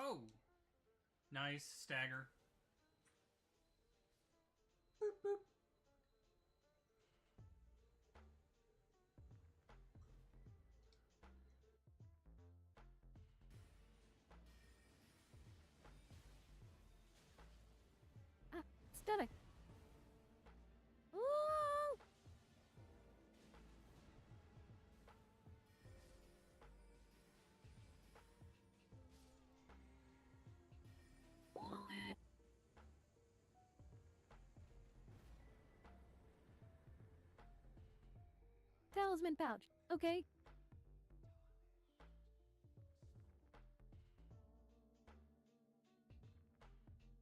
Oh! Nice. Stagger. Boop, boop. Ah, stunning. Ooh! Talisman pouch. Okay.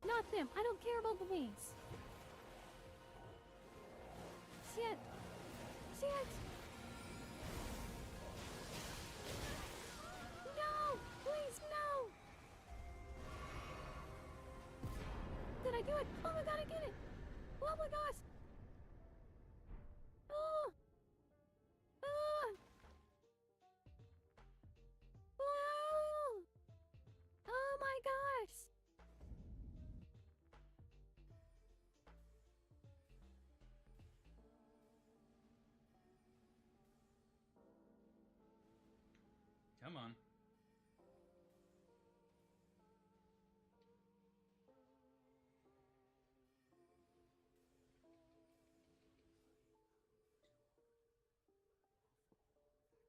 Not them. I don't care about the wings. Shit. Shit. No! Please, no! Did I do it? Oh my god, I did it! Oh my gosh! Oh! Oh! Oh! Oh my gosh! Come on.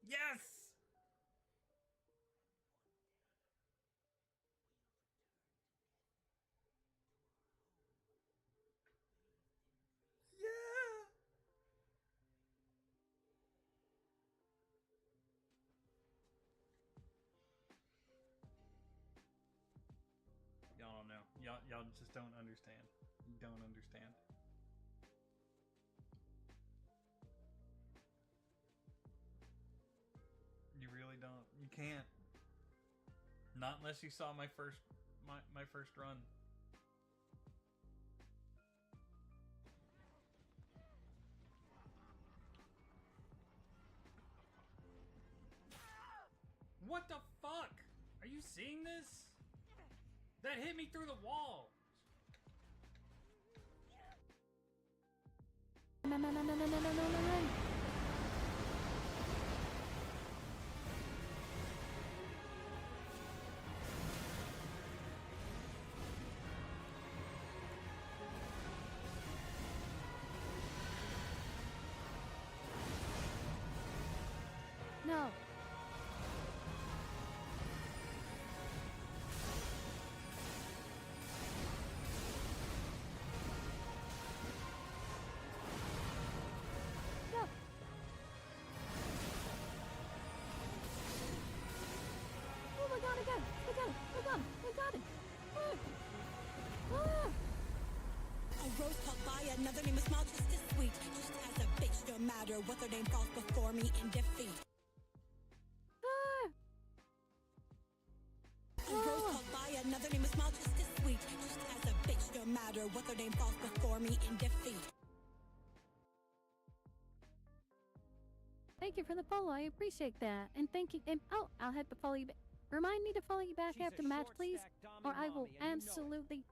Yes! Yeah! Y'all don't know. Y'all just don't understand. You don't understand. You really don't. You can't. Not unless you saw my first run. What the fuck? Are you seeing this? That hit me through the wall. No. No. Oh my god, I got it! I got it! I got it! I got it! A rose called by another name is smile just as sweet. Just as a bitch, no matter what their name falls before me in defeat. A rose called by another name is smile just as sweet. Just as a bitch, no matter what their name falls before me in defeat. Thank you for the follow, I appreciate that. And thank you, and oh, I'll have to follow you back. Remind me to follow you back after the match, please, or I will absolutely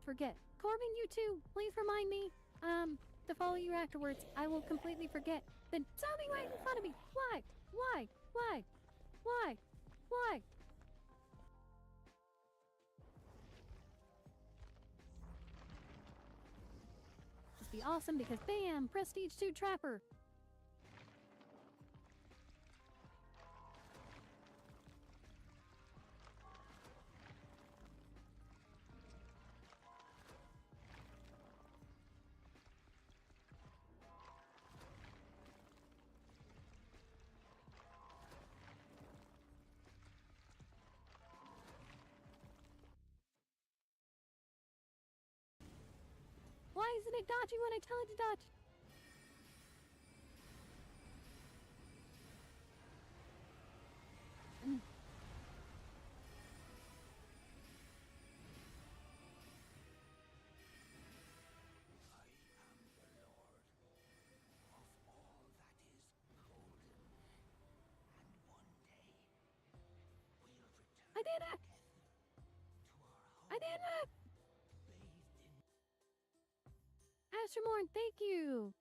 forget. Corbin, you too, please remind me, to follow you afterwards. I will completely forget. Then zombie right in front of me. Why? Why? Why? Why? Why? This be awesome because bam, Prestige 2 Trapper. Why isn't it dodging when I tell it to dodge? I did it! damn it! Ashermorn, thank you!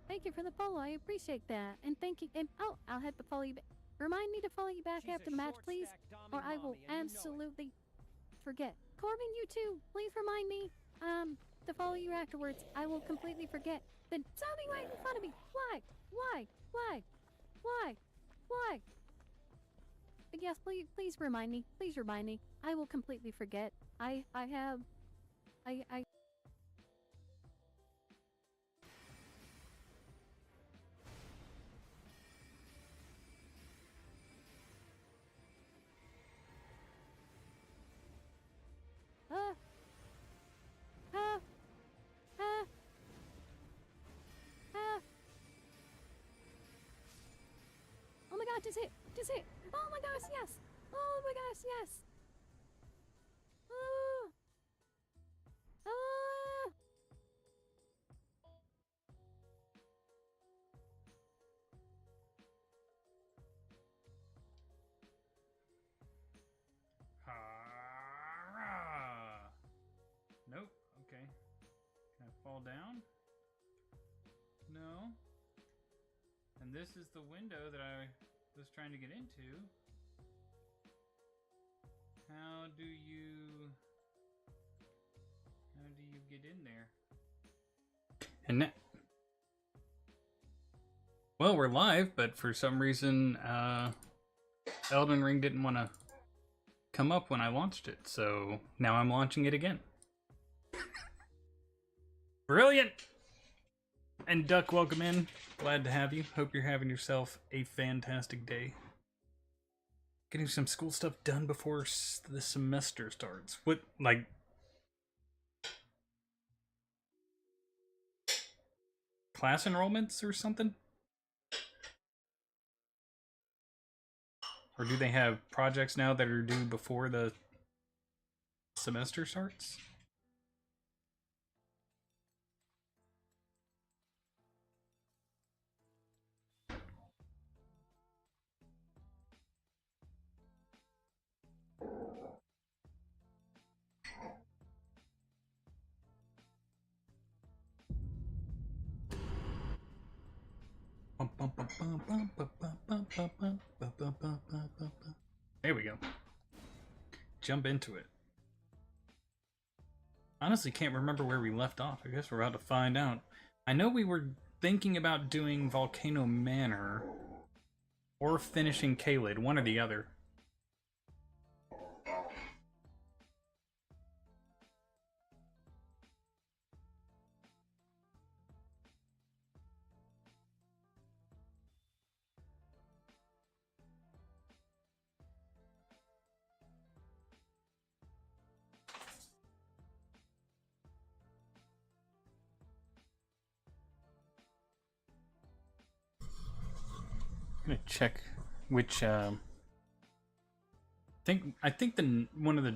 Thank you for the follow, I appreciate that. And thank you, and oh, I'll have to follow you back. Remind me to follow you back after the match, please, or I will absolutely forget. Corbin, you too, please remind me, to follow you afterwards. I will completely forget. Then zombie right in front of me. Why? Why? Why? Why? Why? But yes, please remind me. Please remind me. I will completely forget. I uh, uh, uh, oh my god, just hit. Oh my gosh, yes. Oh my gosh, yes. Oh. Oh. Ha-rah. Nope. Okay. Can I fall down? No. And this is the window that I was trying to get into. How do you get in there? And well, we're live, but for some reason, Elden Ring didn't want to come up when I launched it, so now I'm launching it again. Brilliant! And Duck, welcome in. Glad to have you. Hope you're having yourself a fantastic day. Getting some school stuff done before the semester starts. What, like... class enrollments or something? Or do they have projects now that are due before the semester starts? There we go. Jump into it. Honestly, can't remember where we left off. I guess we're about to find out. I know we were thinking about doing Volcano Manor or finishing Caelid, one or the other. I'm gonna check which I think the one of the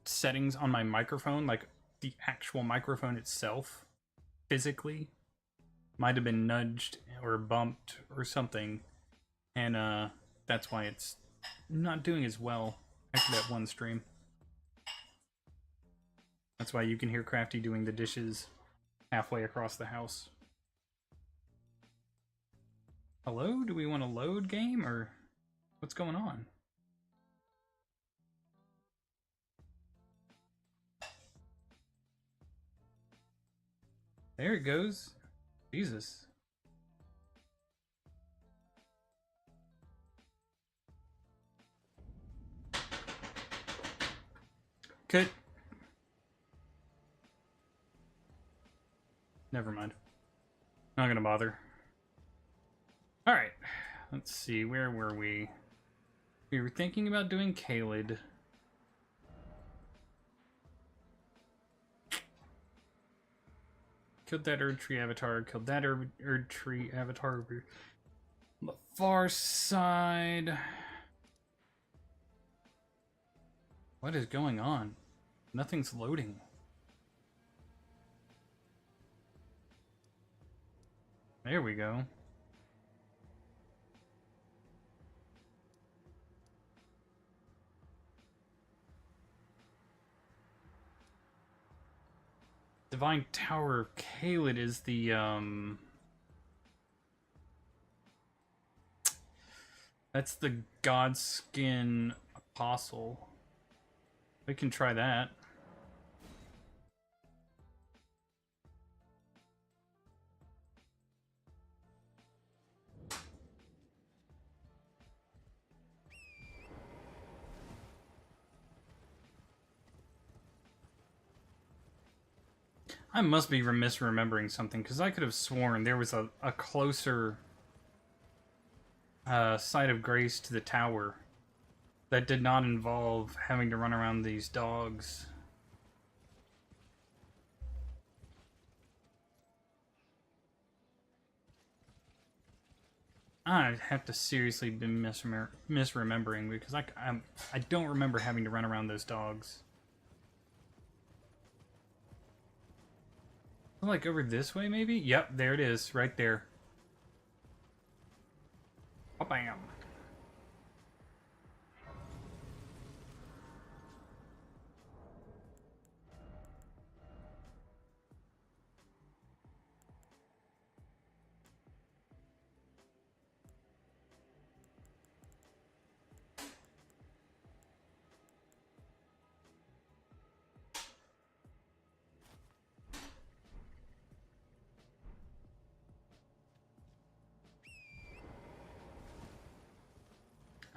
settings on my microphone, like the actual microphone itself physically, might have been nudged or bumped or something, and that's why it's not doing as well after that one stream. That's why you can hear Crafty doing the dishes halfway across the house. Hello? Do we want to load game, or what's going on? There it goes. Jesus. Good. Never mind. Not gonna bother. Alright. Let's see, where were we? We were thinking about doing Caelid. Killed that Erd Tree Avatar, killed that Erd Tree Avatar over on the far side. What is going on? Nothing's loading. There we go. Divine Tower of Kaled is the, that's the Godskin Apostle. We can try that. I must be misremembering something, because I could have sworn there was a closer site of grace to the tower that did not involve having to run around these dogs. I have to seriously be misremembering, because I don't remember having to run around those dogs. Like over this way, maybe? Yep, there it is, right there. Oh, bam.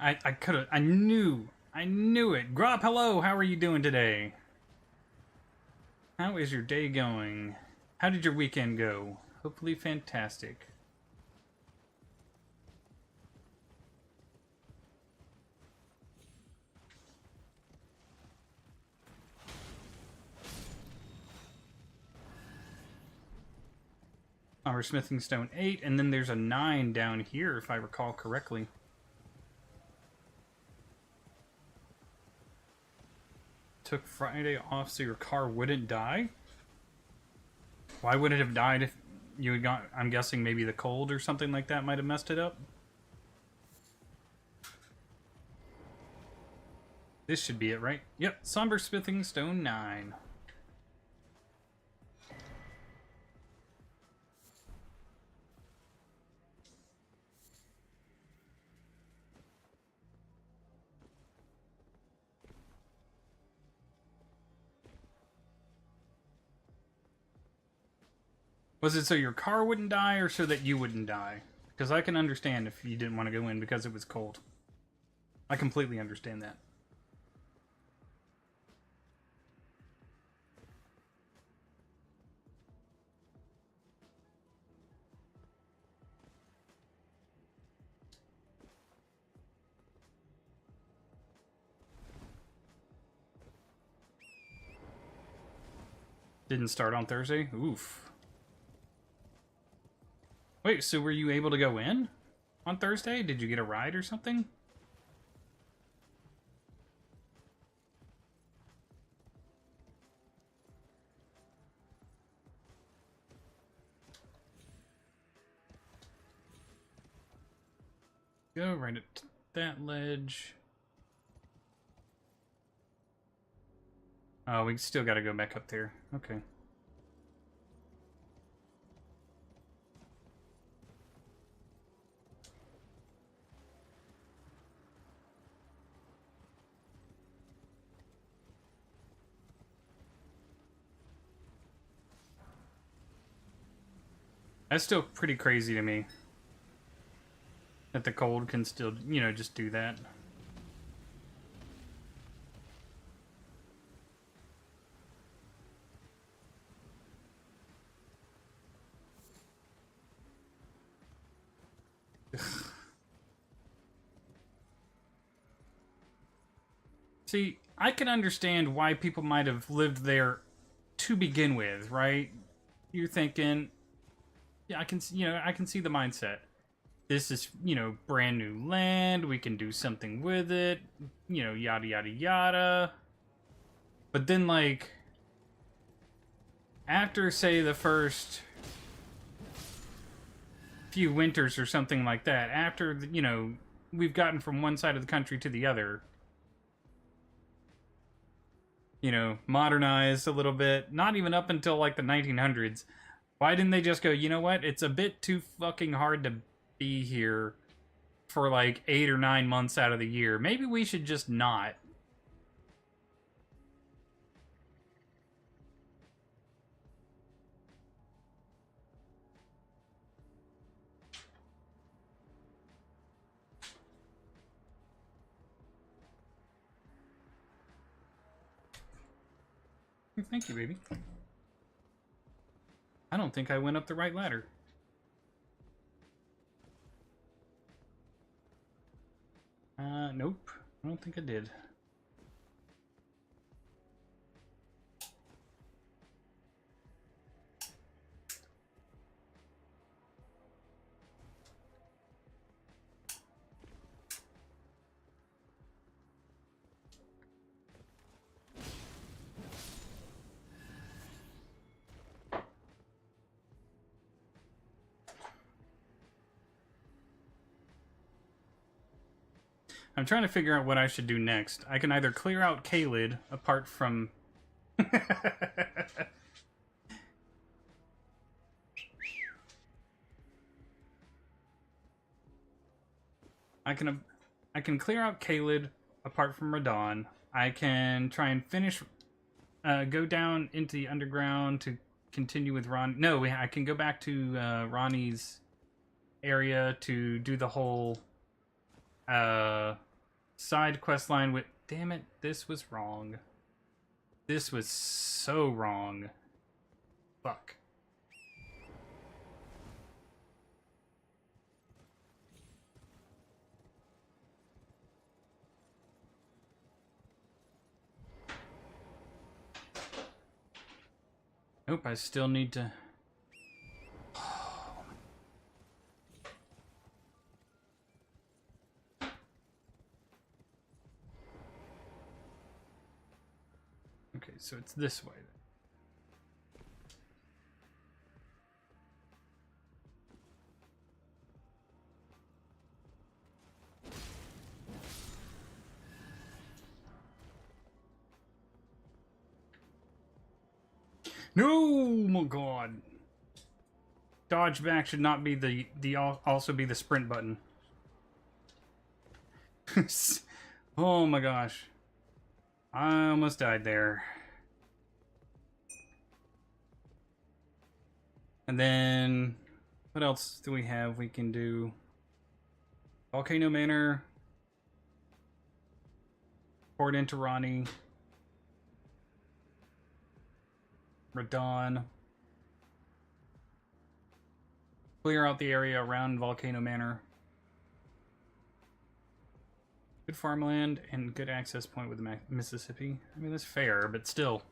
I could have, I knew it. Grop, hello, how are you doing today? How is your day going? How did your weekend go? Hopefully fantastic. We're smithing stone 8, and then there's a 9 down here, if I recall correctly. Took Friday off so your car wouldn't die? Why would it have died if you had got, I'm guessing maybe the cold or something like that might have messed it up? This should be it, right? Yep, Somber Smithing Stone 9. Was it so your car wouldn't die or so that you wouldn't die? Because I can understand if you didn't want to go in because it was cold. I completely understand that. Didn't start on Thursday? Oof. Wait, so were you able to go in on Thursday? Did you get a ride or something? Go right at that ledge. Oh, we still gotta go back up there. Okay. That's still pretty crazy to me. That the cold can still, you know, just do that. See, I can understand why people might have lived there to begin with, right? You're thinking, yeah, I can see the mindset. This is, you know, brand new land. We can do something with it. You know, yada, yada, yada. But then, like, after, say, the first few winters or something like that, after, you know, we've gotten from one side of the country to the other, you know, modernized a little bit. Not even up until like the 1900s. Why didn't they just go, you know what? It's a bit too fucking hard to be here for like 8 or 9 months out of the year. Maybe we should just not. Thank you, baby. I don't think I went up the right ladder. Nope. I don't think I did. I'm trying to figure out what I should do next. I can either clear out Kalid, apart from... I can clear out Kalid, apart from Radon. I can try and finish... go down into the underground to continue with Ron... No, I can go back to Ronnie's area to do the whole... side quest line with... Damn it, this was wrong. This was so wrong. Fuck. Nope, I still need to... Okay, so it's this way. No, my god. Dodge back should not be also be the sprint button. Oh my gosh. I almost died there. And then what else do we have we can do? Volcano Manor. Port into Ronnie. Radon. Clear out the area around Volcano Manor. Good farmland and good access point with the Mississippi. I mean, that's fair, but still.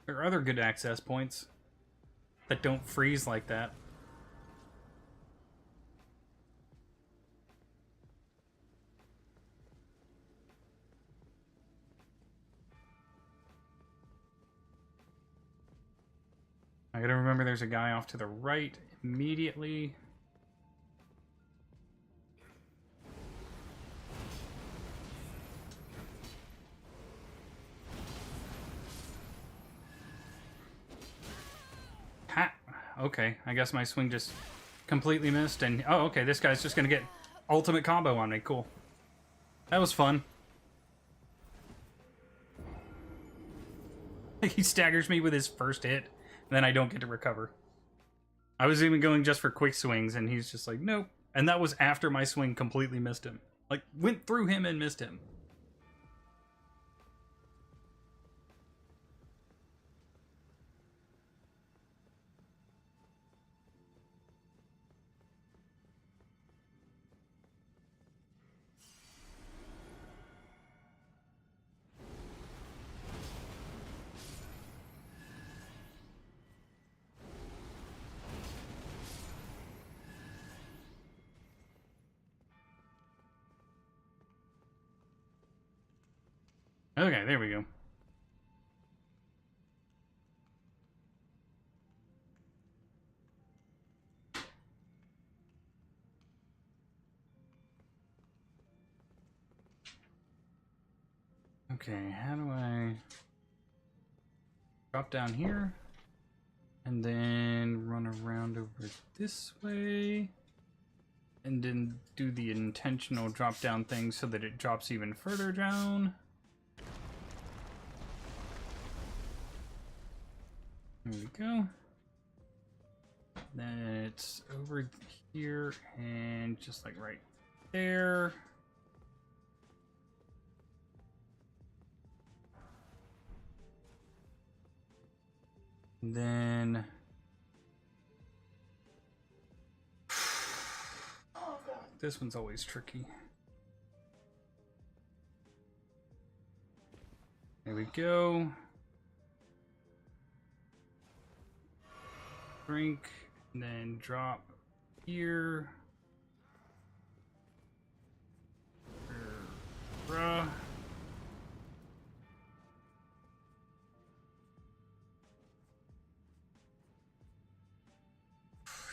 There are other good access points that don't freeze like that. I gotta remember there's a guy off to the right immediately. Ha! Okay, I guess my swing just completely missed, and oh, okay, this guy's just gonna get ultimate combo on me. Cool. That was fun. He staggers me with his first hit. Then I don't get to recover. I was even going just for quick swings, and he's just like, nope. And that was after my swing completely missed him. Like, went through him and missed him. Okay, there we go. Okay, how do I drop down here and then run around over this way and then do the intentional drop down thing so that it drops even further down? There we go. Then it's over here and just like right there. And then this one's always tricky. There we go. Drink, and then drop here. Bruh.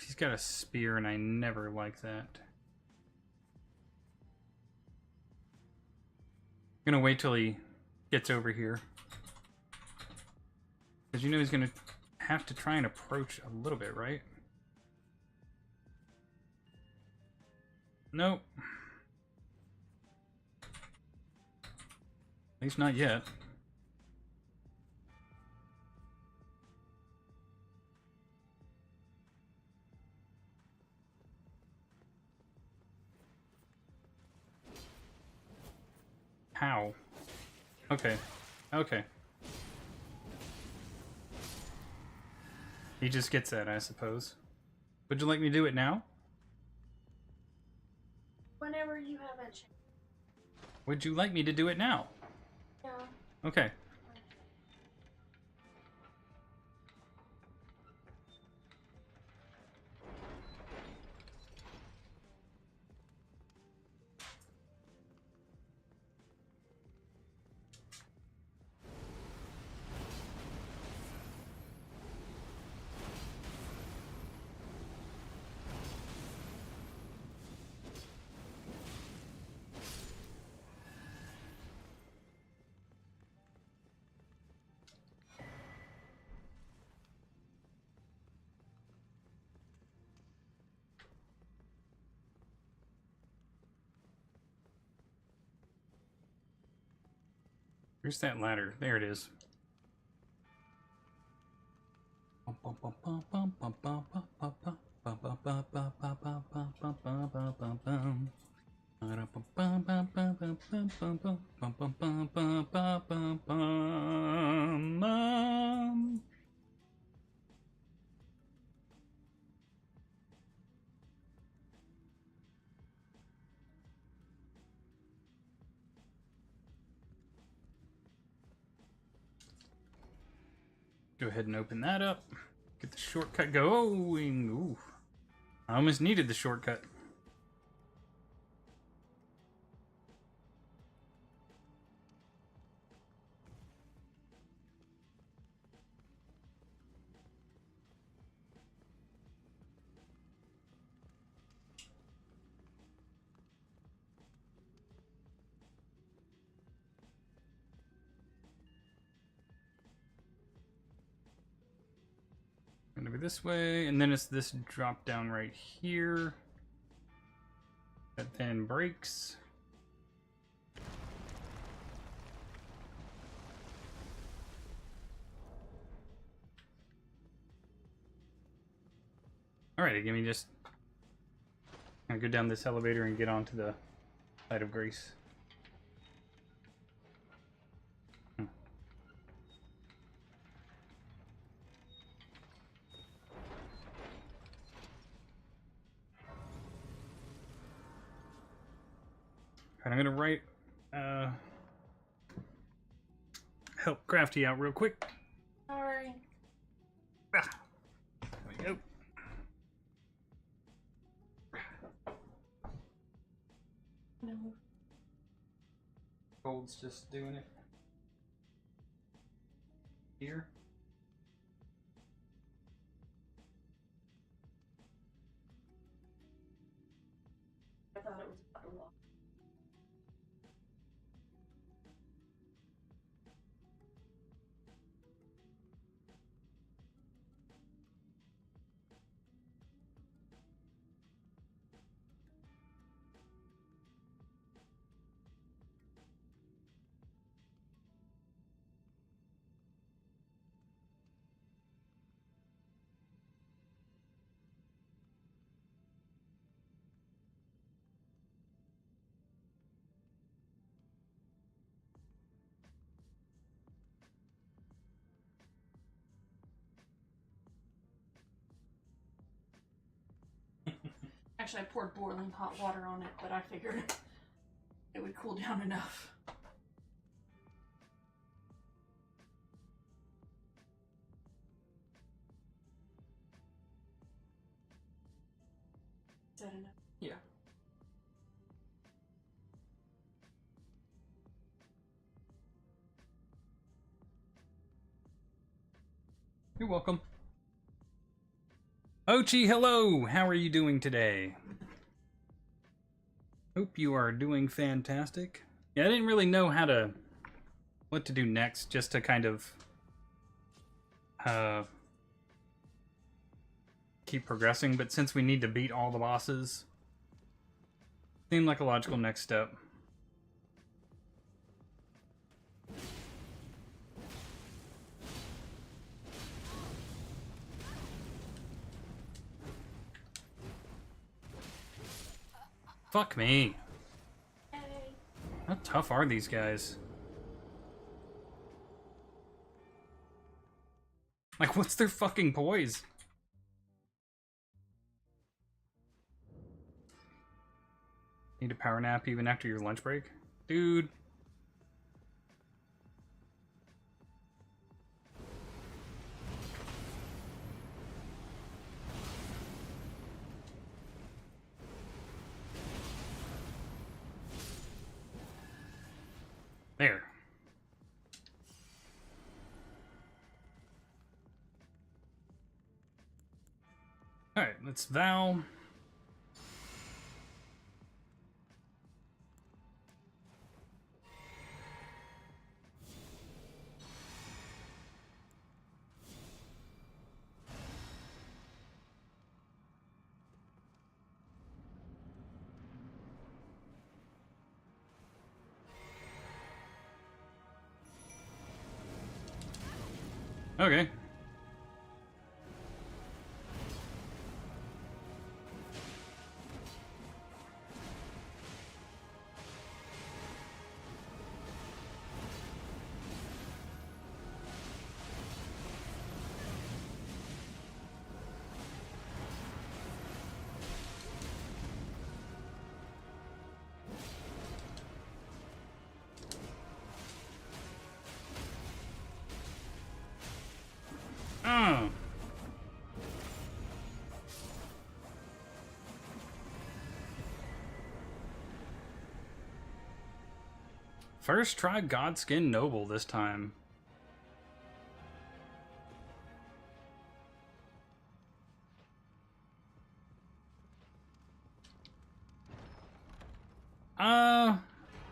He's got a spear, and I never like that. I'm gonna wait till he gets over here. Because you know he's gonna have to try and approach a little bit, right? Nope. At least not yet. How? Okay. Okay. He just gets that, I suppose. Would you like me to do it now? Whenever you have a chance. Would you like me to do it now? Yeah. Okay. Where's that ladder? There it is. Go ahead and open that up. Get the shortcut going. Ooh. I almost needed the shortcut. Gonna be this way, and then it's this drop down right here that then breaks. Alright, give me just I'll go down this elevator and get onto the side of grace. And I'm gonna write help Crafty out real quick. Alright. There we go. No. Gold's just doing it. Here. I thought it was a walk. Actually, I poured boiling hot water on it, but I figured it would cool down enough. Is that enough? Yeah. You're welcome. Ochi, hello! How are you doing today? Hope you are doing fantastic. Yeah, I didn't really know what to do next, just to kind of keep progressing, but since we need to beat all the bosses, seemed like a logical next step. Fuck me. Hey. How tough are these guys? Like, what's their fucking poise? Need a power nap even after your lunch break? Dude. There. Alright, let's vow. Okay. Oh. First try Godskin Noble this time.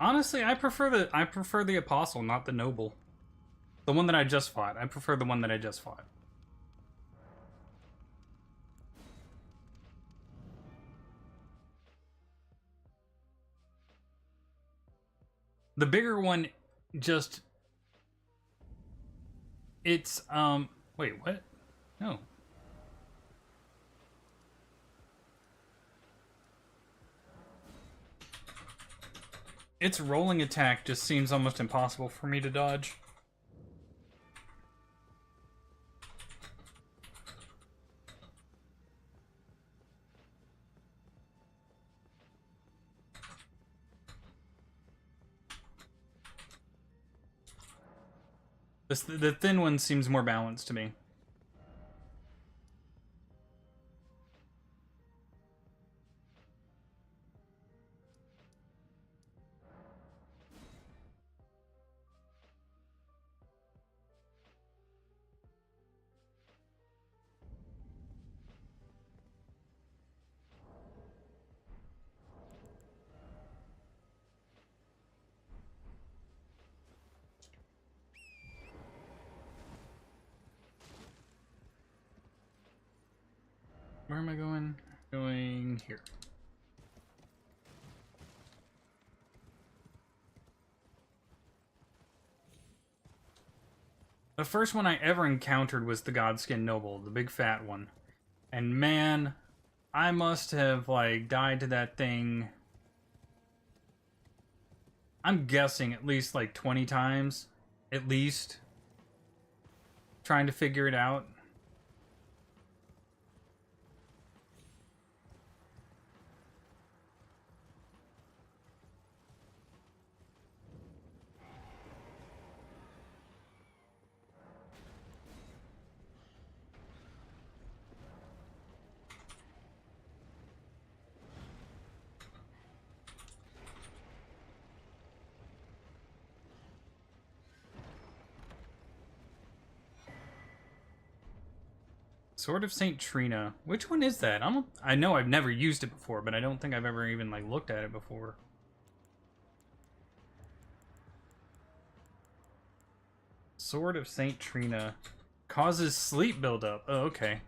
Honestly, I prefer the Apostle, not the Noble. The one that I just fought. I prefer the one that I just fought. The bigger one just... It's, wait, what? No. Its rolling attack just seems almost impossible for me to dodge. The thin one seems more balanced to me. Where am I going? Going here. The first one I ever encountered was the Godskin Noble, the big fat one. And man, I must have, like, died to that thing... I'm guessing at least, like, 20 times. At least. Trying to figure it out. Sword of Saint Trina. Which one is that? I know I've never used it before, but I don't think I've ever even like looked at it before. Sword of Saint Trina causes sleep buildup. Oh, okay.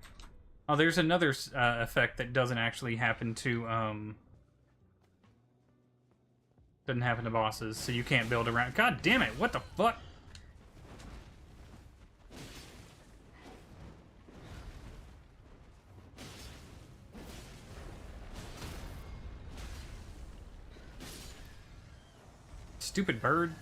Oh, there's another effect that doesn't actually happen to doesn't happen to bosses, so you can't build around. God damn it! What the fuck? Stupid bird.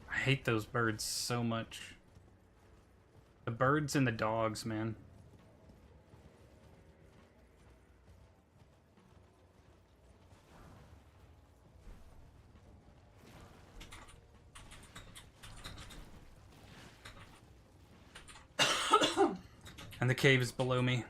I hate those birds so much. The birds and the dogs, man. And the cave is below me.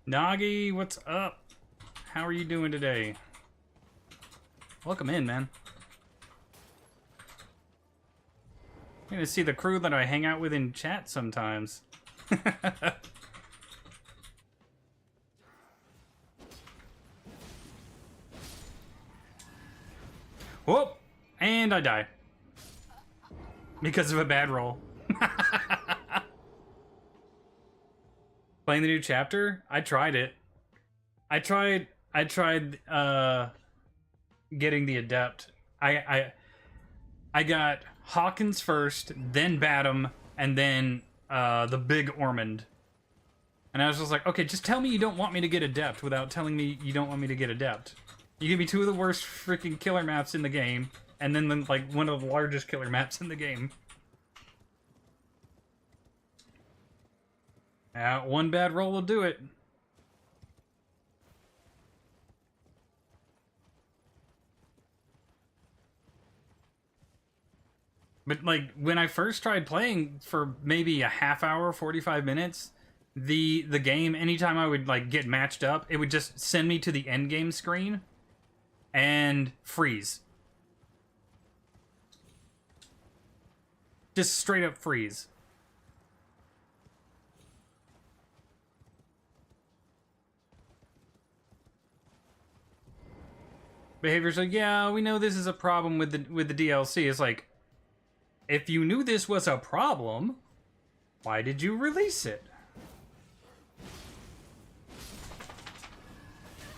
Nagi, what's up? How are you doing today? Welcome in, man. I'm gonna see the crew that I hang out with in chat sometimes. Whoop! And I die. Because of a bad roll. Playing the new chapter? I tried it. I tried getting the adept. I got Hawkins first, then Badham, and then the big Ormond. And I was just like, okay, just tell me you don't want me to get adept without telling me you don't want me to get adept. You give me two of the worst freaking killer maps in the game, and then like one of the largest killer maps in the game. One bad roll will do it. But like when I first tried playing for maybe a half hour, 45 minutes, the game, anytime I would like get matched up, it would just send me to the end game screen and freeze. Just straight up freeze. Behavior's like, yeah, we know this is a problem with the DLC. It's like, if you knew this was a problem, why did you release it?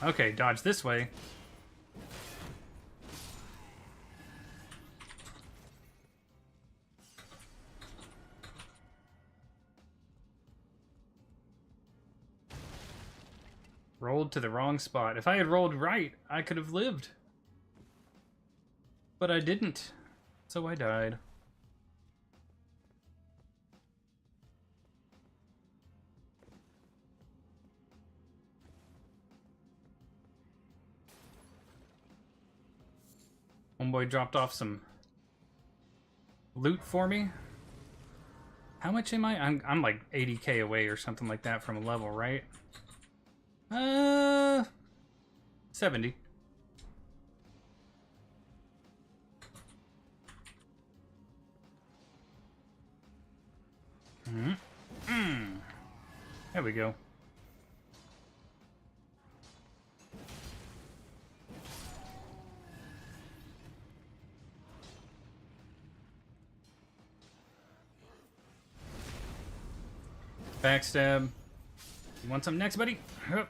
Okay, dodge this way. Rolled to the wrong spot. If I had rolled right, I could have lived. But I didn't, so I died. Homeboy dropped off some loot for me. How much am I? I'm like 80k away or something like that from a level, right? 70. There we go. Backstab. You want some next, buddy? Hup.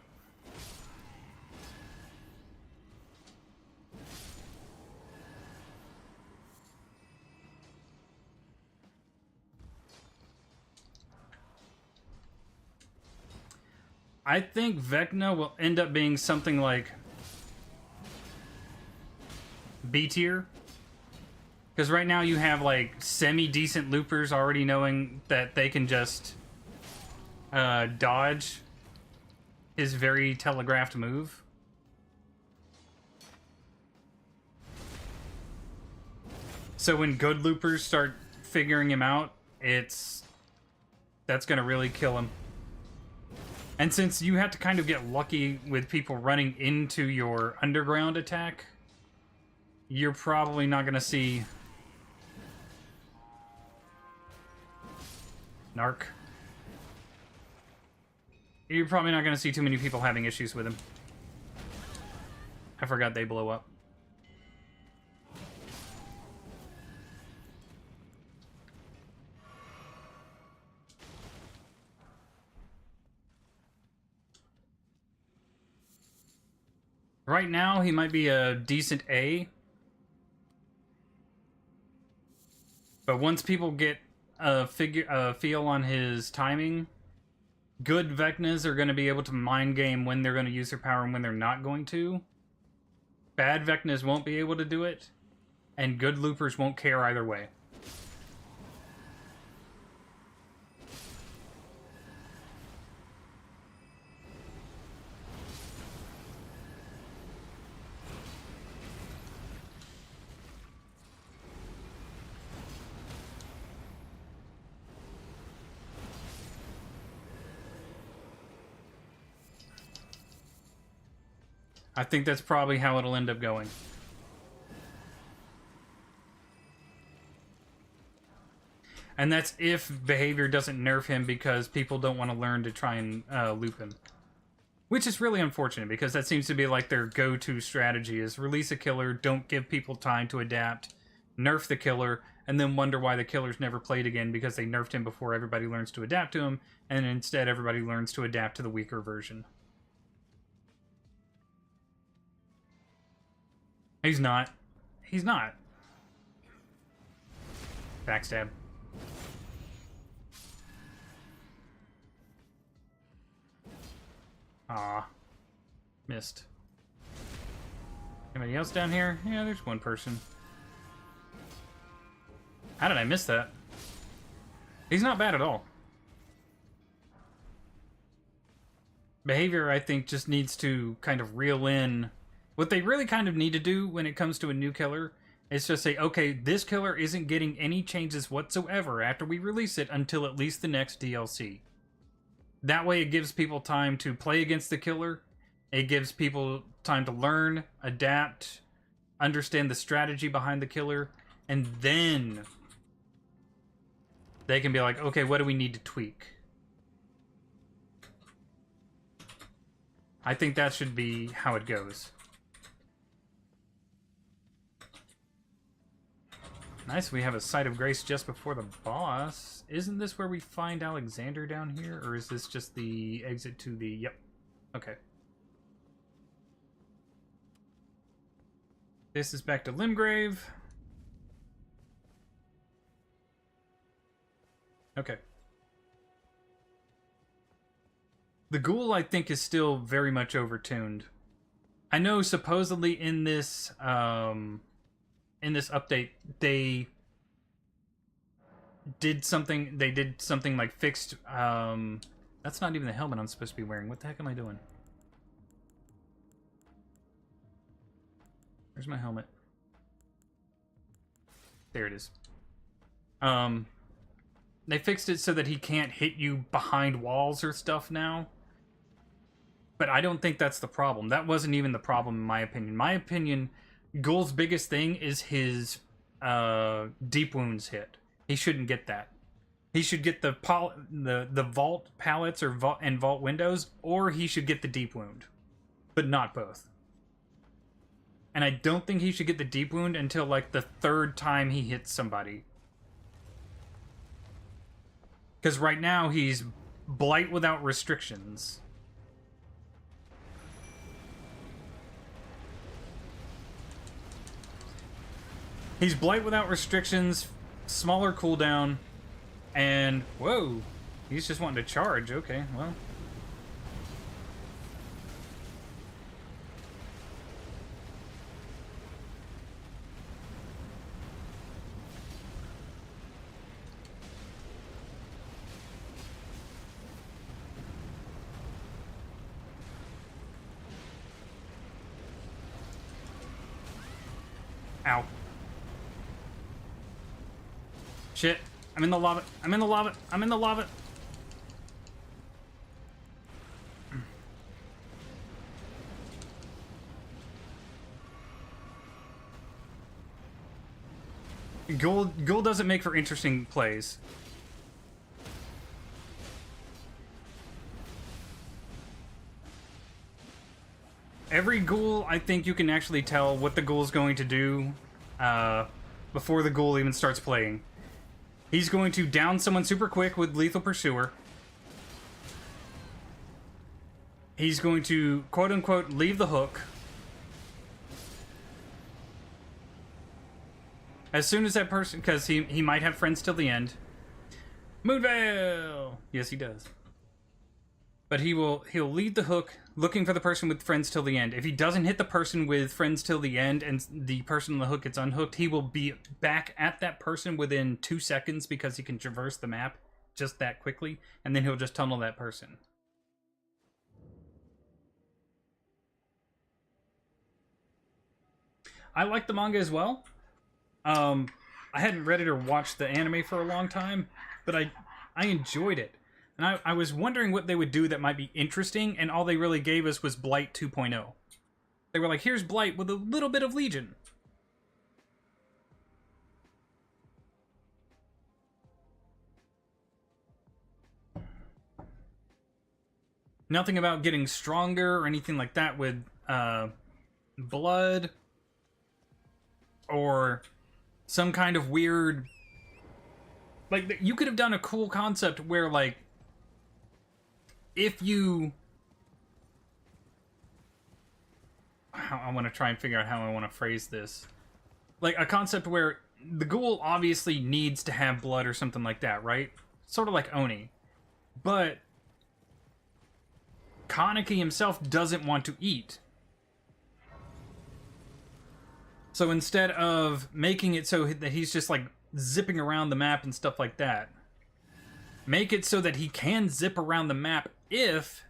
I think Vecna will end up being something like B tier. Because right now you have like semi-decent loopers already knowing that they can just dodge his very telegraphed move. So when good loopers start figuring him out, that's gonna really kill him. And since you have to kind of get lucky with people running into your underground attack, you're probably not gonna see Narc. You're probably not gonna see too many people having issues with him. I forgot they blow up. Right now, he might be a decent A. But once people get a feel on his timing, good Vecnas are going to be able to mind game when they're going to use their power and when they're not going to. Bad Vecnas won't be able to do it, and good loopers won't care either way. I think that's probably how it'll end up going. And that's if behavior doesn't nerf him because people don't want to learn to try and loop him. Which is really unfortunate because that seems to be like their go-to strategy is release a killer, don't give people time to adapt, nerf the killer, and then wonder why the killer's never played again because they nerfed him before everybody learns to adapt to him, and instead everybody learns to adapt to the weaker version. He's not. He's not. Backstab. Aw. Missed. Anybody else down here? Yeah, there's one person. How did I miss that? He's not bad at all. Behavior, I think, just needs to kind of reel in. What they really kind of need to do when it comes to a new killer is just say, okay, this killer isn't getting any changes whatsoever after we release it until at least the next DLC. That way it gives people time to play against the killer. It gives people time to learn, adapt, understand the strategy behind the killer, and then they can be like, okay, what do we need to tweak? I think that should be how it goes. Nice, we have a Sight of Grace just before the boss. Isn't this where we find Alexander down here? Or is this just the exit to the... Yep. Okay. This is back to Limgrave. Okay. The ghoul, I think, is still very much overtuned. I know supposedly in this update, they did something like fixed, that's not even the helmet I'm supposed to be wearing. What the heck am I doing? Where's my helmet? There it is. They fixed it so that he can't hit you behind walls or stuff now. But I don't think that's the problem. That wasn't even the problem in my opinion. My opinion, Ghoul's biggest thing is his deep wounds hit. He shouldn't get that. He should get the vault pallets or vault windows, or he should get the deep wound, but not both. And I don't think he should get the deep wound until like the third time he hits somebody. Because right now he's blight without restrictions. He's blight without restrictions, smaller cooldown, and whoa, he's just wanting to charge. Okay, well. Ow. Shit. I'm in the lava. I'm in the lava. I'm in the lava. Ghoul doesn't make for interesting plays. Every ghoul, I think you can actually tell what the ghoul's going to do before the ghoul even starts playing. He's going to down someone super quick with Lethal Pursuer. He's going to, quote-unquote, leave the hook. As soon as that person, because he might have friends till the end. Moonveil! Yes, he does. But he'll lead the hook, looking for the person with friends till the end. If he doesn't hit the person with friends till the end, and the person on the hook gets unhooked, he will be back at that person within 2 seconds because he can traverse the map just that quickly, and then he'll just tunnel that person. I like the manga as well. I hadn't read it or watched the anime for a long time, but I enjoyed it. And I was wondering what they would do that might be interesting, and all they really gave us was Blight 2.0. They were like, here's Blight with a little bit of Legion. Nothing about getting stronger or anything like that with blood. Or some kind of weird... Like, you could have done a cool concept where, like, if you... I want to try and figure out how I want to phrase this. Like, a concept where the ghoul obviously needs to have blood or something like that, right? Sort of like Oni. But Kaneki himself doesn't want to eat. So instead of making it so that he's just like zipping around the map and stuff like that, make it so that he can zip around the map if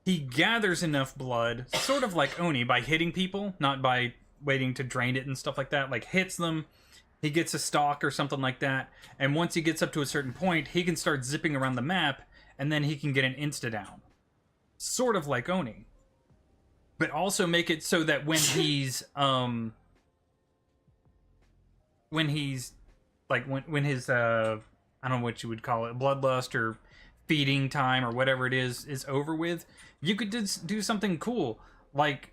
he gathers enough blood, sort of like Oni, by hitting people, not by waiting to drain it and stuff like that. Like, hits them, he gets a stock or something like that, and once he gets up to a certain point, he can start zipping around the map, and then he can get an insta-down. Sort of like Oni. But also make it so that when he's when his I don't know what you would call it, bloodlust or feeding time or whatever it is over with, you could do something cool, like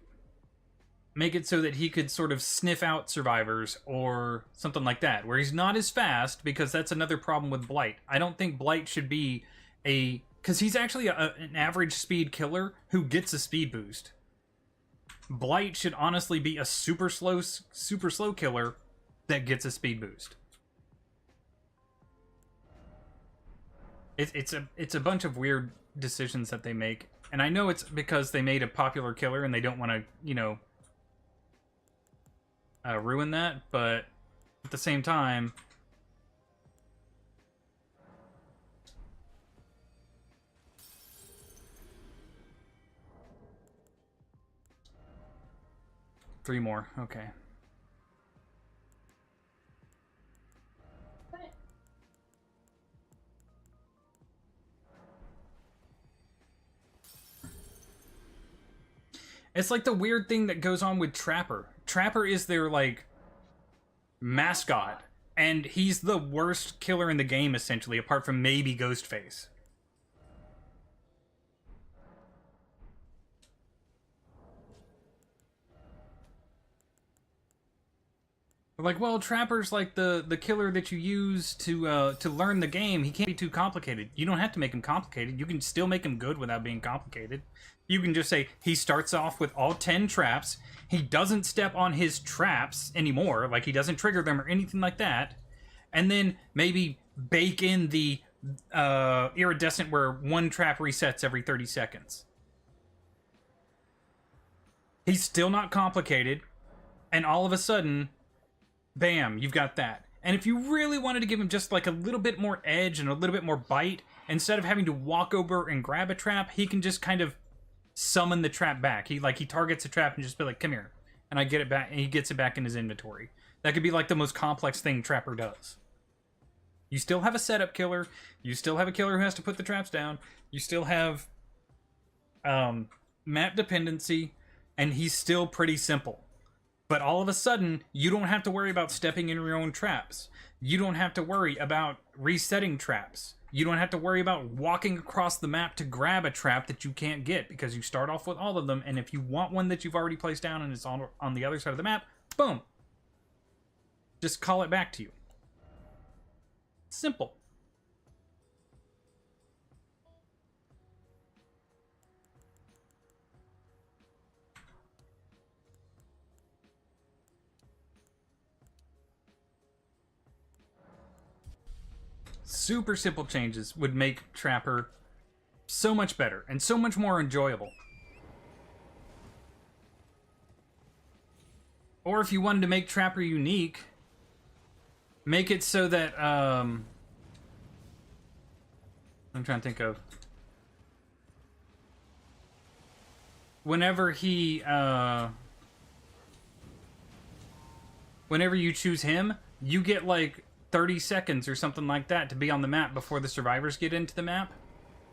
make it so that he could sort of sniff out survivors or something like that, where he's not as fast, because that's another problem with Blight. I don't think Blight should be because he's actually an average speed killer who gets a speed boost. Blight should honestly be a super slow killer that gets a speed boost. It's a bunch of weird decisions that they make, and I know it's because they made a popular killer and they don't want to, you know, ruin that, but at the same time, three more, okay. What? It's like the weird thing that goes on with Trapper. Trapper is their, like, mascot, and he's the worst killer in the game, essentially, apart from maybe Ghostface. Like, well, Trapper's like the killer that you use to learn the game. He can't be too complicated. You don't have to make him complicated. You can still make him good without being complicated. You can just say he starts off with all 10 traps. He doesn't step on his traps anymore. Like, he doesn't trigger them or anything like that. And then maybe bake in the iridescent where one trap resets every 30 seconds. He's still not complicated. And all of a sudden, bam, you've got that. And if you really wanted to give him just like a little bit more edge and a little bit more bite, instead of having to walk over and grab a trap, he can just kind of summon the trap back. He targets a trap and just be like, come here. and I get it back, and he gets it back in his inventory. That could be like the most complex thing Trapper does. You still have a setup killer. You still have a killer who has to put the traps down. You still have map dependency, and he's still pretty simple. But all of a sudden, you don't have to worry about stepping in your own traps. You don't have to worry about resetting traps. You don't have to worry about walking across the map to grab a trap that you can't get, because you start off with all of them, and if you want one that you've already placed down and it's on the other side of the map, boom. Just call it back to you. Simple. Super simple changes would make Trapper so much better and so much more enjoyable. Or if you wanted to make Trapper unique, make it so that, I'm trying to think of. Whenever you choose him, you get like 30 seconds or something like that to be on the map before the survivors get into the map,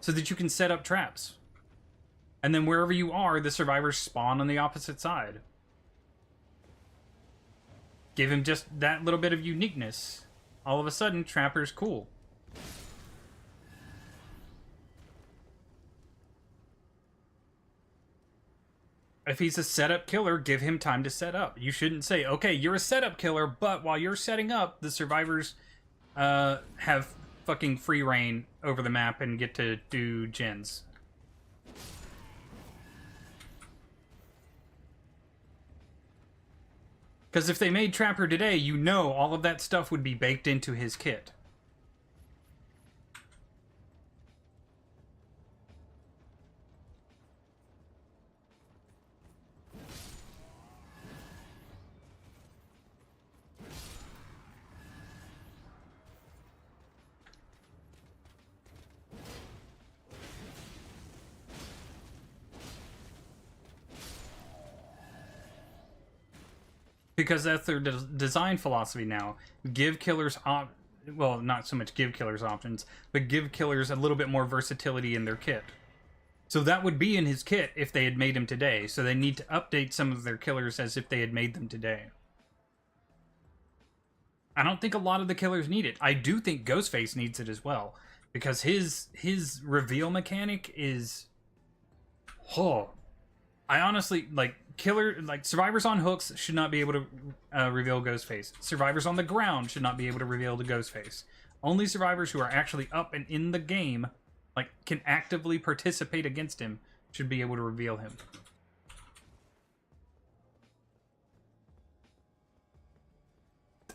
so that you can set up traps. And then wherever you are, the survivors spawn on the opposite side. Give him just that little bit of uniqueness. All of a sudden, Trapper's cool. If he's a setup killer, give him time to set up. You shouldn't say, okay, you're a setup killer, but while you're setting up, the survivors have fucking free reign over the map and get to do gens. Because if they made Trapper today, you know all of that stuff would be baked into his kit. Because that's their design philosophy now. Give killers well, not so much give killers options, but give killers a little bit more versatility in their kit. So that would be in his kit if they had made him today. So they need to update some of their killers as if they had made them today. I don't think a lot of the killers need it. I do think Ghostface needs it as well, because his reveal mechanic is, oh, I honestly survivors on hooks should not be able to reveal Ghostface. Survivors on the ground should not be able to reveal the Ghostface. Only survivors who are actually up and in the game, like can actively participate against him, should be able to reveal him.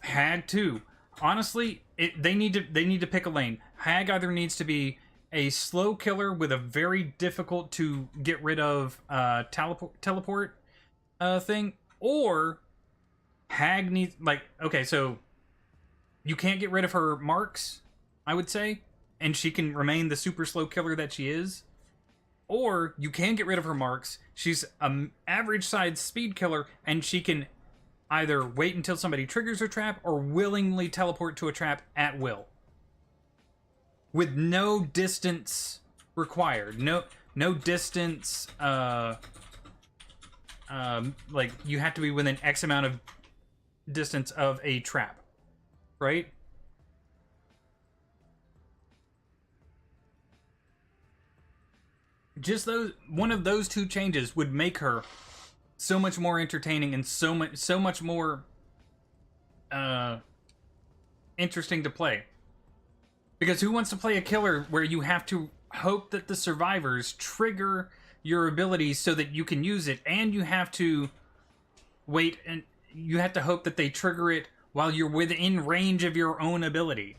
Hag too. Honestly, they need to pick a lane. Hag either needs to be a slow killer with a very difficult to get rid of teleport thing, or Hag needs, like, okay, so you can't get rid of her marks, I would say, and she can remain the super slow killer that she is, or you can get rid of her marks, she's an average size speed killer, and she can either wait until somebody triggers her trap or willingly teleport to a trap at will, with no distance required. No distance, like, you have to be within X amount of distance of a trap, right? Just one of those two changes would make her so much more entertaining and so much more interesting to play. Because who wants to play a killer where you have to hope that the survivors trigger your abilities so that you can use it, and you have to wait and you have to hope that they trigger it while you're within range of your own ability?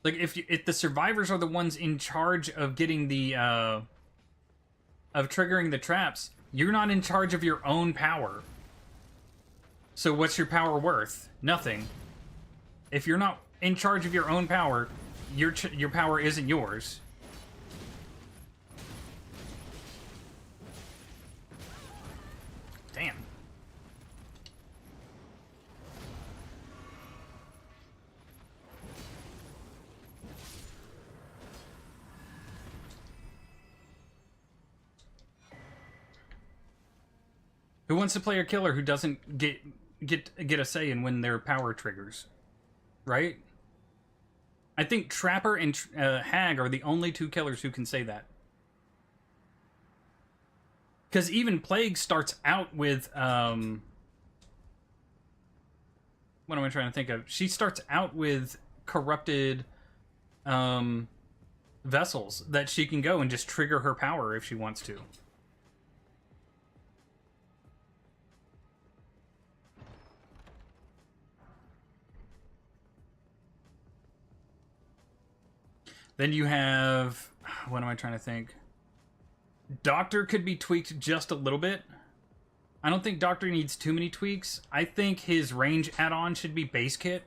Like, if the survivors are the ones in charge of getting the of triggering the traps, you're not in charge of your own power. So what's your power worth? Nothing. If you're not in charge of your own power, your power isn't yours. Damn. Who wants to play a killer who doesn't get a say in when their power triggers? Right? I think Trapper and Hag are the only two killers who can say that. Because even Plague starts out with, what am I trying to think of? She starts out with corrupted vessels that she can go and just trigger her power if she wants to. Then you have, what am I trying to think? Doctor could be tweaked just a little bit. I don't think Doctor needs too many tweaks. I think his range add-on should be base kit.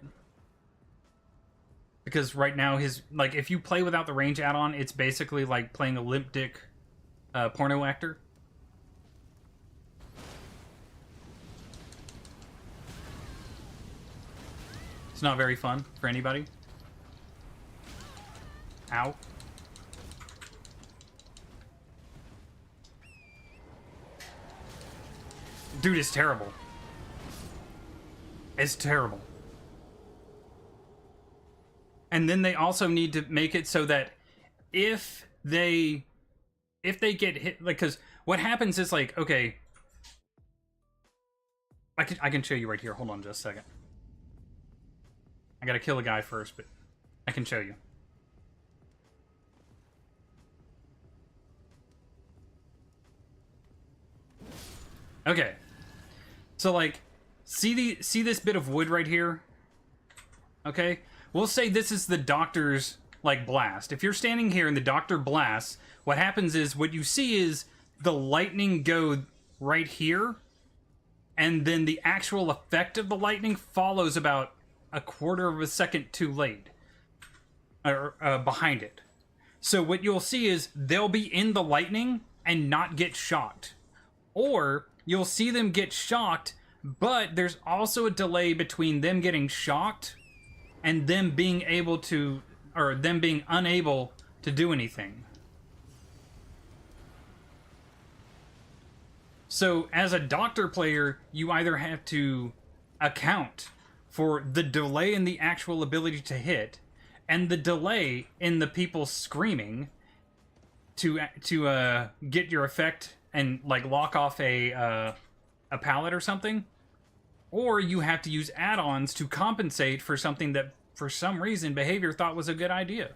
Because right now his, like, if you play without the range add-on, it's basically like playing a limp dick porno actor. It's not very fun for anybody. Ow. Dude, it's terrible. It's terrible. And then they also need to make it so that if they get hit, like, because what happens is, like, okay, I can show you right here. Hold on just a second. I gotta kill a guy first, but I can show you. Okay. So, like, see this bit of wood right here? Okay? We'll say this is the Doctor's, like, blast. If you're standing here and the Doctor blasts, what happens is, what you see is the lightning go right here, and then the actual effect of the lightning follows about a quarter of a second too late. Or, behind it. So what you'll see is, they'll be in the lightning and not get shocked. Or you'll see them get shocked, but there's also a delay between them getting shocked and them being able to, or them being unable to do anything. So as a Doctor player, you either have to account for the delay in the actual ability to hit and the delay in the people screaming to get your effect and, like, lock off a pallet or something, or you have to use add-ons to compensate for something that, for some reason, behavior thought was a good idea.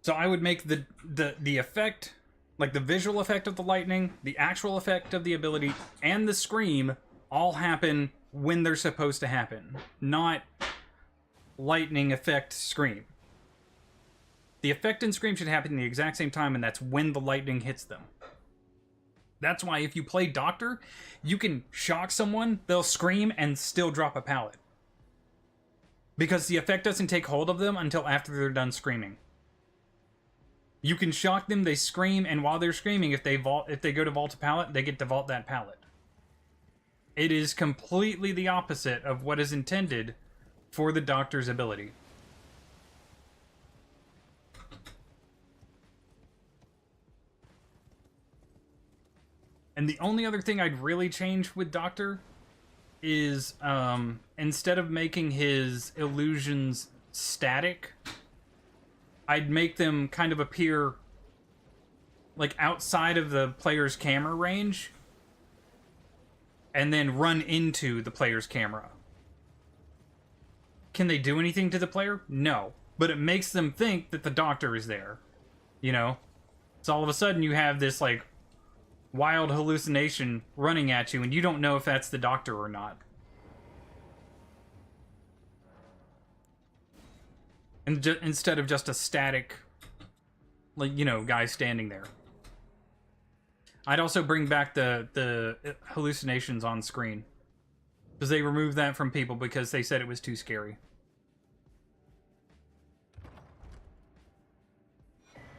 So I would make the effect, like the visual effect of the lightning, the actual effect of the ability, and the scream all happen when they're supposed to happen. Not lightning effect scream. The effect and scream should happen at the exact same time, and that's when the lightning hits them. That's why if you play Doctor, you can shock someone, they'll scream and still drop a pallet. Because the effect doesn't take hold of them until after they're done screaming. You can shock them, they scream, and while they're screaming, if they go to vault a pallet, they get to vault that pallet. It is completely the opposite of what is intended for the Doctor's ability. And the only other thing I'd really change with Doctor is, instead of making his illusions static, I'd make them kind of appear, like, outside of the player's camera range, and then run into the player's camera. Can they do anything to the player? No. But it makes them think that the Doctor is there. You know? So all of a sudden you have this, like, wild hallucination running at you, and you don't know if that's the Doctor or not. And instead of just a static, like, you know, guy standing there. I'd also bring back the hallucinations on screen. Because they removed that from people because they said it was too scary.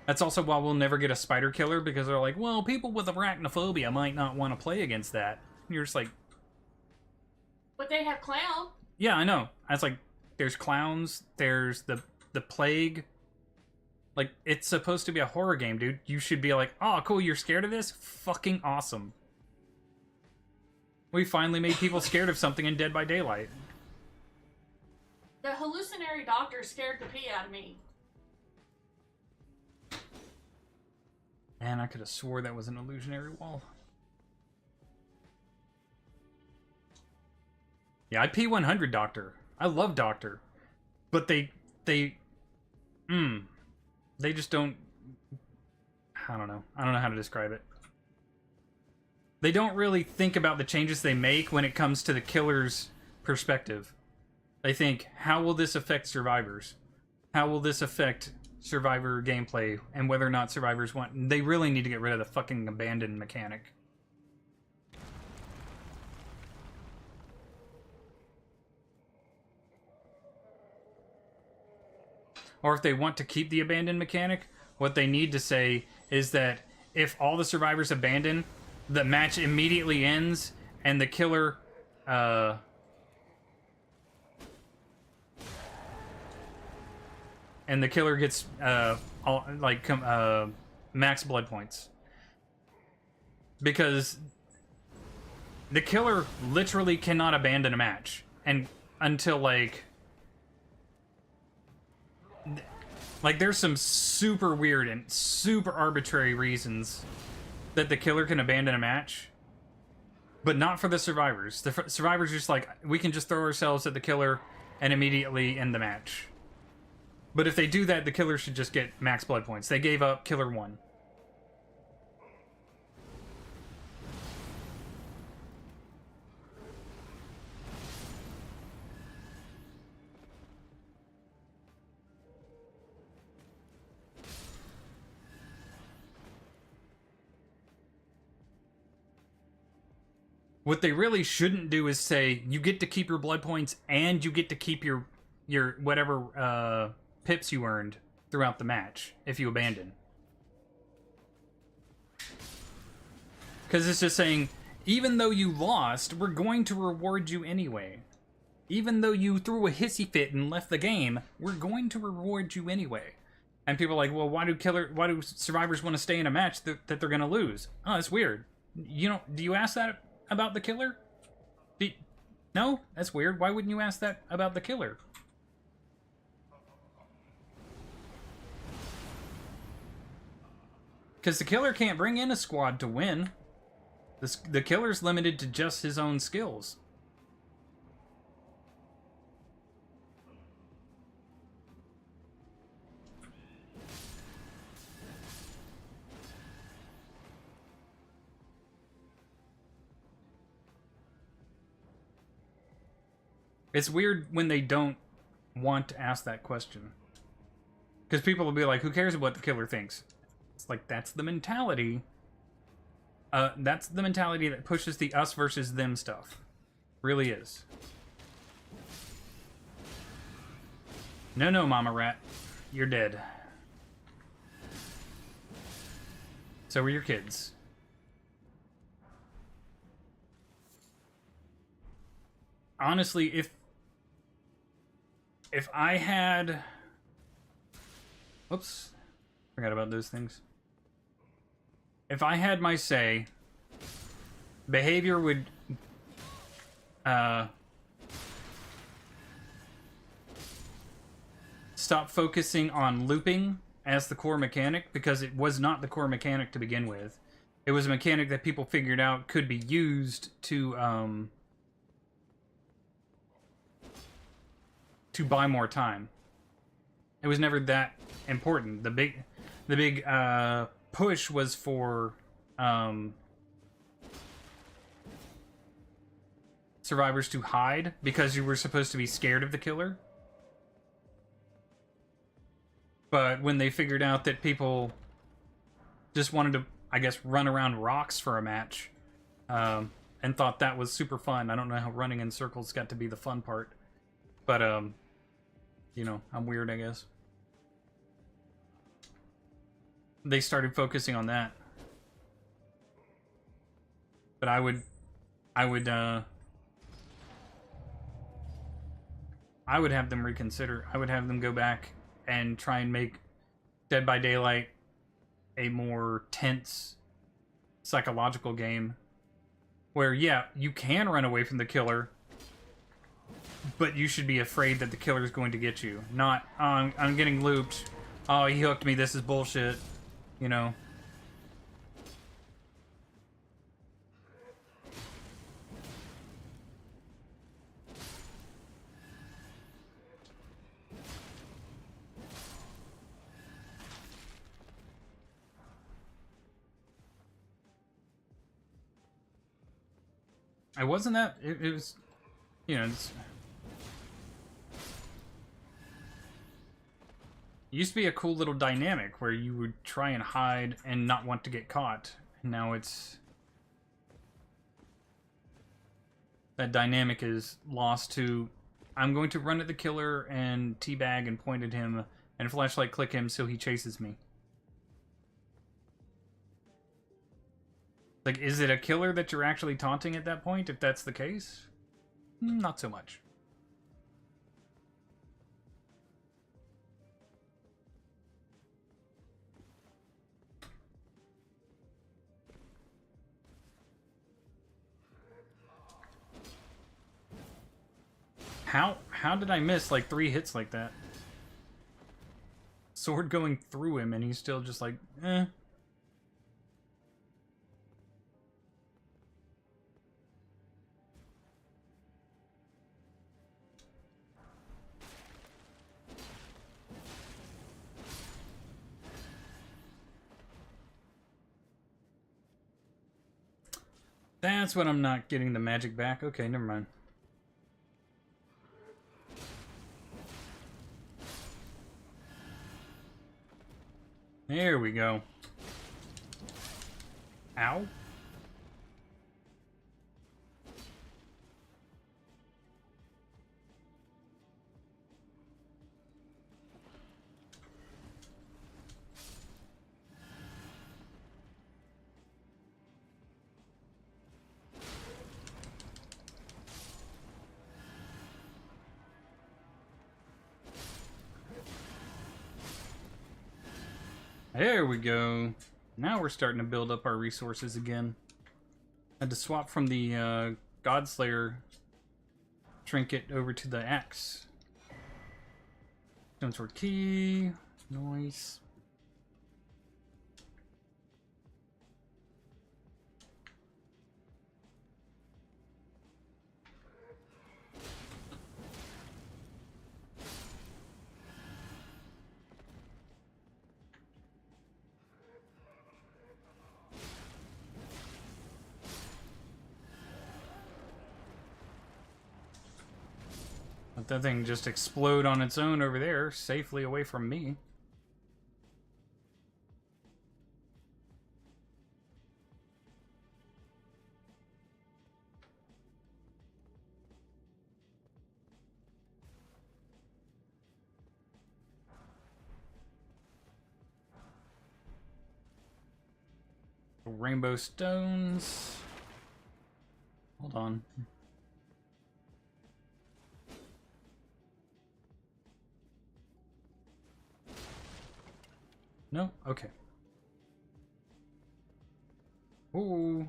That's also why we'll never get a spider killer, because they're like, well, people with arachnophobia might not want to play against that. And you're just like, But they have clown. yeah, I know. I was like, there's clowns, there's the plague. Like, it's supposed to be a horror game, dude. You should be like, oh, cool, you're scared of this? Fucking awesome. We finally made people scared of something in Dead by Daylight. The hallucinatory doctor scared the pee out of me. Man, I could have swore that was an illusionary wall. Yeah, I P100 Doctor. I love Doctor. But they just don't... I don't know. I don't know how to describe it. They don't really think about the changes they make when it comes to the killer's perspective. They think, how will this affect survivors? How will this affect survivor gameplay and whether or not survivors want... They really need to get rid of the fucking abandoned mechanic. Or if they want to keep the abandoned mechanic, what they need to say is that if all the survivors abandon, the match immediately ends and the killer gets max blood points. Because the killer literally cannot abandon a match and until like there's some super weird and super arbitrary reasons that the killer can abandon a match, but not for the survivors. The survivors just like, we can just throw ourselves at the killer and immediately end the match. But if they do that, the killer should just get max blood points. They gave up killer 1. What they really shouldn't do is say, you get to keep your blood points and you get to keep your whatever pips you earned throughout the match if you abandon. Because it's just saying, even though you lost, we're going to reward you anyway. Even though you threw a hissy fit and left the game, we're going to reward you anyway. And people are like, well, why do survivors want to stay in a match that they're going to lose? Oh, that's weird. You know, do you ask that about the killer? No? That's weird. Why wouldn't you ask that about the killer? Because the killer can't bring in a squad to win. The killer's limited to just his own skills. It's weird when they don't want to ask that question. Because people will be like, who cares what the killer thinks? It's like, that's the mentality. That's the mentality that pushes the us versus them stuff. Really is. No, Mama Rat. You're dead. So were your kids. Honestly, if I had... Oops. Forgot about those things. If I had my say, behavior would... stop focusing on looping as the core mechanic, because it was not the core mechanic to begin with. It was a mechanic that people figured out could be used to buy more time. It was never that important. The big push was for survivors to hide because you were supposed to be scared of the killer. But when they figured out that people just wanted to, I guess, run around rocks for a match, and thought that was super fun. I don't know how running in circles got to be the fun part. But, you know, I'm weird, I guess. they started focusing on that. But I would have them reconsider. I would have them go back and try and make Dead by Daylight a more tense psychological game where, yeah, you can run away from the killer, but you should be afraid that the killer is going to get you. Not, oh, I'm getting looped. Oh, he hooked me. This is bullshit. You know? I wasn't that. It was, you know, it used to be a cool little dynamic where you would try and hide and not want to get caught. And now it's, that dynamic is lost to, I'm going to run at the killer and teabag and point at him and flashlight click him so he chases me. Like, is it a killer that you're actually taunting at that point, if that's the case? Not so much. How did I miss, like, 3 hits like that? Sword going through him, and he's still just like, eh. That's when I'm not getting the magic back. Okay, never mind. There we go. Ow. There we go. Now we're starting to build up our resources again. Had to swap from the Godslayer trinket over to the axe. Stone sword key. Nice. Let that thing just explode on its own over there, safely away from me. Rainbow stones. Hold on. No? Okay. Ooh.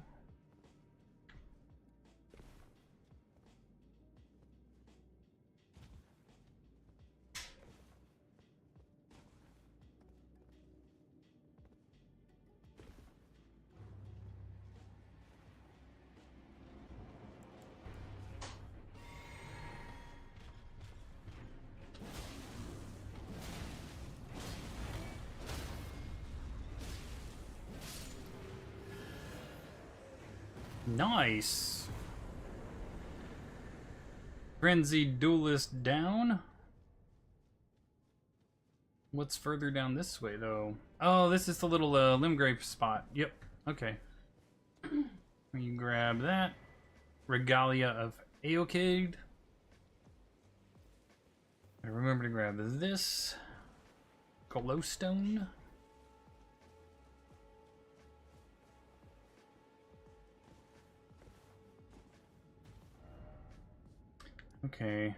Nice. Frenzied Duelist down. What's further down this way, though? Oh, this is the little Limgrave spot. Yep. Okay. We grab that. Regalia of Aokid. I remember to grab this. Glowstone. Okay.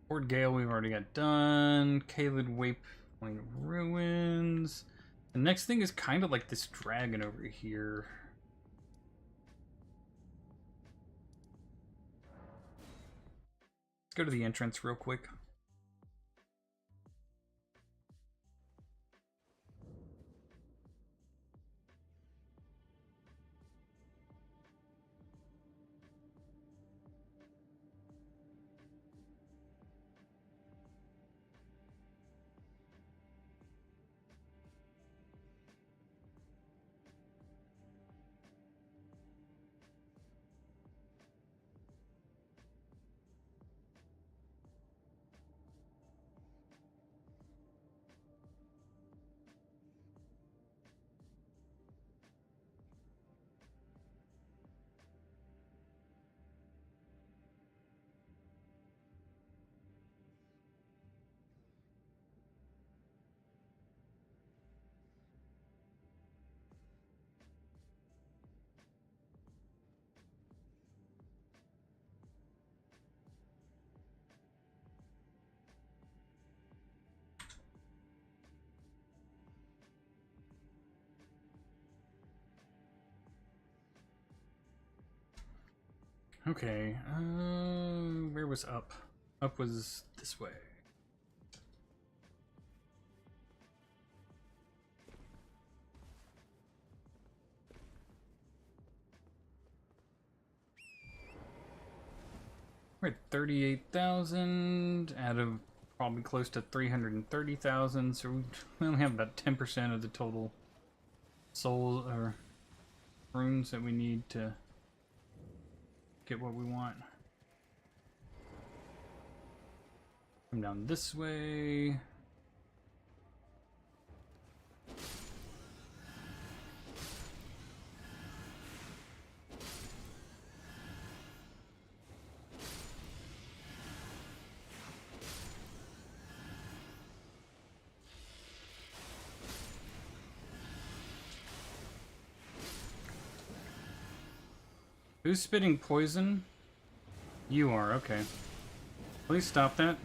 Fort Gale we've already got done. Caelid Waypoint Ruins. The next thing is kind of like this dragon over here. Let's go to the entrance real quick. Okay, where was up? Up was this way. We're at 38,000 out of probably close to 330,000, so we only have about 10% of the total souls or runes that we need to get what we want. Come down this way. Who's spitting poison? You are, okay. Please stop that.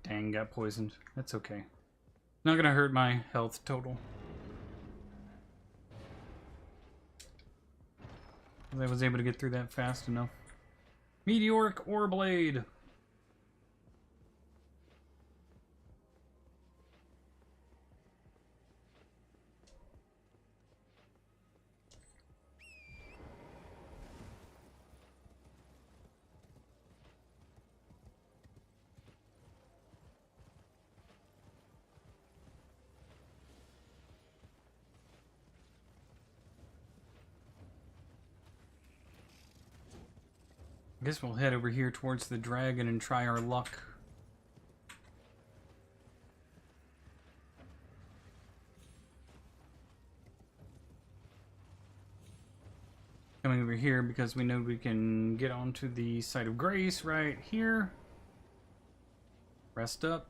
Dang, got poisoned. That's okay. Not gonna hurt my health total. I was able to get through that fast enough. Meteoric Ore Blade! I guess we'll head over here towards the dragon and try our luck. Coming over here because we know we can get onto the site of grace right here. Rest up.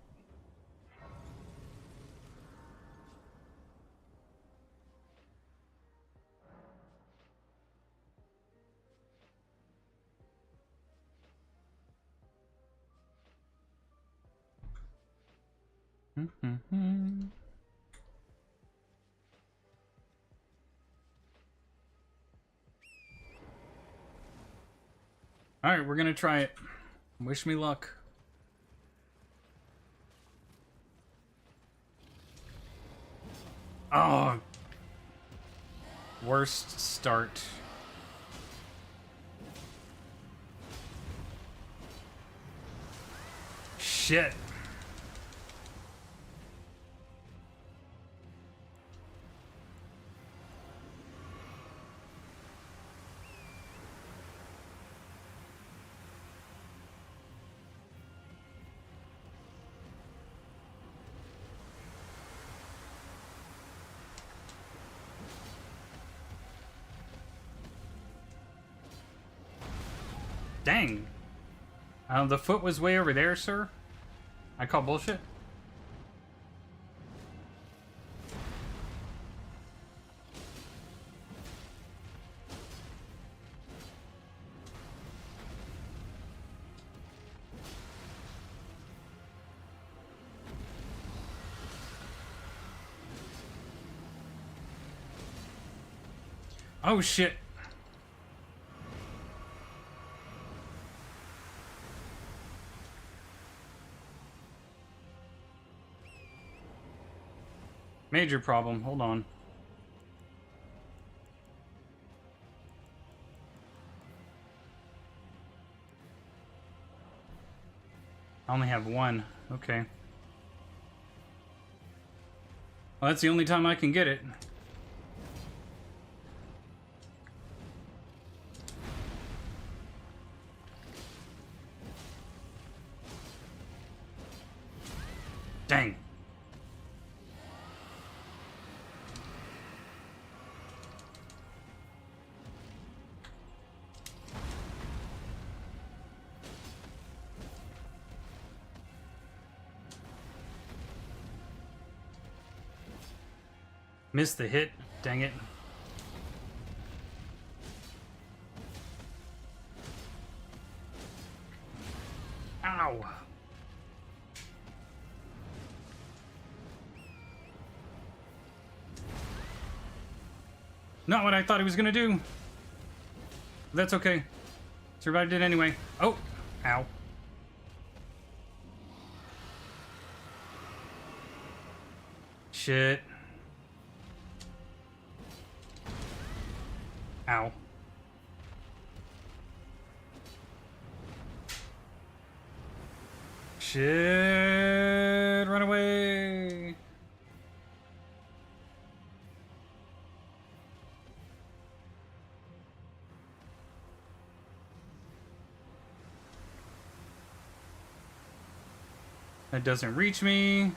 Alright, we're gonna try it. Wish me luck. Oh! Worst start. Shit. Dang. The foot was way over there, sir. I call bullshit. Oh shit. Major problem. Hold on. I only have one. Okay. Well, that's the only time I can get it. Dang. Missed the hit. Dang it. Ow. Not what I thought he was gonna do. That's okay. Survived it anyway. Oh. Ow. Shit. Ow. Shit. Run away. That doesn't reach me.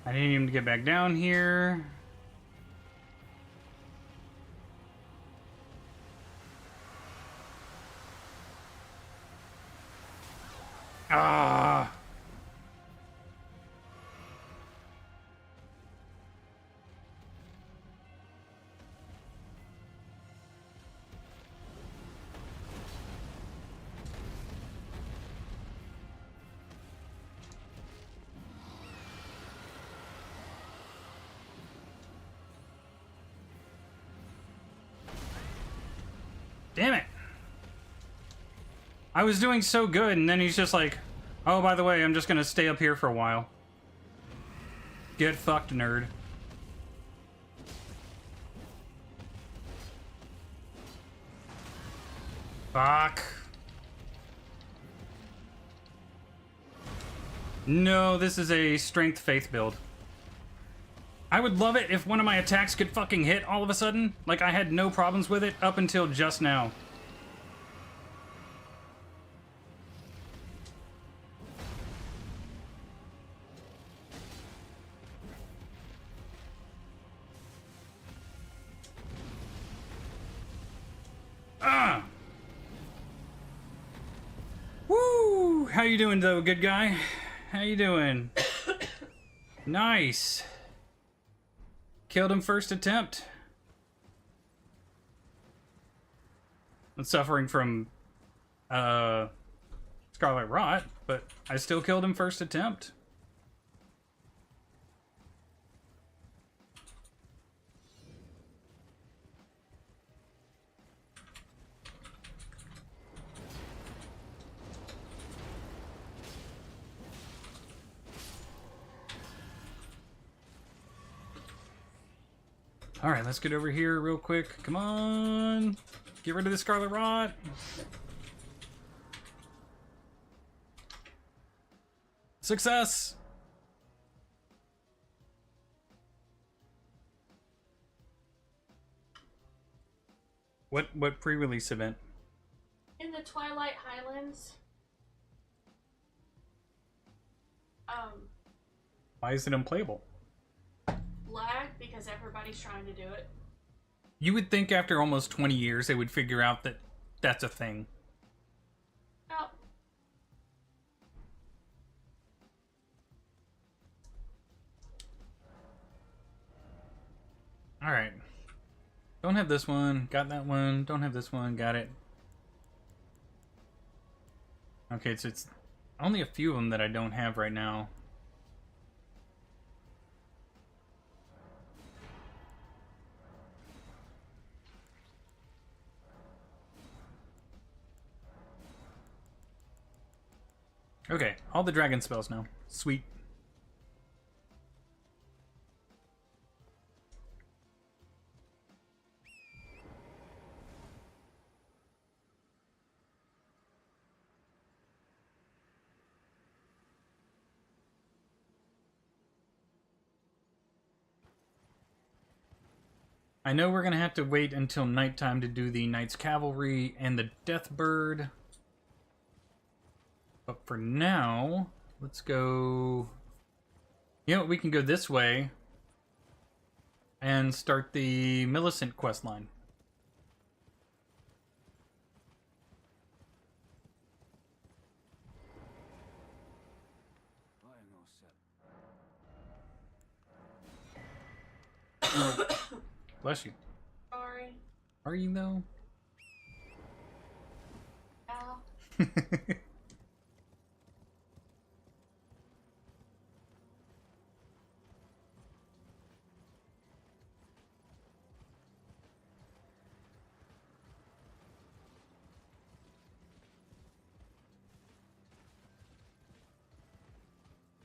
I need him to get back down here. Ah. Damn it. I was doing so good, and then he's just like, oh, by the way, I'm just gonna stay up here for a while. Get fucked, nerd. Fuck. No, this is a strength faith build. I would love it if one of my attacks could fucking hit all of a sudden. Like, I had no problems with it up until just now. Ah! Woo! How you doing, though, good guy? How you doing? Nice. Killed him first attempt. I'm suffering from Scarlet Rot, but I still killed him first attempt. All right, let's get over here real quick. Come on. Get rid of the Scarlet Rot. Success. What pre-release event? In the Twilight Highlands. Why is it unplayable? Lag because everybody's trying to do it. You would think after almost 20 years they would figure out that that's a thing. Oh. Alright. Don't have this one. Got that one. Don't have this one. Got it. Okay, so it's only a few of them that I don't have right now. Okay, all the dragon spells now. Sweet. I know we're gonna have to wait until nighttime to do the Knight's Cavalry and the Death Bird. But for now, let's go... You know what, we can go this way and start the Millicent questline. Bless you. Sorry. Are you though? Yeah.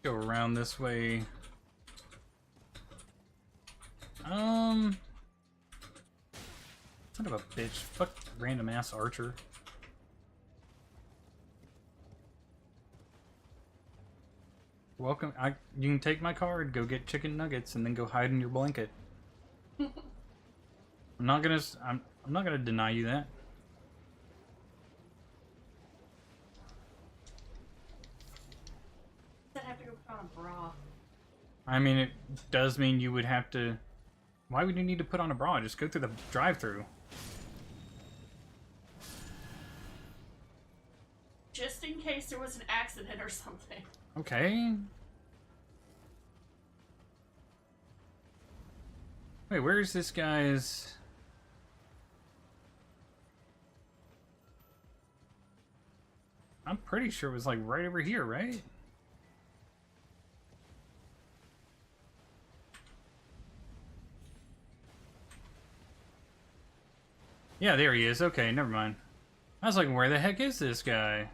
Go around this way. Son of a bitch. Fuck random ass archer. Welcome. You can take my card, go get chicken nuggets, and then go hide in your blanket. I'm not gonna deny you that. I'd have to go put on a bra. I mean, it does mean you would have to... Why would you need to put on a bra? Just go through the drive-thru. Just in case there was an accident or something. Okay. Wait, where is this guy's... I'm pretty sure it was like right over here, right? Yeah, there he is. Okay, never mind. I was like, where the heck is this guy?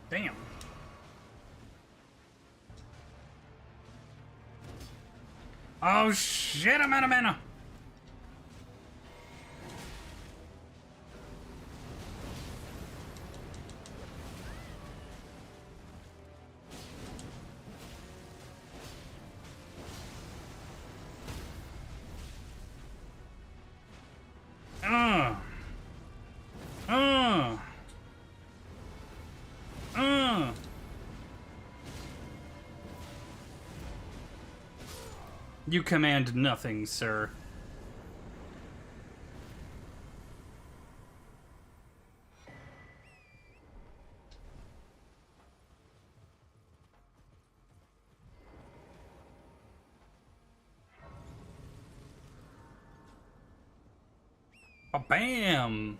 Damn. Oh shit, I'm out of mana. Uh. You command nothing, sir. Bam!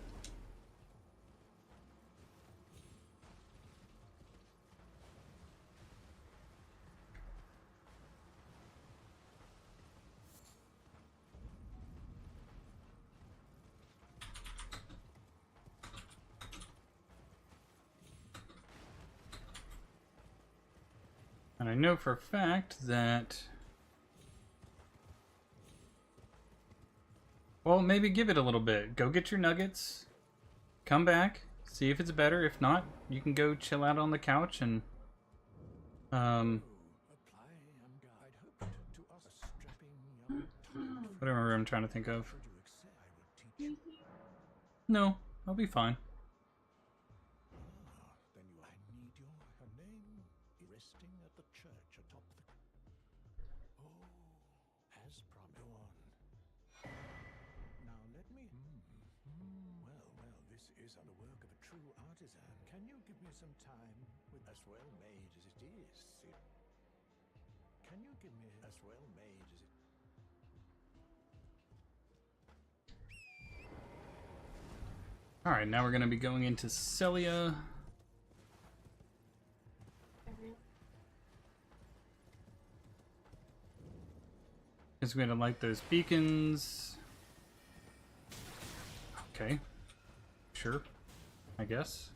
And I know for a fact that... Well, maybe give it a little bit. Go get your nuggets. Come back. See if it's better. If not, you can go chill out on the couch and... Whatever I'm trying to think of. No, I'll be fine. Some time with as well made as it is. Can you give me as well made as it? Alright, now we're going to be going into Celia. Because we had to light those beacons. Okay. Sure. I guess.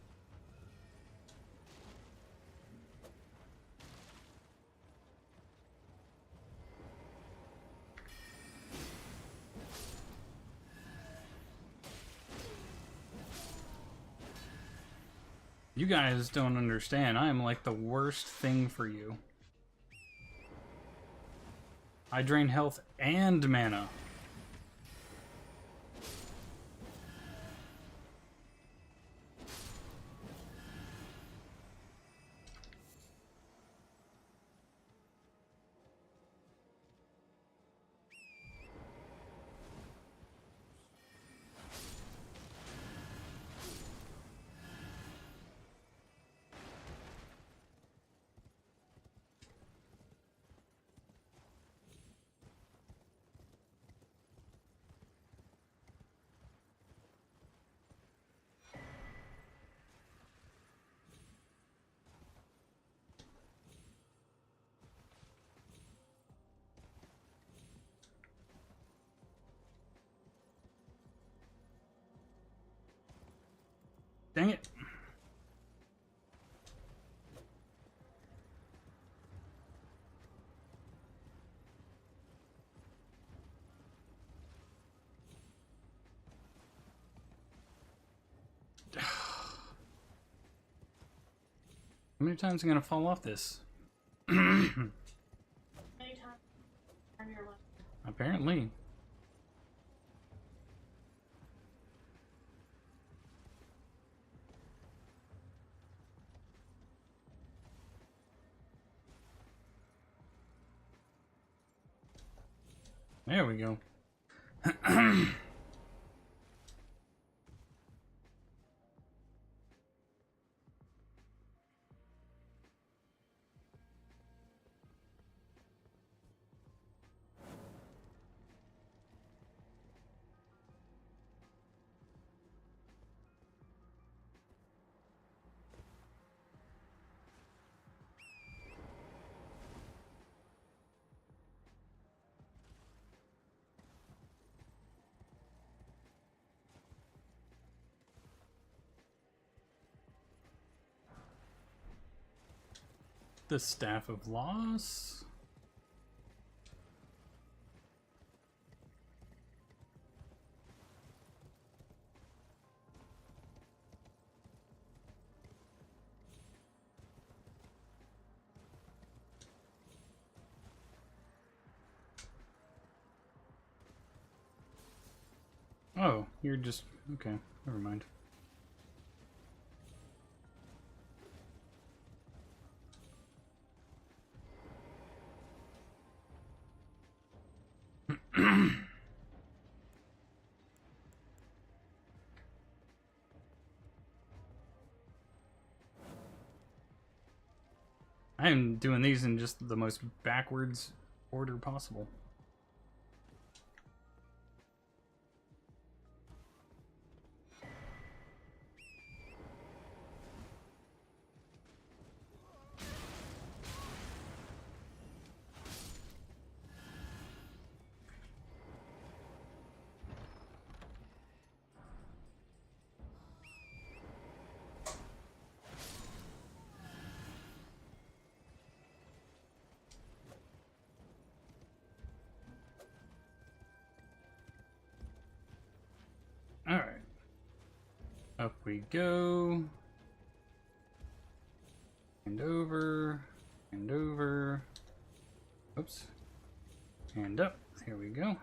You guys don't understand. I am like the worst thing for you. I drain health and mana. Dang it. How many times am I gonna fall off this? Anytime on your left. Apparently. There we go. The Staff of Loss. Oh, you're just... okay, never mind. I am doing these in just the most backwards order possible. Alright. Up we go. And over. And over. Oops. And up. Here we go.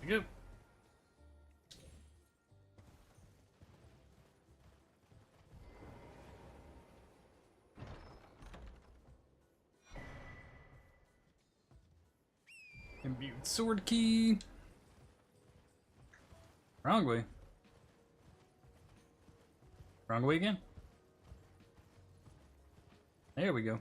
we go. Imbued sword key. Wrong way. Wrong way again. There we go.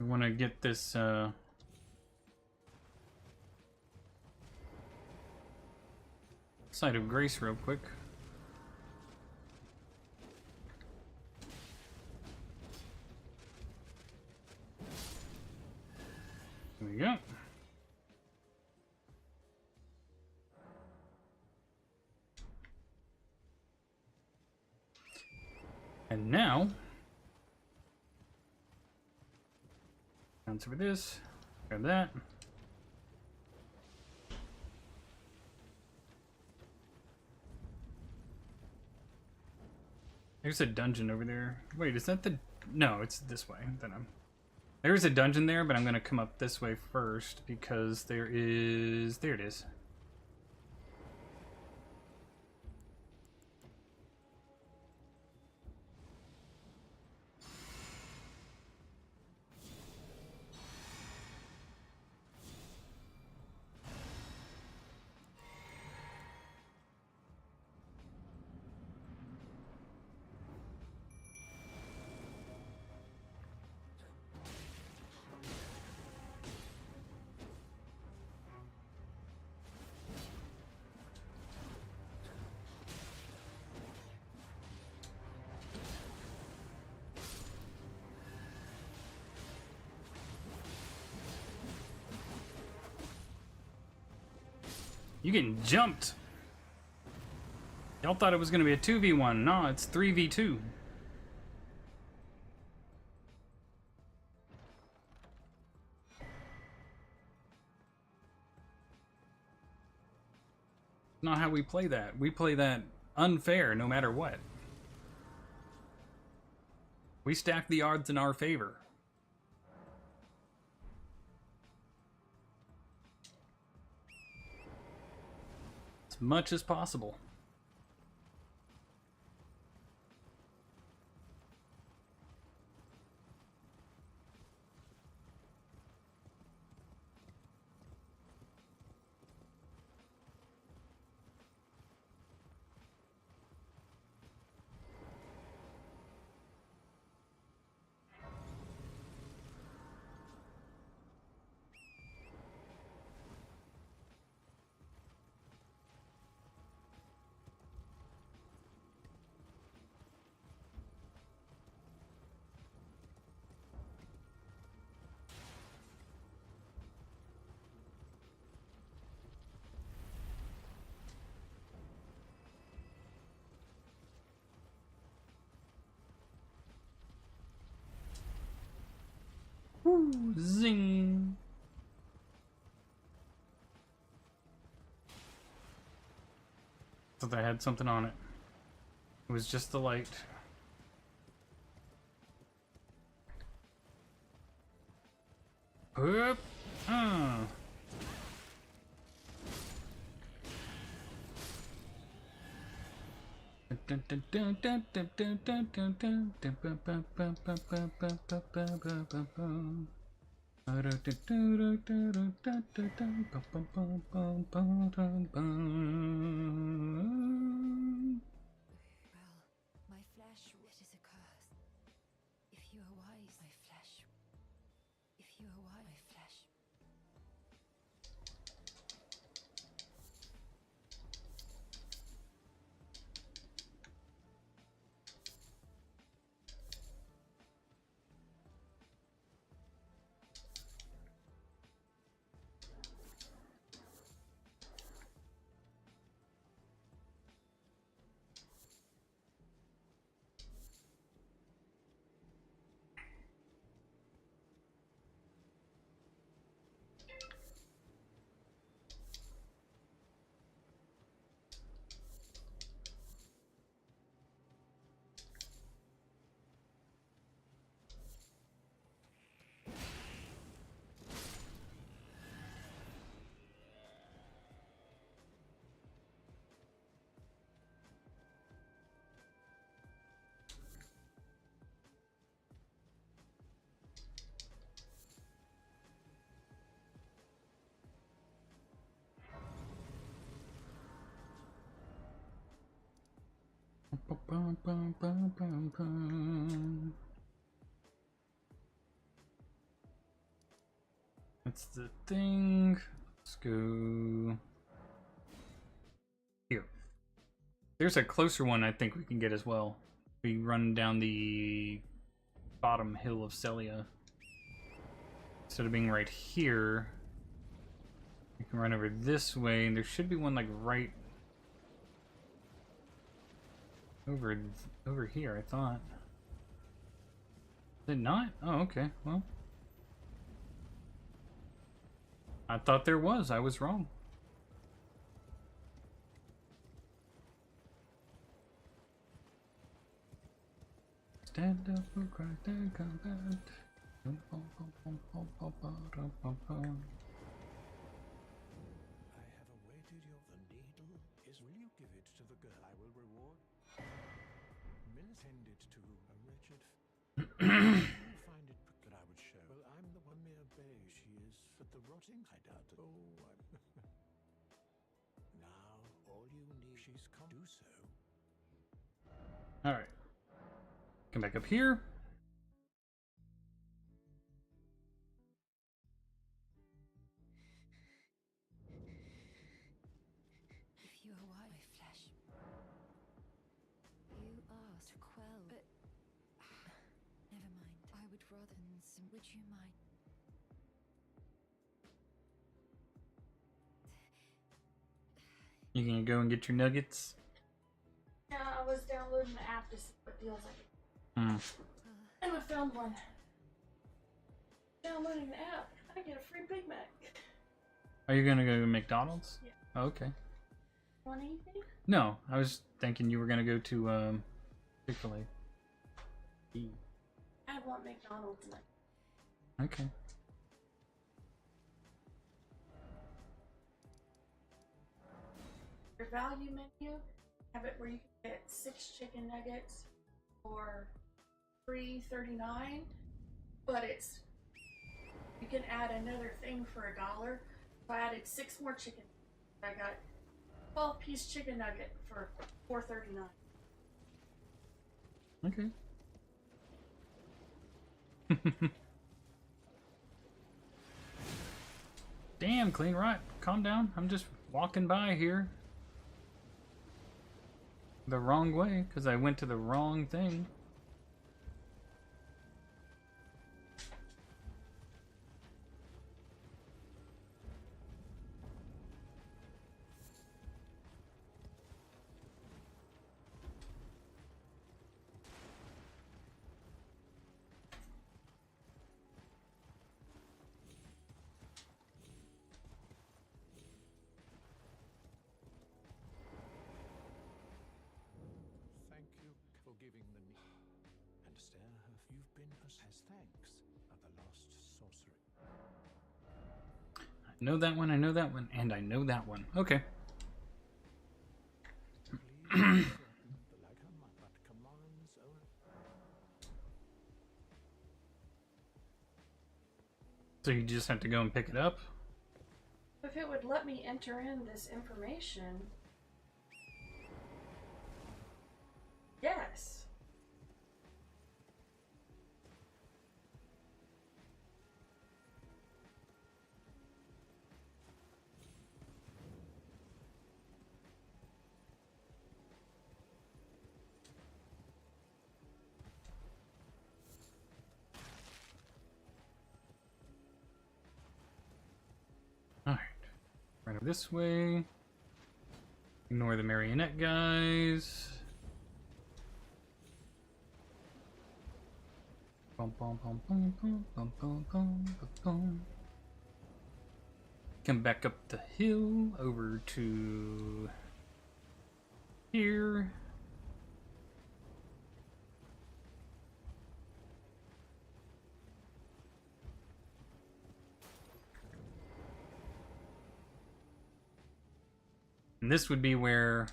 We want to get this Site of Grace real quick. There we go. And now, bounce over this, grab that. There's a dungeon over there. Wait, is that the... No, it's this way. There's a dungeon there, but I'm gonna come up this way first because there is... There it is. You getting jumped. Y'all thought it was going to be a 2v1. No, it's 3v2. Not how we play that. We play that unfair no matter what. We stack the odds in our favor. As much as possible. Woo, zing. Thought I had something on it. It was just the light. Oop. My flesh, it is a curse. If you are wise, my flesh. If you are wise, my flesh. That's the thing. Let's go here. There's a closer one I think we can get as well. We run down the bottom hill of Celia. Instead of being right here, we can run over this way, and there should be one like right over here, I thought. Is it not? Oh, okay. Well, I thought there was. I was wrong. Stand up for Christ and combat. I have awaited your the needle is will you give it to the girl I will reward? Millicent it to a wretched you find it that I would show. Well, I'm the one mere bay she is, but the rotting I doubt. Oh, I'm now all you need she's come do so. Alright. Come back up here. If you are why my flesh. You asked to quell, but never mind. I would rather than some. Would you mind? You gonna go and get your nuggets? Yeah, I was downloading the app to see what deals I could. Hmm. And I found one. Downloading the app, I get a free Big Mac. Are you gonna go to McDonald's? Yeah. Oh, okay. Want anything? No, I was thinking you were gonna go to Chick-fil-A. I want McDonald's tonight. Okay. Your value menu, have it where you can get 6 chicken nuggets for $3.39, but it's you can add another thing for $1. So I added 6 more chicken. I got 12-piece chicken nugget for $4.39. Okay. Damn, Clean Right. Calm down. I'm just walking by here. The wrong way, because I went to the wrong thing. Thank you for giving the need. And stare her you've been as thanks at the lost sorcery. I know that one, I know that one, and I know that one. Okay. Please certain the like her but commands only. So you just have to go and pick it up? If it would let me enter in this information. Yes. Alright. Run over this way. Ignore the marionette guys. Bum, bum, bum, bum, bum, bum, bum, bum, bum, bum. Come back up the hill over to here. And this would be where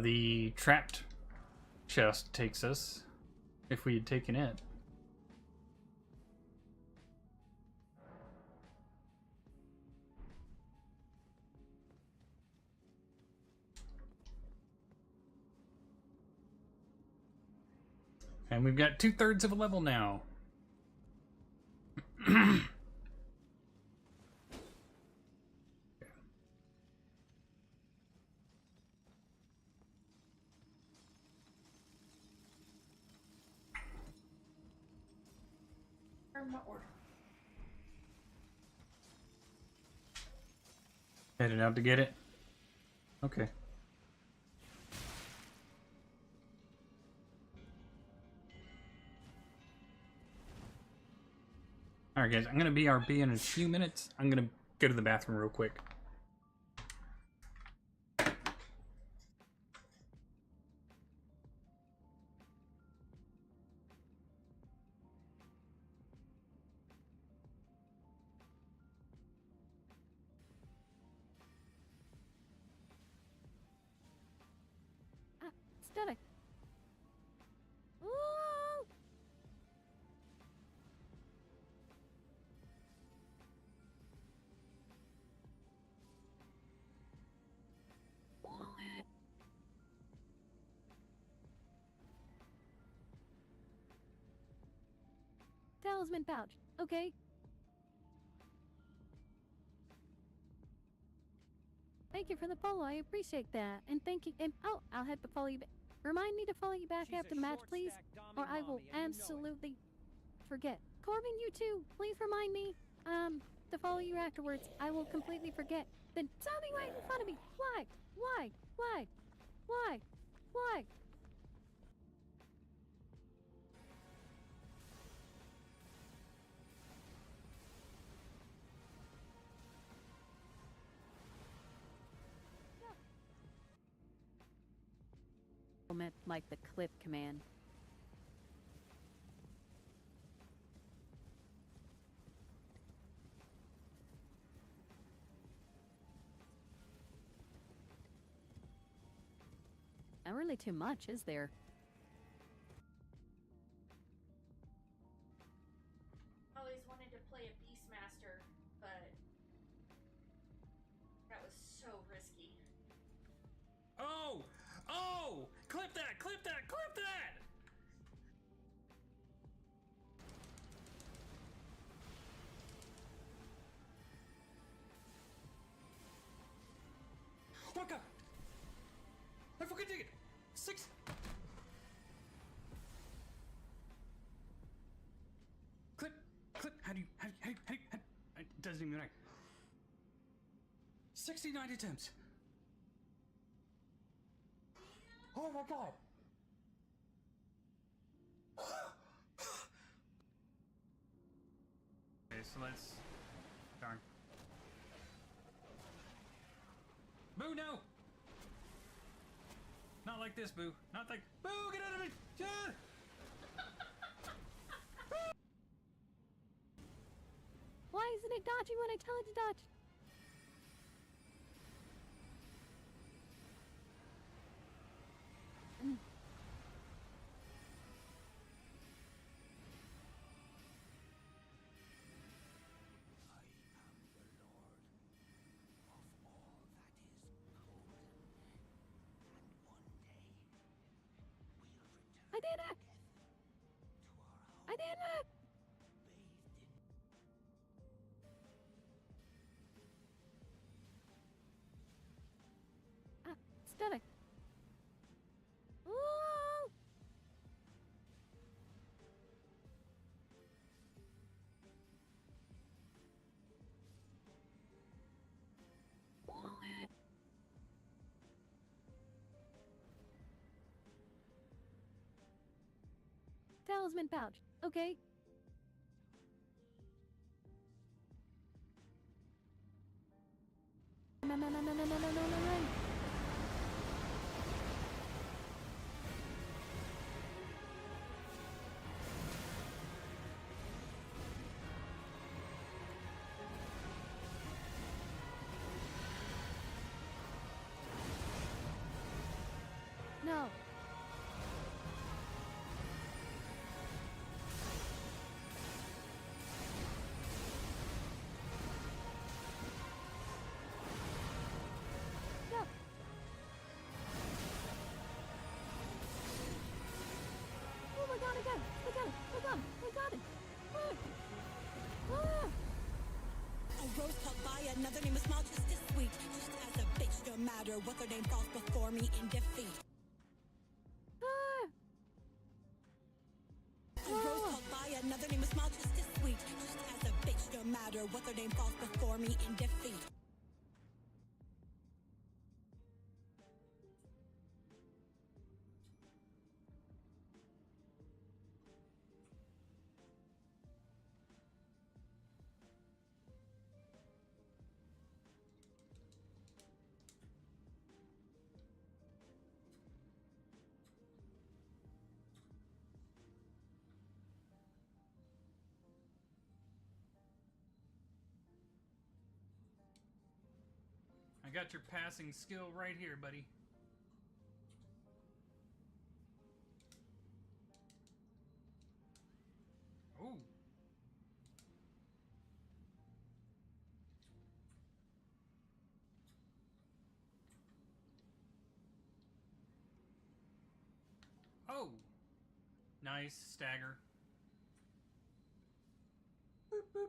the trapped chest takes us, if we had taken it. And we've got 2/3 of a level now. My order. Headed out to get it? Okay. Alright guys, I'm gonna BRB in a few minutes. I'm gonna go to the bathroom real quick. Stunning. Ooh! Talisman pouch. Okay. Thank you for the follow. I appreciate that. And thank you. And oh, I'll have to follow you back. Remind me to follow you back after the match, please, or I will absolutely forget. Corbin, you too. Please remind me to follow you afterwards. I will completely forget. Then zombie right in front of me. Why? Why? Why? Why? Why? Meant like the clip command. Not really too much, is there? Always wanted to play a Beastmaster, but that was so risky. Oh! Oh! Clip that! Clip that! Clip that! What the? I fucking dig it! 6. Clip! Clip! How do you... It doesn't even matter. 69 attempts! Oh my god! Okay, so let's... Darn. Boo, no! Not like this, Boo. Not like... Boo, get out of it! Yeah! Why isn't it dodging when I tell it to dodge? I did it! I did it! Stunning. Ooh! Talisman pouch. Okay. No. No. No. Hold on! I got it! Ah! A rose called by another name is small, just as sweet. Just as a bitch, no matter what their name falls before me in defeat. Ah! A rose called by another name is small, just as sweet. Just as a bitch, no matter what their name falls before me in defeat. I got your passing skill right here, buddy. Oh. Oh. Nice stagger. Boop, boop.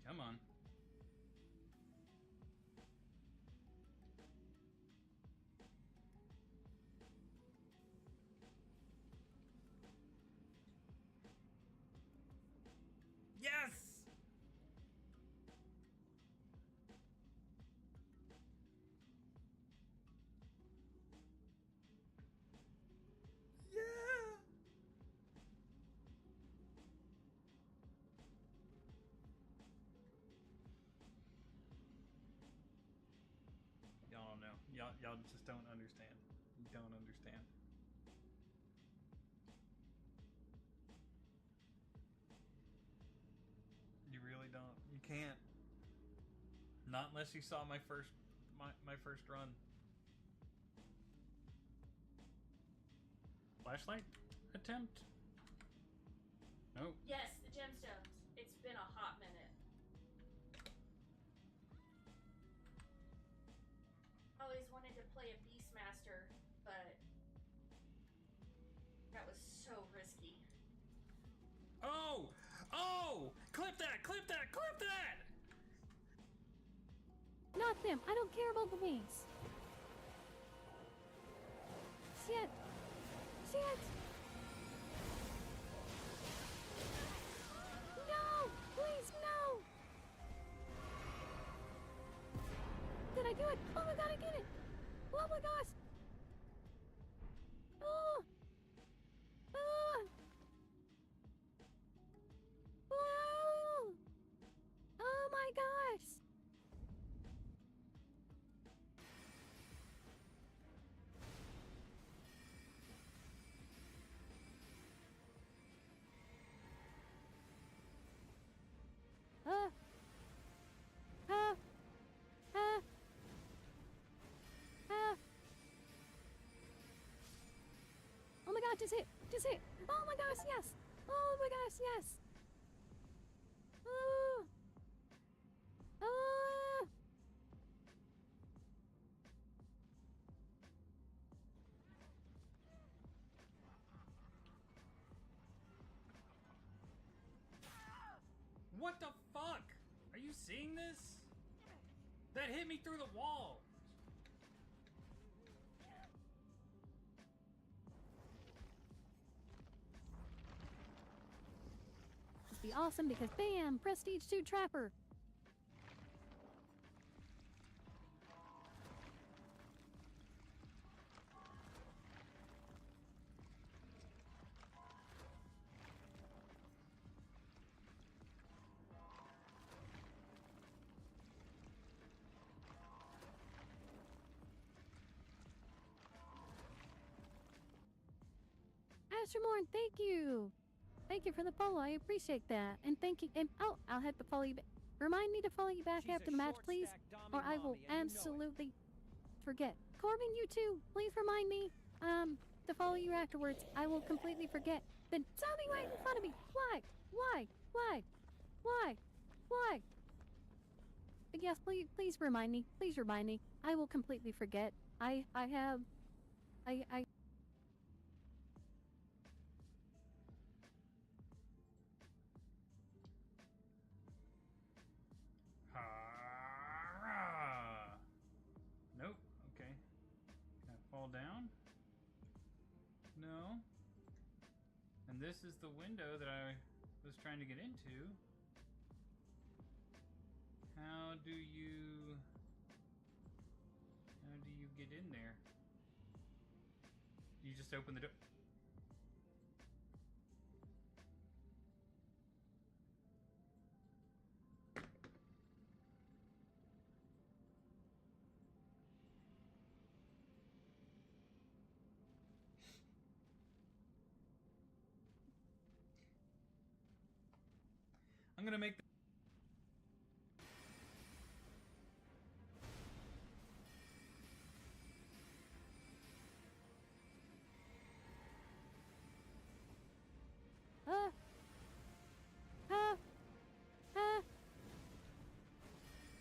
Come on. Yes! Yeah! Y'all don't know. Y'all just don't understand. You don't understand. You really don't. You can't. Not unless you saw my first run. Flashlight attempt? Nope. Yes, the gemstones. It's been a hot minute. Always wanted to play a Beastmaster, but that was so risky. Oh! Oh! Clip that! Clip that! Clip that! Not them! I don't care about the wings! Shit! Shit! No! Please, no! Did I do it? Oh my god, I did it! Oh my gosh! Oh! Oh! Oh! Oh my gosh! Ah! Ah! Ah! Ah! Oh my god, just hit! Just hit! Oh my gosh, yes! Oh my gosh, yes! Oh! Oh! What the fuck? Are you seeing this? That hit me through the wall. Must be awesome because bam! Prestige 2 Trapper! Ashermorn, thank you! Thank you for the follow. I appreciate that. And thank you. And oh, I'll have to follow you back. Remind me to follow you back after the match, please, or I will absolutely forget. Corbin, you too. Please remind me to follow you afterwards. I will completely forget. The zombie right in front of me. Why? Why? Why? Why? Why? Yes, please remind me. Please remind me. I will completely forget. I Ah, nope. Okay. Can I fall down? No. And this is the window that I was trying to get into. How do you get in there? You just open the door. I'm gonna make ah ah ah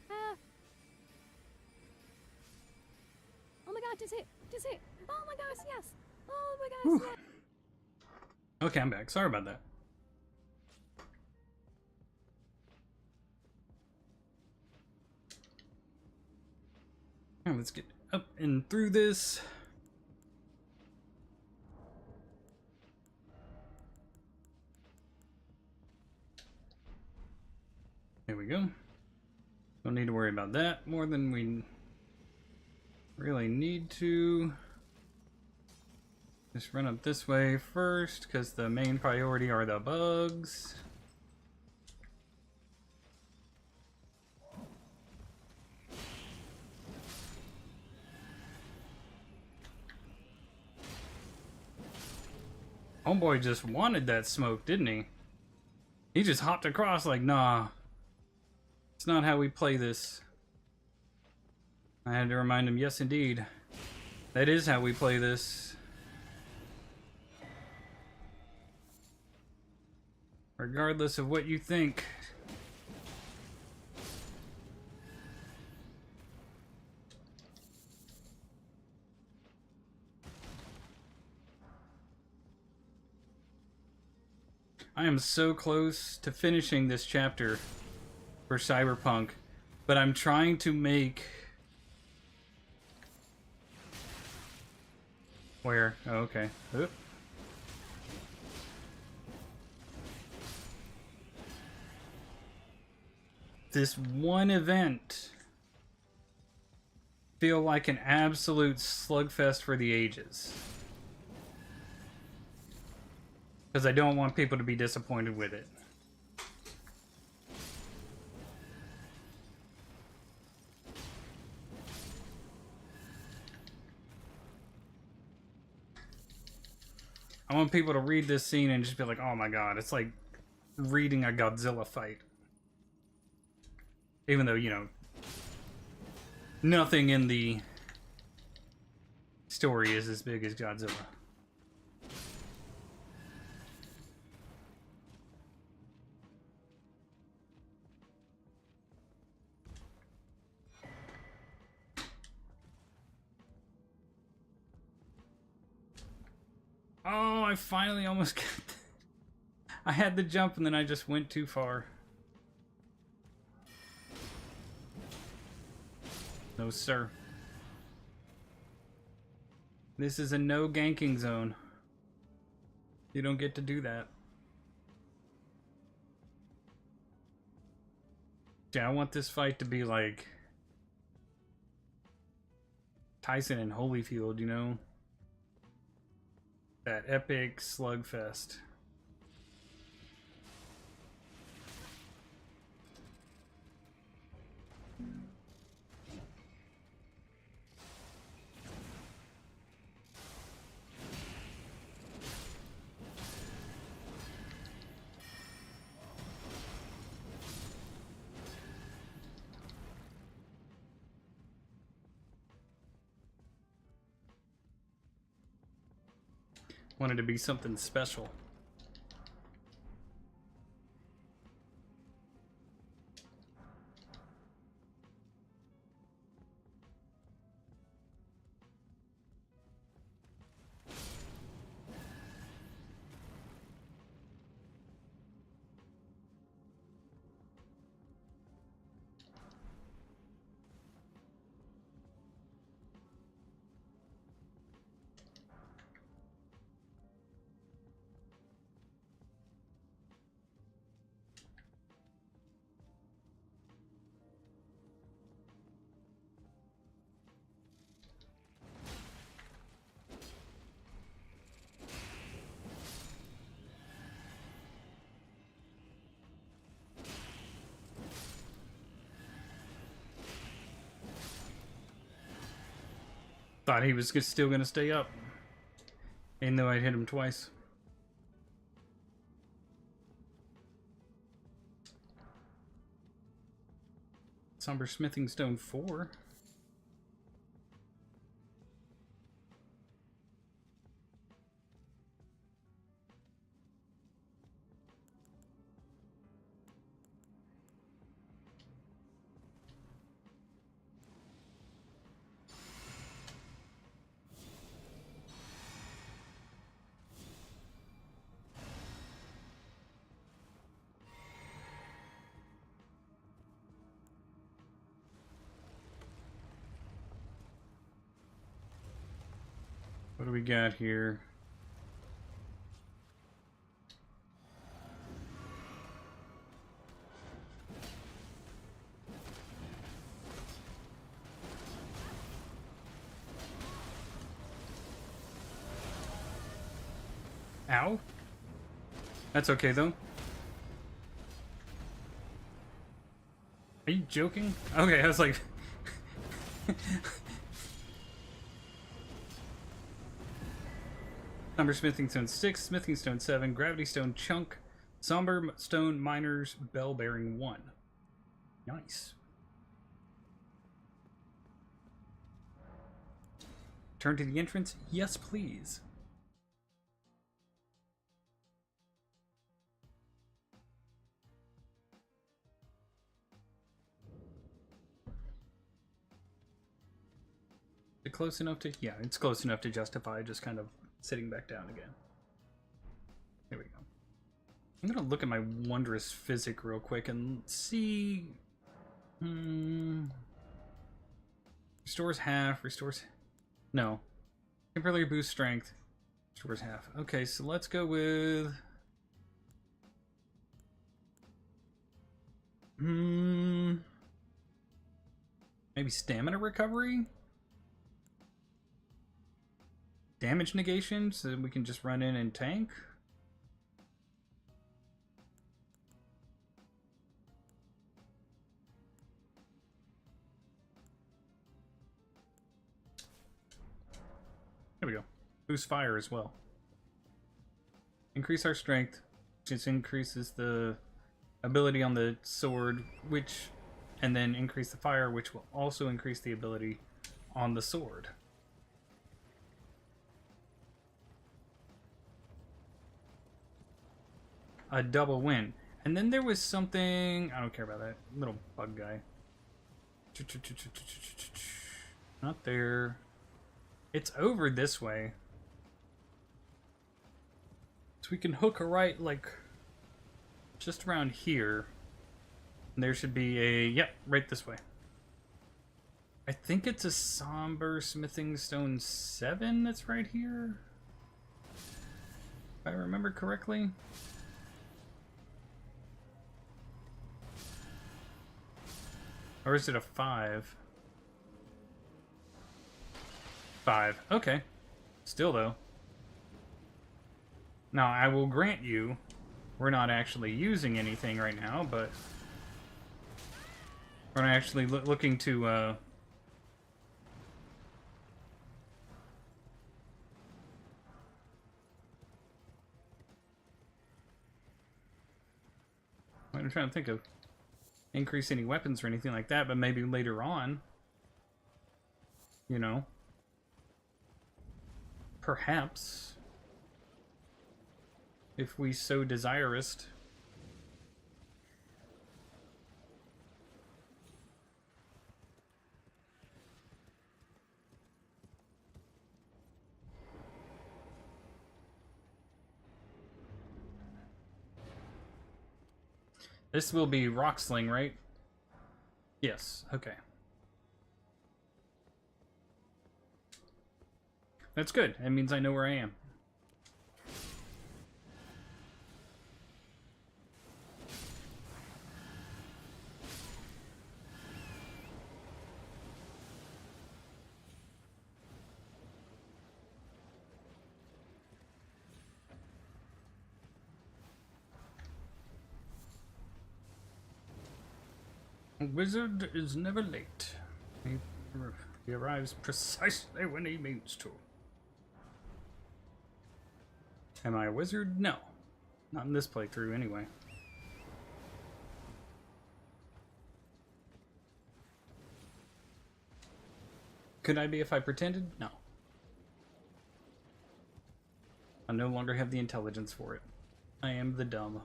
ah. Oh my god, just hit. Oh my gosh, yes. Oh my gosh, yes. Okay, I'm back. Sorry about that. Alright, let's get up and through this. There we go. Don't need to worry about that more than we really need to. Just run up this way first, because the main priority are the bugs. Homeboy just wanted that smoke, didn't he? He just hopped across like, nah. It's not how we play this. I had to remind him, yes indeed. That is how we play this. Regardless of what you think. I am so close to finishing this chapter for Cyberpunk, but I'm trying to make... Where? Oh, okay. Oop. This one event feel like an absolute slugfest for the ages. Because I don't want people to be disappointed with it. I want people to read this scene and just be like, oh my god, it's like reading a Godzilla fight. Even though, you know, nothing in the story is as big as Godzilla. Oh, I finally almost got that. I had the jump and then I just went too far. No, sir. This is a no ganking zone. You don't get to do that. Yeah, I want this fight to be like Tyson and Holyfield, you know? That epic slugfest. Wanted to be something special. Thought he was still gonna stay up. Even though I'd hit him twice. Somber Smithing Stone 4. What do we got here? Ow. That's okay though. Are you joking? Okay, I was like... Somber Smithing Stone 6, Smithing Stone 7, Gravity Stone Chunk, Somber Stone Miners Bell Bearing 1. Nice. Turn to the entrance? Yes, please. Is it close enough to... Yeah, it's close enough to justify just kind of sitting back down again. Here we go. I'm gonna look at my wondrous physic real quick and see... Restores half, restores... No. Temporarily boosts strength. Restores half. Okay, so let's go with... Maybe stamina recovery? Damage negation, so that we can just run in and tank? There we go. Boost fire as well. Increase our strength, which increases the ability on the sword, which... And then increase the fire, which will also increase the ability on the sword. A double win. And then there was something... I don't care about that little bug guy. Not there. It's over this way. So we can hook a right, like, just around here. And there should be a... Yep, right this way. I think it's a Somber Smithing Stone 7 that's right here. If I remember correctly. Or is it a 5? 5. Okay. Still, though. Now, I will grant you, we're not actually using anything right now, but... We're not actually looking to, I'm trying to think of increase any weapons or anything like that, but maybe later on, you know, perhaps. if we so desirest. This will be rock sling, right? Yes, okay. That's good. That means I know where I am. A wizard is never late. He arrives precisely when he means to. Am I a wizard? No. Not in this playthrough, anyway. Could I be if I pretended? No. I no longer have the intelligence for it. I am the dumb.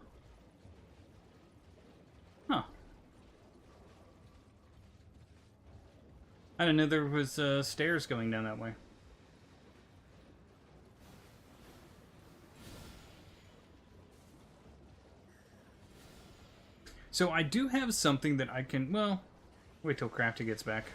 Huh. I didn't know there was stairs going down that way. So I do have something that I can, well, wait till Crafty gets back.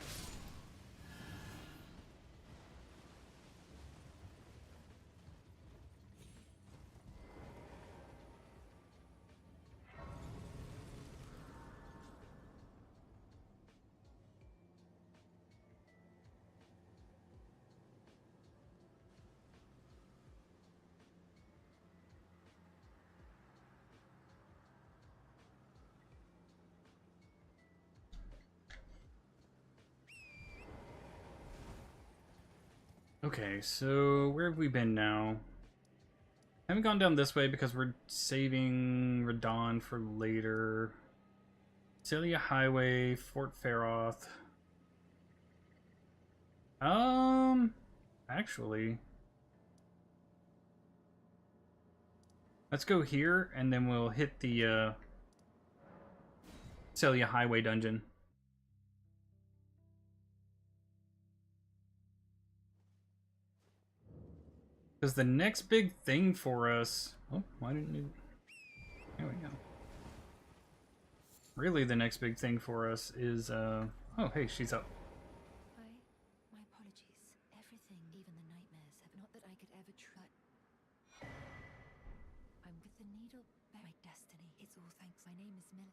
Okay, so where have we been now? Haven't gone down this way because we're saving Radon for later. Celia Highway, Fort Faroth. Actually, let's go here and then we'll hit the Celia Highway dungeon. Because the next big thing for us... Oh, why didn't you... There we go. Really, the next big thing for us is, Oh, hey, she's up. My apologies. Everything, even the nightmares, have not that I could ever try. I'm with the needle, my destiny. It's all thanks. My name is Miller.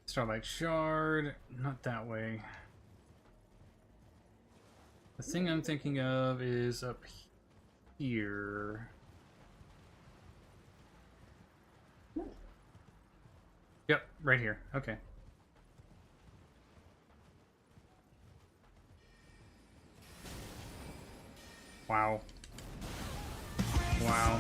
Starlight Shard, not that way. The thing I'm thinking of is up here. Yep, right here. Okay. Wow. Wow.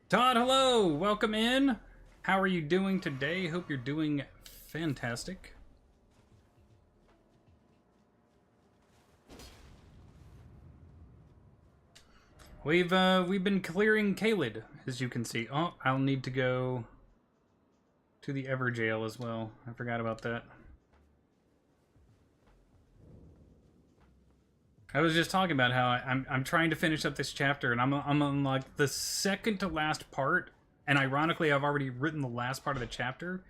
Todd, hello! Welcome in! How are you doing today? Hope you're doing fantastic. We've been clearing Kaled, as you can see. Oh, I'll need to go to the Ever Jail as well. I forgot about that. I was just talking about how I'm trying to finish up this chapter, and I'm on like the second to last part, and ironically, I've already written the last part of the chapter,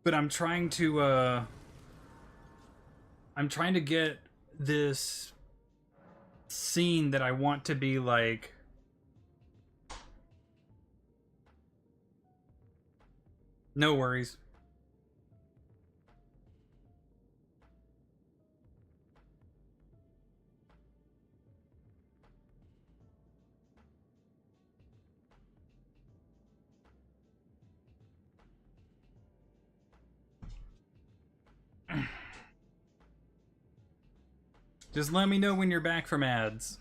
but I'm trying to get this scene that I want to be like. No worries. Just let me know when you're back from ads.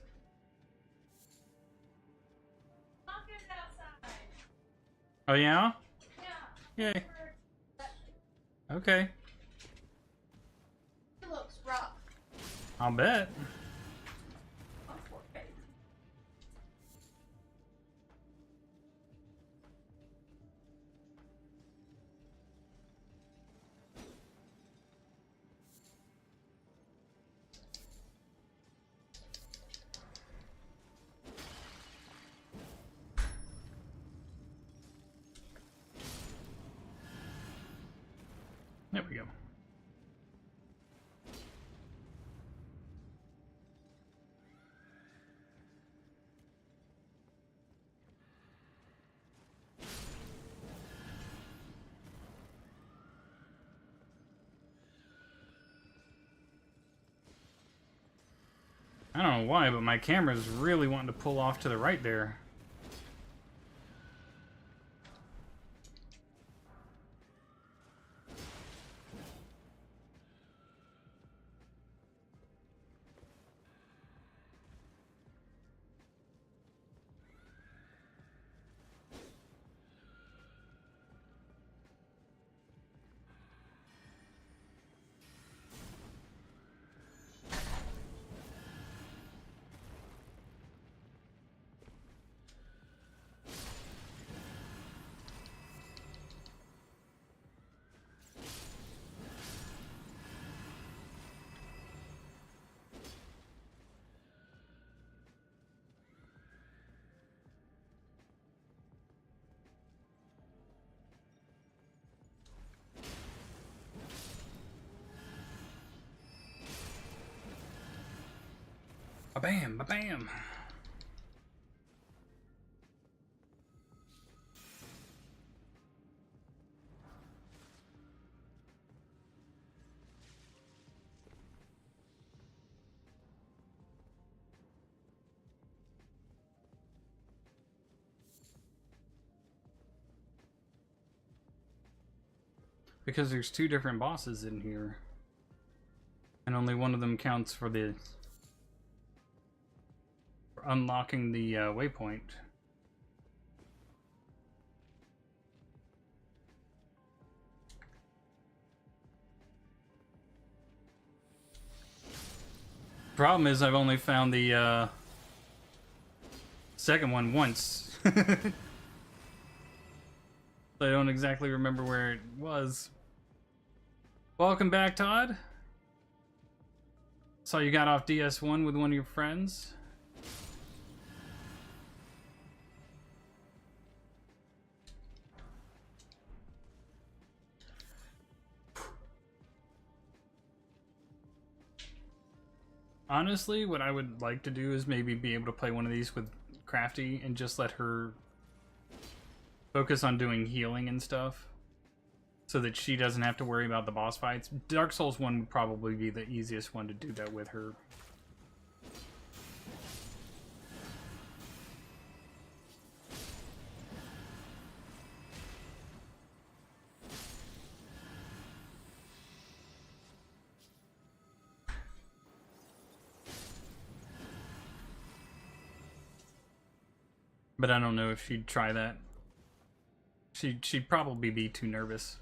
Pumpkin's outside. Oh yeah? Yeah. Yay. Okay. It looks rough. I'll bet. Oh, poor baby. There we go. I don't know why, but my camera's really wanting to pull off to the right there. Ba-bam, ba-bam. Because there's two different bosses in here. And only one of them counts for the... for unlocking the waypoint. Problem is I've only found the second one once. I don't exactly remember where it was. Welcome back, Todd. Saw you got off DS1 with one of your friends. Honestly, what I would like to do is maybe be able to play one of these with Crafty and just let her focus on doing healing and stuff so that she doesn't have to worry about the boss fights. Dark Souls 1 would probably be the easiest one to do that with her. But I don't know if she'd try that. She'd probably be too nervous.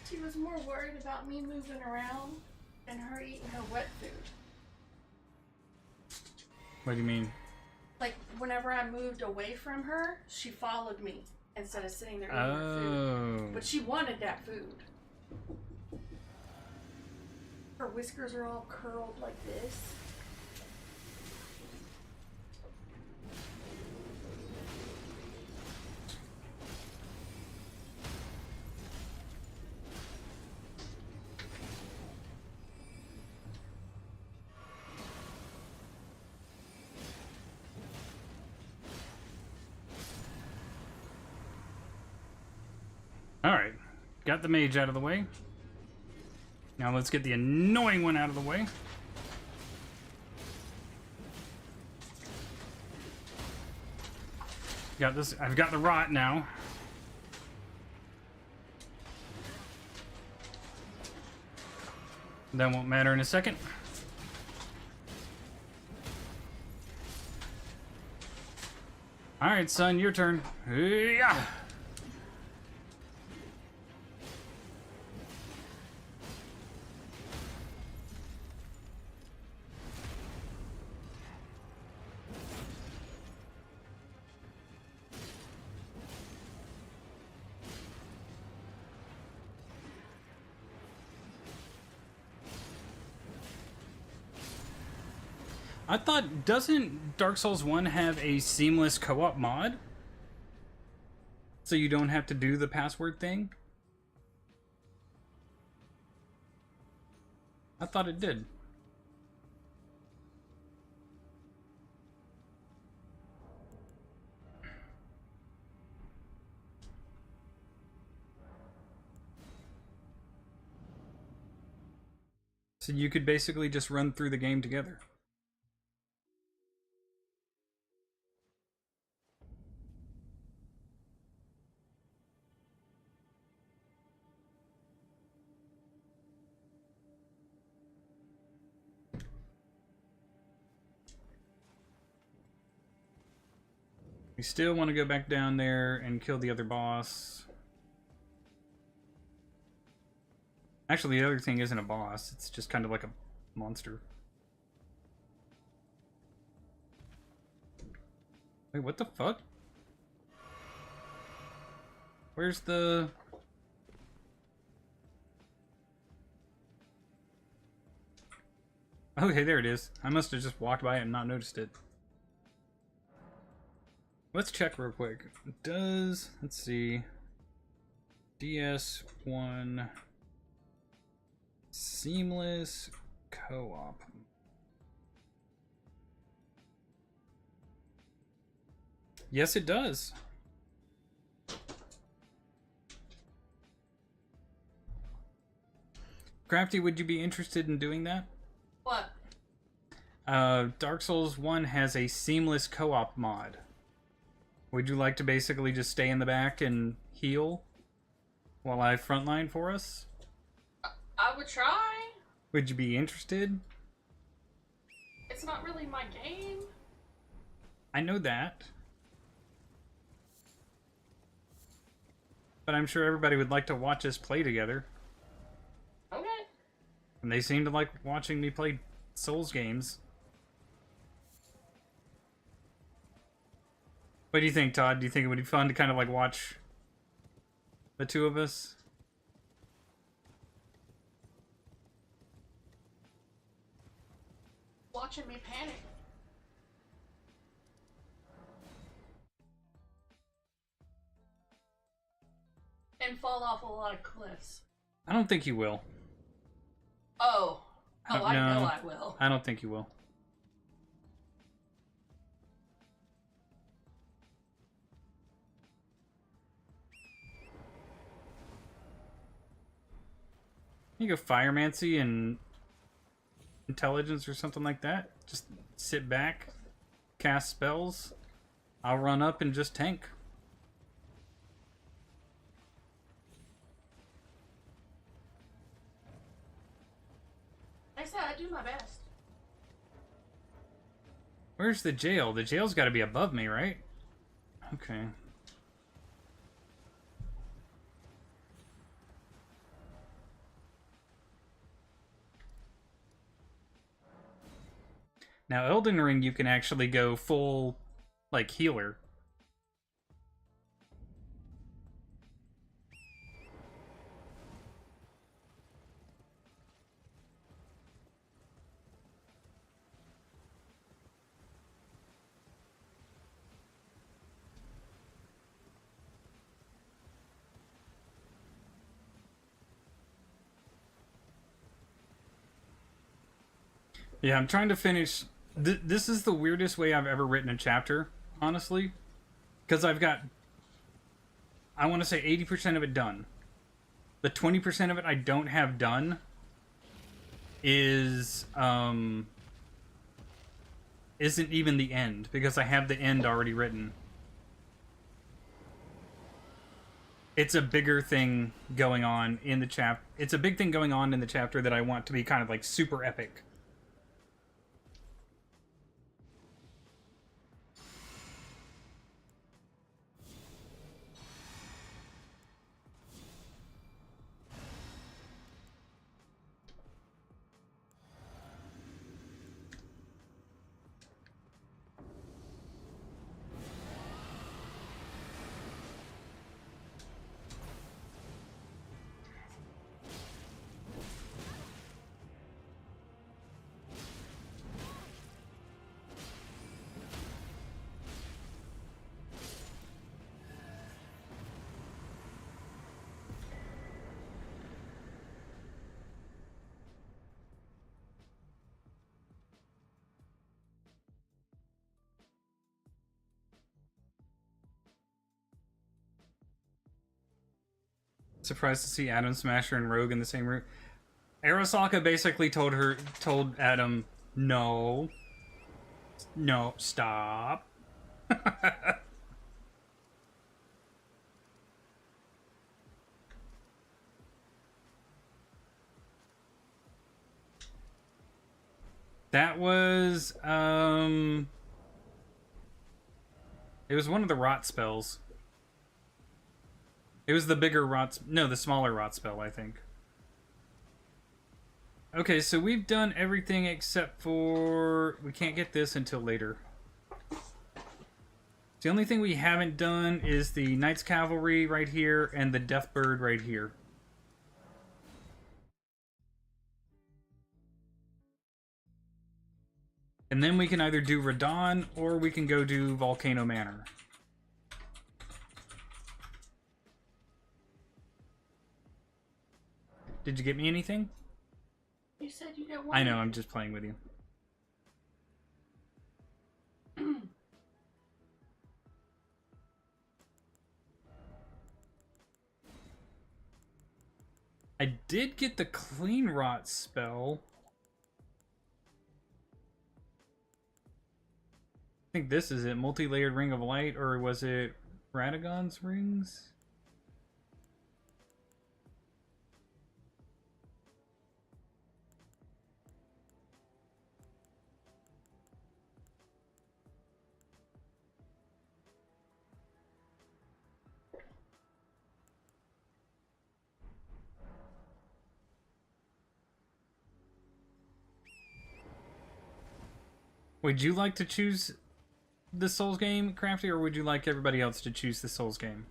She was more worried about me moving around and her eating her wet food. What do you mean? Like, whenever I moved away from her, she followed me instead of sitting there eating her food. Oh. But she wanted that food. Her whiskers are all curled like this. Alright. Got the mage out of the way. Now let's get the annoying one out of the way. Got this. I've got the rot now. That won't matter in a second. Alright, son, your turn. Yeah. I thought, doesn't Dark Souls 1 have a seamless co-op mod? So you don't have to do the password thing? I thought it did. So you could basically just run through the game together. We still want to go back down there and kill the other boss. Actually, the other thing isn't a boss. It's just kind of like a monster. Wait, what the fuck? Where's the... Okay, there it is. I must have just walked by it and not noticed it. Let's check real quick. Does, let's see, DS1 seamless co-op. Yes, it does. Crafty, would you be interested in doing that? What? Dark Souls 1 has a seamless co-op mod. Would you like to basically just stay in the back and heal while I frontline for us? I would try. Would you be interested? It's not really my game. I know that. But I'm sure everybody would like to watch us play together. Okay. And they seem to like watching me play Souls games. What do you think, Todd? Do you think it would be fun to kind of like watch the two of us? Watching me panic. And fall off a lot of cliffs. I don't think you will. Oh. Oh, I No, know I will. I don't think you will. You go Firemancy and Intelligence or something like that. Just sit back, cast spells. I'll run up and just tank. Like I said, I do my best. Where's the jail? The jail's got to be above me, right? Okay. Now, Elden Ring, you can actually go full, like, healer. Yeah, I'm trying to finish... This is the weirdest way I've ever written a chapter, honestly. Because I've got... I want to say 80% of it done. The 20% of it I don't have done is... isn't even the end, because I have the end already written. it's a bigger thing going on in the chapter. It's a big thing going on in the chapter that I want to be kind of like super epic. Surprised to see Adam Smasher and Rogue in the same room. Arasaka basically told Adam, no, stop. That was, it was one of the rot spells. It was the bigger rot, no, the smaller rot spell, I think. Okay, so we've done everything except for, we can't get this until later. The only thing we haven't done is the Knights Cavalry right here and the Deathbird right here. And then we can either do Radon or we can go do Volcano Manor. Did you get me anything? You said you got one. I know, I'm just playing with you. I did get the Clean Rot spell. I think this is it. Multi-layered Ring of Light, or was it Radagon's rings? Would you like to choose the Souls game, Crafty, or would you like everybody else to choose the Souls game?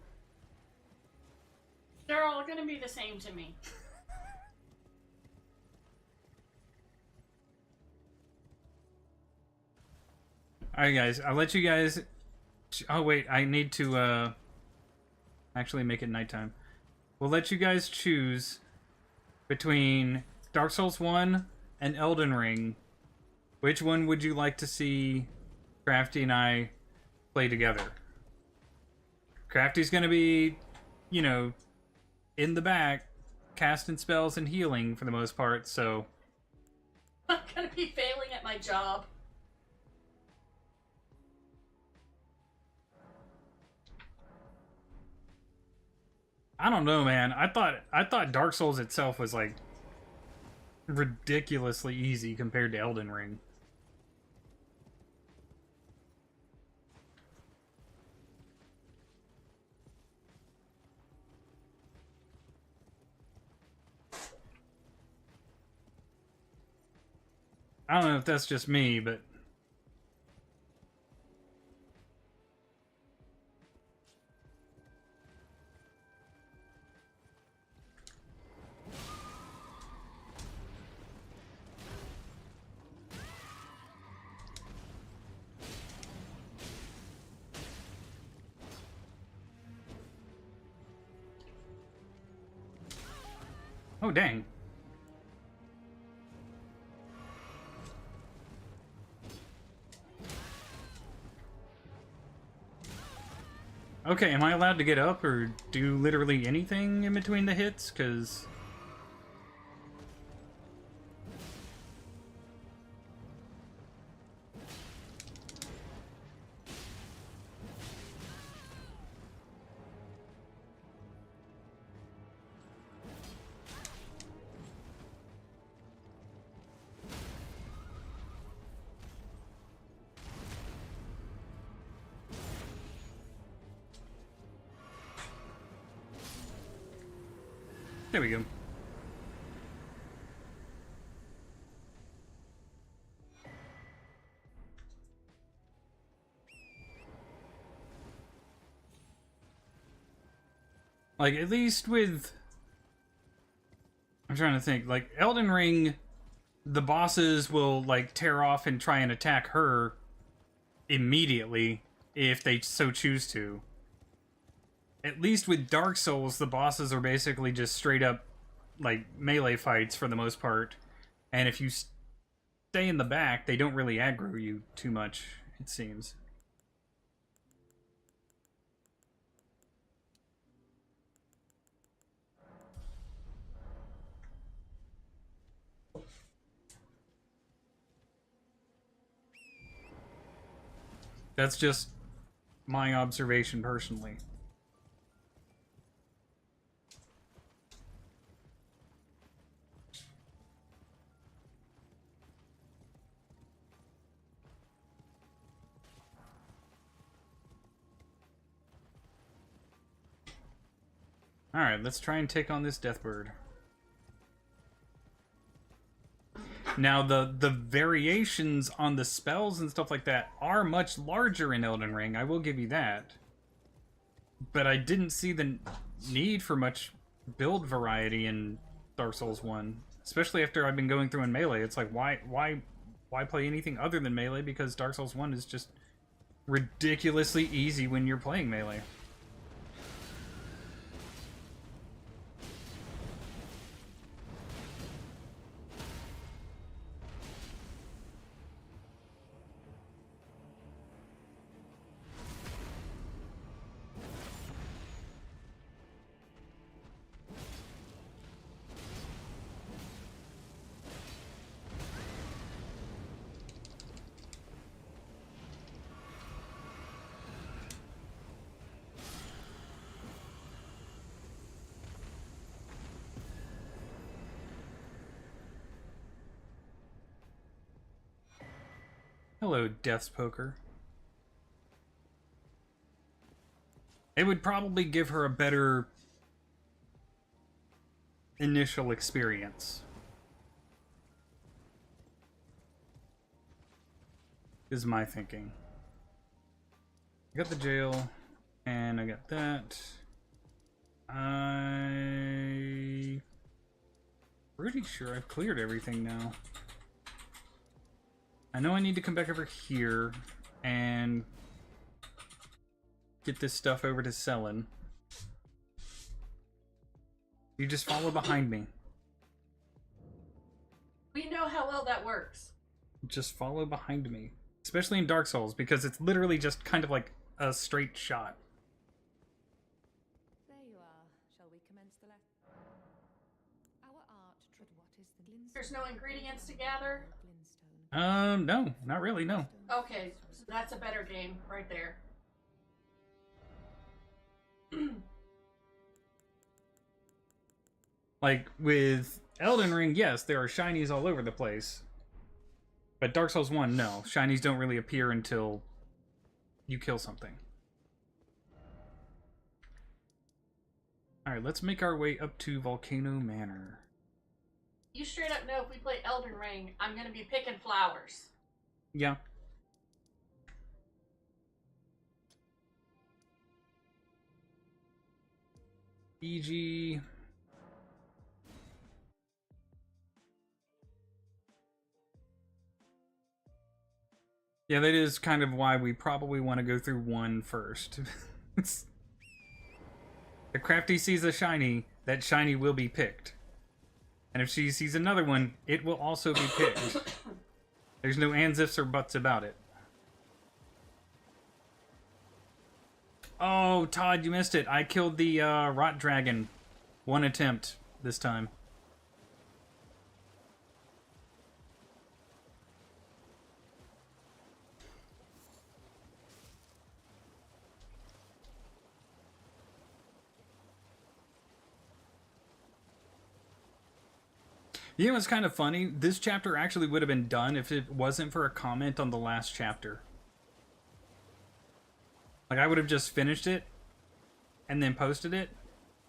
They're all gonna be the same to me. Alright guys, I'll let you guys... Oh wait, I need to actually make it nighttime. We'll let you guys choose between Dark Souls 1 and Elden Ring. Which one would you like to see Crafty and I play together? Crafty's gonna be, you know, in the back, casting spells and healing for the most part, so... I'm gonna be failing at my job. I don't know, man. I thought Dark Souls itself was, like, ridiculously easy compared to Elden Ring. I don't know if that's just me, but... Oh, dang. Okay, am I allowed to get up or do literally anything in between the hits? Because... There we go. Like, at least with... I'm trying to think. Like, Elden Ring, the bosses will, like, tear off and try and attack her immediately if they so choose to. At least with Dark Souls, the bosses are basically just straight up, like, melee fights for the most part. And if you stay in the back, they don't really aggro you too much, it seems. That's just my observation personally. Alright, let's try and take on this Deathbird. Now, the variations on the spells and stuff like that are much larger in Elden Ring, I will give you that. But I didn't see the need for much build variety in Dark Souls 1. Especially after I've been going through in Melee. It's like, why play anything other than Melee? Because Dark Souls 1 is just ridiculously easy when you're playing Melee. Hello, Death's Poker. It would probably give her a better initial experience. Is my thinking. I got the jail, and I got that. I'm pretty sure I've cleared everything now. I know I need to come back over here and get this stuff over to Chillin. You just follow behind me. We know how well that works. Just follow behind me. Especially in Dark Souls, because it's literally just kind of like a straight shot. There you are. Shall we commence the lesson? Our art. What is the glintstone? There's no ingredients to gather? No, not really, no. Okay, so that's a better game right there. Like, with Elden Ring, yes, there are shinies all over the place. But Dark Souls 1, no. Shinies don't really appear until you kill something. Alright, let's make our way up to Volcano Manor. You straight up know if we play Elden Ring, I'm gonna be picking flowers. Yeah. E.g. Yeah, that is kind of why we probably want to go through one first. If Crafty sees a shiny, that shiny will be picked. And if she sees another one, it will also be picked. There's no ands, ifs, or buts about it. Oh, Todd, you missed it. I killed the rot dragon. One attempt this time. You know what's kind of funny? This chapter actually would have been done if it wasn't for a comment on the last chapter. Like, I would have just finished it and then posted it,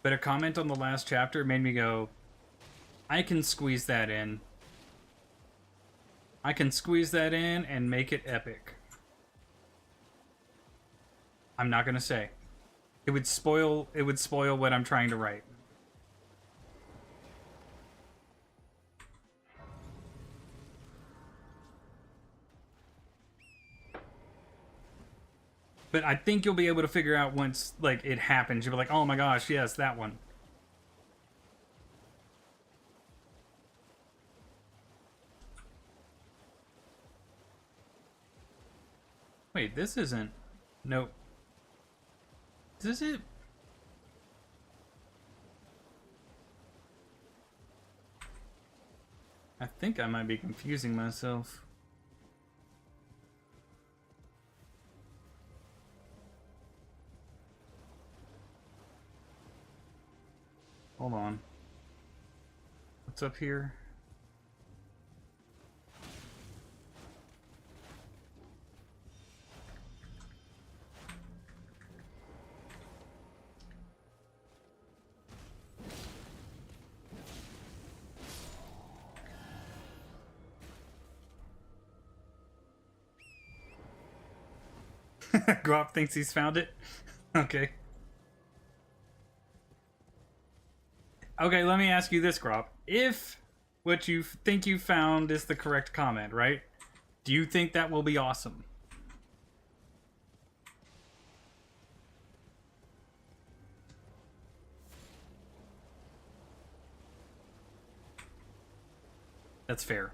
But a comment on the last chapter made me go, I can squeeze that in. I can squeeze that in and make it epic. I'm not gonna say. It would spoil what I'm trying to write. But I think you'll be able to figure out once, like, it happens. You'll be like, oh my gosh, yes, that one. Wait, this isn't... Nope. Is this it? I think I might be confusing myself. Hold on. What's up here? Grop thinks he's found it? Okay. Okay, let me ask you this, Grop. If what you think you found is the correct comment, right? Do you think that will be awesome? That's fair.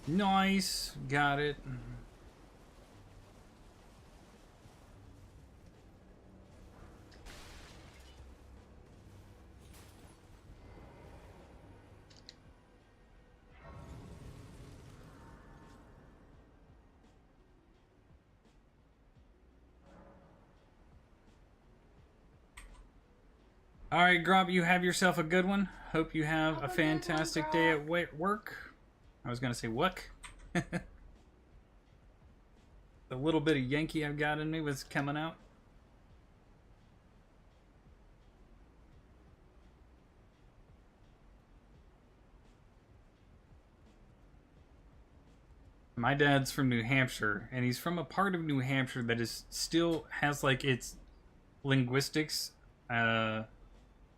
Nice. Got it. Alright, Grub, you have yourself a good one. Hope you have a fantastic day at work. I was gonna say work. The little bit of Yankee I've got in me was coming out. My dad's from New Hampshire, and he's from a part of New Hampshire that is still has like its linguistics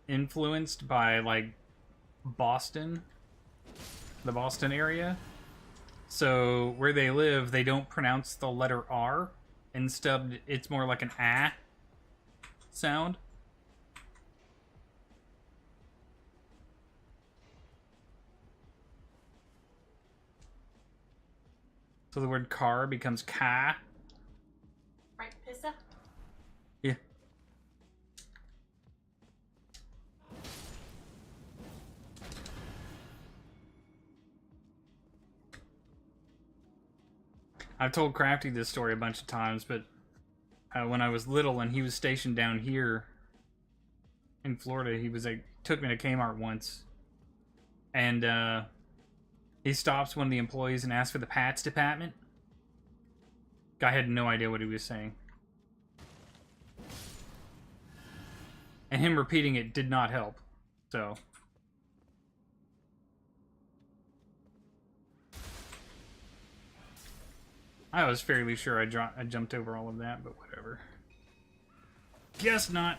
influenced by like Boston, the Boston area. So where they live, they don't pronounce the letter R. Instead, it's more like an ah sound. So the word car becomes ka. Right, Pissa? Yeah. I've told Crafty this story a bunch of times, but when I was little and he was stationed down here in Florida, he was like, took me to Kmart once, and he stops one of the employees and asks for the Pats department. Guy had no idea what he was saying. And him repeating it did not help. So... I was fairly sure I jumped over all of that, but whatever. Guess not.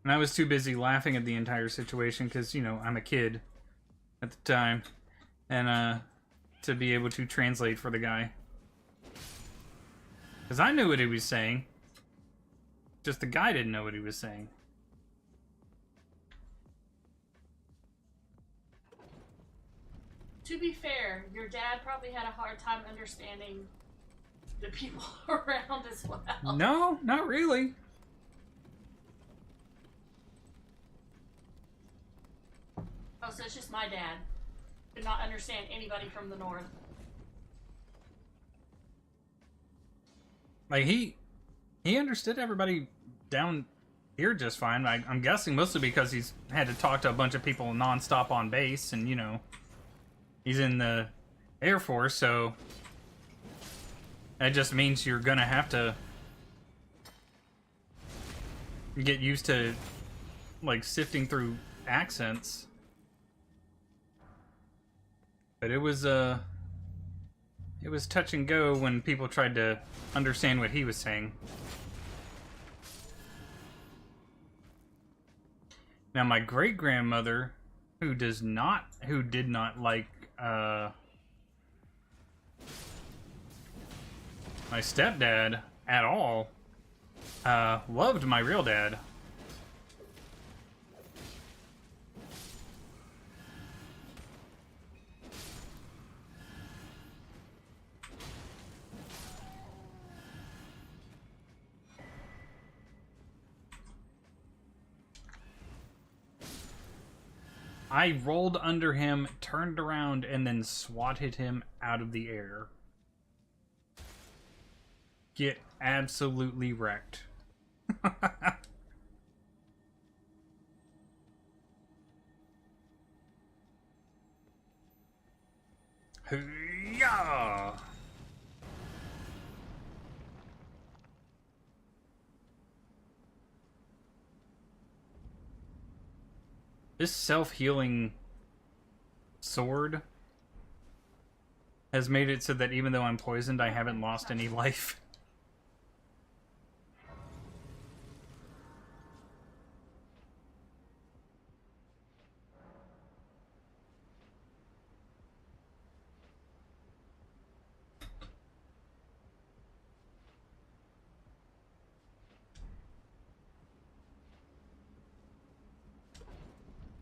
And I was too busy laughing at the entire situation because, you know, I'm a kid at the time. And, to be able to translate for the guy. Because I knew what he was saying. Just the guy didn't know what he was saying. To be fair, your dad probably had a hard time understanding the people around as well. No, not really. Oh, so it's just my dad. Did not understand anybody from the north. Like he understood everybody down here just fine. I'm guessing mostly because he's had to talk to a bunch of people nonstop on base, and you know, he's in the Air Force, so that just means you're gonna have to get used to like sifting through accents. But it was touch and go when people tried to understand what he was saying. Now my great grandmother, who did not like my stepdad at all, loved my real dad. I rolled under him, turned around, and then swatted him out of the air. Get absolutely wrecked. Yeah. This self-healing sword has made it so that even though I'm poisoned, I haven't lost any life.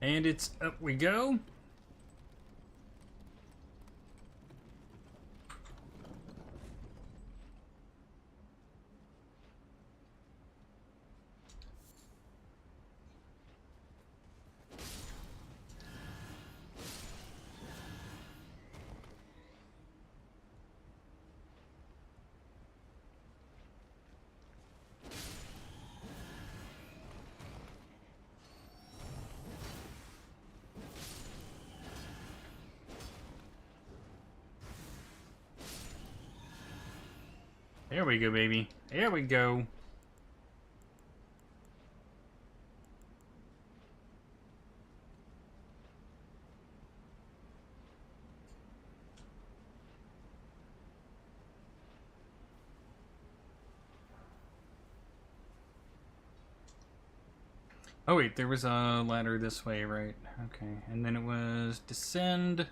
And it's up we go. There we go, baby. There we go. Oh wait, there was a ladder this way, right? Okay, and then it was descend.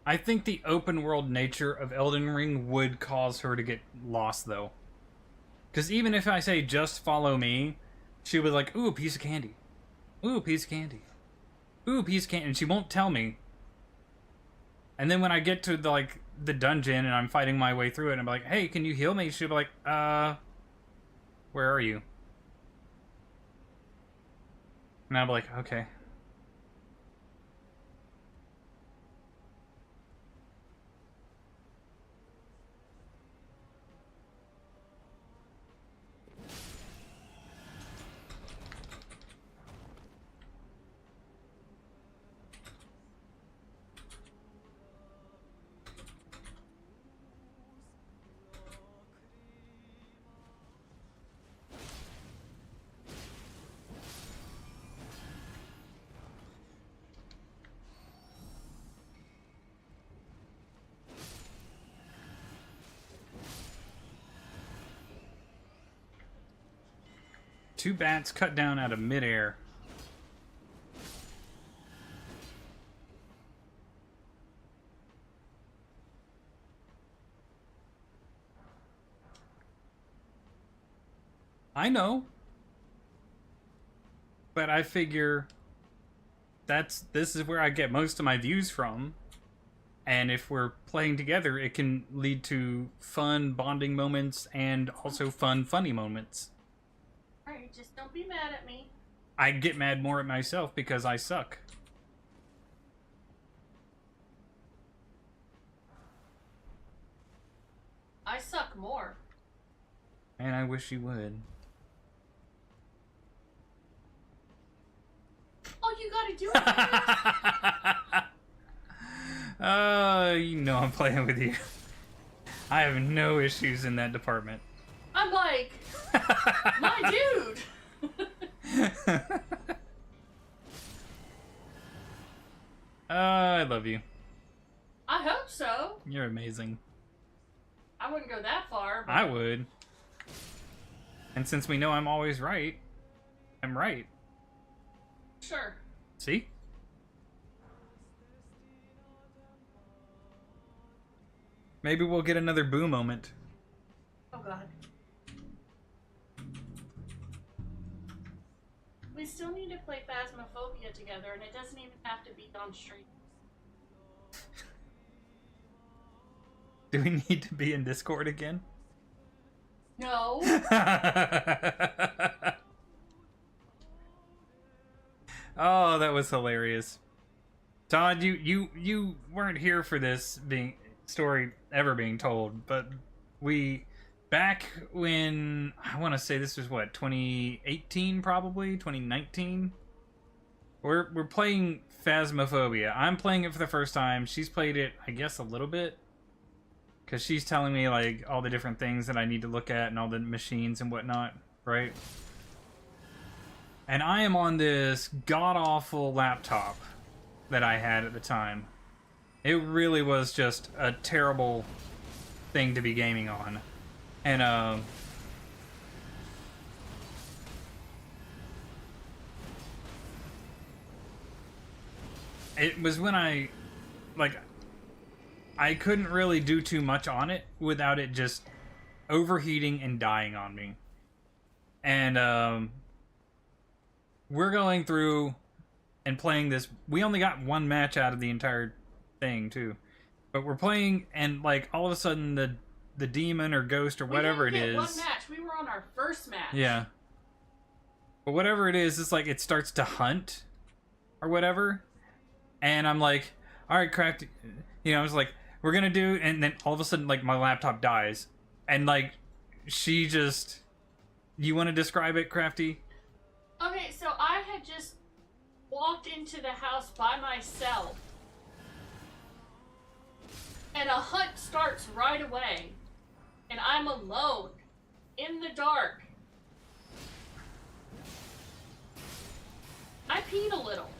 I think the open world nature of Elden Ring would cause her to get lost, though. Because even if I say, just follow me, she would be like, ooh, a piece of candy. Ooh, a piece of candy. Ooh, a piece of candy. And she won't tell me. And then when I get to, the dungeon and I'm fighting my way through it, and I'm like, hey, can you heal me? She'll be like, where are you? And I'll be like, okay. Two bats cut down out of midair. I know. But I figure this is where I get most of my views from. And if we're playing together, it can lead to fun bonding moments and also fun funny moments. Alright, just don't be mad at me. I get mad more at myself because I suck. I suck more. And I wish you would. All you gotta do is You know I'm playing with you. I have no issues in that department. I'm like, my dude. I love you. I hope so. You're amazing. I wouldn't go that far. But I would. And since we know I'm always right, I'm right. sure. See? Maybe we'll get another boo moment. Oh god. We still need to play Phasmophobia together, and it doesn't even have to be on stream. Do we need to be in Discord again? No. Oh, that was hilarious. Todd, you weren't here for this story ever being told, but we back when I want to say this was what 2018 probably 2019. We're playing Phasmophobia. I'm playing it for the first time. She's played it, I guess, a little bit. Because she's telling me, like, all the different things that I need to look at and all the machines and whatnot, right? And I am on this god-awful laptop that I had at the time. It really was just a terrible thing to be gaming on. And, it was when I couldn't really do too much on it without it just overheating and dying on me. And we're going through and playing this. We only got one match out of the entire thing too, but we're playing, and like all of a sudden the demon or ghost or whatever it is. One match. We were on our first match. Yeah. But whatever it is, it's like it starts to hunt or whatever, and I'm like, all right, Crafty. I was like, we're gonna do, and then all of a sudden, like, my laptop dies. And, like, she just... You want to describe it, Crafty? Okay, so I had just walked into the house by myself. And a hunt starts right away. And I'm alone. In the dark. I peed a little.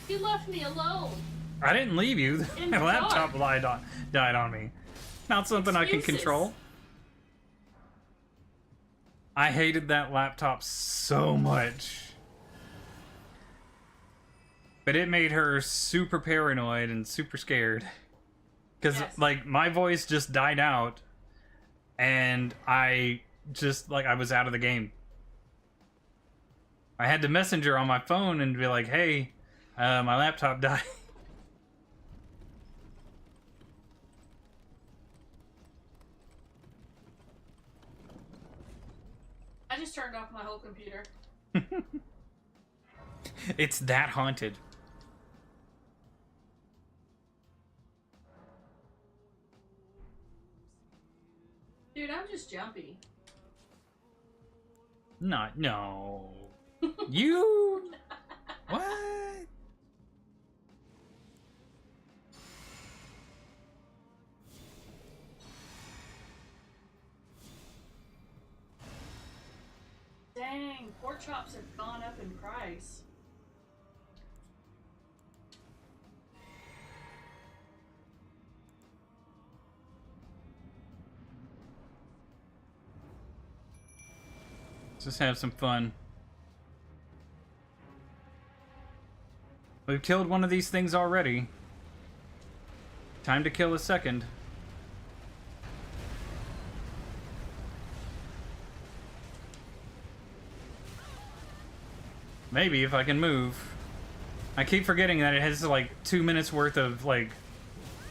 You left me alone. I didn't leave you. In My the laptop dark. died on me. Not something I can Excuses. control. I hated that laptop so much. But it made her super paranoid and super scared. Because, Yes. like, my voice just died out. And I just, like, I was out of the game. I had to message her on my phone and be like, hey, my laptop died. I just turned off my whole computer. It's that haunted. Dude, I'm just jumpy. Not, no. You? What? Dang, pork chops have gone up in price. Let's just have some fun. We've killed one of these things already. Time to kill a second. Maybe if I can move. I keep forgetting that it has like 2 minutes worth of like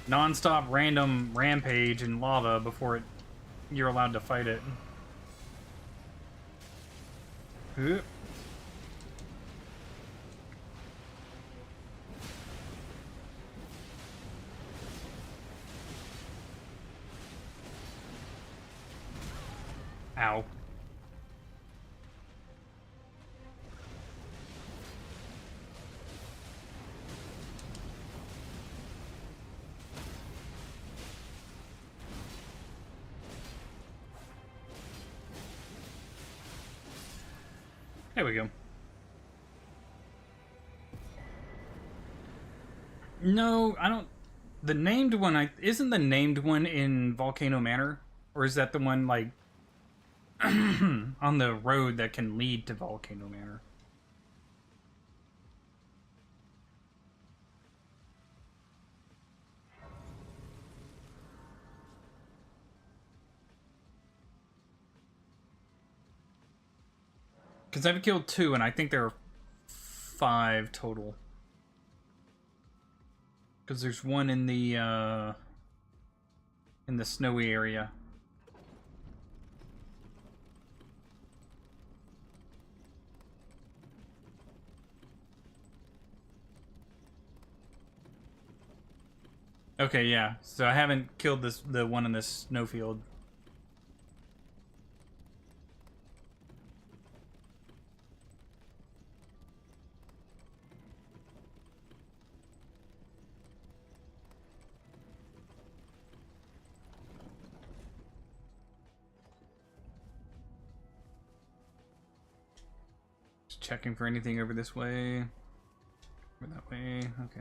non-stop random rampage and lava before you're allowed to fight it. Oop. Ow. There we go. No, I don't... The named one, isn't the named one in Volcano Manor? Or is that the one, like, on the road that can lead to Volcano Manor? Because I've killed 2, and I think there are 5 total. Because there's one in the snowy area. Okay, yeah. So I haven't killed the one in this snowfield. Just checking for anything over this way. Over that way. Okay.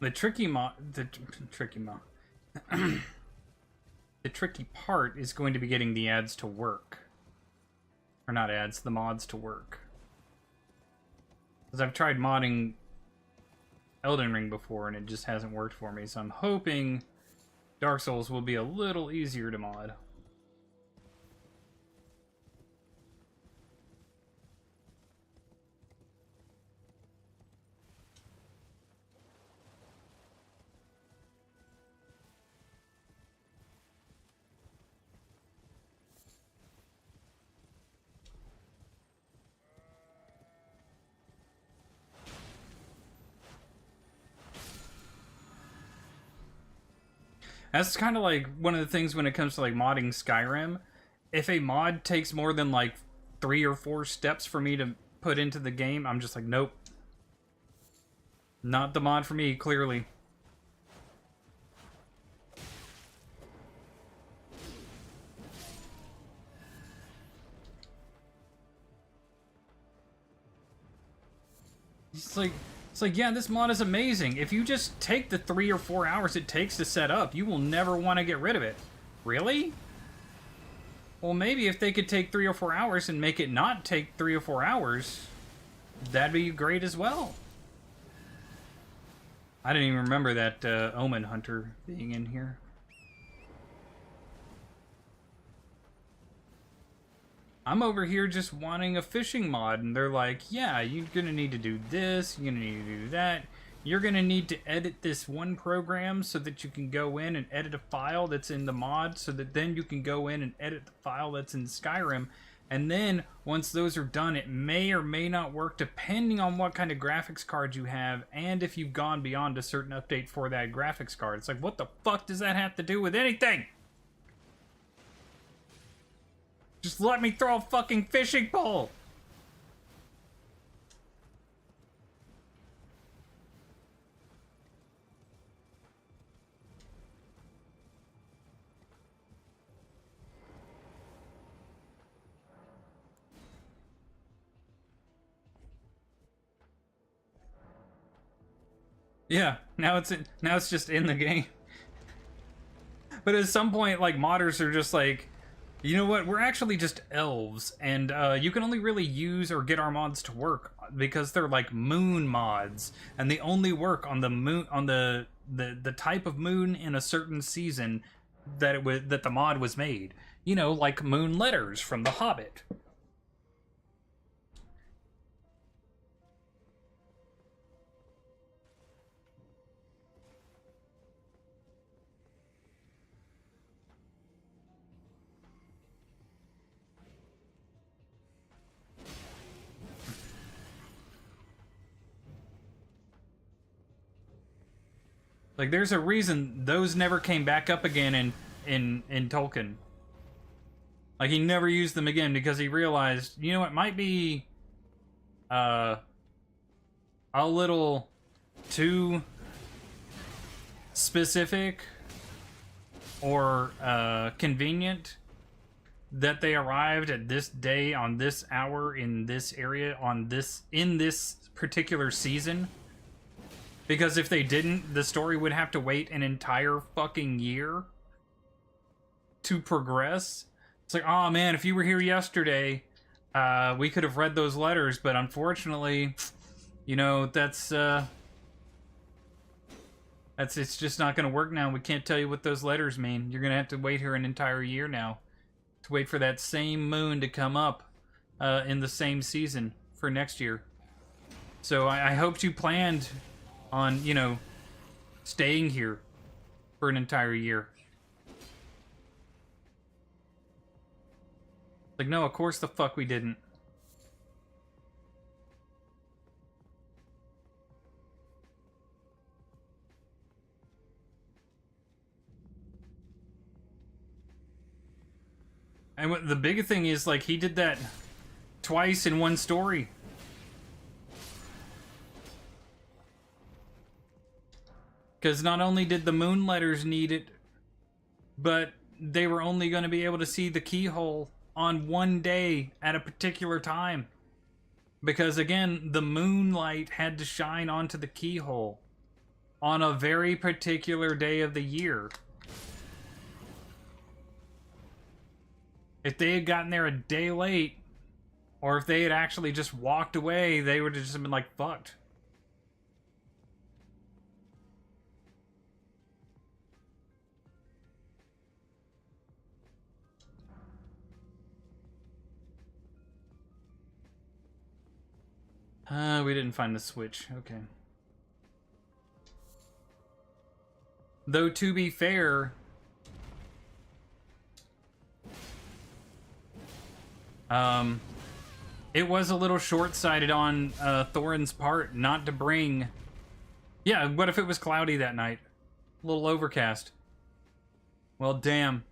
The tricky part is going to be getting the ads to work. Or not ads, the mods to work. Because I've tried modding Elden Ring before and it just hasn't worked for me, so I'm hoping Dark Souls will be a little easier to mod. That's kind of like one of the things when it comes to like modding Skyrim. If a mod takes more than like 3 or 4 steps for me to put into the game, I'm just like, nope. Not the mod for me, clearly. It's like, yeah, this mod is amazing. If you just take the 3 or 4 hours it takes to set up, you will never want to get rid of it. Really? Well, maybe if they could take 3 or 4 hours and make it not take 3 or 4 hours, that'd be great as well. I didn't even remember that Omen Hunter being in here. I'm over here just wanting a fishing mod, and they're like, yeah, you're gonna need to do this, you're gonna need to do that. You're gonna need to edit this one program so that you can go in and edit a file that's in the mod, so that then you can go in and edit the file that's in Skyrim. And then, once those are done, it may or may not work depending on what kind of graphics card you have, and if you've gone beyond a certain update for that graphics card. It's like, what the fuck does that have to do with anything? Just let me throw a fucking fishing pole! Yeah, now it's just in the game. But at some point, like, modders are just like, you know what? We're actually just elves, and you can only really use or get our mods to work because they're like moon mods, and they only work on the moon, on the type of moon in a certain season that the mod was made. You know, like moon letters from The Hobbit. Like, there's a reason those never came back up again in Tolkien. Like, he never used them again because he realized, you know, it might be a little too specific or convenient that they arrived at this day on this hour in this area on this in this particular season. Because if they didn't, the story would have to wait an entire fucking year to progress. It's like, oh man, if you were here yesterday, we could have read those letters, but unfortunately, you know, it's just not going to work now. We can't tell you what those letters mean. You're going to have to wait here an entire year now to wait for that same moon to come up in the same season for next year. So I hoped you planned on, you know, staying here for an entire year. Like, no, of course the fuck we didn't. And what the big thing is, like, he did that twice in one story. Because not only did the moon letters need it, but they were only going to be able to see the keyhole on one day at a particular time. Because again, the moonlight had to shine onto the keyhole on a very particular day of the year. If they had gotten there a day late, or if they had actually just walked away, they would have just been like, fucked. We didn't find the switch. Okay. Though, to be fair, it was a little short-sighted on Thorin's part not to bring... Yeah, what if it was cloudy that night? A little overcast. Well, damn.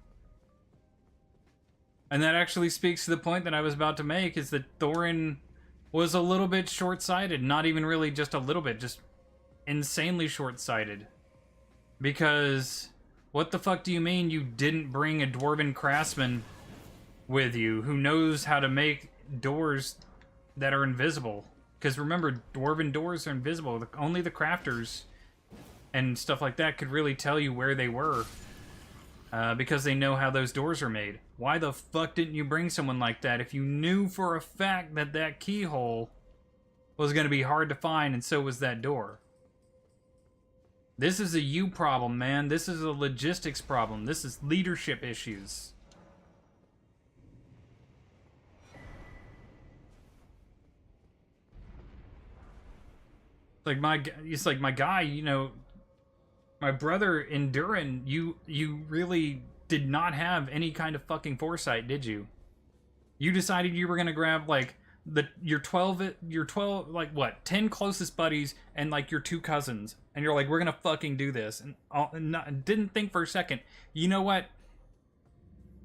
And that actually speaks to the point that I was about to make, is that Thorin was a little bit short-sighted. Not even really just a little bit, just insanely short-sighted. Because what the fuck do you mean you didn't bring a dwarven craftsman with you who knows how to make doors that are invisible? Because remember, dwarven doors are invisible. Only the crafters and stuff like that could really tell you where they were. Because they know how those doors are made. Why the fuck didn't you bring someone like that if you knew for a fact that that keyhole was going to be hard to find, and so was that door? This is a you problem, man. This is a logistics problem. This is leadership issues. It's like my guy, you know, my brother in Durin, you really did not have any kind of fucking foresight, did you? You decided you were gonna grab like your 12 like what 10 closest buddies and like your 2 cousins, and you're like, we're gonna fucking do this, and didn't think for a second, you know what?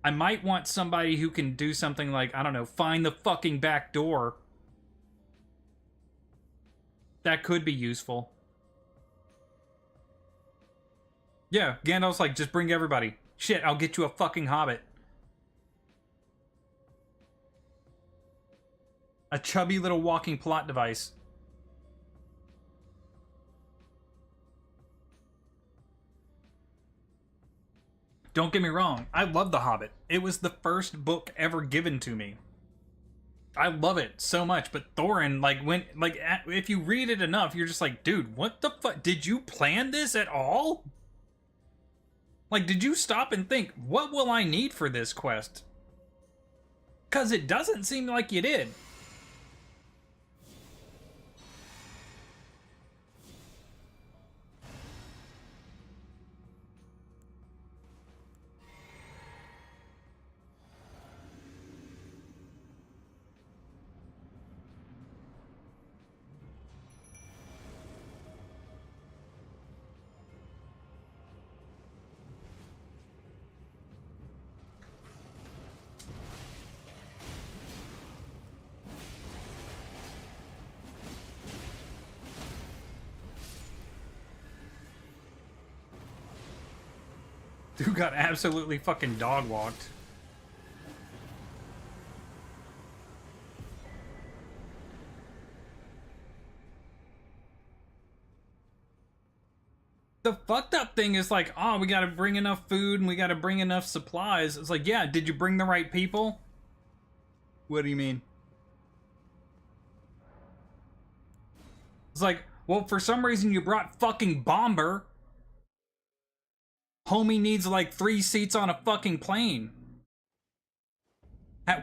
I might want somebody who can do something like, I don't know, find the fucking back door. That could be useful. Yeah, Gandalf's like, just bring everybody. Shit, I'll get you a fucking hobbit. A chubby little walking plot device. Don't get me wrong, I love The Hobbit. It was the first book ever given to me. I love it so much, but Thorin, if you read it enough, you're just like, dude, what the fuck? Did you plan this at all? Like, did you stop and think, what will I need for this quest? Because it doesn't seem like you did. Dude got absolutely fucking dog walked. The fucked up thing is like, oh, we gotta bring enough food and we gotta bring enough supplies. It's like, yeah, did you bring the right people? What do you mean? It's like, well, for some reason you brought fucking Bomber. Homie needs like 3 seats on a fucking plane.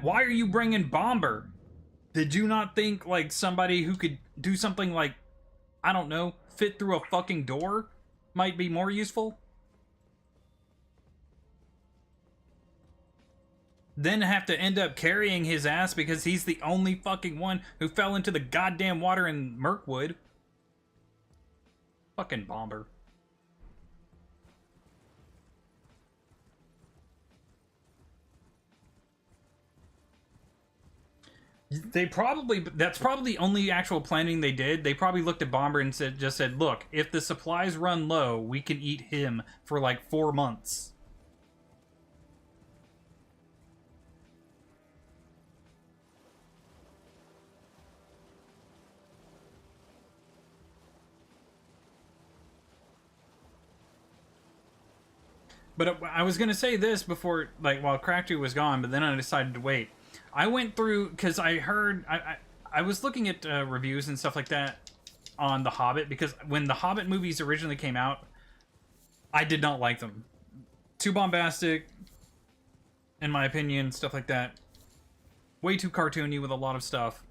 Why are you bringing Bomber? Did you not think like somebody who could do something like, I don't know, fit through a fucking door might be more useful? Then have to end up carrying his ass because he's the only fucking one who fell into the goddamn water in Mirkwood. Fucking Bomber. They probably, that's probably the only actual planning they did. They probably looked at Bomber and just said, look, if the supplies run low, we can eat him for like 4 months. But I was going to say this before, like, while Crackty was gone, but then I decided to wait. I went through, because I heard, I was looking at reviews and stuff like that on The Hobbit, because when the Hobbit movies originally came out, I did not like them. Too bombastic, in my opinion, stuff like that. Way too cartoony with a lot of stuff.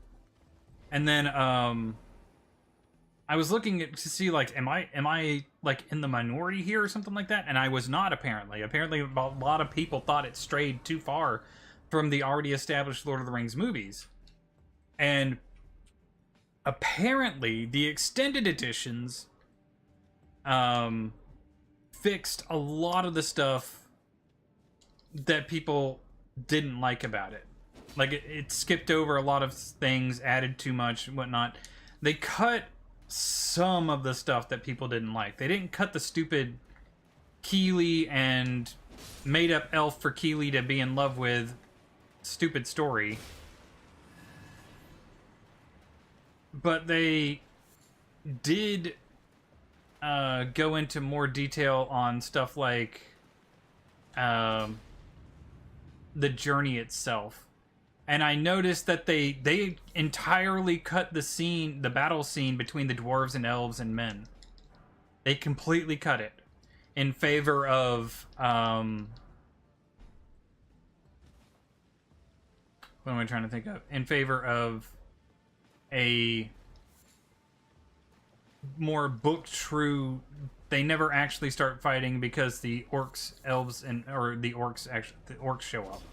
And then, I was looking to see, like, am I, like, in the minority here or something like that? And I was not, apparently. Apparently, a lot of people thought it strayed too far from the already established Lord of the Rings movies. And apparently the extended editions fixed a lot of the stuff that people didn't like about it. Like it skipped over a lot of things, added too much and whatnot. They cut some of the stuff that people didn't like. They didn't cut the stupid Keeley and made up elf for Keeley to be in love with stupid story, but they did go into more detail on stuff like the journey itself. And I noticed that they entirely cut the battle scene between the dwarves and elves and men. They completely cut it in favor of what am I trying to think of? In favor of a more book true. They never actually start fighting because the orcs, elves, the orcs show up,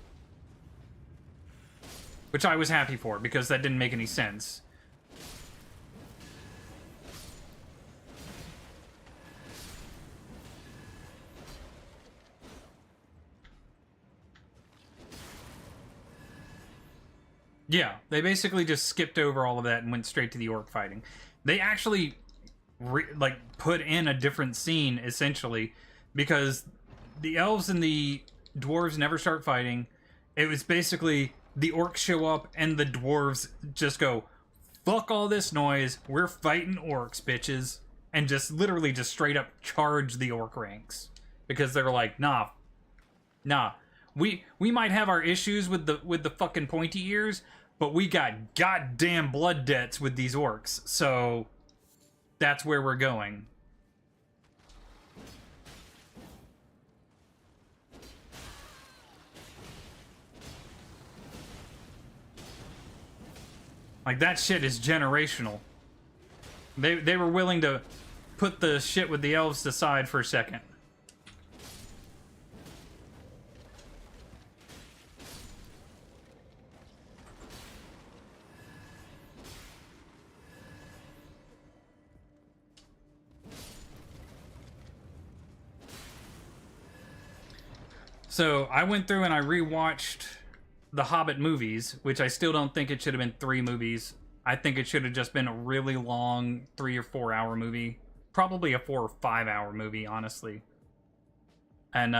which I was happy for because that didn't make any sense. Yeah, they basically just skipped over all of that and went straight to the orc fighting. They actually put in a different scene essentially because the elves and the dwarves never start fighting. It was basically the orcs show up and the dwarves just go, fuck all this noise, we're fighting orcs, bitches, and just literally just straight up charge the orc ranks because they're like, nah, Nah, we might have our issues with the fucking pointy ears, but we got goddamn blood debts with these orcs, so that's where we're going. Like, that shit is generational. They were willing to put the shit with the elves aside for a second. So I went through and I rewatched the Hobbit movies, which I still don't think it should have been 3 movies. I think it should have just been a really long 3 or 4 hour movie. Probably a 4 or 5 hour movie, honestly. And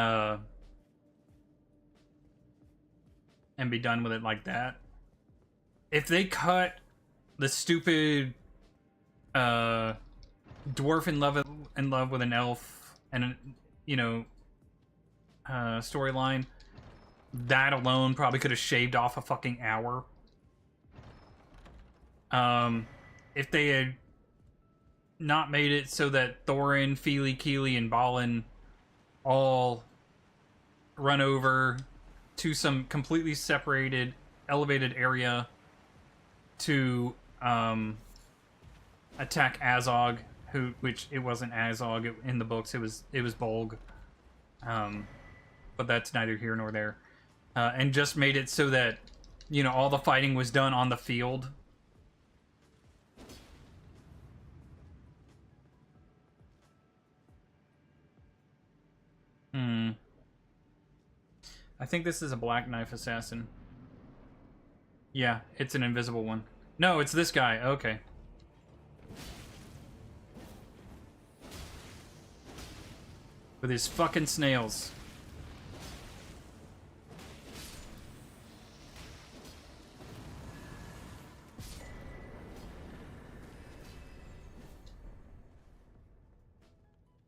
be done with it like that. If they cut the stupid dwarf in love with an elf and, you know, storyline, that alone probably could have shaved off a fucking hour. If they had not made it so that Thorin, Fili, Kili, and Balin all run over to some completely separated, elevated area to attack Azog, which it wasn't Azog in the books. It was Bolg. But that's neither here nor there. And just made it so that, you know, all the fighting was done on the field. I think this is a Black Knife Assassin. Yeah, it's an invisible one. No, it's this guy. Okay. With his fucking snails.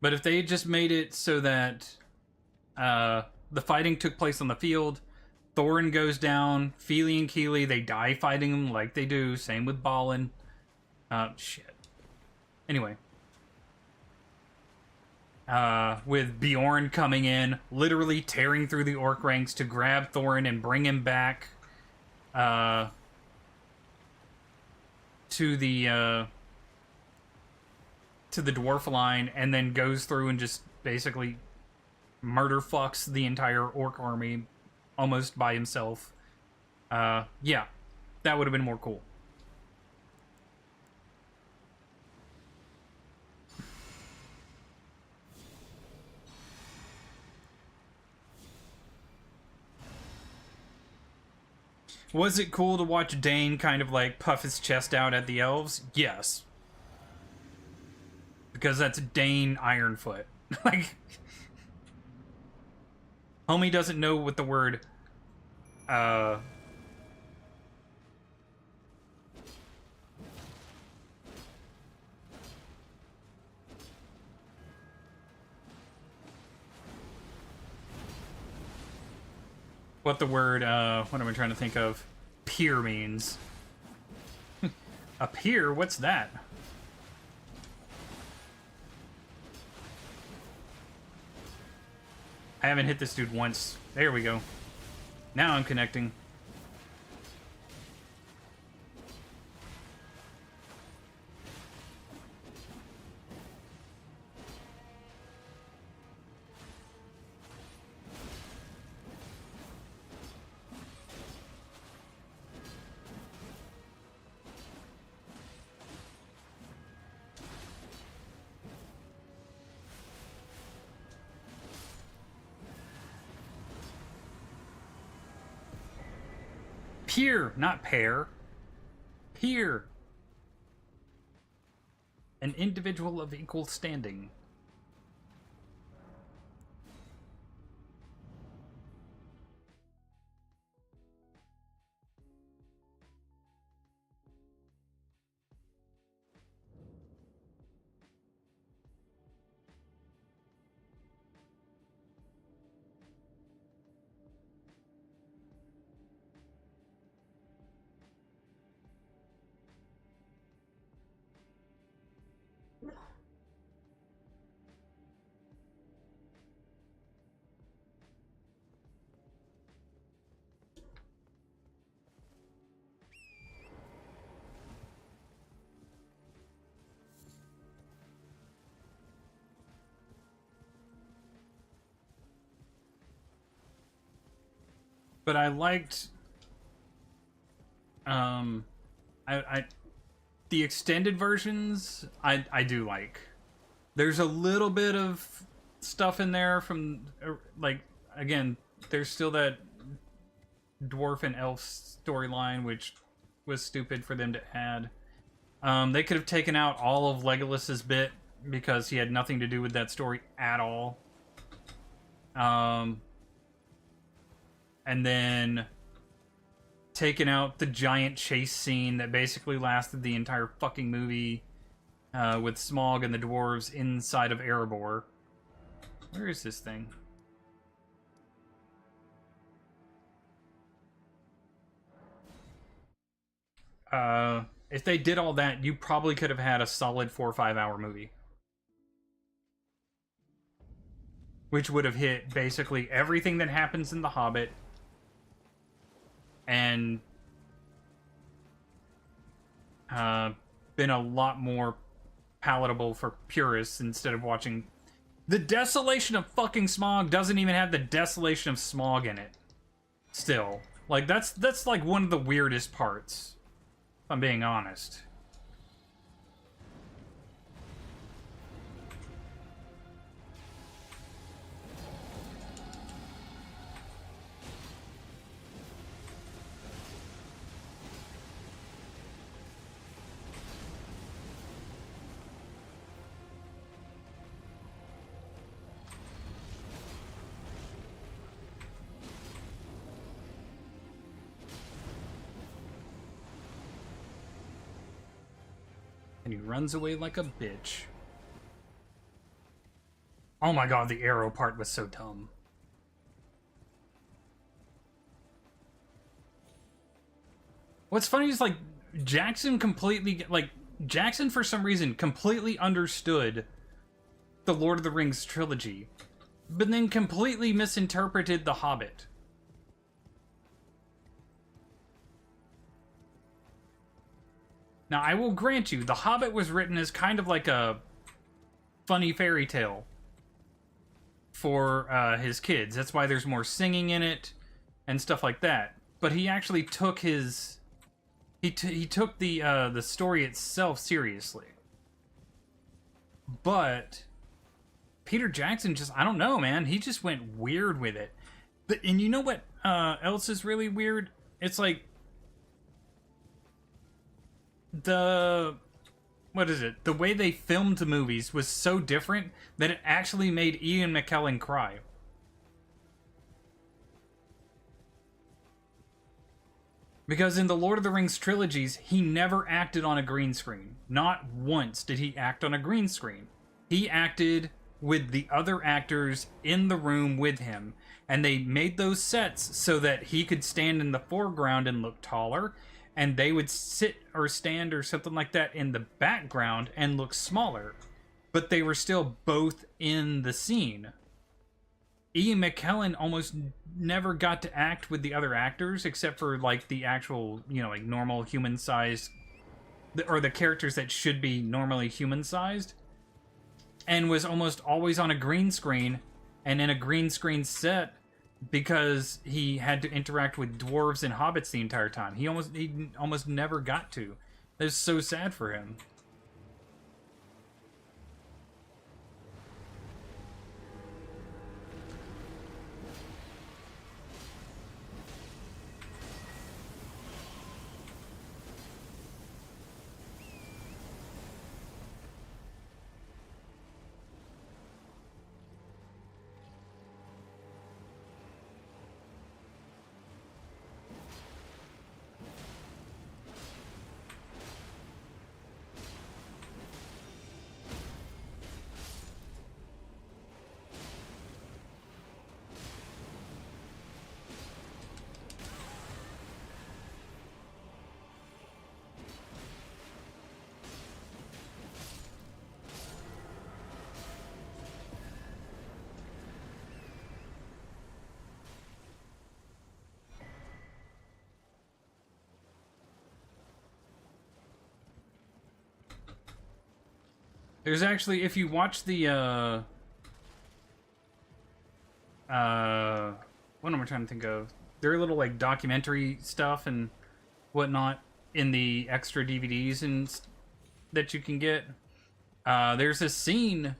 But if they just made it so that the fighting took place on the field, Thorin goes down, Fili and Kili, they die fighting him like they do. Same with Balin. Shit. Anyway. With Bjorn coming in, literally tearing through the orc ranks to grab Thorin and bring him back to the dwarf line, and then goes through and just basically murder fucks the entire orc army almost by himself. Yeah, that would have been more cool. Was it cool to watch Dane kind of like puff his chest out at the elves? Yes. Because that's Dane Ironfoot. Like, homie doesn't know what the word what am I trying to think of? Peer means. A peer? What's that? I haven't hit this dude once. There we go. Now I'm connecting. Peer, not pair. Peer. An individual of equal standing. But I liked I the extended versions I do like. There's a little bit of stuff in there from like, again, there's still that dwarf and elf storyline, which was stupid for them to add. They could have taken out all of Legolas's bit because he had nothing to do with that story at all. And then taken out the giant chase scene that basically lasted the entire fucking movie, with Smaug and the dwarves inside of Erebor. Where is this thing? If they did all that, you probably could have had a solid 4 or 5 hour movie. Which would have hit basically everything that happens in The Hobbit. And been a lot more palatable for purists instead of watching... The Desolation of fucking Smaug doesn't even have the Desolation of Smaug in it. Still. Like, that's like one of the weirdest parts. If I'm being honest. And he runs away like a bitch. Oh my god, the arrow part was so dumb. What's funny is, like, Jackson for some reason completely understood the Lord of the Rings trilogy, but then completely misinterpreted The Hobbit. Now, I will grant you, The Hobbit was written as kind of like a funny fairy tale for his kids. That's why there's more singing in it and stuff like that. But he actually took his... He took the story itself seriously. But Peter Jackson just... I don't know, man. He just went weird with it. And you know what else is really weird? It's like... what is it? The way they filmed the movies was so different that it actually made Ian McKellen cry. Because in the Lord of the Rings trilogies, he never acted on a green screen. Not once did he act on a green screen. He acted with the other actors in the room with him, and they made those sets so that he could stand in the foreground and look taller, and they would sit or stand or something like that in the background and look smaller. But they were still both in the scene. Ian McKellen almost never got to act with the other actors, except for, like, the actual, you know, like, normal human-sized... or the characters that should be normally human-sized. And was almost always on a green screen, and in a green screen set, because he had to interact with dwarves and hobbits the entire time. He almost never got to. That's so sad for him. There's actually, if you watch the, what am I trying to think of? their little like documentary stuff and whatnot in the extra DVDs that you can get. There's a scene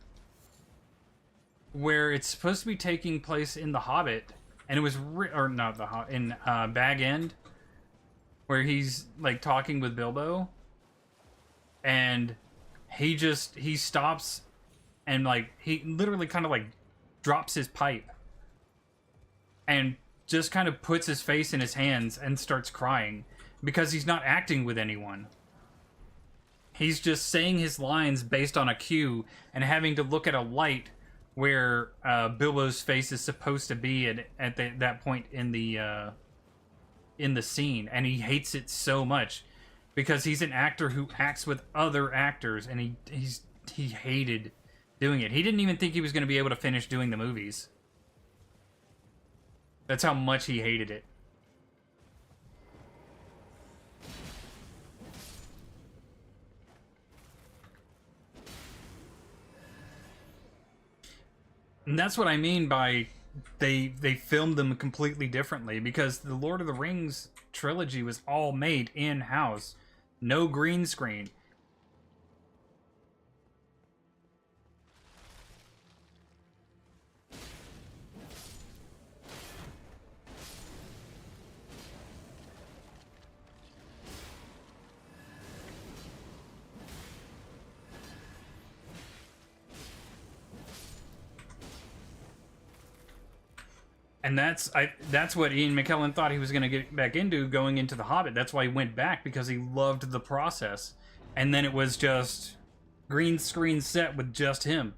where it's supposed to be taking place in The Hobbit, and it was or not the Hobbit, in Bag End, where he's like talking with Bilbo, and he stops and like he literally kind of like drops his pipe and just kind of puts his face in his hands and starts crying because he's not acting with anyone. He's just saying his lines based on a cue and having to look at a light where Bilbo's face is supposed to be at that point in the scene, and he hates it so much because he's an actor who acts with other actors, and he hated doing it. He didn't even think he was going to be able to finish doing the movies. That's how much he hated it. And that's what I mean by they filmed them completely differently, because the Lord of the Rings trilogy was all made in-house. No green screen. And that's what Ian McKellen thought he was going to get back into going into The Hobbit. That's why he went back, because he loved the process. And then it was just green screen set with just him.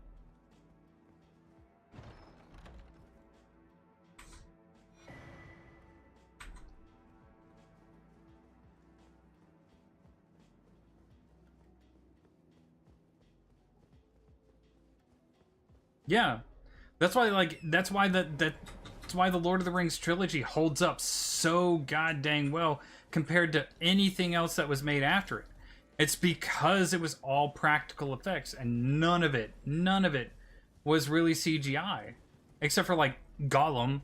Yeah. That's why that's why the Lord of the Rings trilogy holds up so god dang well compared to anything else that was made after it. It's because it was all practical effects, and none of it was really CGI. Except for like Gollum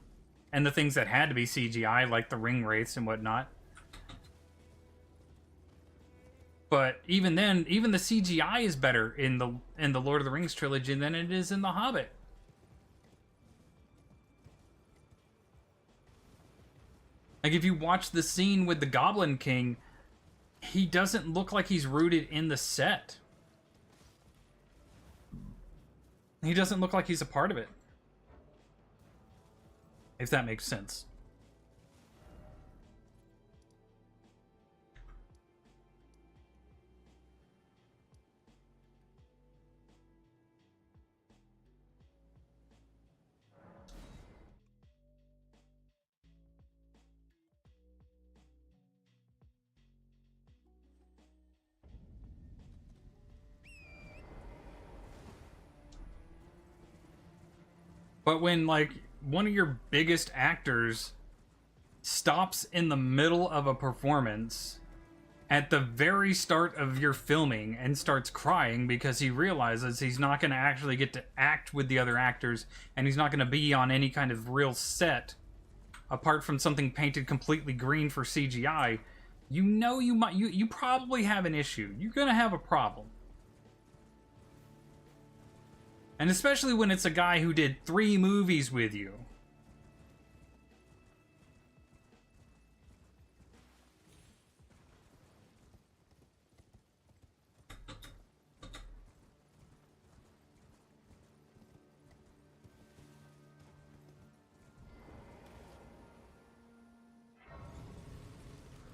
and the things that had to be CGI, like the ring wraiths and whatnot. But even then, even the CGI is better in the Lord of the Rings trilogy than it is in The Hobbit. Like, if you watch the scene with the Goblin King, he doesn't look like he's rooted in the set. He doesn't look like he's a part of it. If that makes sense. But when, like, one of your biggest actors stops in the middle of a performance at the very start of your filming and starts crying because he realizes he's not going to actually get to act with the other actors, and he's not going to be on any kind of real set apart from something painted completely green for CGI, you probably have an issue. You're going to have a problem. And especially when it's a guy who did 3 movies with you.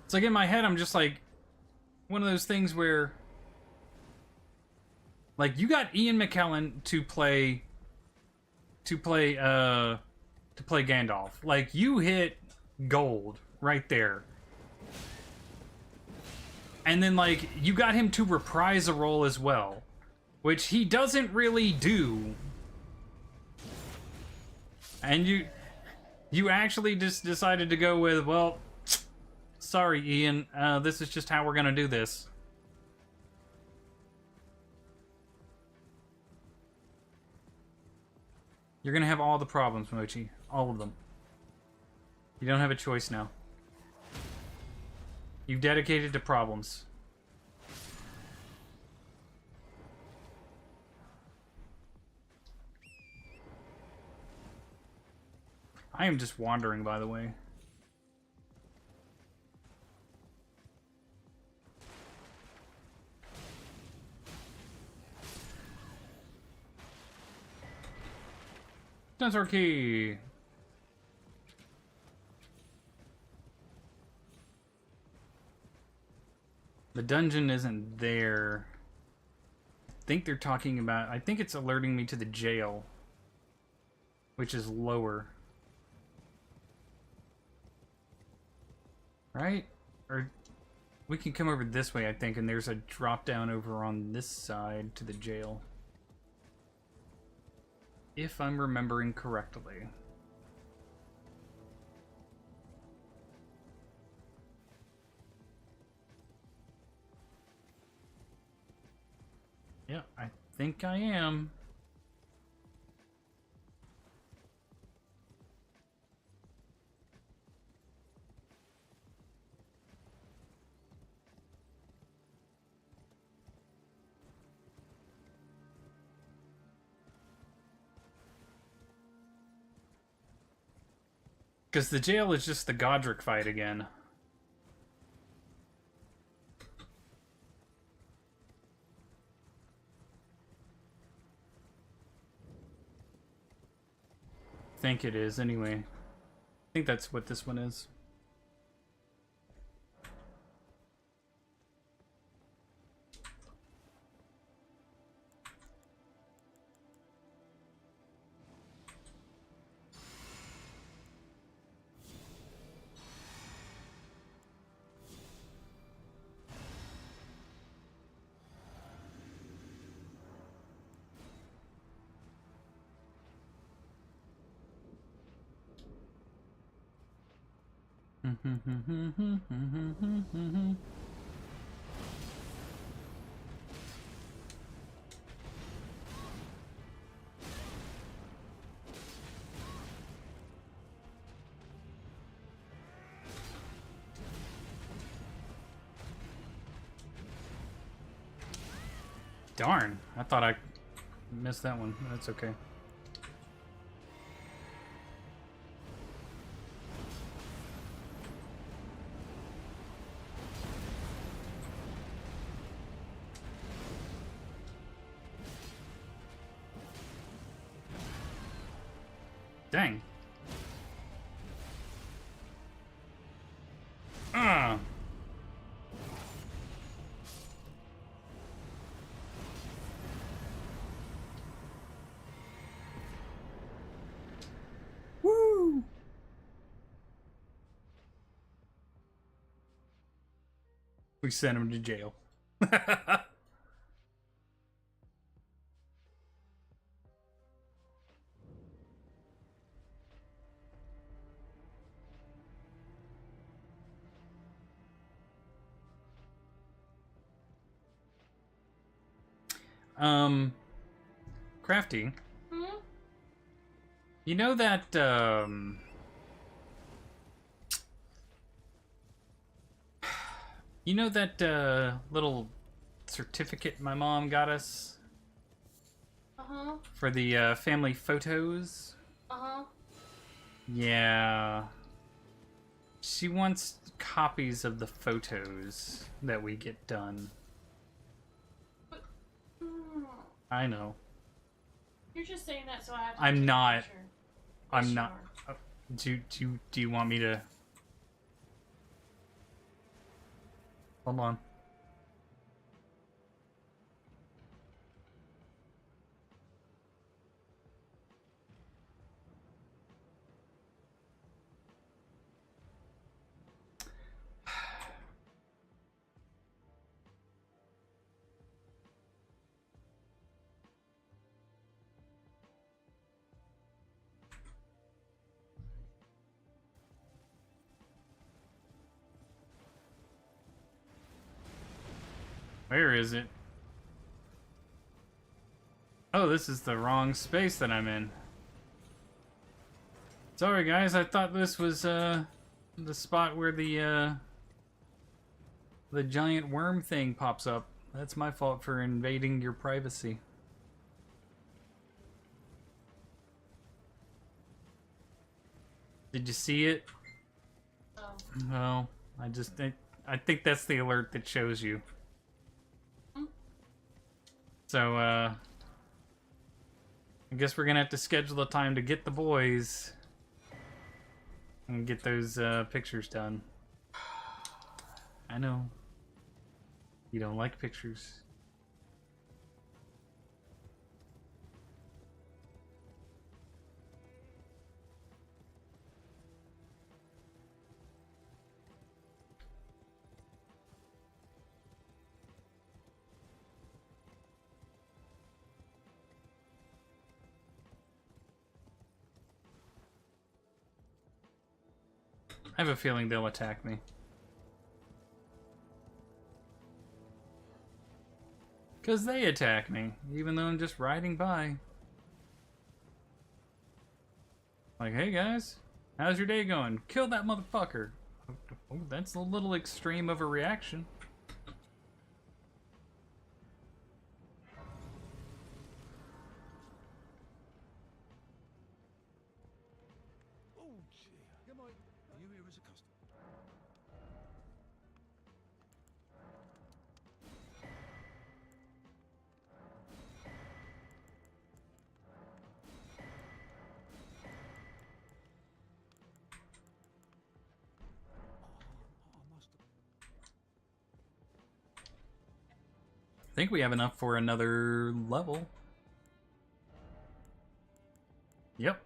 It's like in my head, I'm just like, one of those things where, like, you got Ian McKellen to play Gandalf. Like, you hit gold right there. And then, like, you got him to reprise a role as well, which he doesn't really do. And you actually just decided to go with, well, sorry, Ian, this is just how we're gonna do this. You're gonna have all the problems, Mochi. All of them. You don't have a choice now. You've dedicated to problems. I am just wandering, by the way. Sensor key! The dungeon isn't there. I think they're talking about... I think it's alerting me to the jail. Which is lower. Right? Or... We can come over this way, I think, and there's a drop down over on this side to the jail. If I'm remembering correctly. Yeah, I think I am. Because the jail is just the Godric fight again. I think it is, anyway. I think that's what this one is. Darn, I thought I missed that one. That's okay. Dang. Ah. Woo. We sent him to jail. Crafty. Hmm? You know that, you know that, little certificate my mom got us Uh-huh. for the, family photos? Uh-huh. Yeah. She wants copies of the photos that we get done. Hmm. I know. You're just saying that so I have to I'm take a not. picture. I'm Yes, you not. are. Do you want me to? Hold on. Where is it? Oh, this is the wrong space that I'm in. Sorry guys, I thought this was the spot where the giant worm thing pops up. That's my fault for invading your privacy. Did you see it? Oh. No, I think that's the alert that shows you. So, I guess we're gonna have to schedule a time to get the boys and get those pictures done. I know. You don't like pictures. I have a feeling they'll attack me. Because they attack me, even though I'm just riding by. Like, hey guys, how's your day going? Kill that motherfucker. Oh, that's a little extreme of a reaction. Oh, dear. Am I... Are you here as a customer? I must have... I think we have enough for another level. Yep.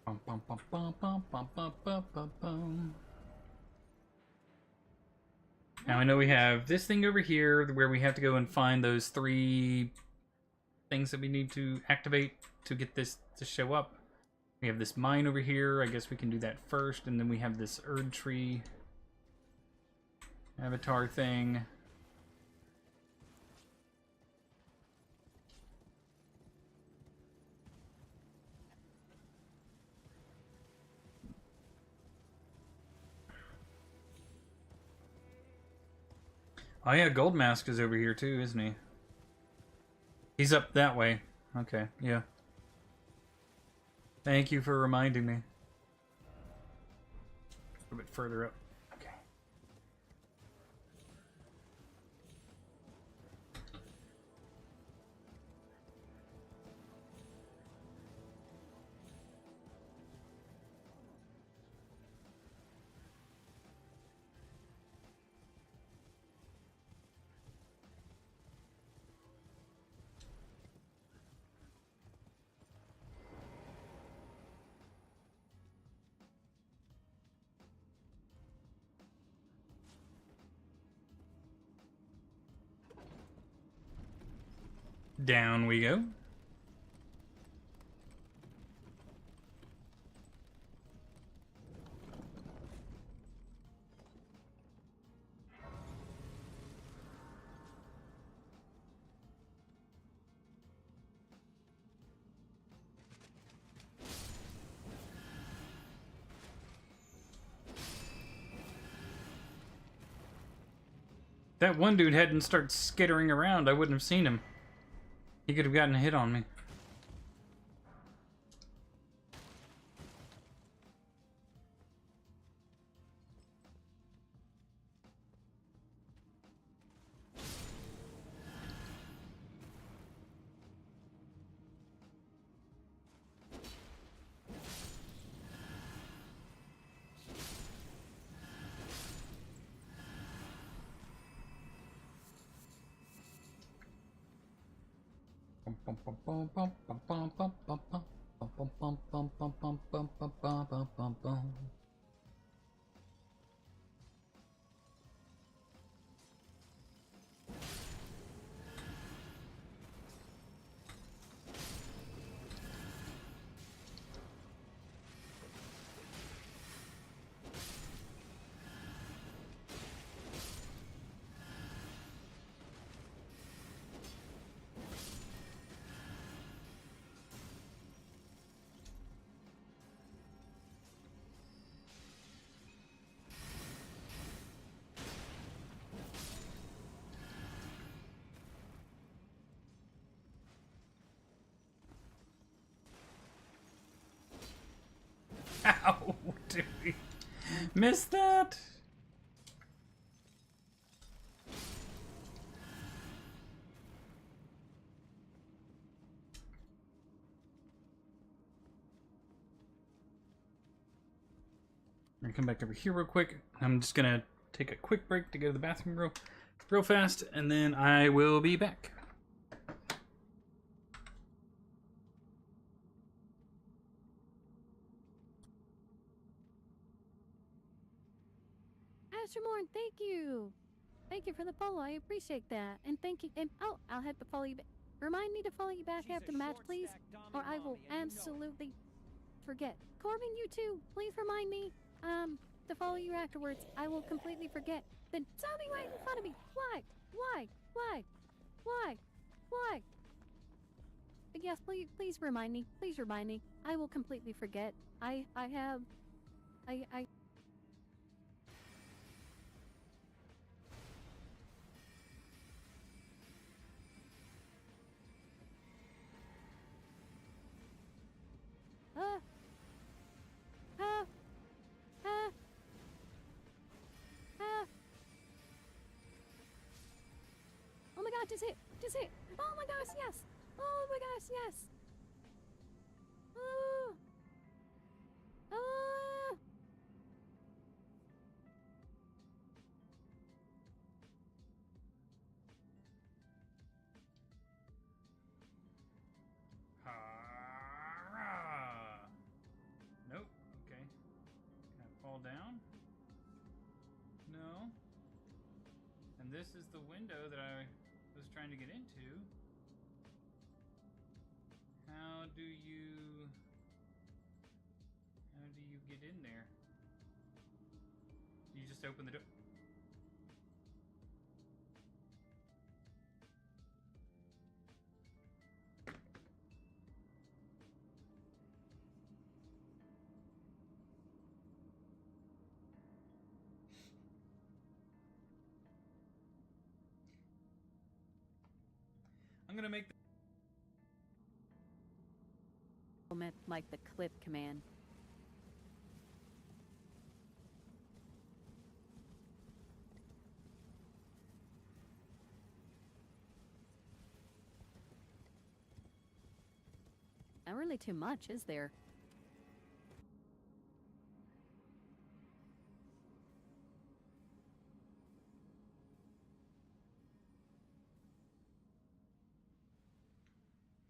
Bum, bum, bum, bum, bum, bum, bum, bum, bum, bum. Now I know we have this thing over here where we have to go and find those 3 things that we need to activate to get this to show up. We have this mine over here. I guess we can do that first, and then we have this Erd tree avatar thing. Oh yeah, Gold Mask is over here too, isn't he? He's up that way. Okay, yeah. Thank you for reminding me. A bit further up. Okay. Down we go. That one dude hadn't started skittering around, I wouldn't have seen him. He could have gotten a hit on me. Missed that! I'm gonna come back over here real quick. I'm just gonna take a quick break to go to the bathroom real fast, and then I will be back. Ashermorn, thank you. Thank you for the follow. I appreciate that. And thank you. And oh, I'll have to follow you back. Remind me to follow you back after the match, please, or I will absolutely forget. Corbin, you too. Please remind me to follow you afterwards. I will completely forget. Then zombie right in front of me. Why? Why? Why? Why? Why? But yes, please remind me. Please remind me. I will completely forget. I uh, uh, uh, oh my god, just hit, oh my gosh, yes, oh my gosh, yes, oh, oh, Nope. Okay. Can I fall down? No. And this is the window that I was trying to get into. How do you get in there? You just open the door. I'm gonna make meant like the clip command. Not really too much, is there?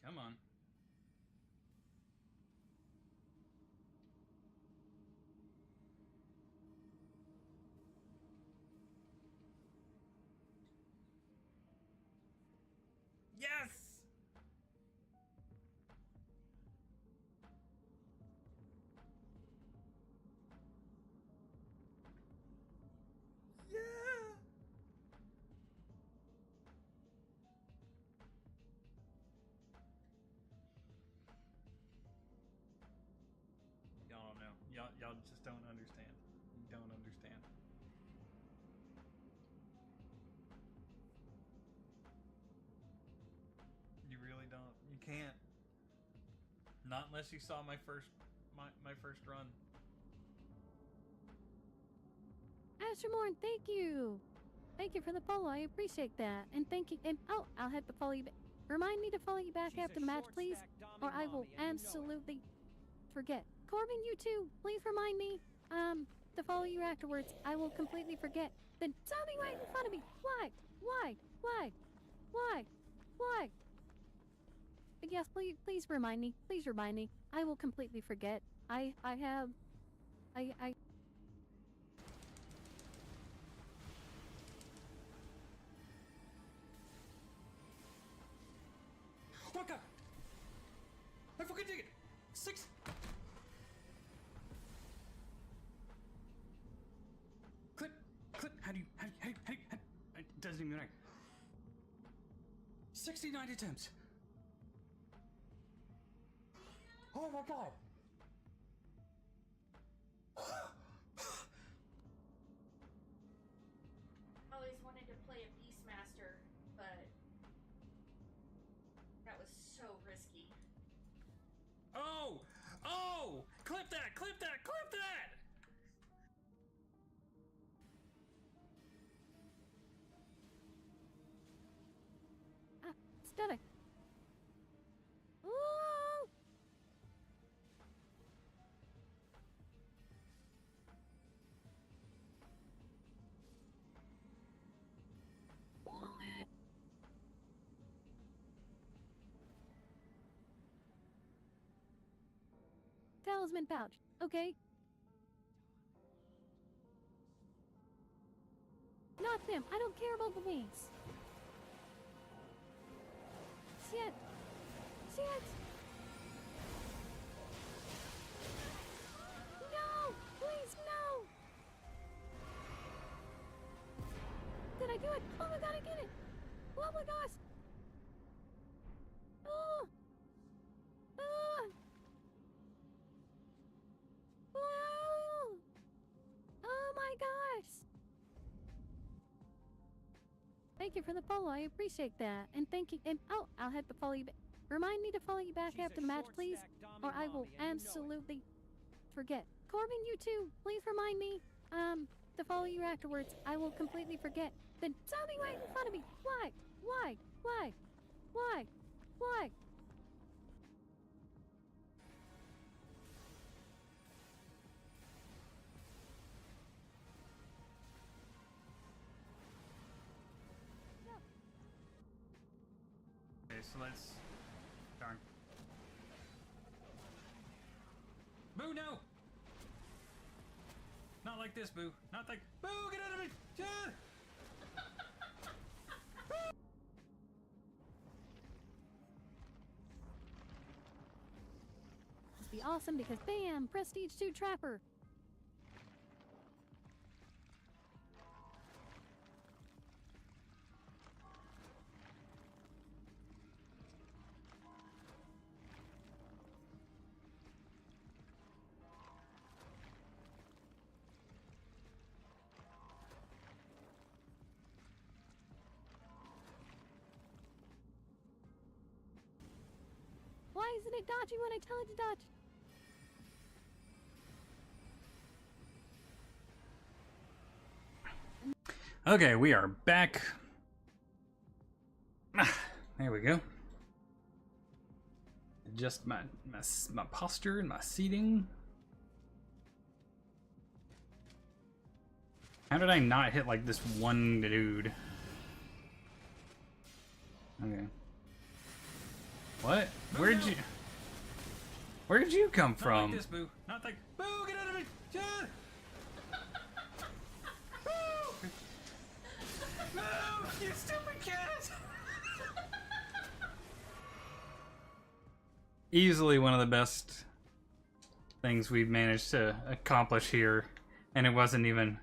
Come on. Yes! Yeah! Y'all don't know. Y'all just don't understand. You don't understand. You really don't. You can't. Not unless you saw my first run. Ashermorn, thank you. Thank you for the follow. I appreciate that. And thank you. And oh, I'll have to follow you back. Remind me to follow you back after the match, please, or I will absolutely forget. Corbin, you too. Please remind me to follow you afterwards. I will completely forget. Then zombie right in front of me. Why? Why? Why? Why? Why? But yes, please remind me. Please remind me. I will completely forget. I Oh god! I fucking dig it! 6. Clip. How do you it doesn't even matter. 69 attempts. Oh my god! Always wanted to play a Beastmaster, but that was so risky. Oh! Clip that! talisman pouch, okay? Not them. I don't care about the wings. Shit. Shit. No! Please, no! Did I do it? Oh my god, I did it! Oh my gosh! Oh! Oh! Oh! Oh my gosh! Thank you for the follow. I appreciate that. And thank you. And oh, I'll have to follow you back. Remind me to follow you back after the match, please, or I will absolutely forget. Corbin, you too. Please remind me to follow you afterwards. I will completely forget. Then zombie right in front of me. Why? Why? Why? Why? Why? Okay, so let's. Darn. Boo, no! Not like this, Boo. Not like. Boo, get out of me! Yeah! This be awesome because bam, Prestige 2 Trapper. Why isn't it dodgy when I tell it to dodge? Okay, we are back. There we go. Adjust my posture and my seating. How did I not hit like this one dude? Okay. What? Where did you come from? Not like this, Boo. Not like. Boo, get out of me! Yeah! Boo! No, you stupid cat! Easily one of the best things we've managed to accomplish here, and it wasn't even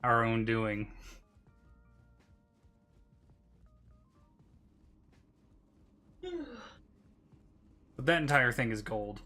our own doing. But that entire thing is gold.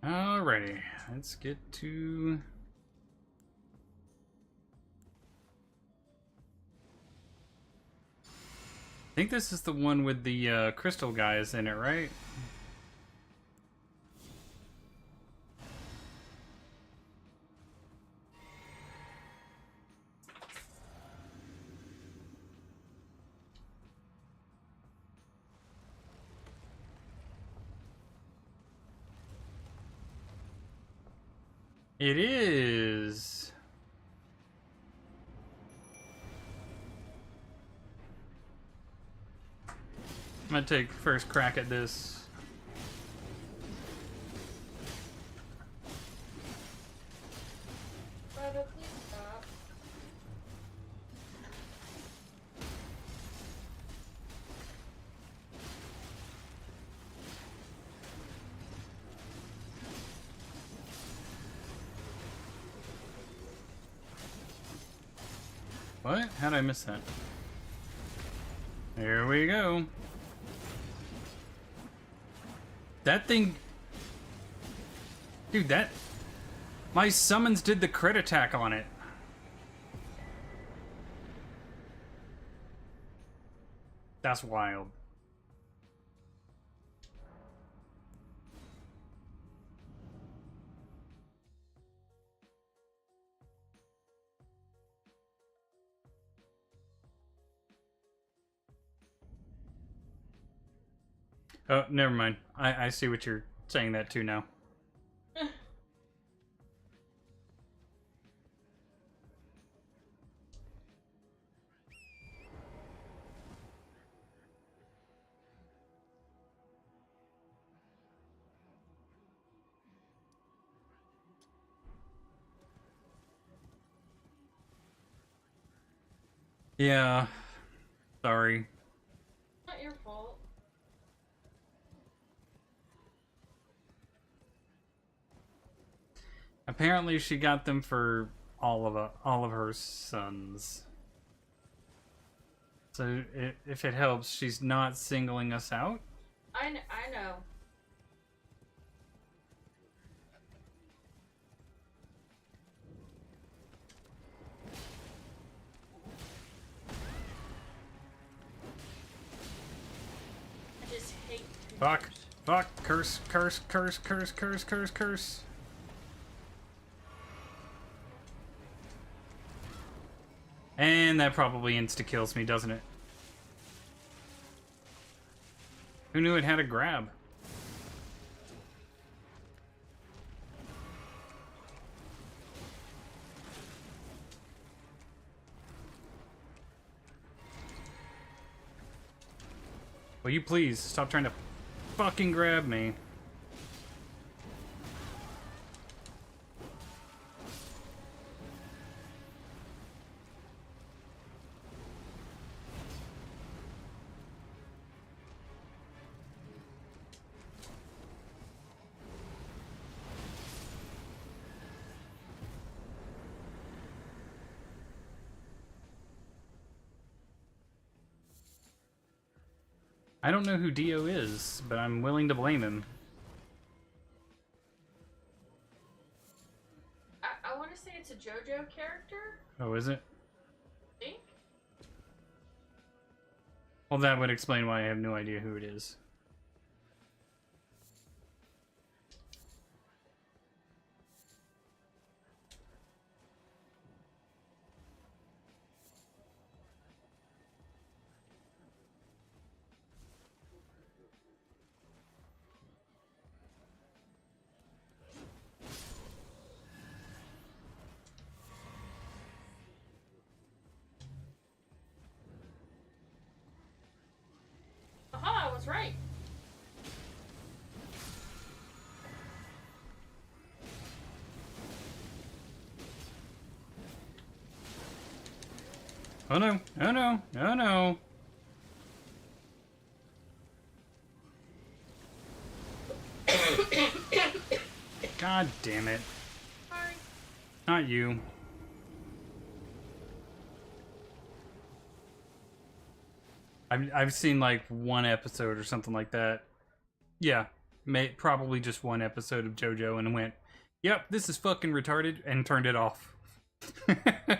Alrighty, let's get to... I think this is the one with the crystal guys in it, right? It is. I'm gonna take first crack at this. Brother, please stop. What? How'd I miss that? There we go. That thing... Dude, that... My summons did the crit attack on it. That's wild. Oh, never mind. I see what you're saying that to now. Yeah. Sorry. Not your fault. Apparently she got them for all of her sons. So if it helps, she's not singling us out. I know. I just hate. Fuck. Fuck. Curse. Curse. Curse. Curse. Curse. Curse. Curse. And that probably insta-kills me, doesn't it? Who knew it had a grab? Will you please stop trying to fucking grab me? I don't know who Dio is, but I'm willing to blame him. I want to say it's a JoJo character. Oh, is it? I think. Well, that would explain why I have no idea who it is. Aha! I was right. Oh no! Oh no! Oh no! God damn it. Sorry. Not you. I've seen like one episode or something like that. Yeah, probably just one episode of JoJo and went, "Yep, this is fucking retarded," and turned it off. The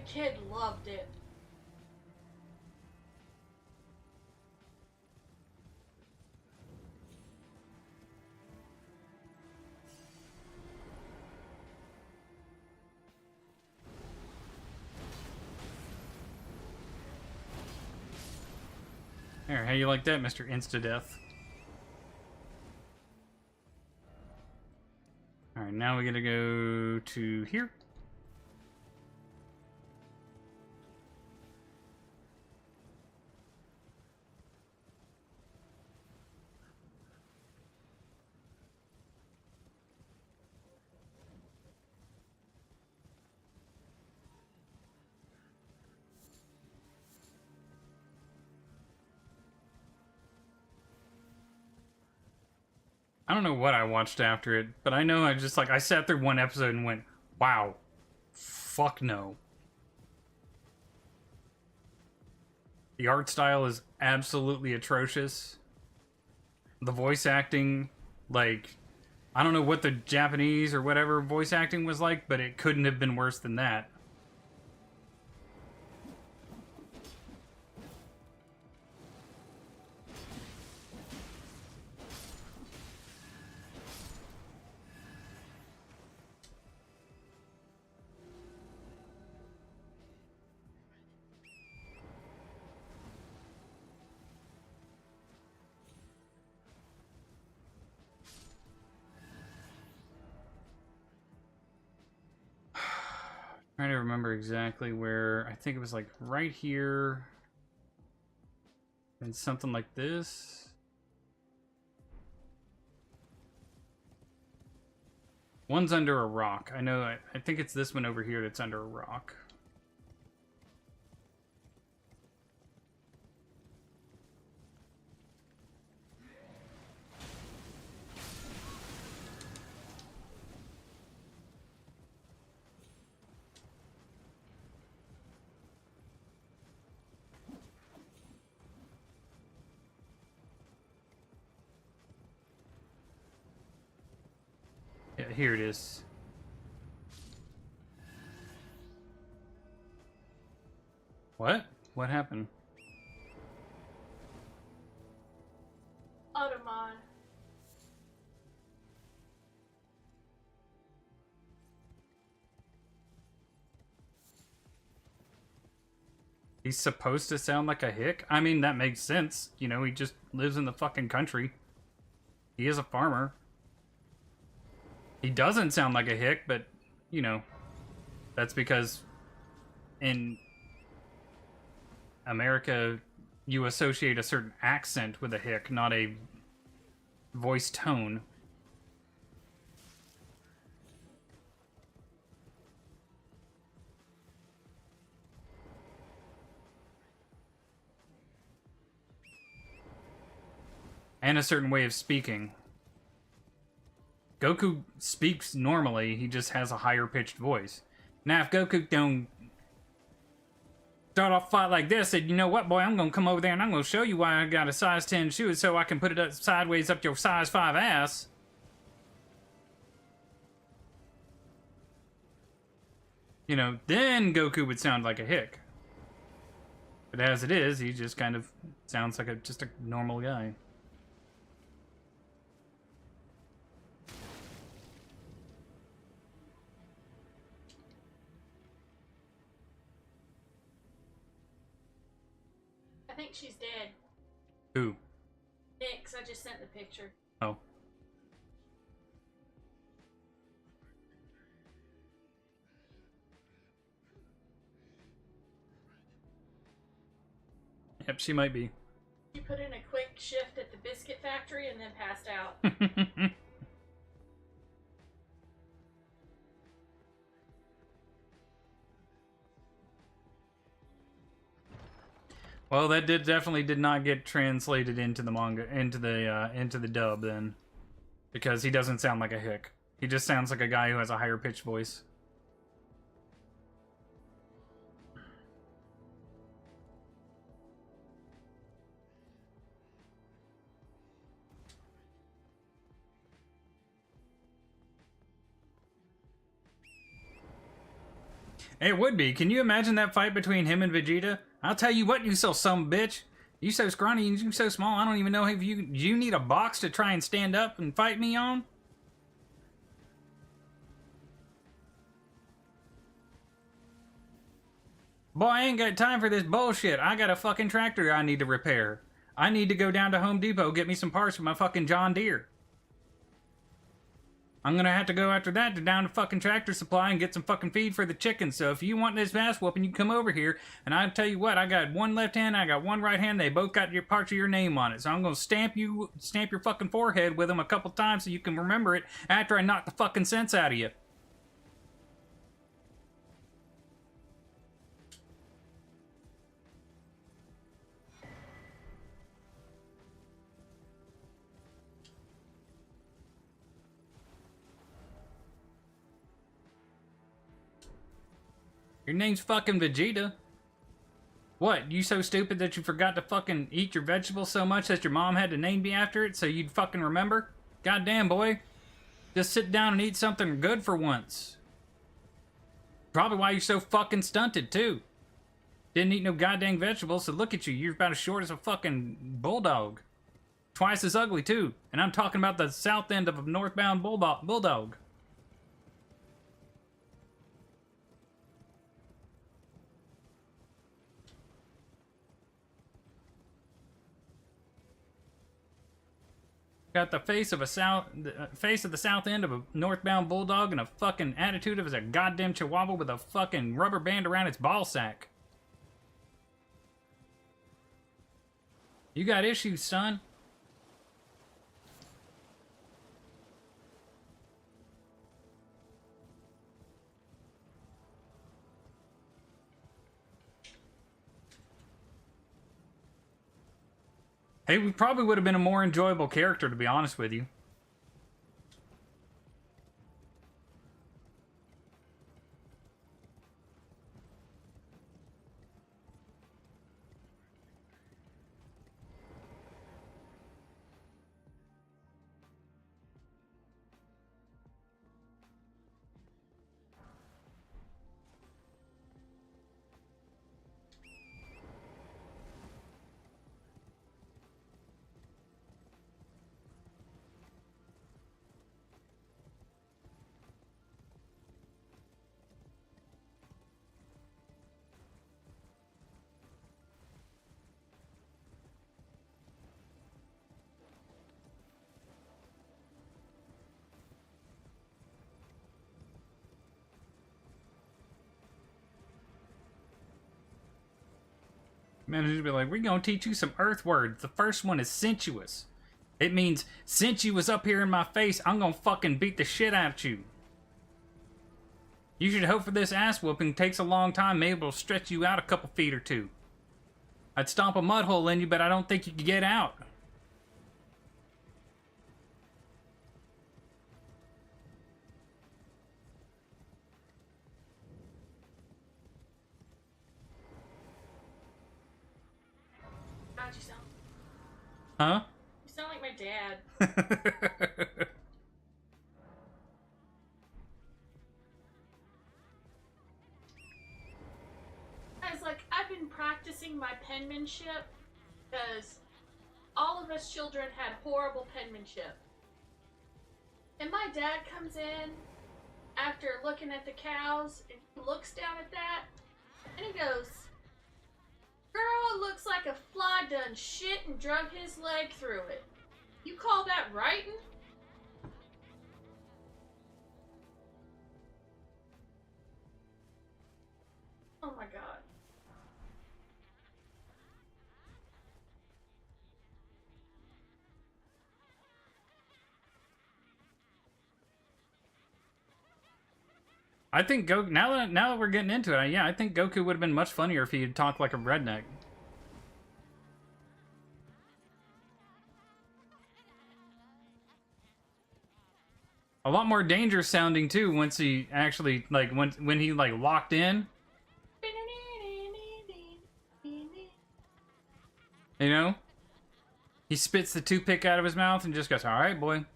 kid loved it. There, how you like that, Mr. Insta-Death? Alright, now we gotta go to here. I don't know what I watched after it, but I know I sat through one episode and went, wow, fuck no. The art style is absolutely atrocious. The voice acting, like, I don't know what the Japanese or whatever voice acting was like, but it couldn't have been worse than that. Trying to remember exactly where. I think it was like right here. And something like this. One's under a rock. I know, I think it's this one over here that's under a rock. Yeah, here it is. What? What happened? Automon. He's supposed to sound like a hick? I mean, that makes sense. You know, he just lives in the fucking country. He is a farmer. He doesn't sound like a hick, but, you know, that's because in America, you associate a certain accent with a hick, not a voice tone. And a certain way of speaking. Goku speaks normally, he just has a higher pitched voice. Now, if Goku don't start off a fight like this, and you know what, boy, I'm gonna come over there and I'm gonna show you why I got a size 10 shoe so I can put it up sideways up your size 5 ass. You know, then Goku would sound like a hick. But as it is, he just kind of sounds like just a normal guy. I think she's dead. Who? Nix, I just sent the picture. Oh. Yep, she might be. She put in a quick shift at the biscuit factory and then passed out. Well, that definitely did not get translated into the manga, into the dub then, because he doesn't sound like a hick. He just sounds like a guy who has a higher pitched voice. It would be. Can you imagine that fight between him and Vegeta? I'll tell you what, you so some bitch. You so scrawny and you so small, I don't even know if you need a box to try and stand up and fight me on? Boy, I ain't got time for this bullshit. I got a fucking tractor I need to repair. I need to go down to Home Depot, get me some parts for my fucking John Deere. I'm gonna have to go after that to down to fucking Tractor Supply and get some fucking feed for the chickens. So if you want this ass whooping, you come over here. And I'll tell you what, I got one left hand, I got one right hand. They both got your parts of your name on it. So I'm gonna stamp your fucking forehead with them a couple times so you can remember it after I knock the fucking sense out of you. Your name's fucking Vegeta. What, you so stupid that you forgot to fucking eat your vegetables so much that your mom had to name me after it so you'd fucking remember? Goddamn, boy. Just sit down and eat something good for once. Probably why you're so fucking stunted, too. Didn't eat no goddamn vegetables, so look at you. You're about as short as a fucking bulldog. Twice as ugly, too. And I'm talking about the south end of a northbound bulldog. Got the face of the south end of a northbound bulldog and a fucking attitude of as a goddamn chihuahua with a fucking rubber band around its ball sack. You got issues, son. Hey, we probably would have been a more enjoyable character, to be honest with you. Man, he'd be like, we're gonna teach you some earth words. The first one is sensuous. It means, since you was up here in my face, I'm gonna fucking beat the shit out of you. You should hope for this ass whooping takes a long time, maybe it'll stretch you out a couple feet or two. I'd stomp a mud hole in you, but I don't think you could get out. God, you sound. Huh? You sound like my dad. I was like, I've been practicing my penmanship because all of us children had horrible penmanship. And my dad comes in after looking at the cows and he looks down at that and he goes, "Girl, it looks like a fly done shit and drug his leg through it. You call that writing?" Oh my god. I think now that we're getting into it, yeah, I think Goku would have been much funnier if he had talked like a redneck. A lot more dangerous sounding too once he actually like when he like locked in. You know? He spits the toothpick out of his mouth and just goes, "All right, boy.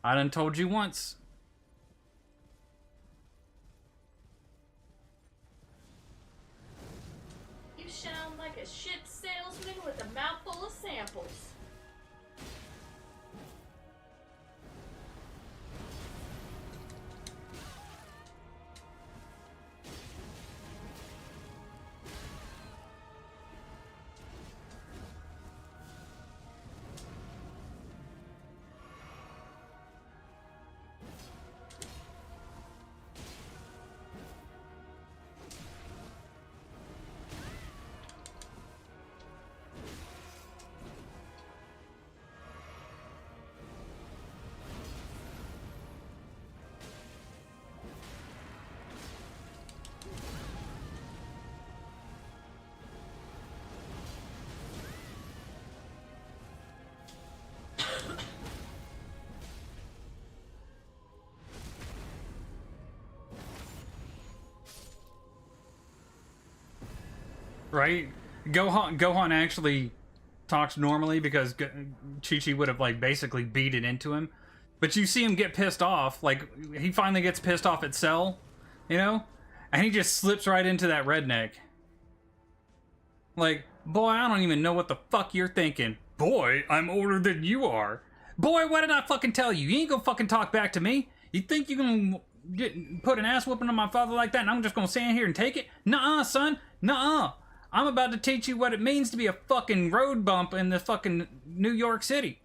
I done told you once." You sound like a shit salesman with a mouthful of samples. Right? Gohan actually talks normally because Chi-Chi would have like basically beat it into him. But you see him get pissed off, like he finally gets pissed off at Cell, you know? And he just slips right into that redneck. Like, boy, I don't even know what the fuck you're thinking. Boy, I'm older than you are. Boy, what did I fucking tell you? You ain't gonna fucking talk back to me. You think you gonna put an ass whooping on my father like that and I'm just gonna stand here and take it? Nuh-uh, son. Nuh-uh. I'm about to teach you what it means to be a fucking road bump in the fucking New York City.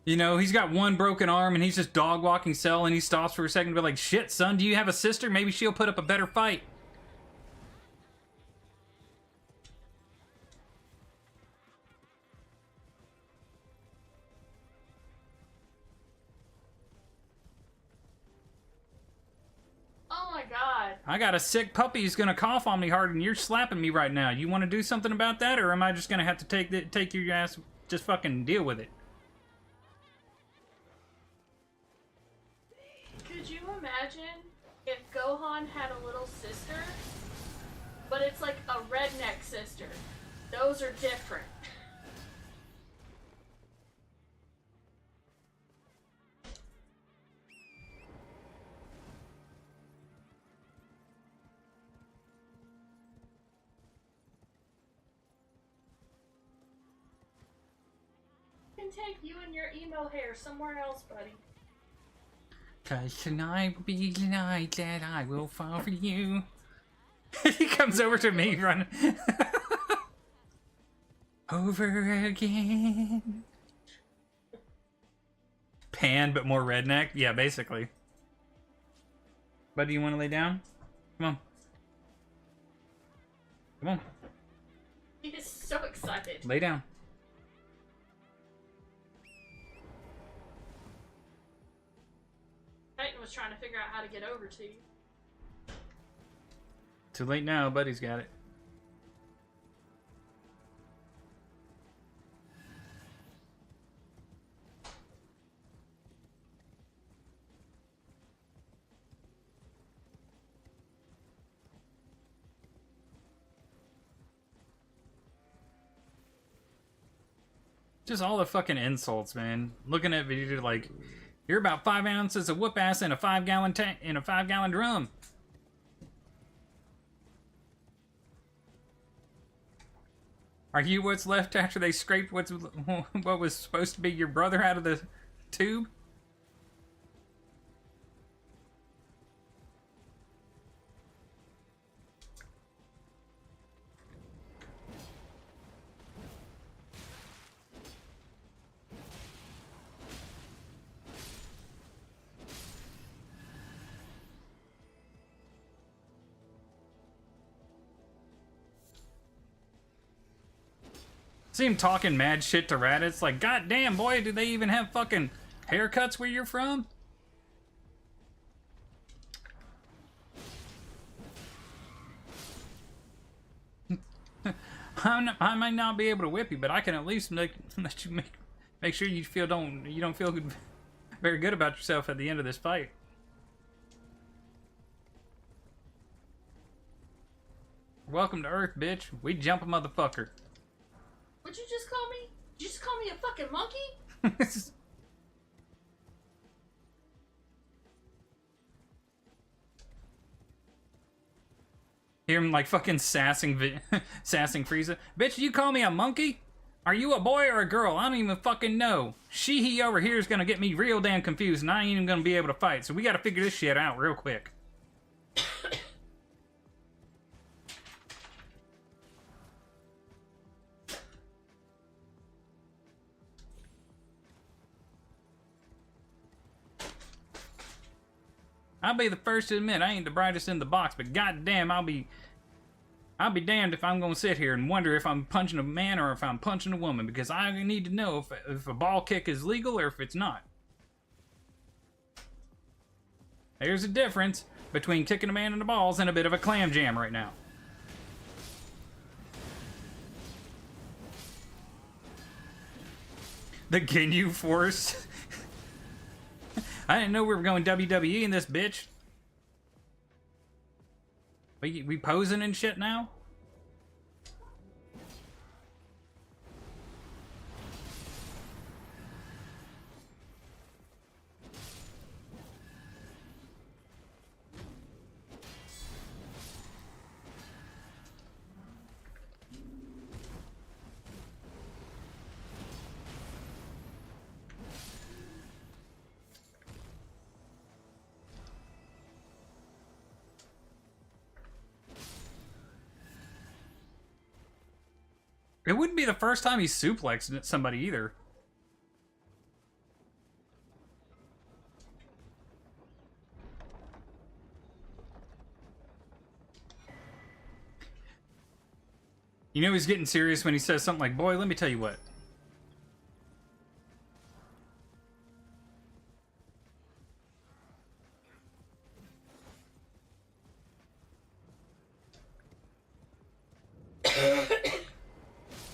You know, he's got one broken arm and he's just dog walking Cell, and he stops for a second to be like, shit, son, do you have a sister? Maybe she'll put up a better fight. Oh my god. I got a sick puppy who's gonna cough on me hard, and you're slapping me right now. You want to do something about that, or am I just gonna have to take your ass, just fucking deal with it? Could you imagine if Gohan had a little sister, but it's like a redneck sister? Those are different. I can take you and your emo hair somewhere else, buddy. 'Cause tonight will be the night that I will fall for you. He comes over to me running. Over again. Pan, but more redneck? Yeah, basically. Buddy, do you want to lay down? Come on. Come on. He is so excited. Lay down. Titan was trying to figure out how to get over to you. Too late now, buddy's got it. Just all the fucking insults, man. Looking at Vegeta like, you're about 5 ounces of whoop ass in a 5-gallon tank in a 5-gallon drum. Are you what's left after they scraped what was supposed to be your brother out of the tube? See him talking mad shit to Raditz, like, god damn, boy, do they even have fucking haircuts where you're from? I might not be able to whip you, but I can at least let you make sure you don't feel very good about yourself at the end of this fight. Welcome to Earth, bitch. We jump a motherfucker. What'd you just call me? Did you just call me a fucking monkey? Hear him like fucking sassing Frieza. Bitch, you call me a monkey? Are you a boy or a girl? I don't even fucking know. He over here is gonna get me real damn confused, and I ain't even gonna be able to fight. So we gotta figure this shit out real quick. I'll be the first to admit I ain't the brightest in the box, but goddamn, I'll be damned if I'm gonna sit here and wonder if I'm punching a man or if I'm punching a woman, because I need to know if a ball kick is legal or if it's not. There's a difference between kicking a man in the balls and a bit of a clam jam right now. The Ginyu Force. I didn't know we were going WWE in this bitch. We posing and shit now? It wouldn't be the first time he suplexed somebody either. You know he's getting serious when he says something like, boy, let me tell you what.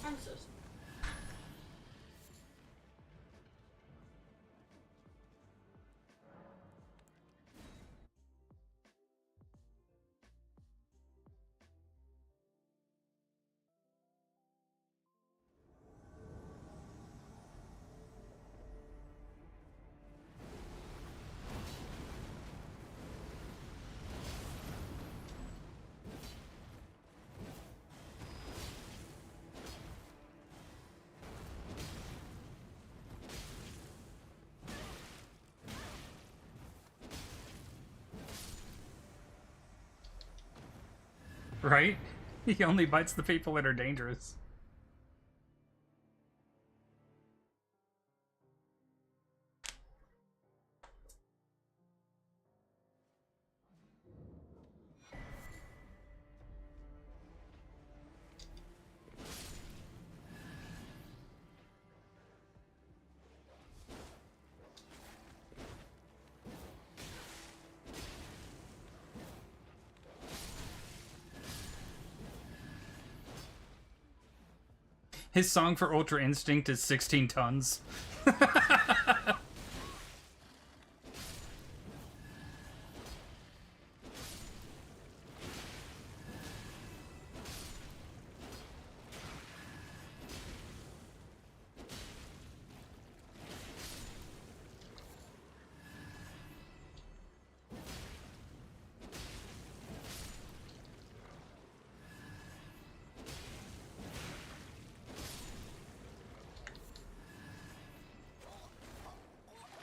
I'm so sorry. Right? He only bites the people that are dangerous. His song for Ultra Instinct is 16 tons.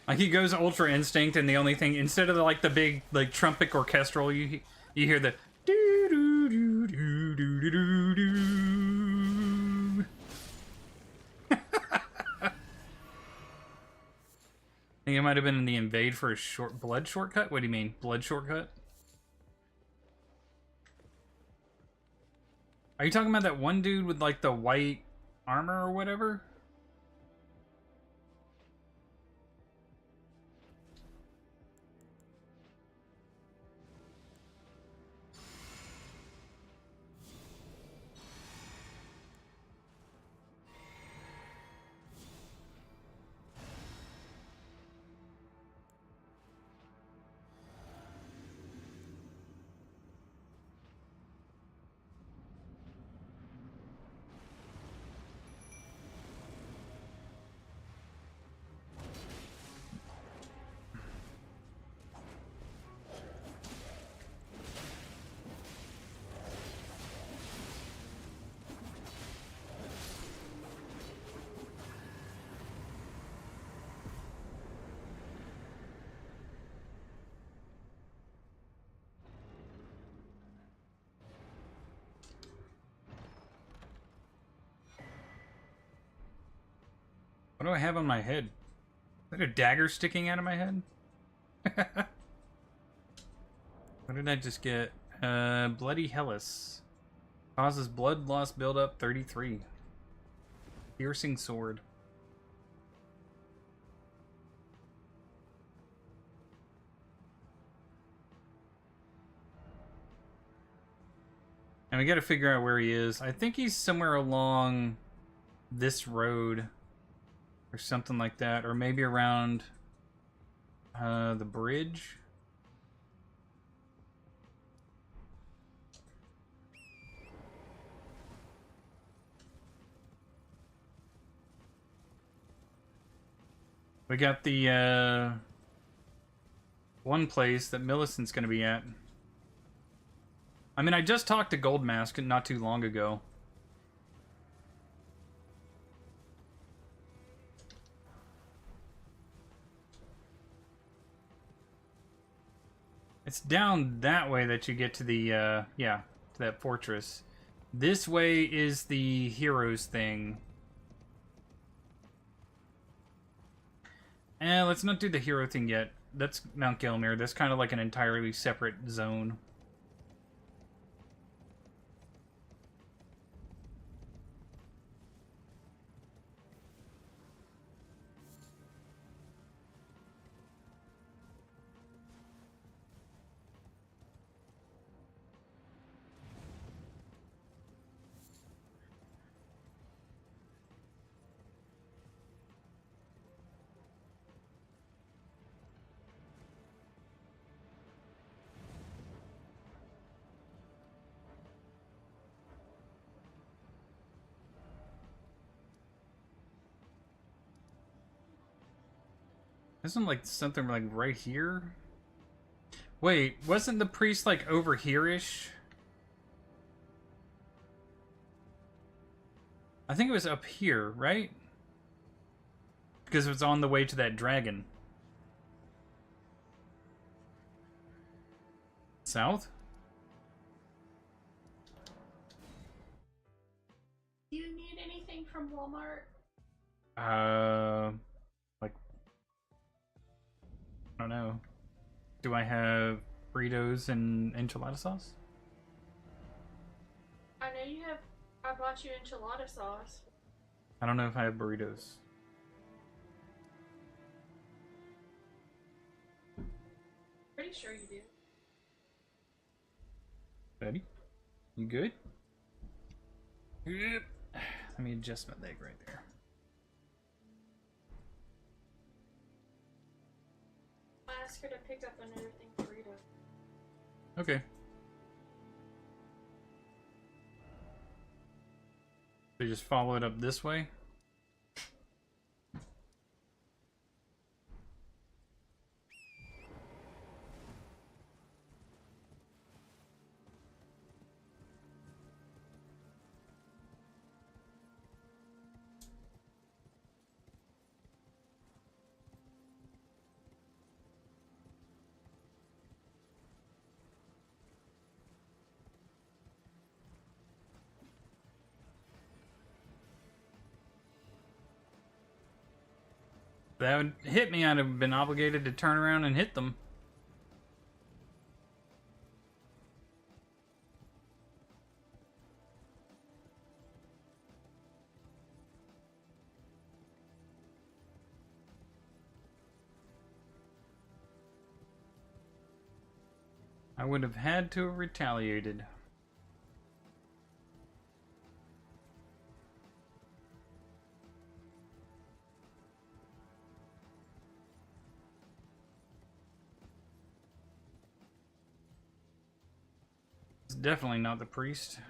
Like he goes Ultra Instinct, and the only thing, instead of like the big like trumpet orchestral, you hear the doo doo doo doo doo doo doo. I think it might have been in the invade for a blood shortcut. What do you mean, blood shortcut? Are you talking about that one dude with like the white armor or whatever? What do I have on my head? Is that a dagger sticking out of my head? What did I just get? Bloody Hellas. Causes blood loss buildup 33. Piercing sword. And we gotta figure out where he is. I think he's somewhere along this road. Or something like that. Or maybe around the bridge. We got the one place that Millicent's gonna be at. I mean, I just talked to Goldmask not too long ago. It's down that way that you get to the, yeah, to that fortress. This way is the heroes thing. Let's not do the hero thing yet. That's Mount Gelmir. That's kind of like an entirely separate zone. Isn't like something like right here? Wait, wasn't the priest like over here-ish? I think it was up here, right? Because it was on the way to that dragon. South? Do you need anything from Walmart? Like, I don't know. Do I have burritos and enchilada sauce? I know you have. I bought you enchilada sauce. I don't know if I have burritos. Pretty sure you do. Betty? You good? Yep. Let me adjust my leg right there. I asked her to pick up another thing for Rita. Okay. So you just follow it up this way? If that would hit me, I'd have been obligated to turn around and hit them. I would have had to have retaliated. It's definitely not the priest.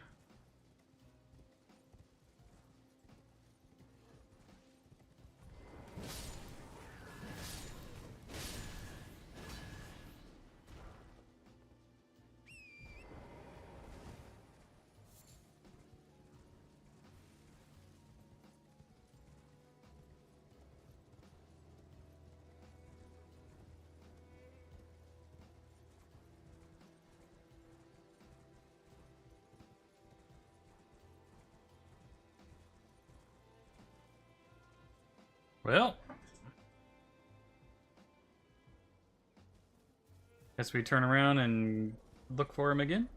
Well, guess we turn around and look for him again.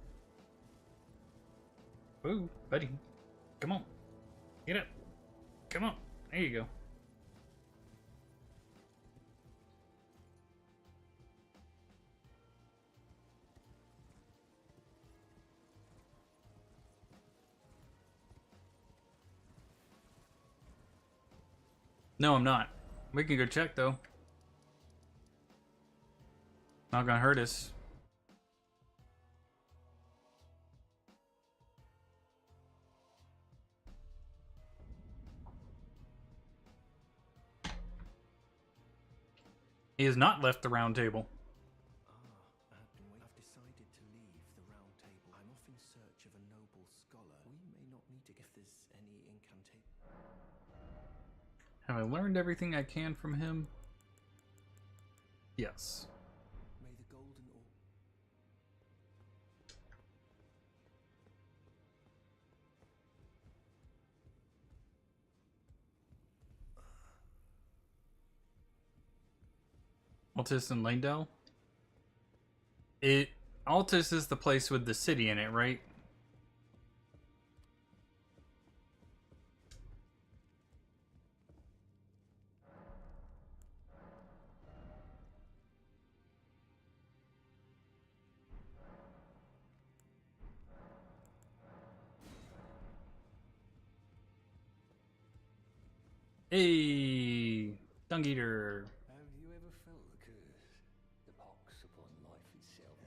Ooh, buddy. Come on. Get up. Come on. There you go. No, I'm not. We can go check, though. Not gonna hurt us. He has not left the round table. I've decided to leave the round table. I'm off in search of a noble scholar. We may not need to if there's any incantation. Have I learned everything I can from him? Yes. May the golden orb. Altus and Langdell? Altus is the place with the city in it, right? Hey, Dung Eater. Have you ever felt the curse? The pox upon life itself?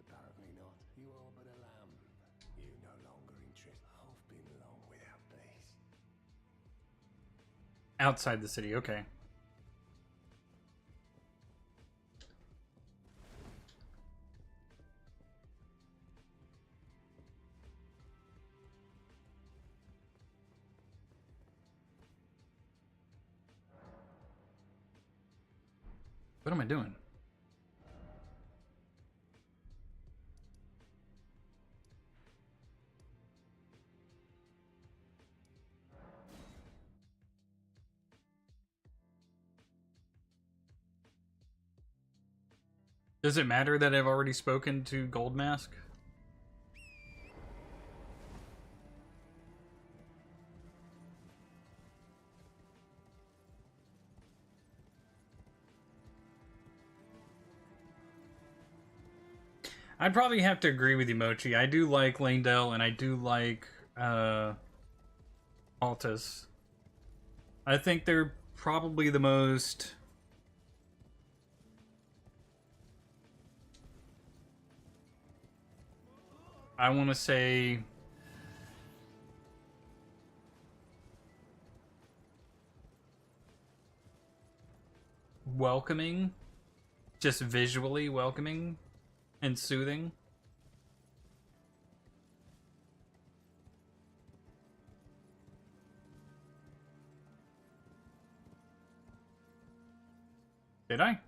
Apparently not. You are but a lamb. You no longer interest. I've been long without peace. Outside the city, okay. What am I doing? Does it matter that I've already spoken to Gold Mask? I'd probably have to agree with you, Mochi. I do like Langdell and I do like Altus. I think they're probably the most I want to say welcoming, just visually welcoming and soothing. Did I?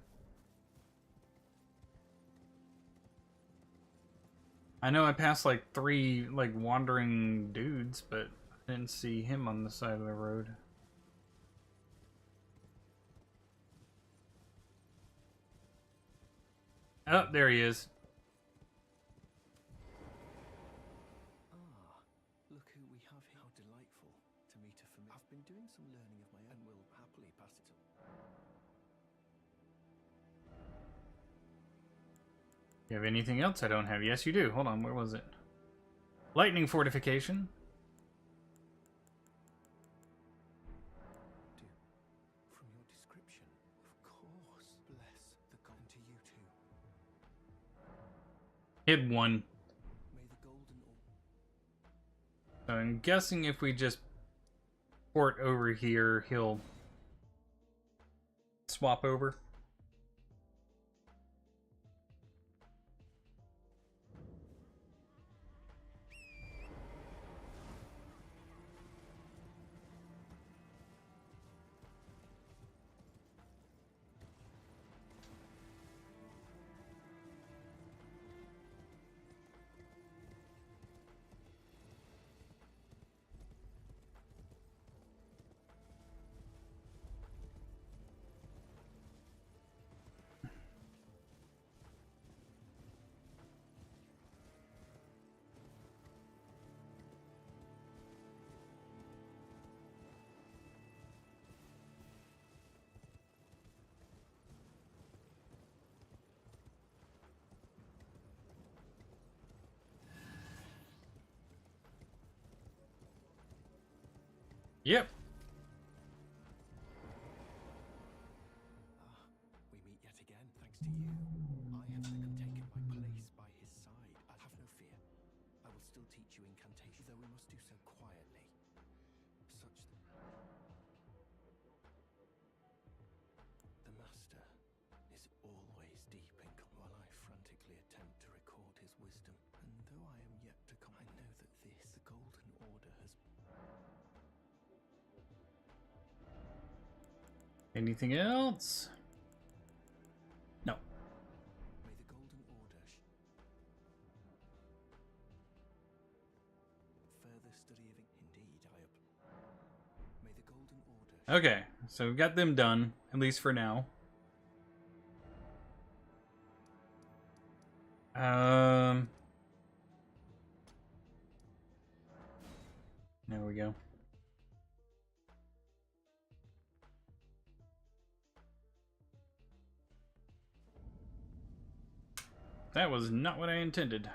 I know I passed like 3 like wandering dudes, but I didn't see him on the side of the road. Oh, there he is. Ah, look who we have here. How delightful to meet a familiar. I've been doing some learning of my own and will happily pass it on. You have anything else I don't have? Yes, you do. Hold on, where was it? Lightning fortification. From your description, of course. Bless the god to you too. Hit 1. May the golden orb. So I'm guessing if we just port over here, he'll swap over. Yep. Ah, we meet yet again, thanks to you. I have taken my place by his side. I'll have no fear. I will still teach you incantation, though we must do so quietly. Such the master is always deep in while I frantically attempt to record his wisdom. And though I am yet to come, I know that this, the Golden Order, has. Anything else? No. May the Golden Order further study of indeed may the Golden Order. Okay, so we've got them done, at least for now. There we go. That was not what I intended.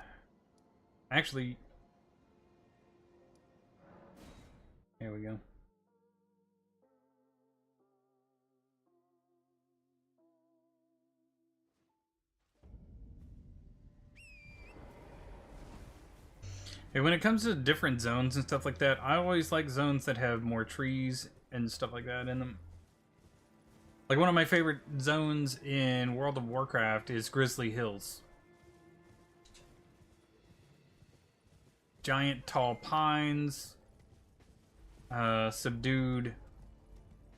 Actually, there we go. Hey, when it comes to different zones and stuff like that, I always like zones that have more trees and stuff like that in them. Like, one of my favorite zones in World of Warcraft is Grizzly Hills. Giant tall pines, subdued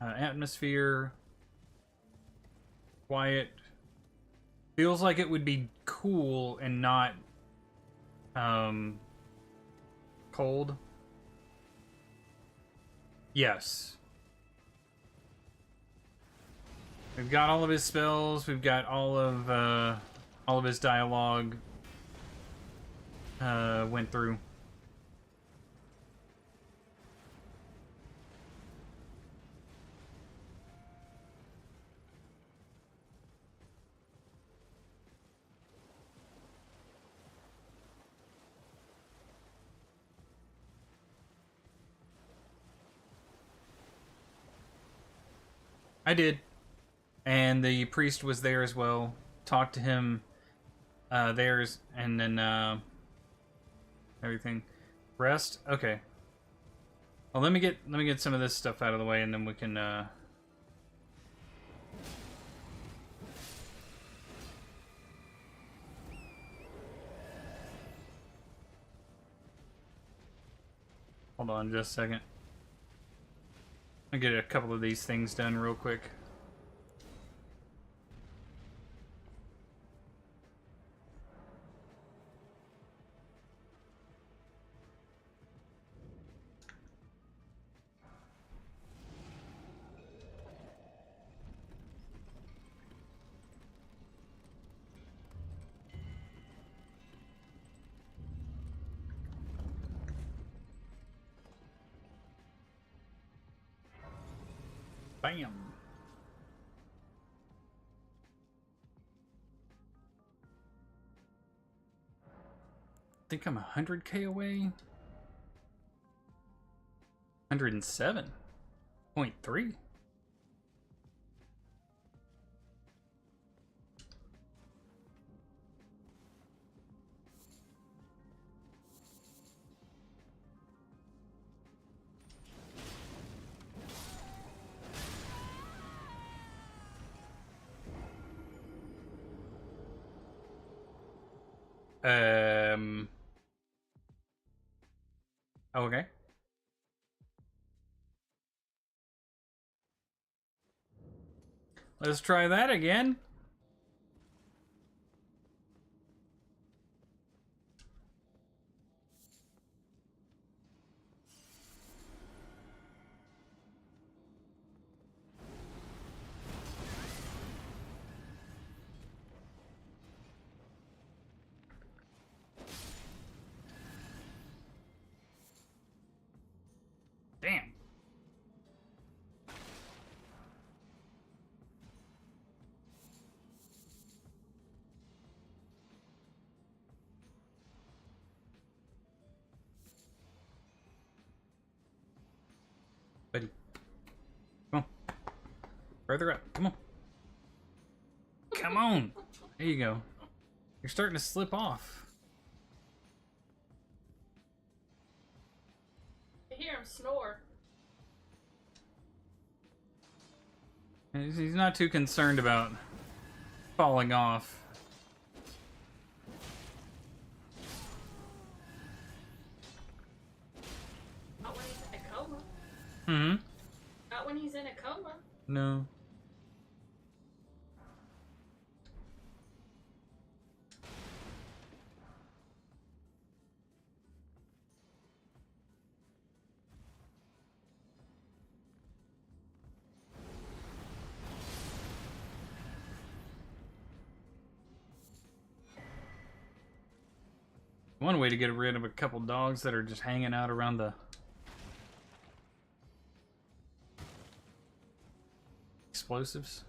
atmosphere, quiet. Feels like it would be cool and not cold. Yes. We've got all of his spells, we've got all of his dialogue went through. I did. And the priest was there as well. Talked to him theirs and then everything. Rest? Okay. Well, let me get some of this stuff out of the way and then we can hold on just a second. I'll get a couple of these things done real quick. Bam. I think I'm 100k away. 107.3. Okay. Let's try that again. Damn. Buddy. Come on. Further up. Come on. Come on. There you go. You're starting to slip off. I hear him snore. He's not too concerned about falling off. Not when he's in a coma. Hmm? Not when he's in a coma. No. One way to get rid of a couple dogs that are just hanging out around the explosives.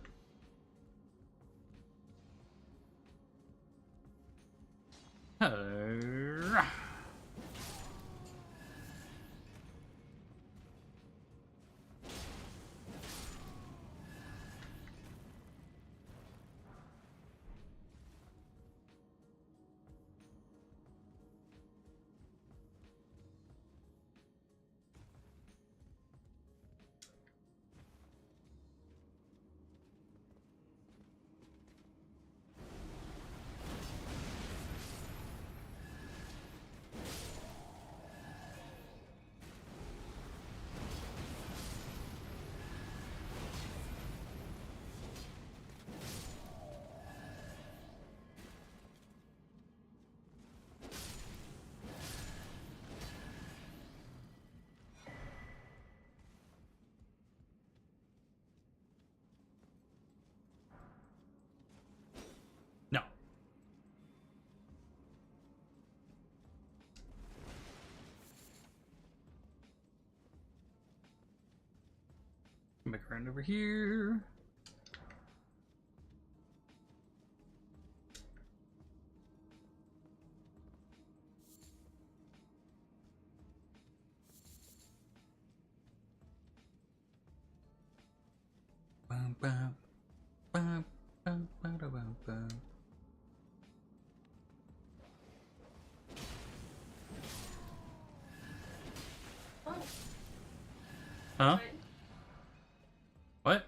Come back around over here. Bum, bum, bum, bum, bum, bum, bum. Oh, Huh? wait. What?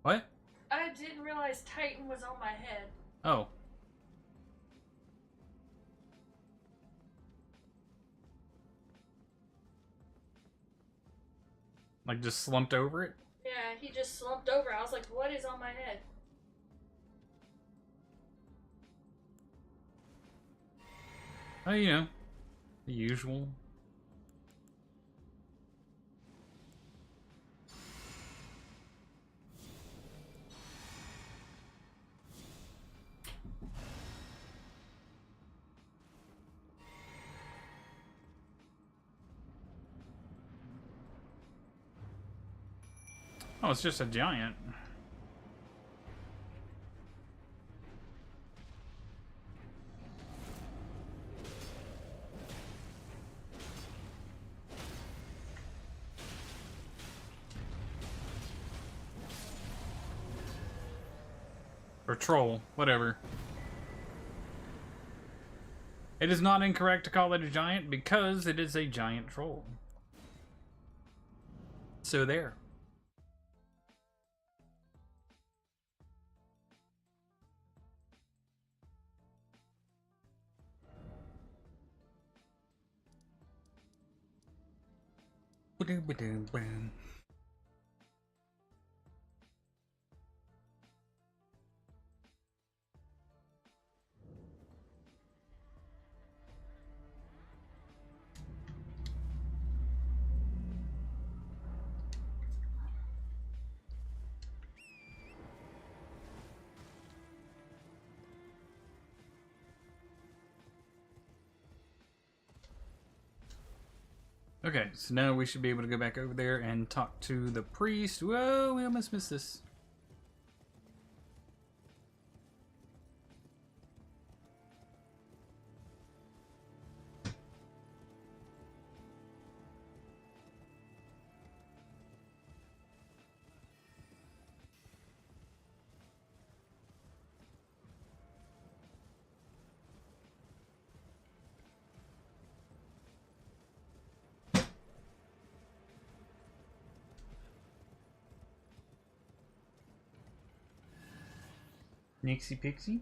What? I didn't realize Titan was on my head. Oh. Like just slumped over it? Yeah, he just slumped over. I was like, what is on my head? Oh, you know, the usual. Oh, it's just a giant. Or troll, whatever. It is not incorrect to call it a giant because it is a giant troll. So there. Okay, so now we should be able to go back over there and talk to the priest. Whoa, we almost missed this. Nixie Pixie?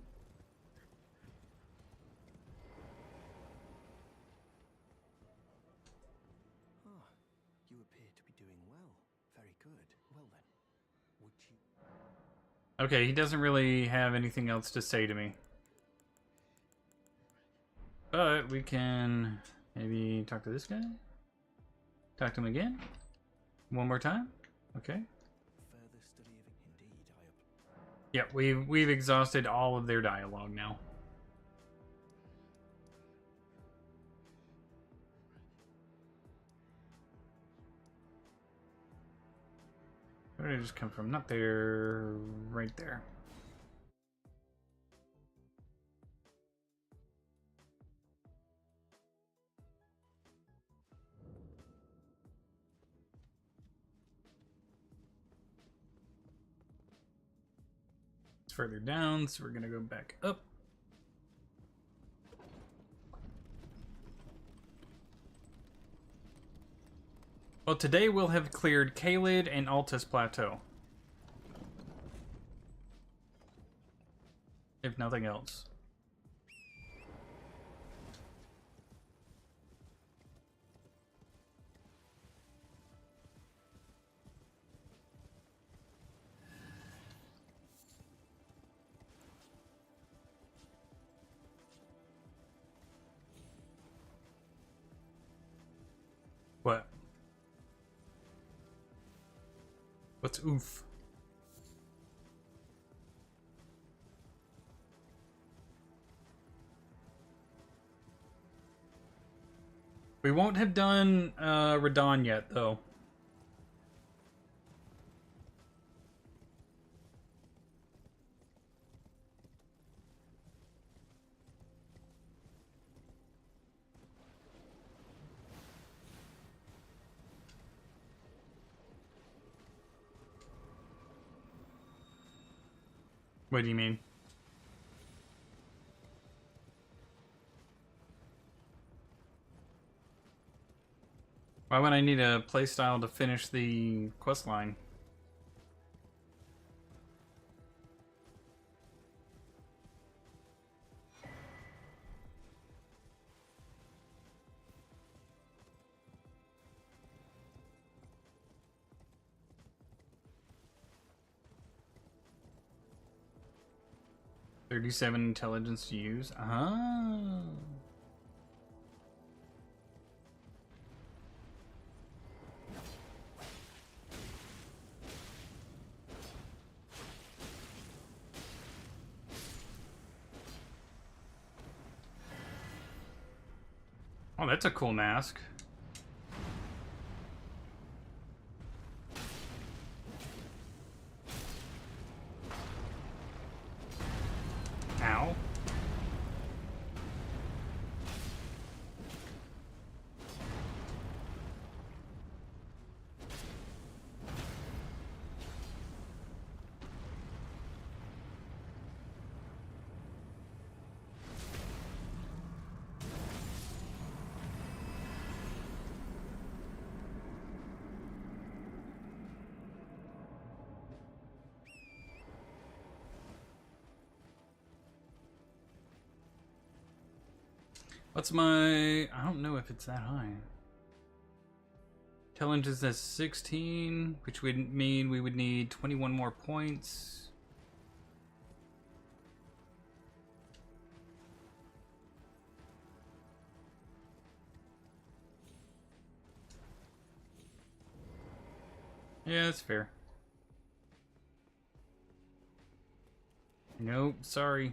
Ah, you appear to be doing well. Very good. Well then, would you... Okay, he doesn't really have anything else to say to me. But we can maybe talk to this guy? Talk to him again? One more time? Okay. Further study of it? Indeed, Yeah, we've exhausted all of their dialogue now. Where did it just come from? Not there, right there. It's further down, so we're gonna go back up. Well, today we'll have cleared Kaled and Altus Plateau. If nothing else. What? What's oof? We won't have done Radon yet, though. What do you mean? Why would I need a playstyle to finish the quest line? $37 intelligence to use. Ah. Oh, that's a cool mask. Ow. What's my... I don't know if it's that high. Intelligence is 16, which would mean we would need 21 more points. Yeah, that's fair. Nope, sorry.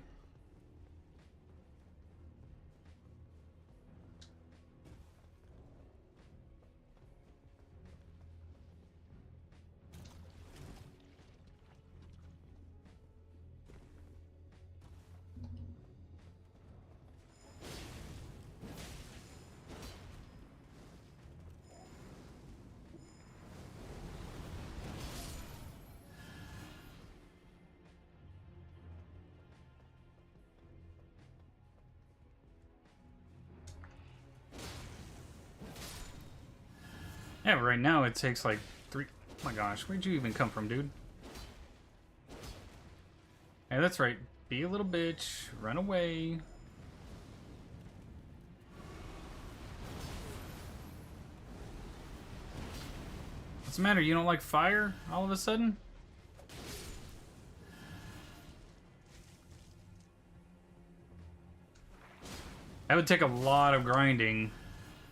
Yeah, but right now it takes like 3... Oh my gosh, where'd you even come from, dude? Hey, that's right. Be a little bitch. Run away. What's the matter? You don't like fire all of a sudden? That would take a lot of grinding.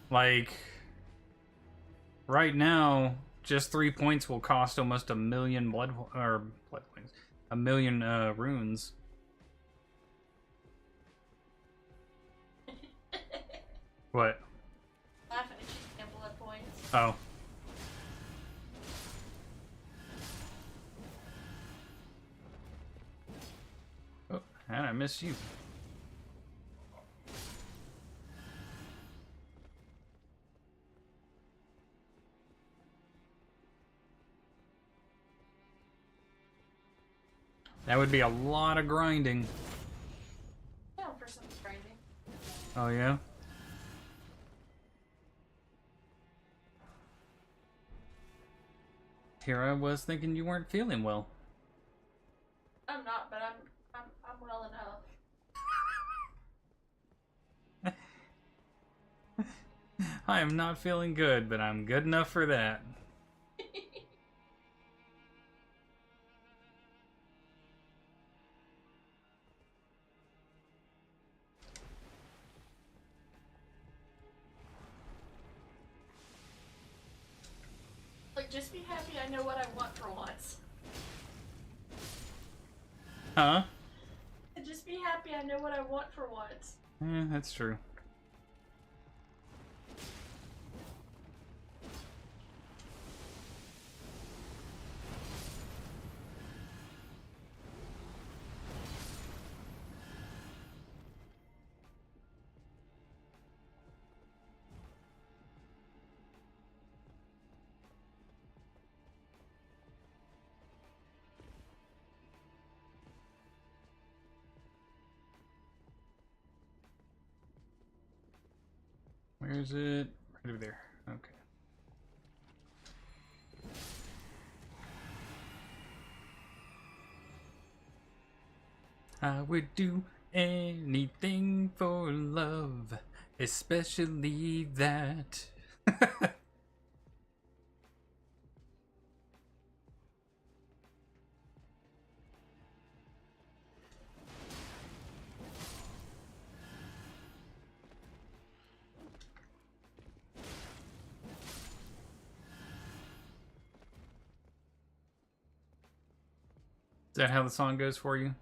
Like... Right now, just 3 points will cost almost 1,000,000 blood points, 1,000,000 runes. What? Laughing at you and blood points. Oh. Oh, and I missed you. That would be a lot of grinding. Yeah, for some grinding. Oh, yeah? Here I was thinking you weren't feeling well. I'm not, but I'm well enough. I am not feeling good, but I'm good enough for that. Like, just be happy I know what I want for once. Huh? Just be happy I know what I want for once. Yeah, that's true. Where is it? Right over there. Okay. I would do anything for love, especially that. Is that how the song goes for you?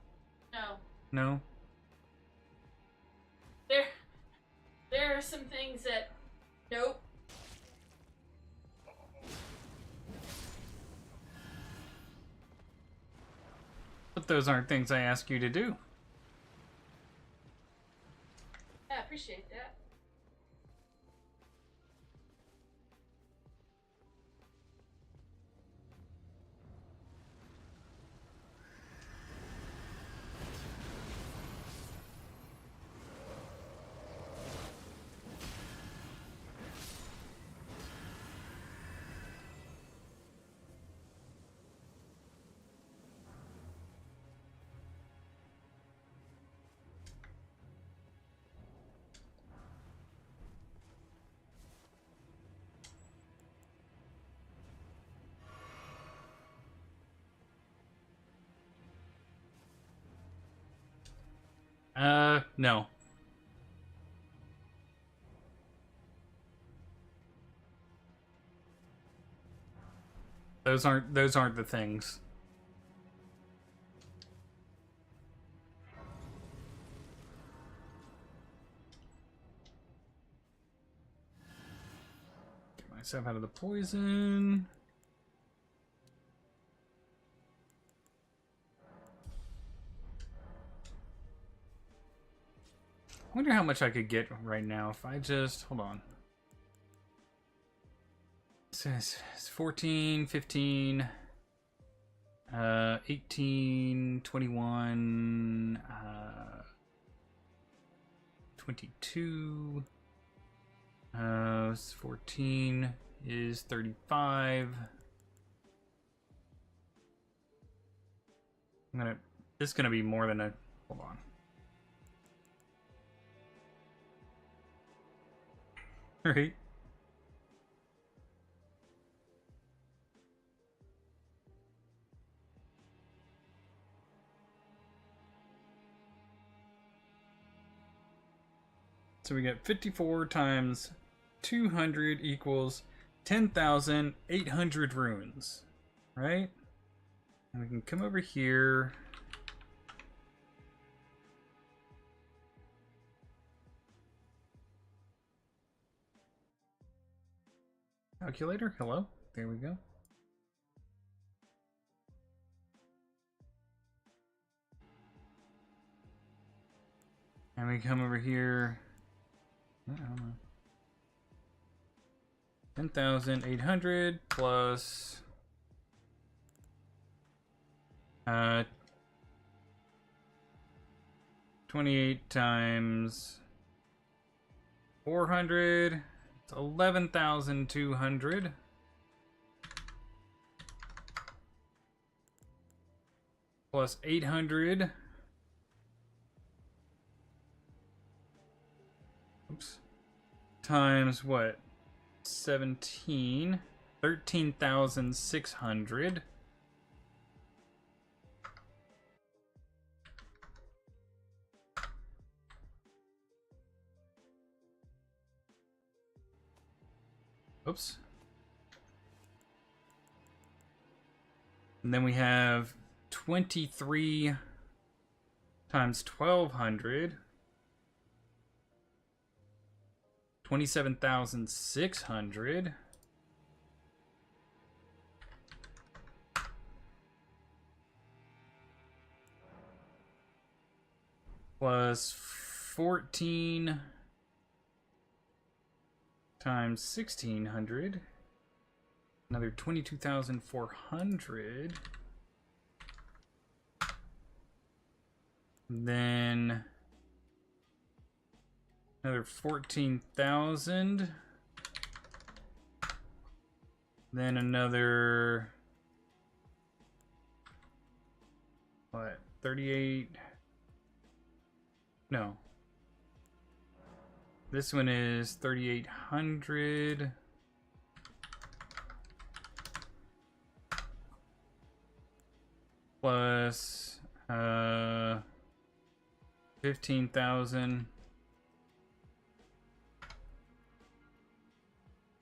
No. No? There are some things that, nope. But those aren't things I ask you to do. I appreciate that. No. Those aren't the things. Get myself out of the poison. I wonder how much I could get right now if I just hold on. It says it's 14, 15, 18, 21, 22. 14 is 35. This is gonna be more than a, hold on. Right. So we get 54 times 200 equals 10,800 runes, right? And we can come over here. Calculator, hello. There we go. And we come over here. I don't know. 10,800 plus 28 times 400. It's 11,200. Plus 800. Oops. Times what? 17. 13,600. Oops. And then we have 23 times 1,200. 27,600. Plus 14 times 1,600. Another 22,400. Then Another 14,000. Then another... What? 38... No. This one is 3,800. Plus 15,000.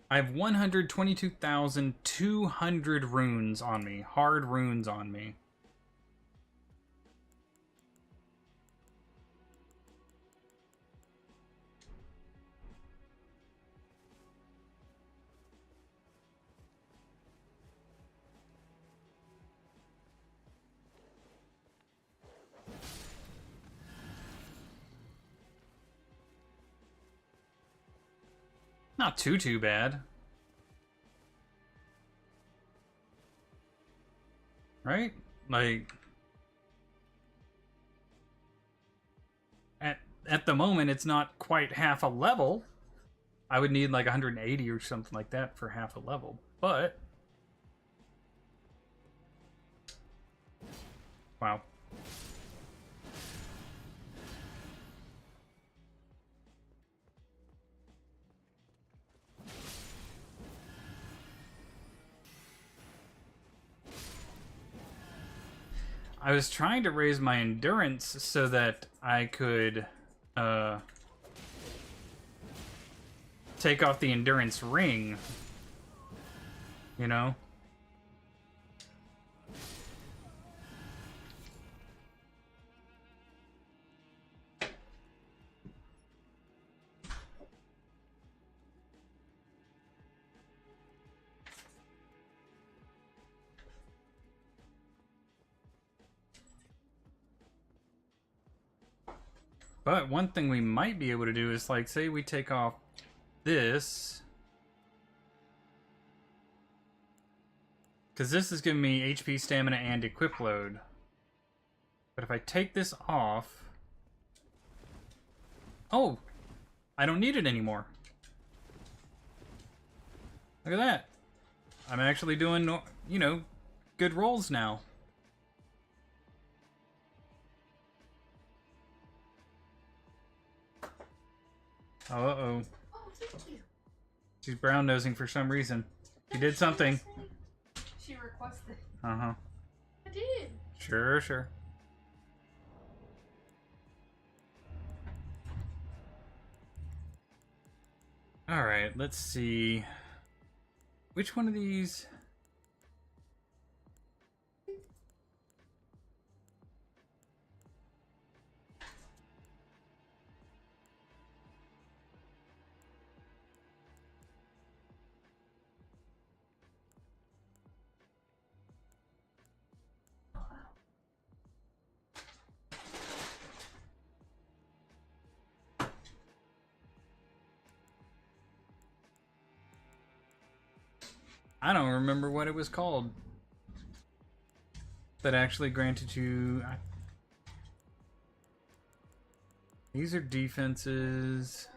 I have 122,200 runes on me. Hard runes on me. Not too bad. Right? Like at the moment it's not quite half a level. I would need like 180 or something like that for half a level. But wow. I was trying to raise my endurance so that I could take off the endurance ring, you know? But one thing we might be able to do is, like, say we take off this. Because this is giving me HP, stamina, and equip load. But if I take this off... Oh! I don't need it anymore. Look at that. I'm actually doing, you know, good rolls now. Oh, uh-oh. Oh, thank you. She's brown nosing for some reason. She did something. She requested. Uh-huh. I did. Sure, sure. Alright, let's see. Which one of these... I don't remember what it was called. That actually granted you... These are defenses.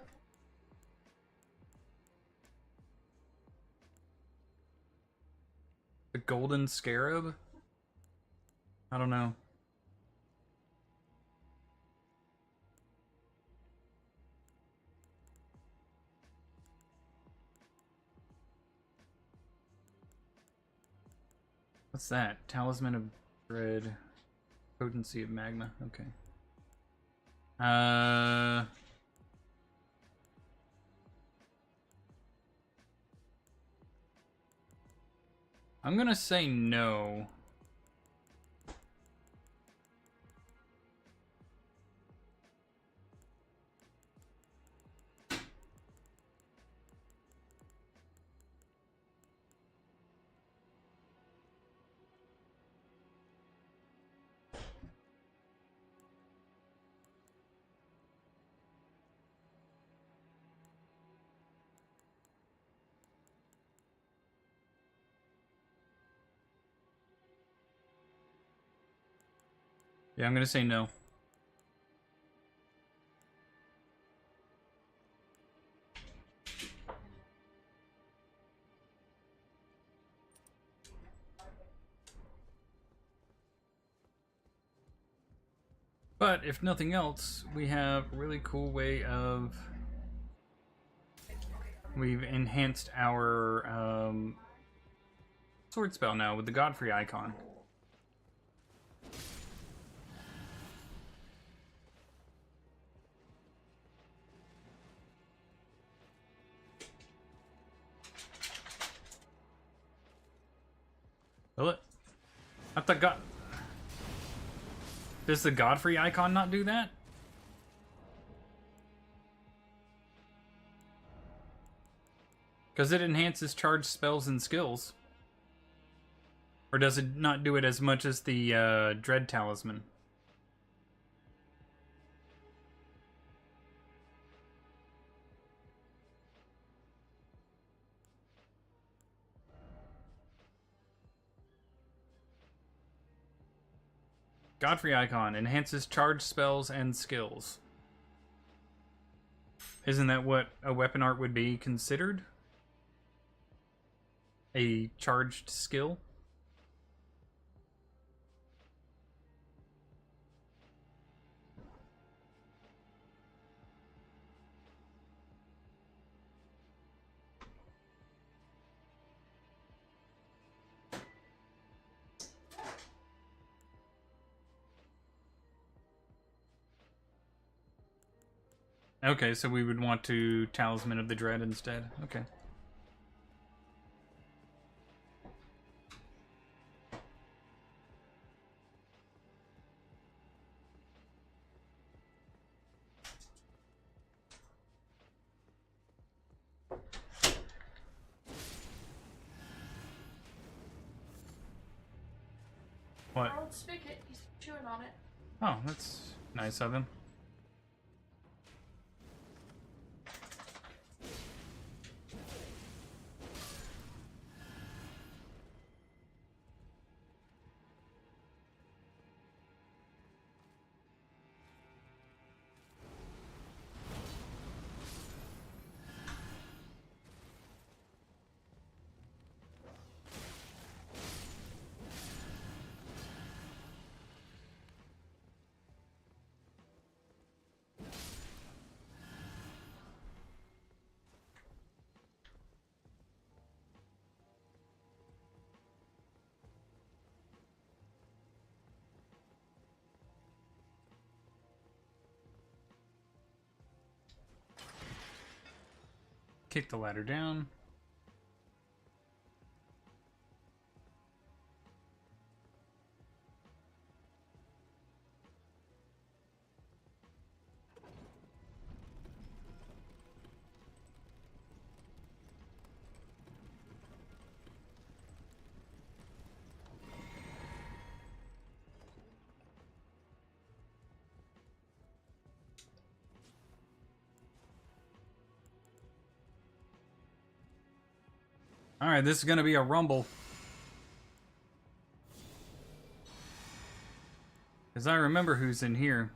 The Golden Scarab? I don't know. What's that? Talisman of Dread. Potency of Magma. Okay. I'm gonna say no. Yeah, I'm gonna say no. But if nothing else, we have a really cool way of... We've enhanced our sword spell now with the Godfrey icon. Will it? I thought God... Does the Godfrey icon not do that? Because it enhances charged spells and skills. Or does it not do it as much as the Dread Talisman? Godfrey icon enhances charged spells and skills. Isn't that what a weapon art would be considered? A charged skill? Okay, so we would want to Talisman of the Dread instead. Okay. What? Old spigot, he's chewing on it. Oh, that's nice of him. Kick the ladder down. Alright, this is gonna be a rumble. Because I remember who's in here.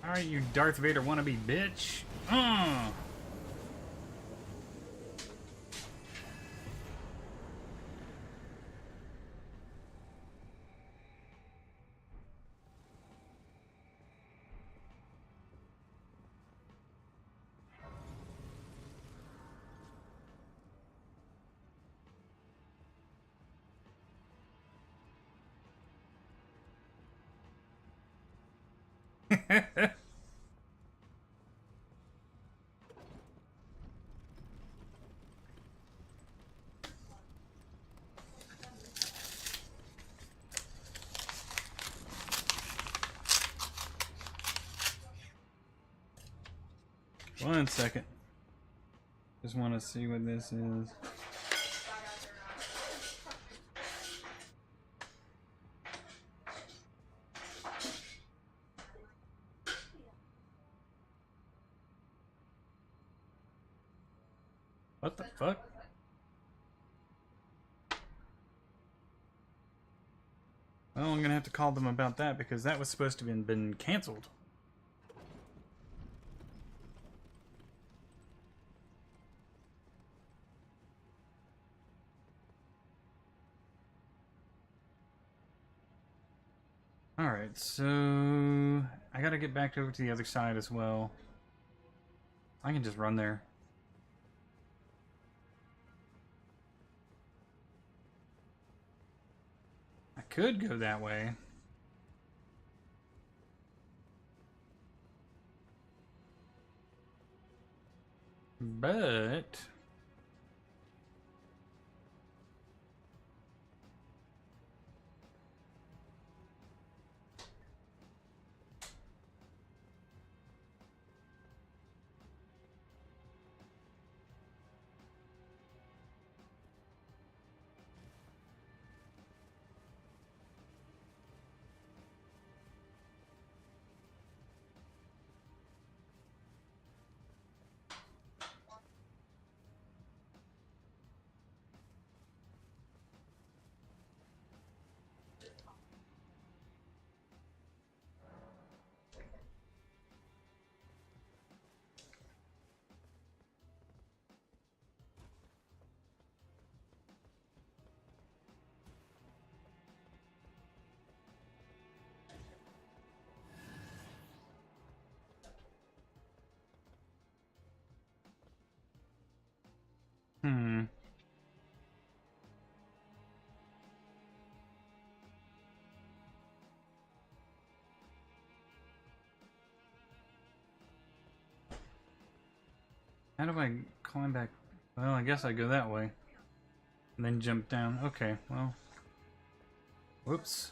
Alright, you Darth Vader wannabe bitch. 1 second. Just want to see what this is. What the fuck? Well, I'm gonna have to call them about that because that was supposed to have been canceled. Alright, so I gotta get back over to the other side as well. I can just run there. I could go that way. But how do I climb back? Well, I guess I go that way. And then jump down. Okay, well. Whoops.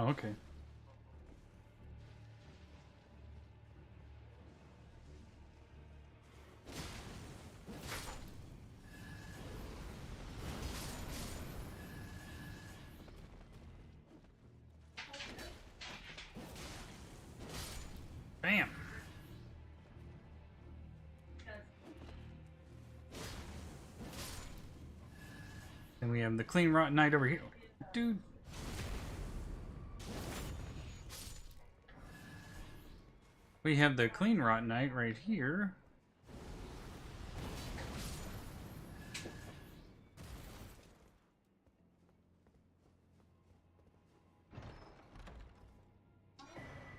Oh, okay. Bam! Then we have the clean rotten knight over here. Dude. We have the clean rotten knight right here.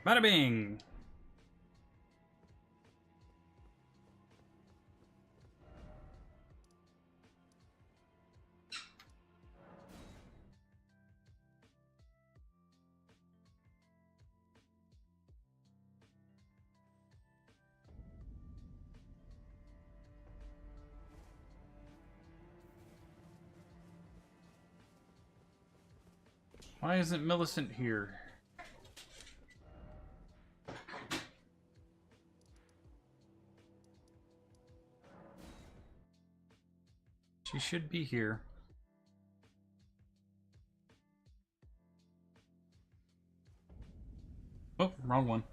Bada bing! Why isn't Millicent here? She should be here. Oh. wrong one.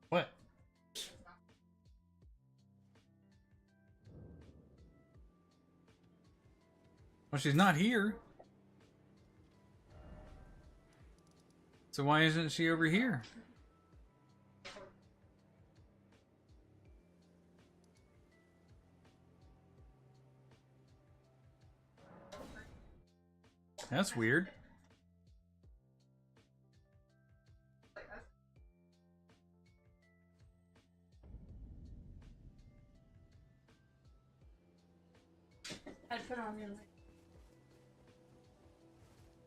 What? Well, she's not here. So why isn't she over here? That's weird. I put on the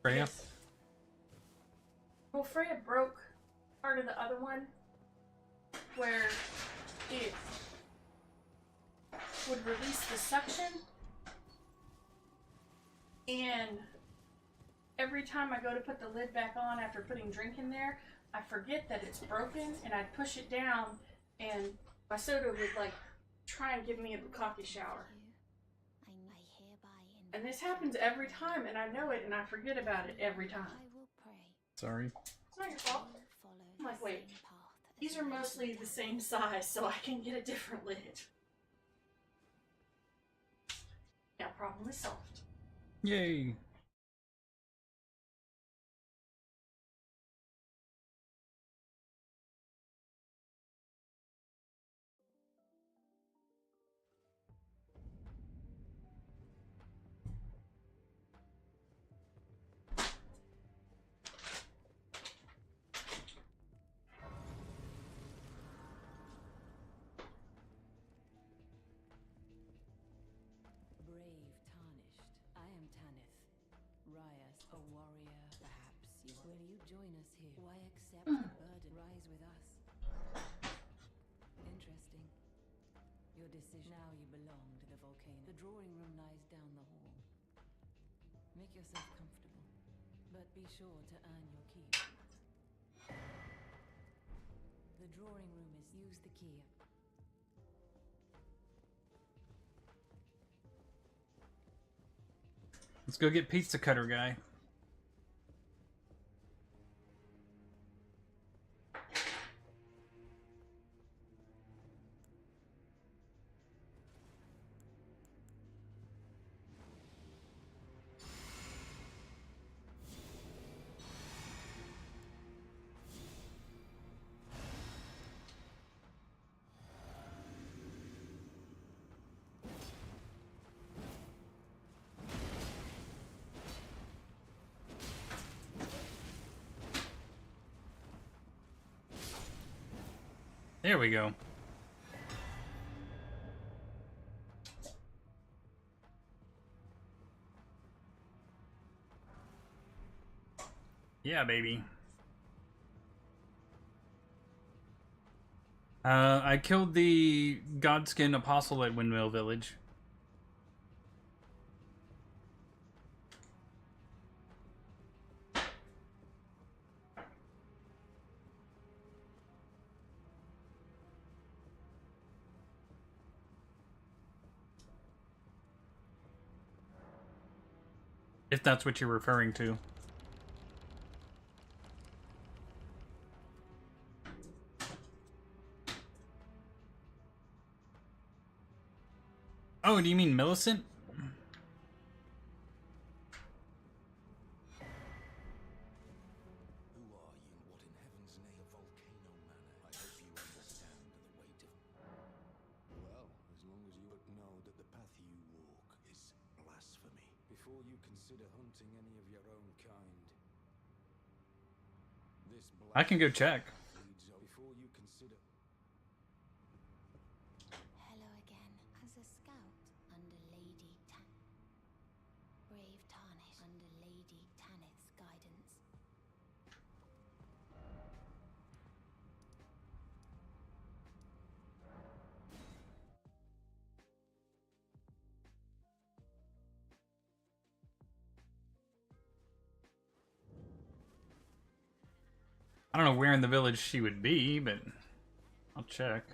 Freya? Yes. Well, Freya broke part of the other one where it would release the suction, and every time I go to put the lid back on after putting drink in there, I forget that it's broken, and I'd push it down, and my soda would like try and give me a bukkake shower. And this happens every time, and I know it, and I forget about it every time. Sorry. It's not your fault. I'm like, wait, these are mostly the same size, so I can get a different lid. Yeah, problem is solved. Yay. Brave, tarnished. I am Tanith. Rias, a warrior, perhaps. Will you join us here? Why accept the burden? Rise with us. Interesting. Your decision. Now you belong to the volcano. The drawing room lies down the hall. Make yourself comfortable, but be sure to earn your keep. The drawing room is. Use the key. Let's go get Pizza Cutter guy. There we go. Yeah, baby. I killed the Godskin Apostle at Windmill Village. If that's what you're referring to. Oh, do you mean Millicent? Who are you? What in heaven's name? Volcano Manor. I hope you understand the weight of... Well, as long as you know that the path you walk is blasphemy. Before you consider hunting any of your own kind, this I can go check. before you consider... Hello again. As a scout under Lady Brave Tarnish under Lady Tanith's guidance. I don't know where in the village she would be, but I'll check.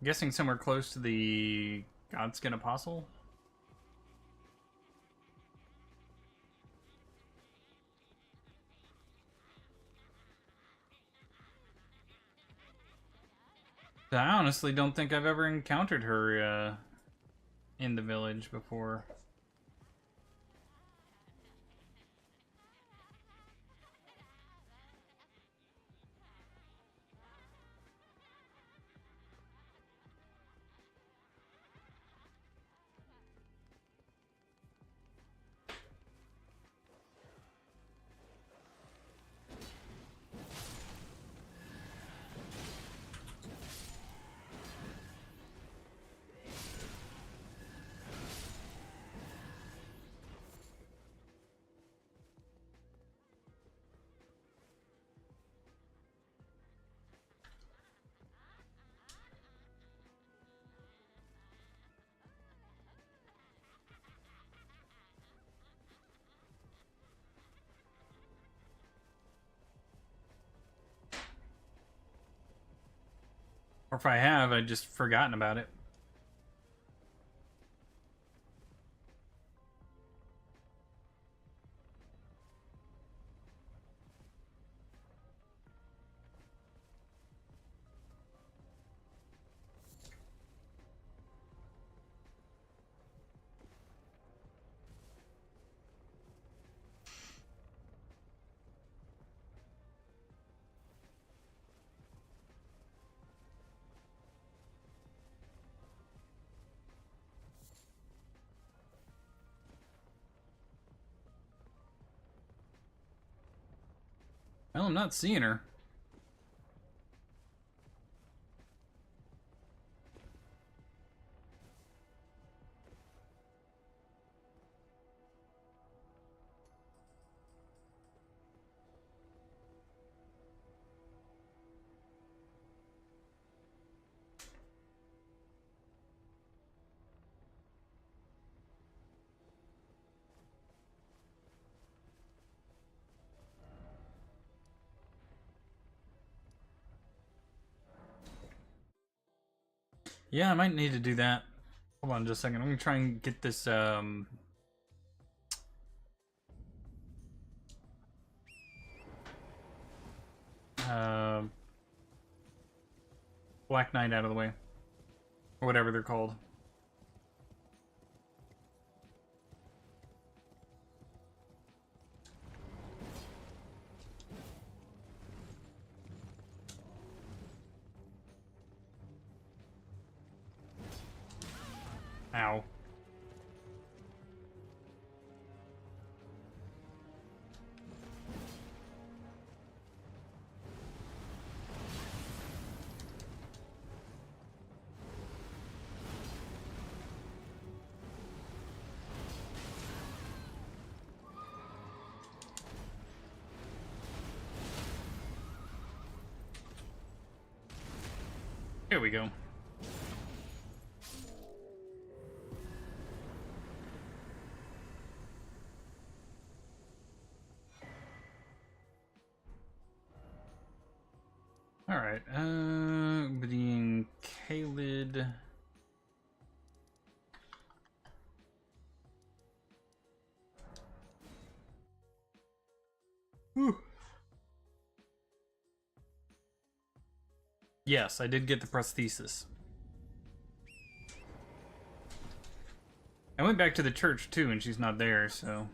guessing somewhere close to the Godskin Apostle. I honestly don't think I've ever encountered her in the village before. Or if I have, I'd just forgotten about it. Well, I'm not seeing her. Yeah, I might need to do that. Hold on just a second. I'm gonna try and get this uh, Black Knight out of the way. Or whatever they're called. Ow. Here we go. Alright, being Kaled. Whew. Yes, I did get the prosthesis. I went back to the church too, and she's not there, so.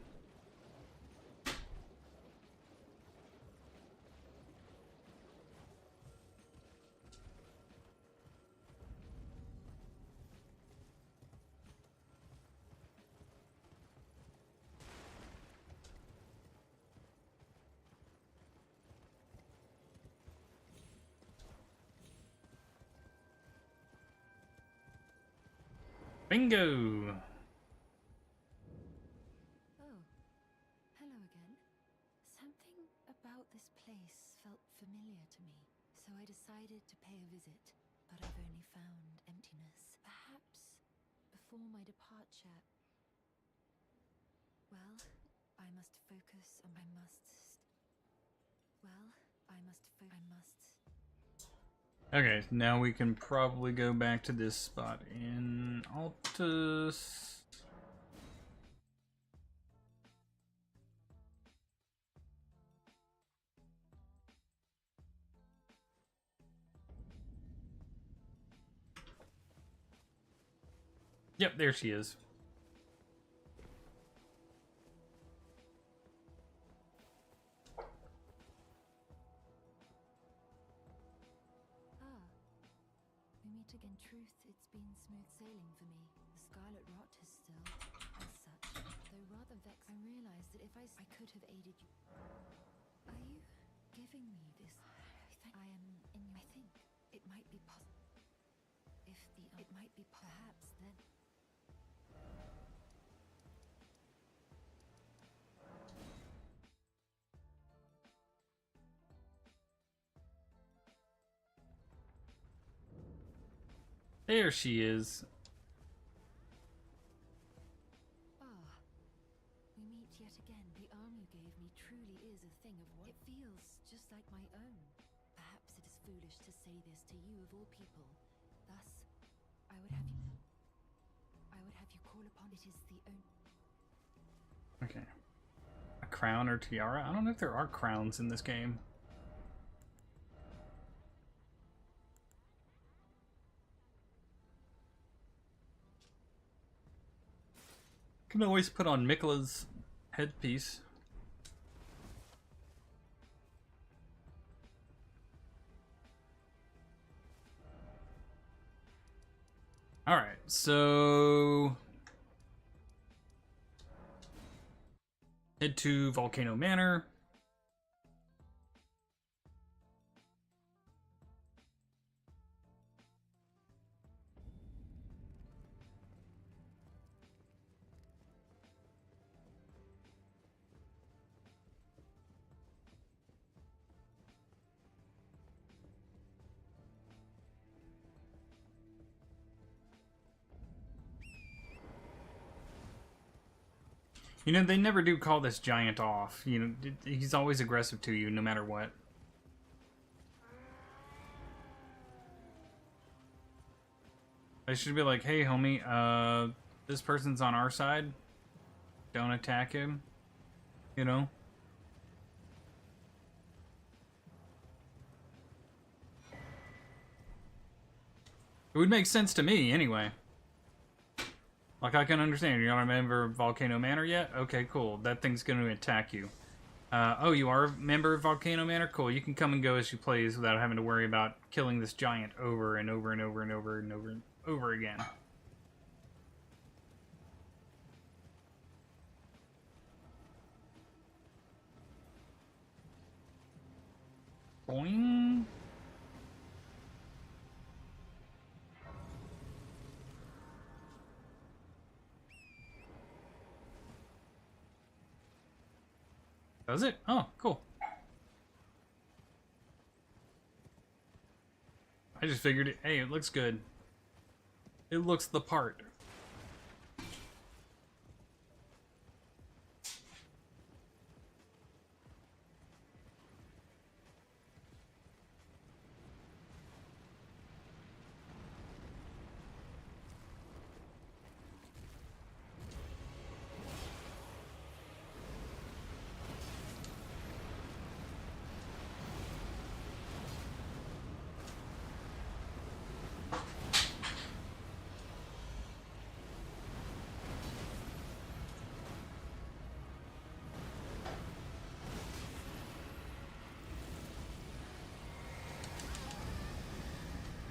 Bingo! Oh, hello again. Something about this place felt familiar to me, so I decided to pay a visit, but I've only found emptiness. Perhaps before my departure. Well, I must focus on Okay, now we can probably go back to this spot in Altus. Yep, there she is. Ah, we meet again. Truth, it's been smooth sailing for me. The scarlet rot is still, as such, though rather vexed. I realized that if I could have aided you. Are you giving me this? I am in your. I think it might be possible. If the it might be perhaps then. There she is. Ah, we meet yet again. The arm you gave me truly is a thing of what it feels just like my own. Perhaps it is foolish to say this to you of all people. Thus, I would have you call upon it is the only. Okay. A crown or tiara? I don't know if there are crowns in this game. Can always put on Mikla's headpiece. Alright, so head to Volcano Manor. You know, they never do call this giant off. You know, he's always aggressive to you no matter what. They should be like, hey, homie, this person's on our side. Don't attack him. You know? It would make sense to me, anyway. Like, I can understand. You're not a member of Volcano Manor yet? Okay, cool. That thing's going to attack you. Oh, you are a member of Volcano Manor? Cool. You can come and go as you please without having to worry about killing this giant over and over and over and over and over and over again. Boing. Does it? Oh, cool. I just figured it. Hey, it looks good. It looks the part.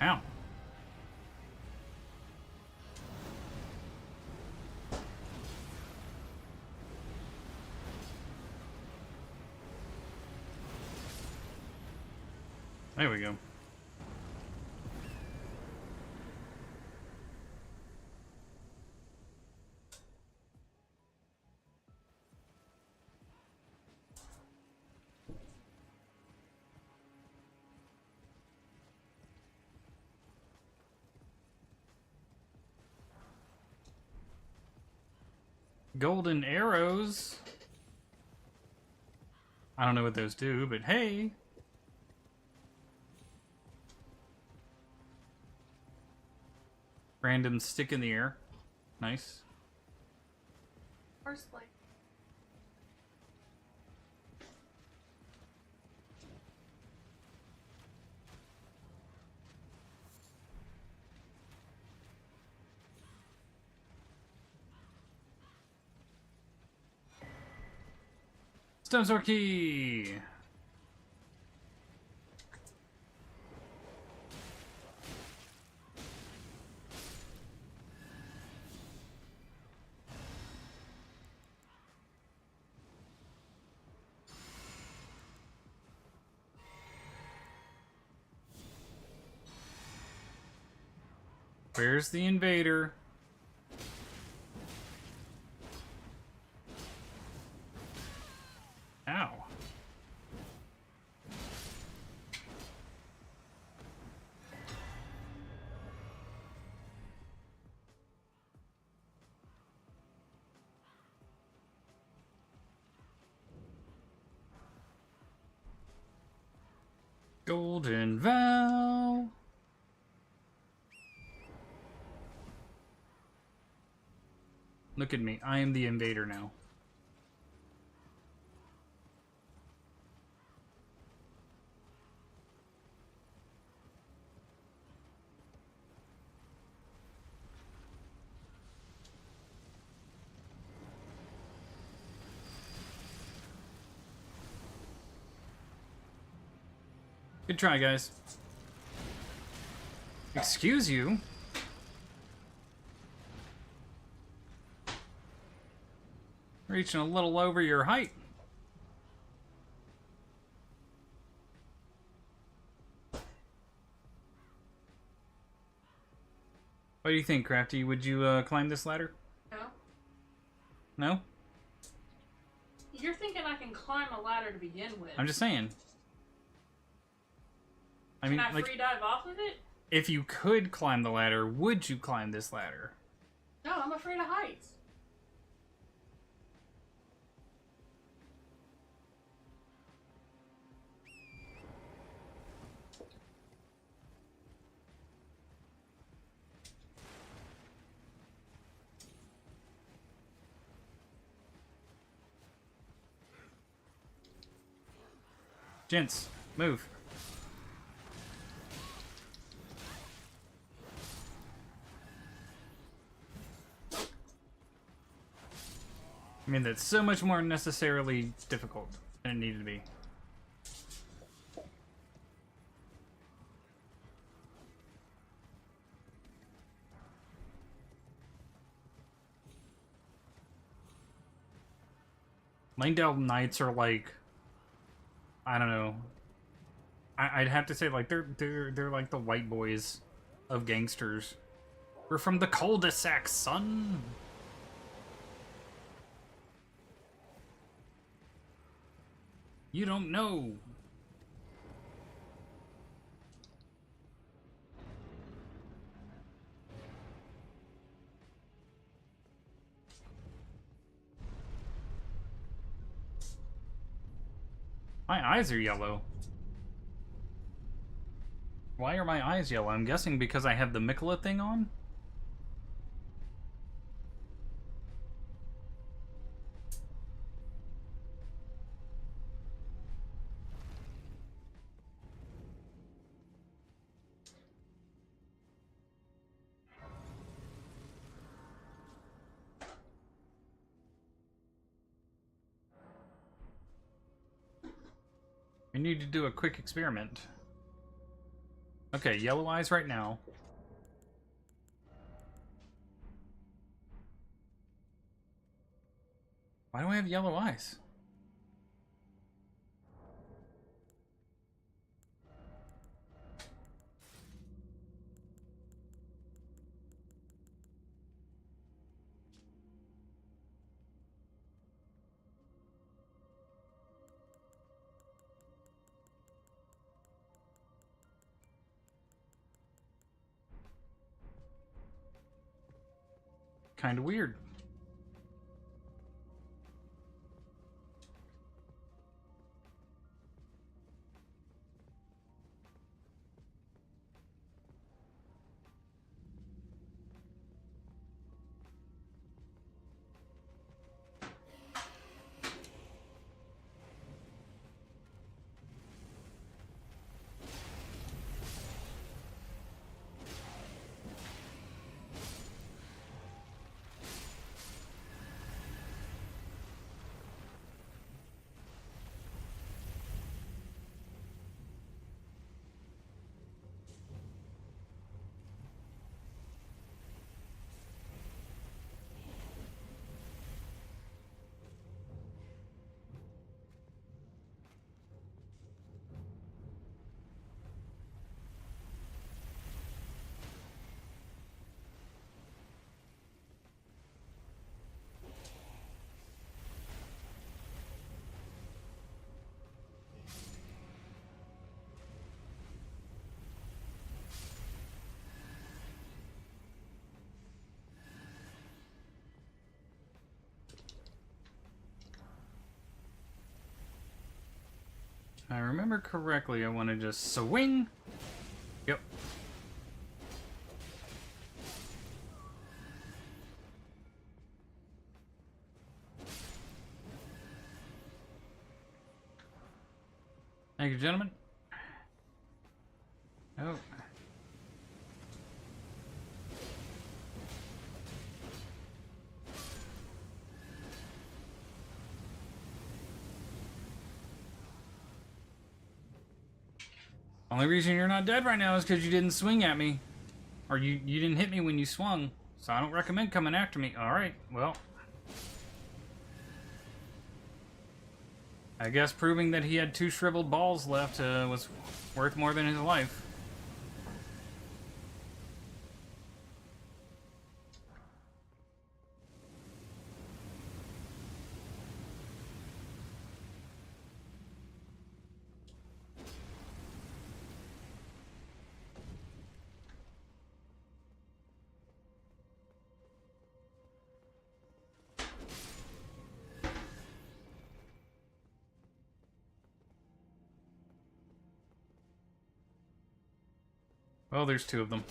Ow. There we go. Golden arrows. I don't know what those do, but hey. Random stick in the air. Nice. First place. Stone Sword Key! Where's the invader? Ow. Golden Vow. Look at me. I am the invader now. Good try, guys. Excuse you? Reaching a little over your height. What do you think, Crafty? Would you climb this ladder? No. No? You're thinking I can climb a ladder to begin with. I'm just saying. I mean, Can I like, free dive off of it? if you could climb the ladder, would you climb this ladder? No, I'm afraid of heights. Gents, move. I mean, that's so much more necessarily difficult than it needed to be. Langdale Knights are like, I don't know. I'd have to say like they're like the white boys of gangsters. We're from the cul-de-sac, son. You don't know. My eyes are yellow. Why are my eyes yellow? I'm guessing because I have the Mikola thing on? We need to do a quick experiment. Okay, yellow eyes right now. Why do I have yellow eyes? Kind of weird. If I remember correctly, I want to just swing. Yep. Thank you, gentlemen. Oh. Only reason you're not dead right now is because you didn't swing at me. Or you didn't hit me when you swung. So I don't recommend coming after me. Alright, well. I guess proving that he had 2 shriveled balls left was worth more than his life. Well, there's 2 of them.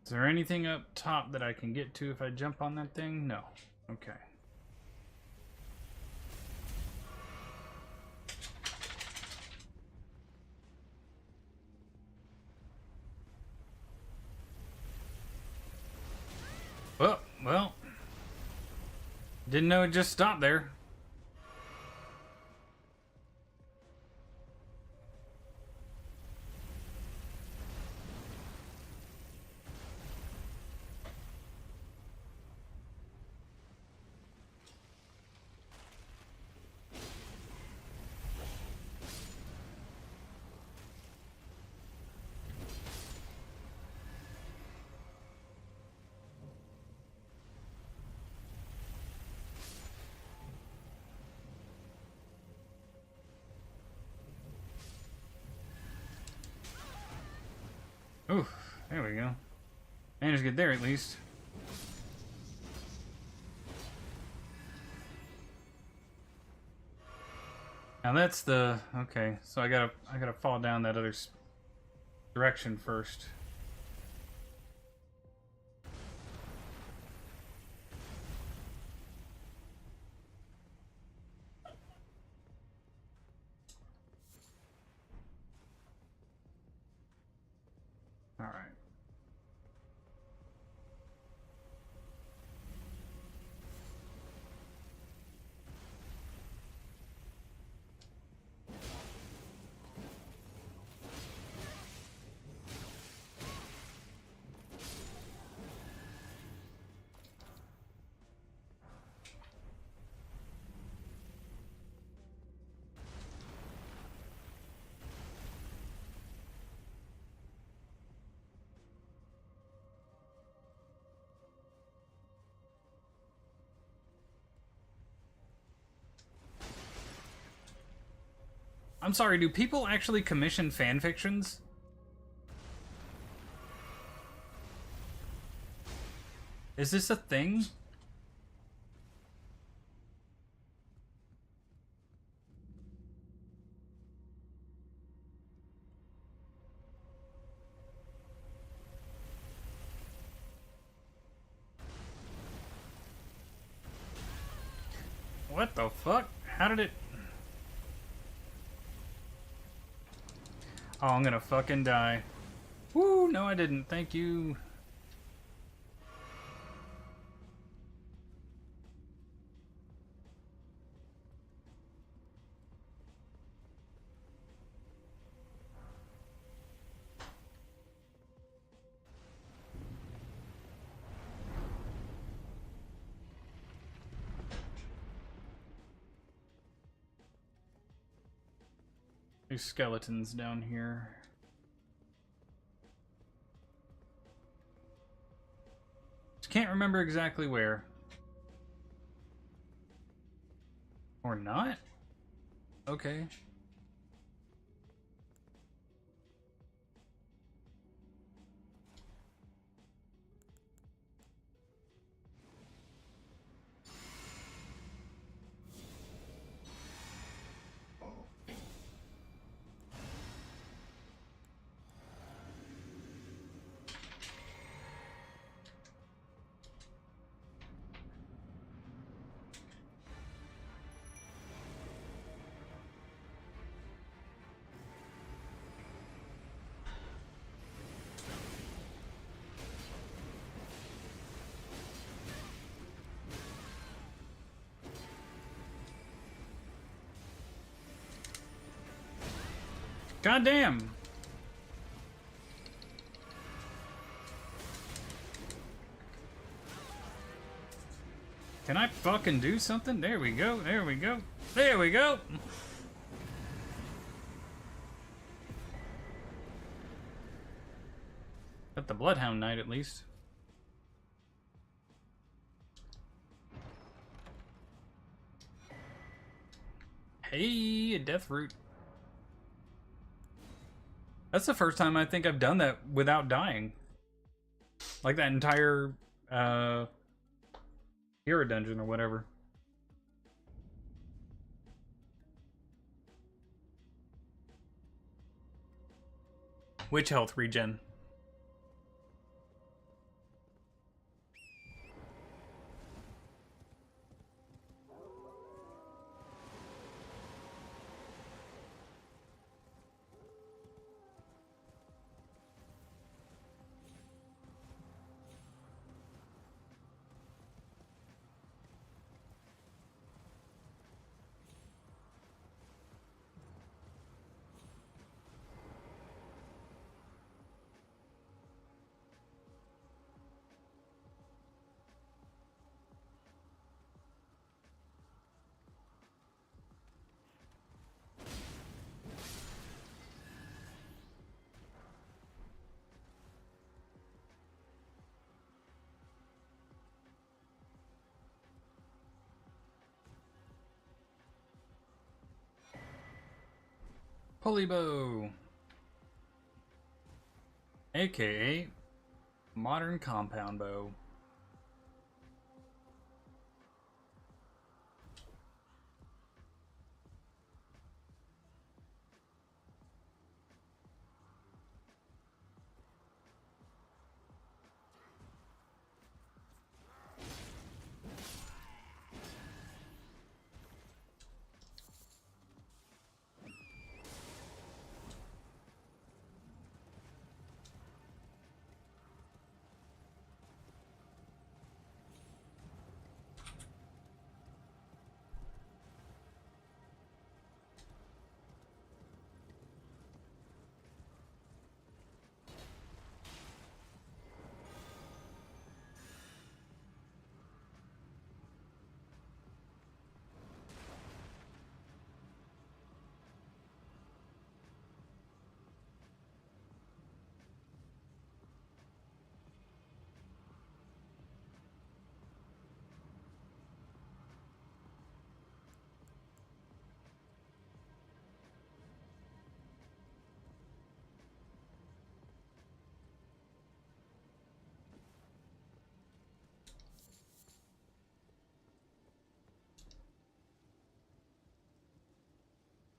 Is there anything up top that I can get to if I jump on that thing? No. Okay. Well. Didn't know it just stopped there. Ooh, there we go. Managed to get there at least. Now that's the okay. So I gotta fall down that other direction first. All right. I'm sorry, do people actually commission fan fictions? Is this a thing? What the fuck? How did it... Oh, I'm gonna fucking die. Woo, no I didn't. Thank you. There's skeletons down here. Just can't remember exactly where. Or not? Okay. God damn! Can I fucking do something? There we go, there we go, there we go! At the Bloodhound Knight, at least. Hey, a death root. That's the first time I think I've done that without dying. Like that entire, hero dungeon or whatever. Witch health regen. Pulley bow, aka modern compound bow.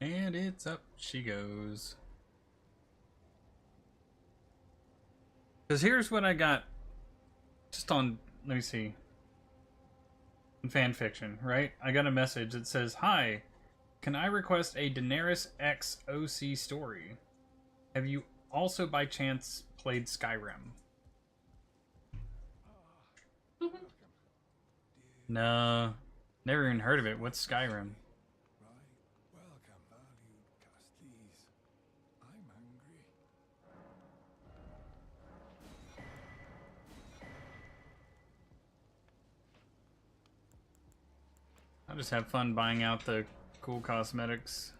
And it's up she goes. Because here's what I got just on, let me see, fan fiction, right? I got a message that says, "Hi, can I request a Daenerys X OC story? Have you also by chance played Skyrim?" No, never even heard of it. What's Skyrim? Welcome, valued castees. I'm hungry. I'll just have fun buying out the cool cosmetics.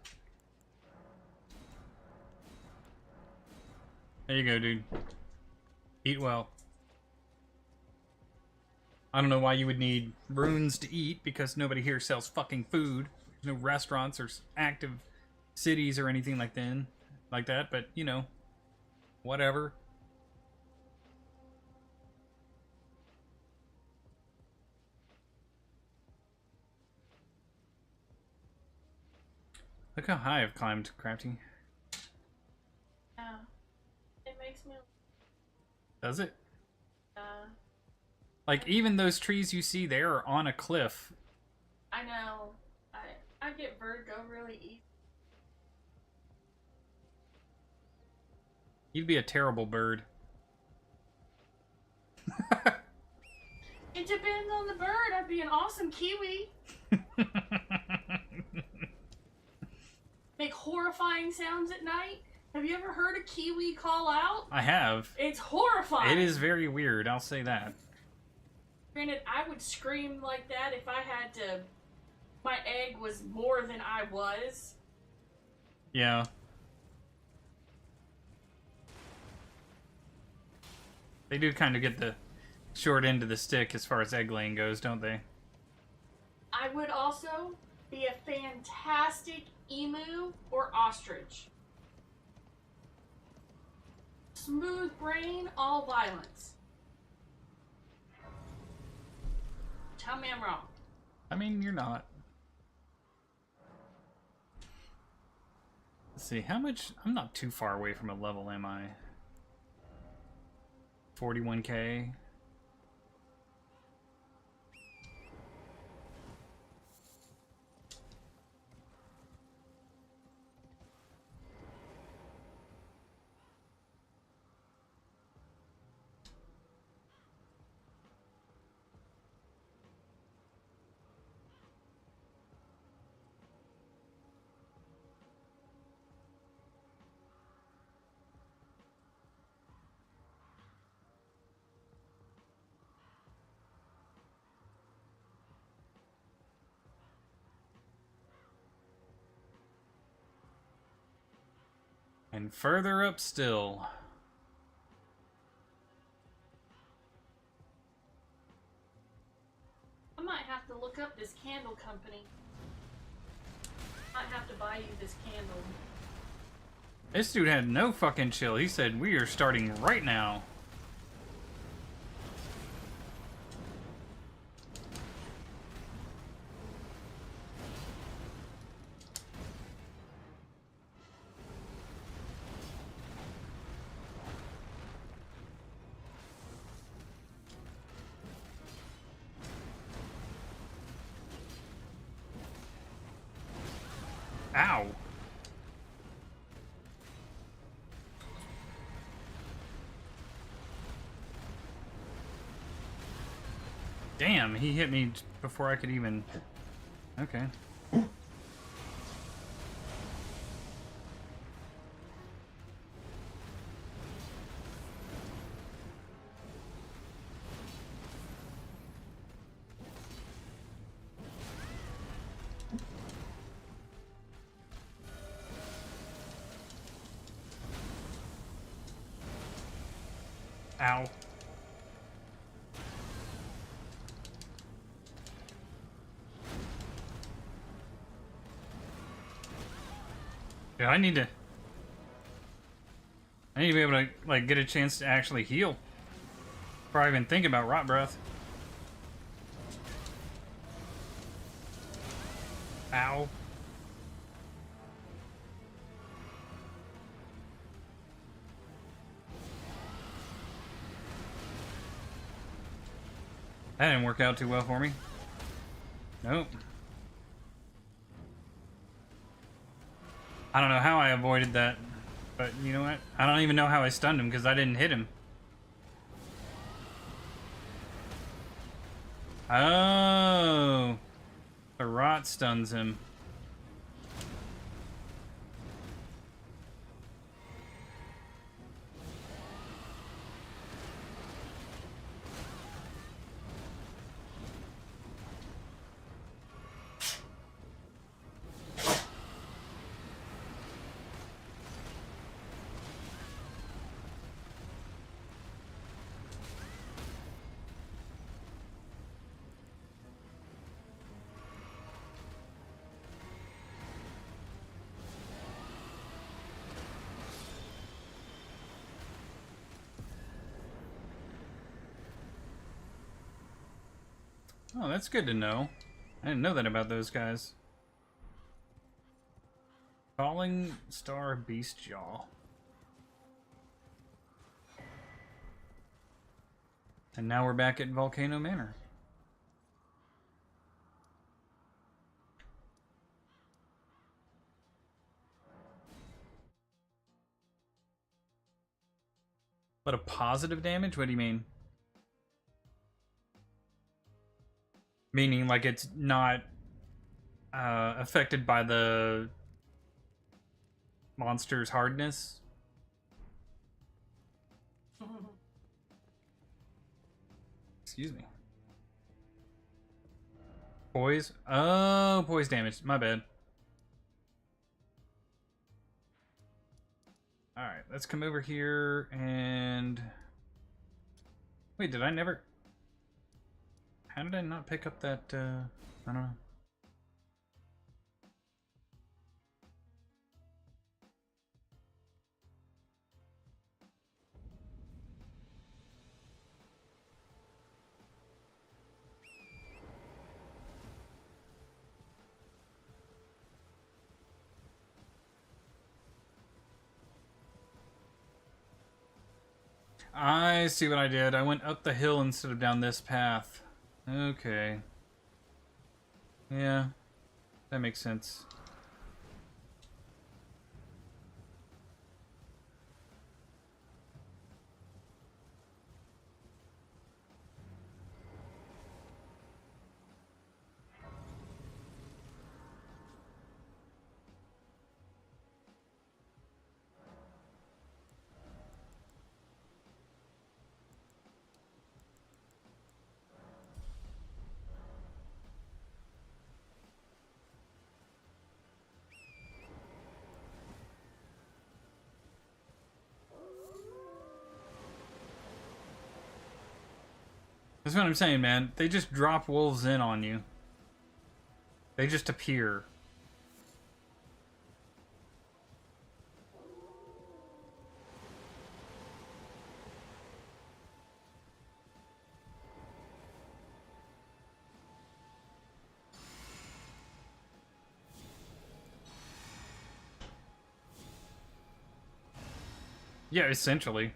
There you go, dude. Eat well. I don't know why you would need runes to eat, because nobody here sells fucking food. no restaurants or active cities or anything like that, but you know, whatever. Look how high I've climbed, Crafty. Yeah. It makes me. Does it? Uh, Like, even those trees you see there are on a cliff. I know. I get vertigo really easy. You'd be a terrible bird. It depends on the bird. I'd be an awesome kiwi. Make horrifying sounds at night. Have you ever heard a kiwi call out? I have. It's horrifying. It is very weird, I'll say that. Granted, I would scream like that if I had to. My egg was more than I was. Yeah. They do kind of get the short end of the stick as far as egg laying goes, don't they? I would also be a fantastic emu or ostrich. Smooth brain, all violence. Tell me I'm wrong. I mean, you're not. Let's see, how much... I'm not too far away from a level, am I? 41k. And further up still. I might have to look up this candle company. Might have to buy you this candle. This dude had no fucking chill. He said, we are starting right now. Ow. Damn, he hit me before I could even... Okay. Ow. Yeah, I need to be able to, like, get a chance to actually heal before I even think about rot breath. Ow. That didn't work out too well for me. Nope. I don't know how I avoided that, but you know what? I don't even know how I stunned him because I didn't hit him. Oh, the rot stuns him. Oh, that's good to know. I didn't know that about those guys. Falling Star Beast Jaw. And now we're back at Volcano Manor. But a positive damage? What do you mean? Meaning like it's not affected by the monster's hardness? Excuse me. Poise? Oh, poise damage. My bad. Alright, let's come over here and... Wait, did I never... How did I not pick up that, I don't know. I see what I did. I went up the hill instead of down this path. Okay. Yeah, that makes sense. That's what I'm saying, man. They just drop wolves in on you. They just appear. Yeah, essentially.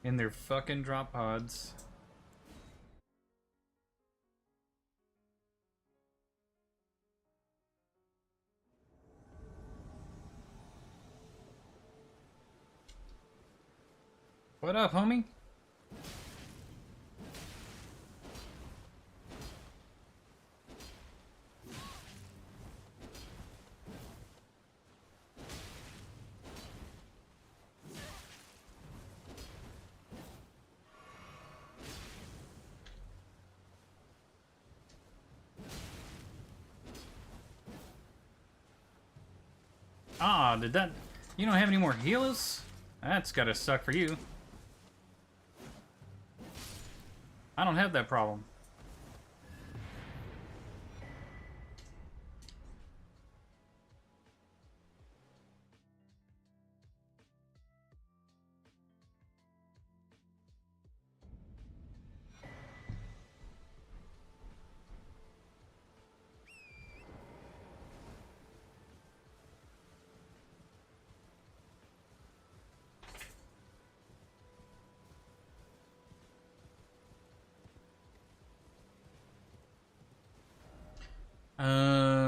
In their fucking drop pods. What up, homie? Ah, did that... You don't have any more healers? That's gotta suck for you. I don't have that problem.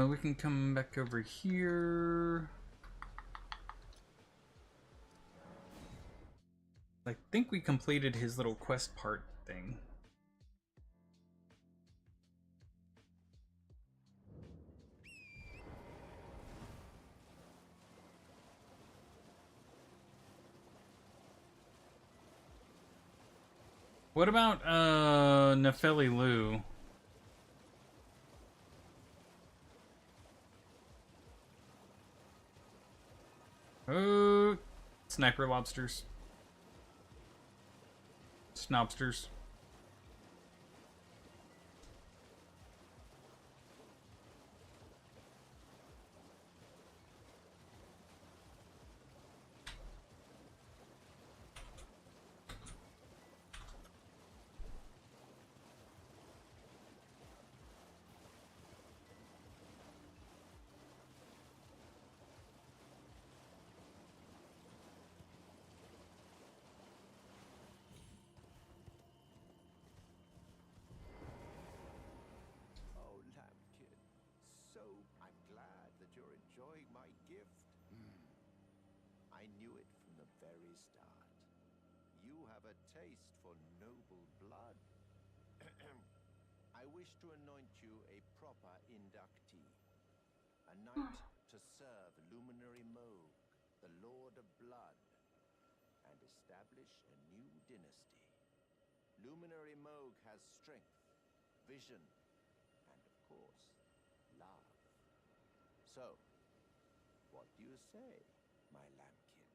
We can come back over here. I think we completed his little quest part thing. What about, Nefeli Lu? Oh, sniper lobsters. Snobsters. I knew it from the very start. You have a taste for noble blood. I wish to anoint you a proper inductee. A knight to serve Luminary Moog, the Lord of Blood, and establish a new dynasty. Luminary Moog has strength, vision, and of course, love. So, what do you say, my lambkin?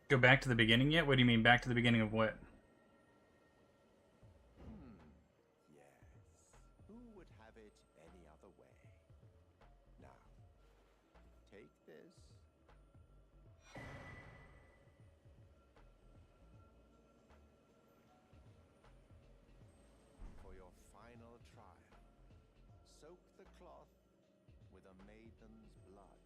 Go back to the beginning yet? What do you mean back to the beginning of what? Yes. Who would have it any other way? Now, take this. For your final trial, soak the cloth with a maiden's blood.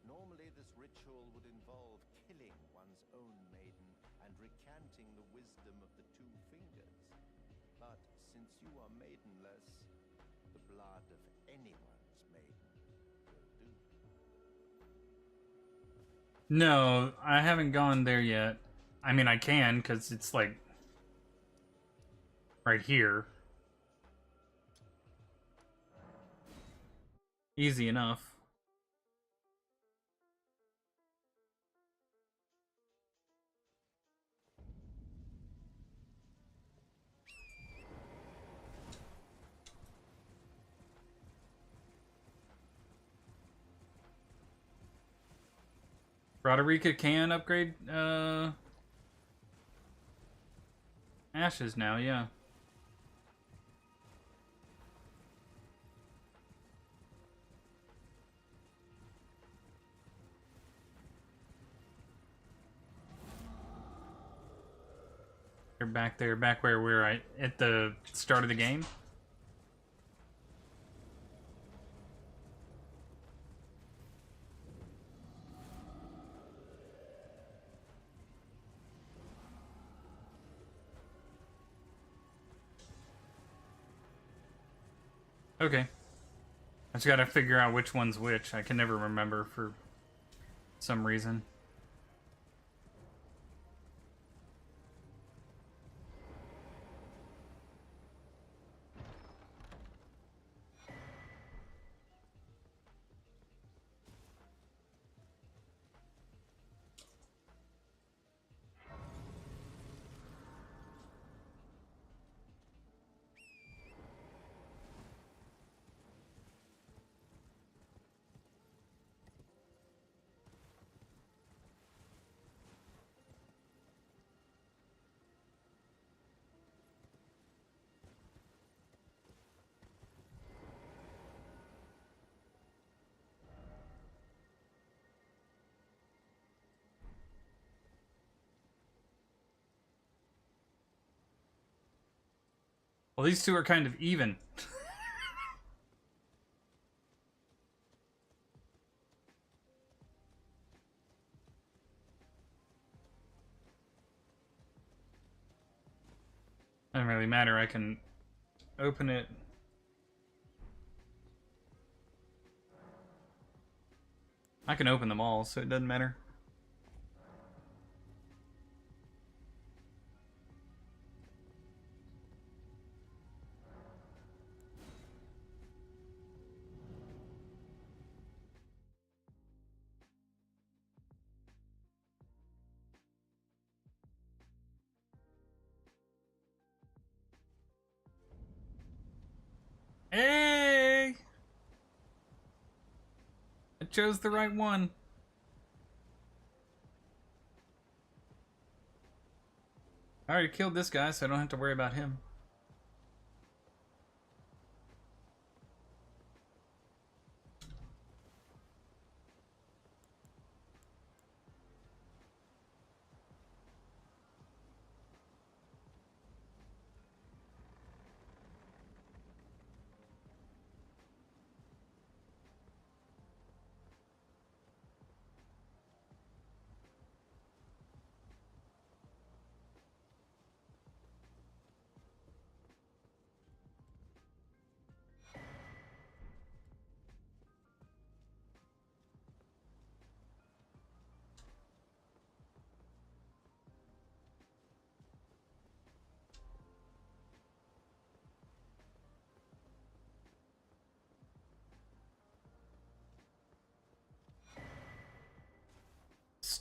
Normally, this ritual would involve killing one's own maiden and recanting the wisdom of the two fingers. But since you are maidenless, the blood of anyone's maiden will do. No, I haven't gone there yet. I mean, I can, because it's like right here. Easy enough. Roderica can upgrade ashes now, yeah. They're back there, back where we're at the start of the game. Okay. I just gotta figure out which one's which. I can never remember for some reason. Well, these two are kind of even. Doesn't really matter. I can open it. I can open them all, so it doesn't matter. Hey! I chose the right one. I already killed this guy, so I don't have to worry about him.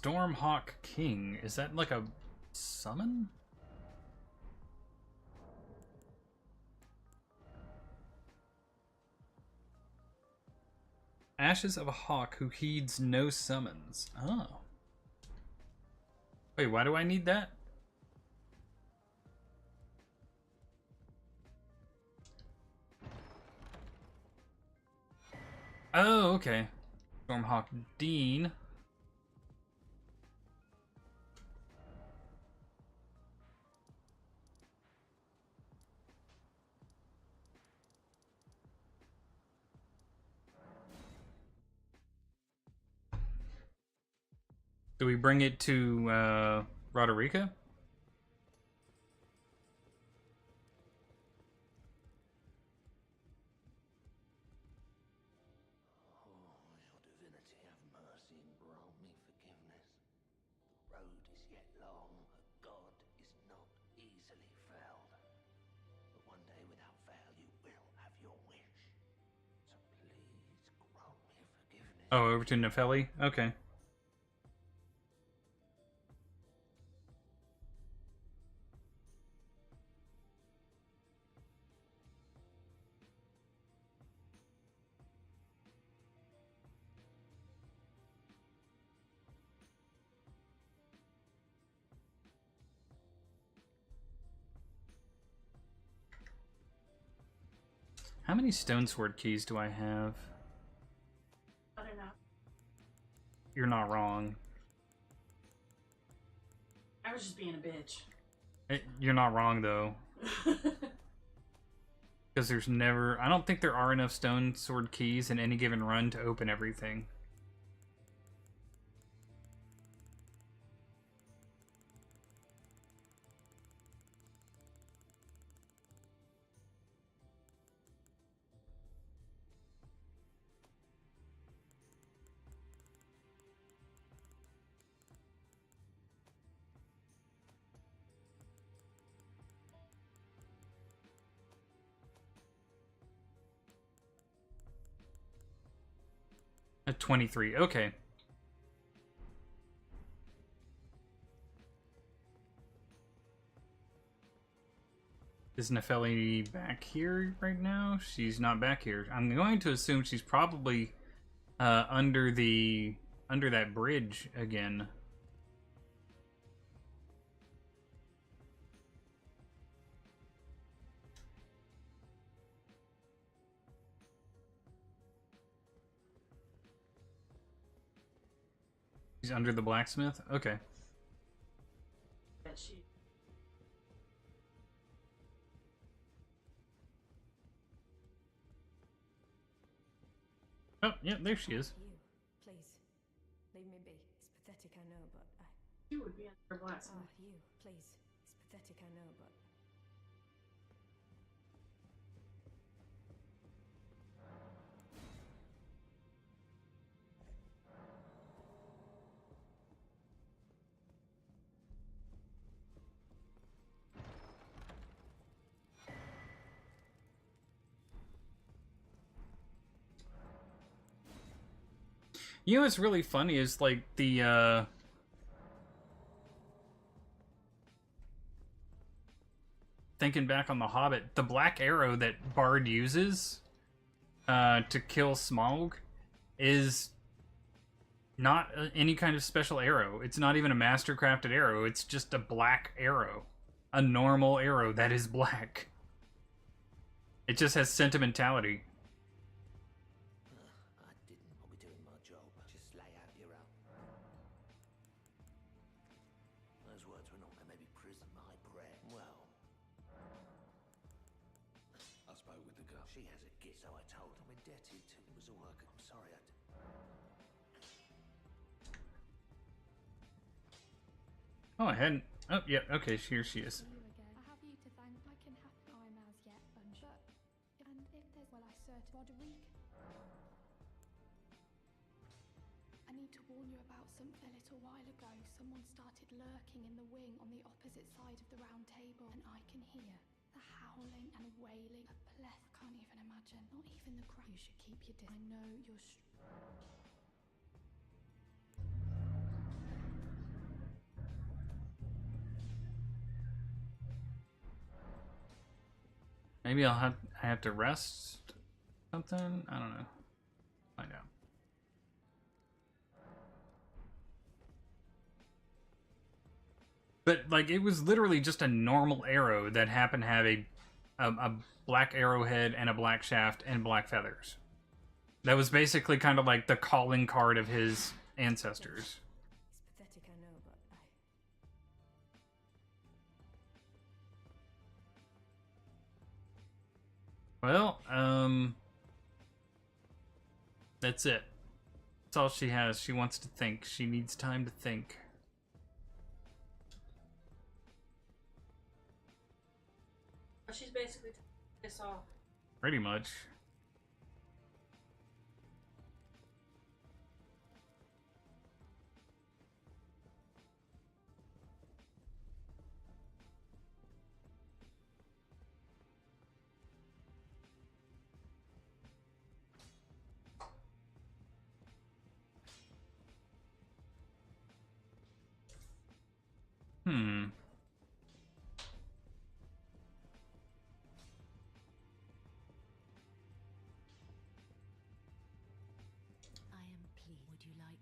Stormhawk King. Is that like a summon? Ashes of a hawk who heeds no summons. Oh. Wait, why do I need that? Oh, okay. Stormhawk Dean. Do we bring it to Roderica? Oh, your divinity, have mercy and grant me forgiveness. The road is yet long, a god is not easily felled. But one day without fail you will have your wish. So please grant me forgiveness. Oh, over to Nefeli? Okay. How many stone sword keys do I have? I don't know. You're not wrong. I was just being a bitch. You're not wrong, though. Because there's never... I don't think there are enough stone sword keys in any given run to open everything. At 23, okay. Is Nefeli back here right now? She's not back here. I'm going to assume she's probably under that bridge again. She's under the blacksmith? Okay. That she. Oh, yeah, there she is. You, please. Leave me be. It's pathetic, I know, but I... You would be under blasphemy. Oh, you, please. It's pathetic, I know, but... You know what's really funny is like the thinking back on The Hobbit, the black arrow that Bard uses to kill Smaug is not any kind of special arrow. It's not even a mastercrafted arrow. It's just a black arrow. A normal arrow that is black. It just has sentimentality. I didn't. I'll be doing my job. Just lay out your own. Those words were not going to maybe prison my prayer. Well, I spoke with the girl. She has a gift, so I told her. I'm indebted to. It was all I could. I'm sorry I did. Oh, I hadn't. Oh, yeah. Okay, here she is. You again. I have you to thank. I can have time as yet, and if there's well, I search Roderick. I need to warn you about something. A little while ago, someone started lurking in the wing on the opposite side of the round table, and I can hear the howling and wailing. A pleth can't even imagine. Not even the crack. You should keep your distance. I know you're. Maybe I have to rest something? I don't know. Find out. But like it was literally just a normal arrow that happened to have a black arrowhead and a black shaft and black feathers. That was basically kind of like the calling card of his ancestors. It's pathetic, I know, but Well, that's it. That's all she has. She wants to think. She needs time to think. She's basically this off. Pretty much. Hmm. I am pleased. Would you like?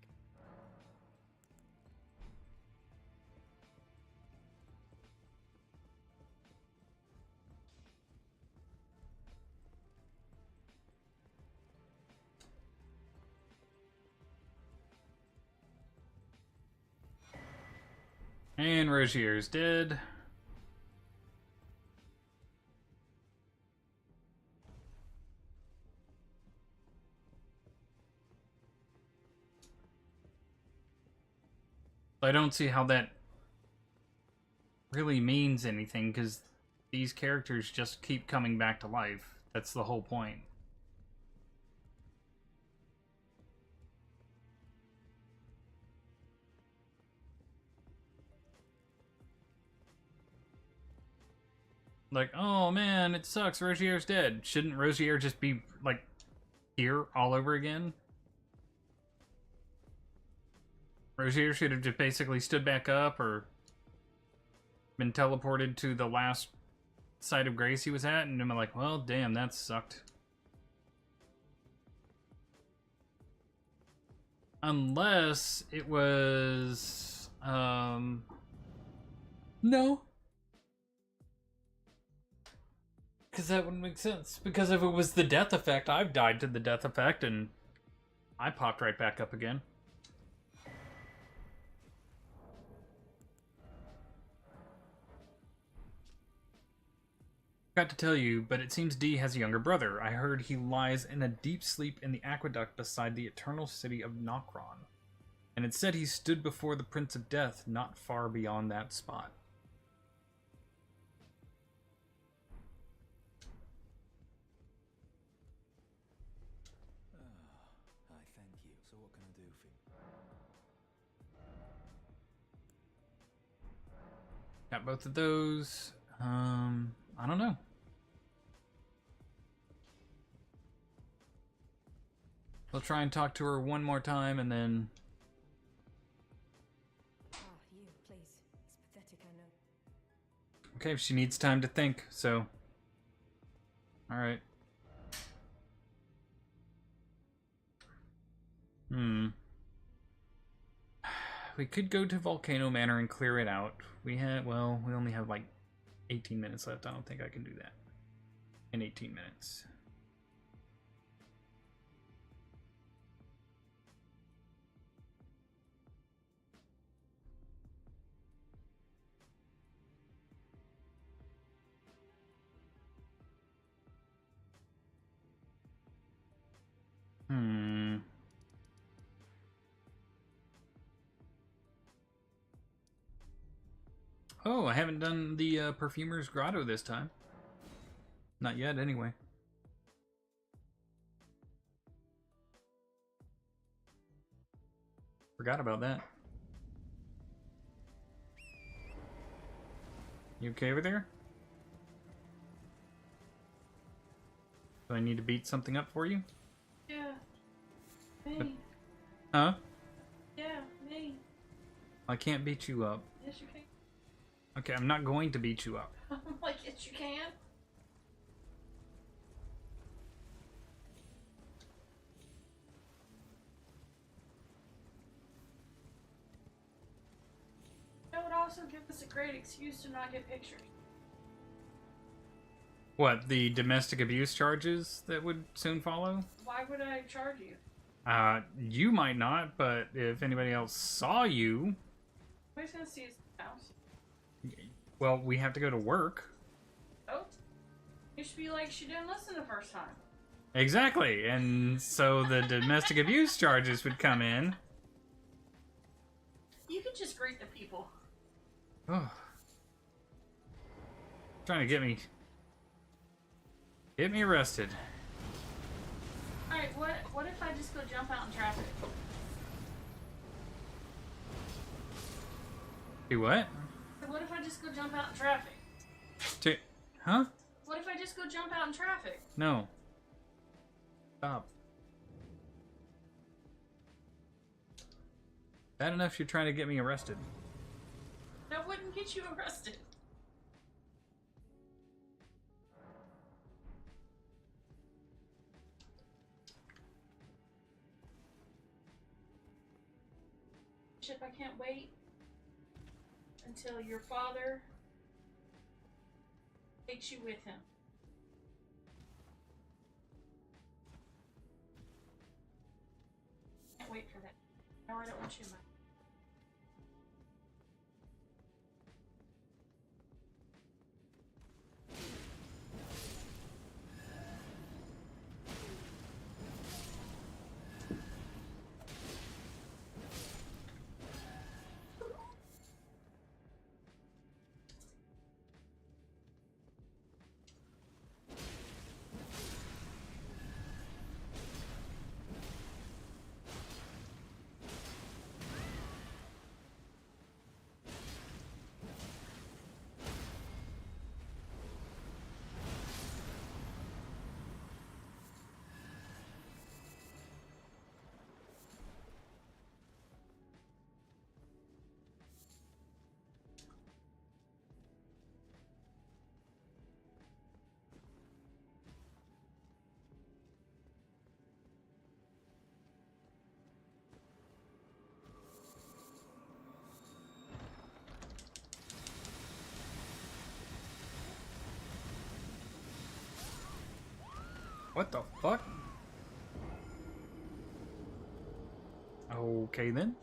And Rogier's dead. I don't see how that really means anything, because these characters just keep coming back to life. That's the whole point. Like, oh man, it sucks, Rogier's dead. Shouldn't Rogier just be, like, here all over again? Rogier should have just basically stood back up or been teleported to the last site of grace he was at, and I'm like, well, damn, that sucked. Unless it was, no. Because that wouldn't make sense. Because if it was the death effect, I've died to the death effect, and I popped right back up again. Forgot to tell you, but it seems Dee has a younger brother. I heard he lies in a deep sleep in the aqueduct beside the eternal city of Nokron. And it said he stood before the Prince of Death not far beyond that spot. I thank you. So what can I do for you? Got both of those. I don't know. I'll try and talk to her one more time and then... you, please. It's pathetic, I know. Okay, she needs time to think, so... Alright. We could go to Volcano Manor and clear it out. We only have like 18 minutes left. I don't think I can do that in 18 minutes. Oh, I haven't done the Perfumer's Grotto this time. Not yet, anyway. Forgot about that. You okay over there? Do I need to beat something up for you? Yeah. Me. Huh? Yeah, me. I can't beat you up. Yes, you can. Okay, I'm not going to beat you up. I'm like, yes, you can. also give us a great excuse to not get pictures. What, the domestic abuse charges that would soon follow? Why would I charge you? You might not, but if anybody else saw you, Nobody's gonna see his house. well, we have to go to work. Oh, you should be like, she didn't listen the first time. Exactly, and so the domestic abuse charges would come in. You could just greet the people. Oh. Trying to get me arrested. Alright, what if I just go jump out in traffic? Do what? What if I just go jump out in traffic? Huh? What if I just go jump out in traffic? No. Stop. Bad enough you're trying to get me arrested. That wouldn't get you arrested. Bishop, I can't wait until your father takes you with him. Can't wait for that. No, I don't want you in my. What the fuck? Okay then.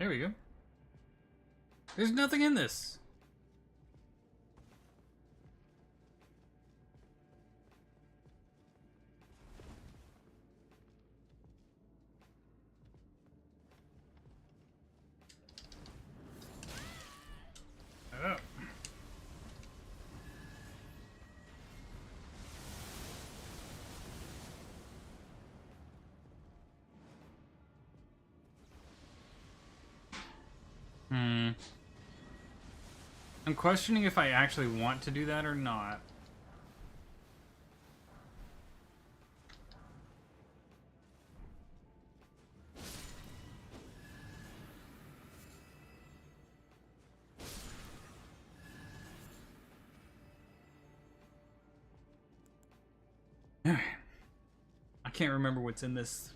There we go. There's nothing in this. Oh. I'm questioning if I actually want to do that or not. I can't remember what's in this.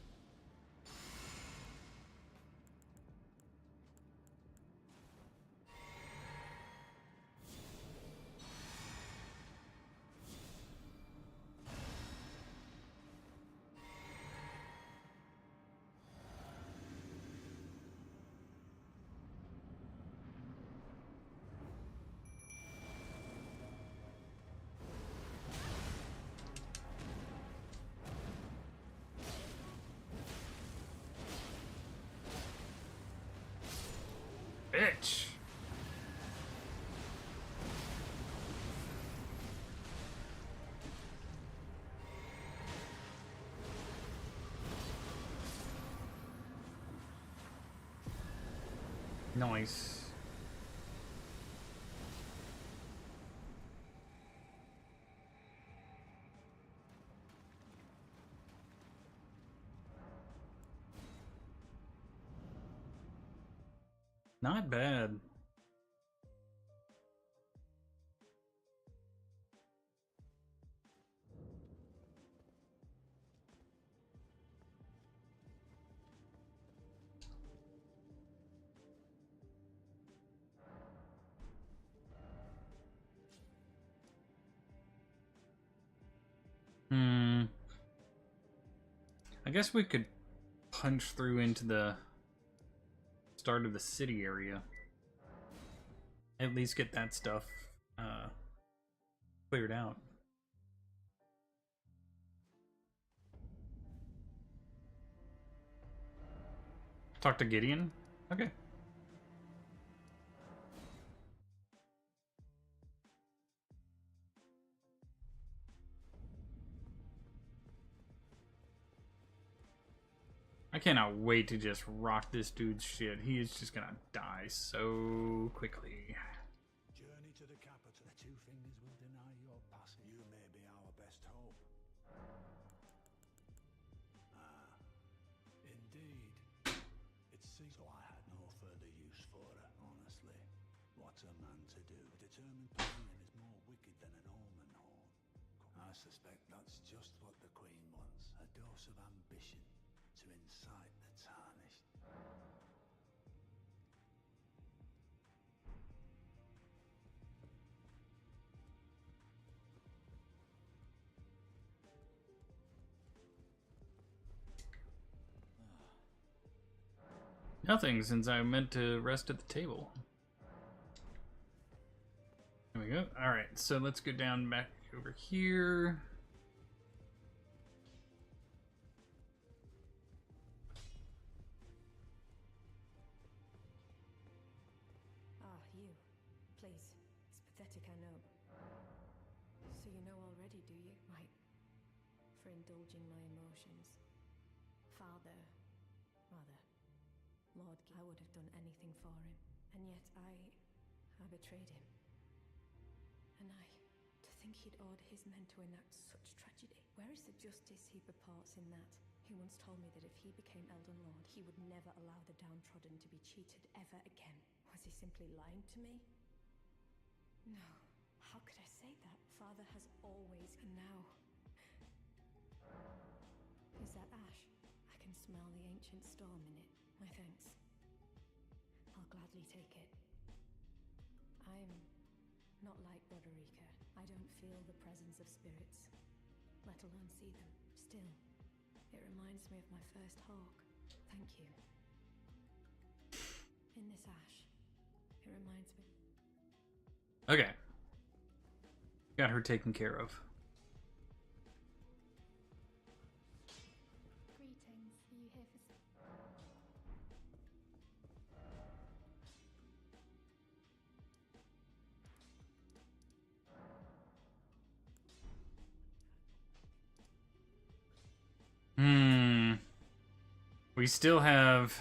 Bitch. Nice. Not bad. I guess we could punch through into the start of the city area. At least get that stuff cleared out. Talk to Gideon? Okay. I cannot wait to just rock this dude's shit. He is just gonna die so quickly. Journey to the capital. The two fingers will deny your passing. You may be our best hope. Ah, indeed. It seems so I had no further use for her, honestly. What's a man to do? A determined plan is more wicked than an almond horn. I suspect that's just what the Queen wants. A dose of ambition to incite the tarnished. Nothing, since I meant to rest at the table. There we go. Alright, so let's go down back over here. Ah, you. Please. It's pathetic, I know. So you know already, do you? For indulging my emotions. Father. Mother. Lord, I would have done anything for him. And yet I betrayed him. And to think he'd order his men to enact such tragedy. Where is the justice he purports in that? He once told me that if he became Elden Lord, he would never allow the downtrodden to be cheated ever again. Was he simply lying to me? No. How could I say that? Father has always, and now... Is that ash? I can smell the ancient storm in it. My thanks. I'll gladly take it. I'm not like Broderica. I don't feel the presence of spirits, let alone see them. Still, it reminds me of my first hawk. Thank you. In this ash, it reminds me. Okay. Got her taken care of. Greetings. Are you here for... We still have...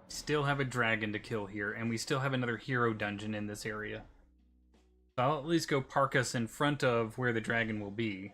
Still have a dragon to kill here, and we still have another hero dungeon in this area. So I'll at least go park us in front of where the dragon will be.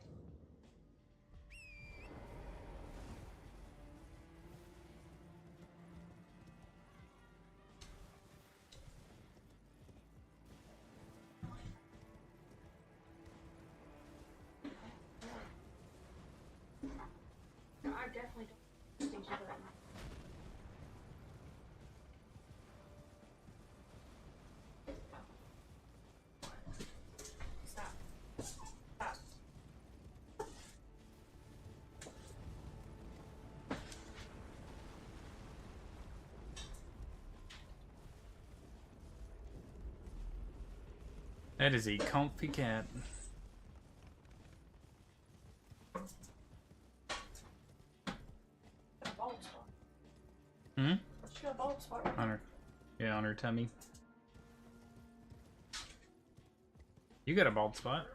That is a comfy cat. Bald spot. Hmm? She got a bald spot right On there. her, yeah, on her tummy. You got a bald spot.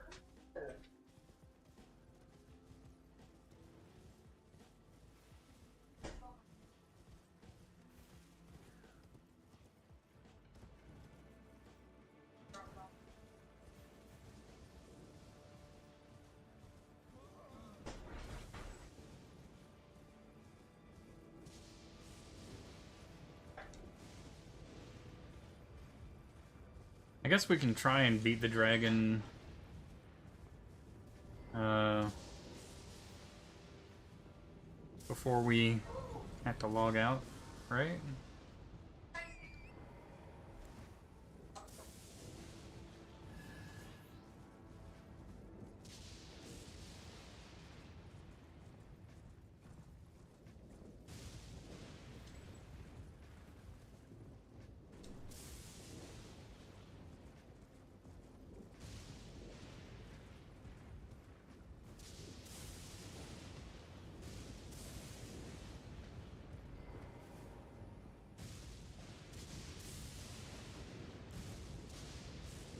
I guess we can try and beat the dragon. Before we have to log out, right?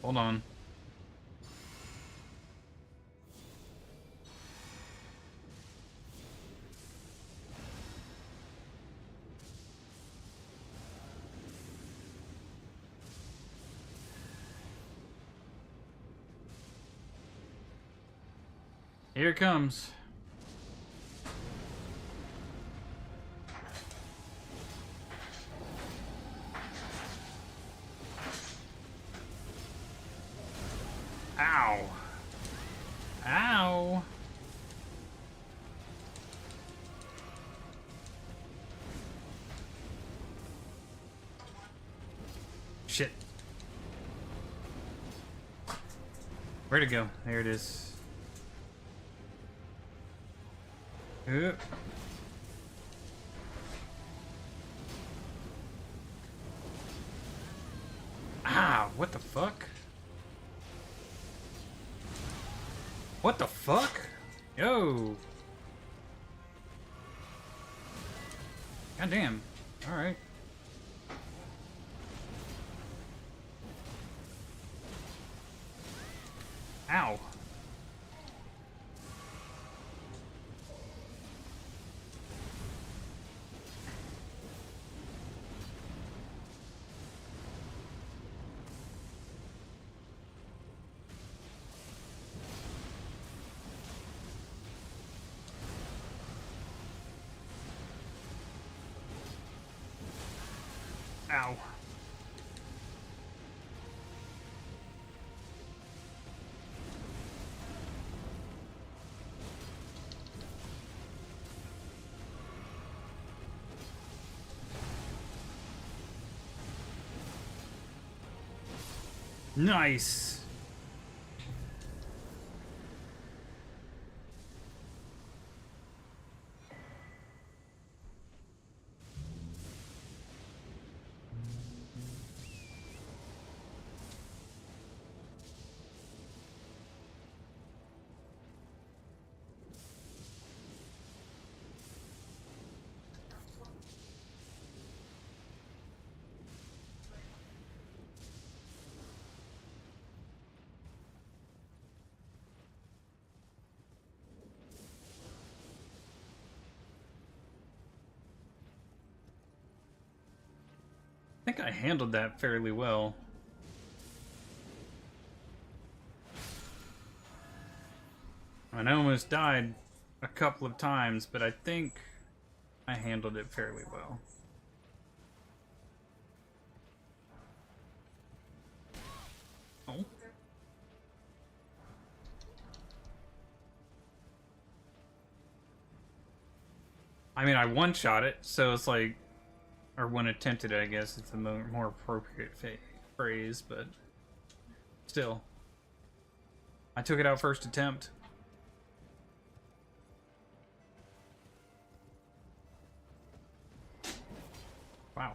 Hold on. Here it comes. Ow. Ow. Shit. Where'd it go? There it is. Oop. Ah, what the fuck? What the fuck? Yo. God damn. Alright. Ow. Ow. Nice. I think I handled that fairly well. I almost died a couple of times, but I think I handled it fairly well. Oh. I mean, I one-shot it, so it's like, or one attempted it, I guess it's a more appropriate phrase, but still. I took it out first attempt. Wow.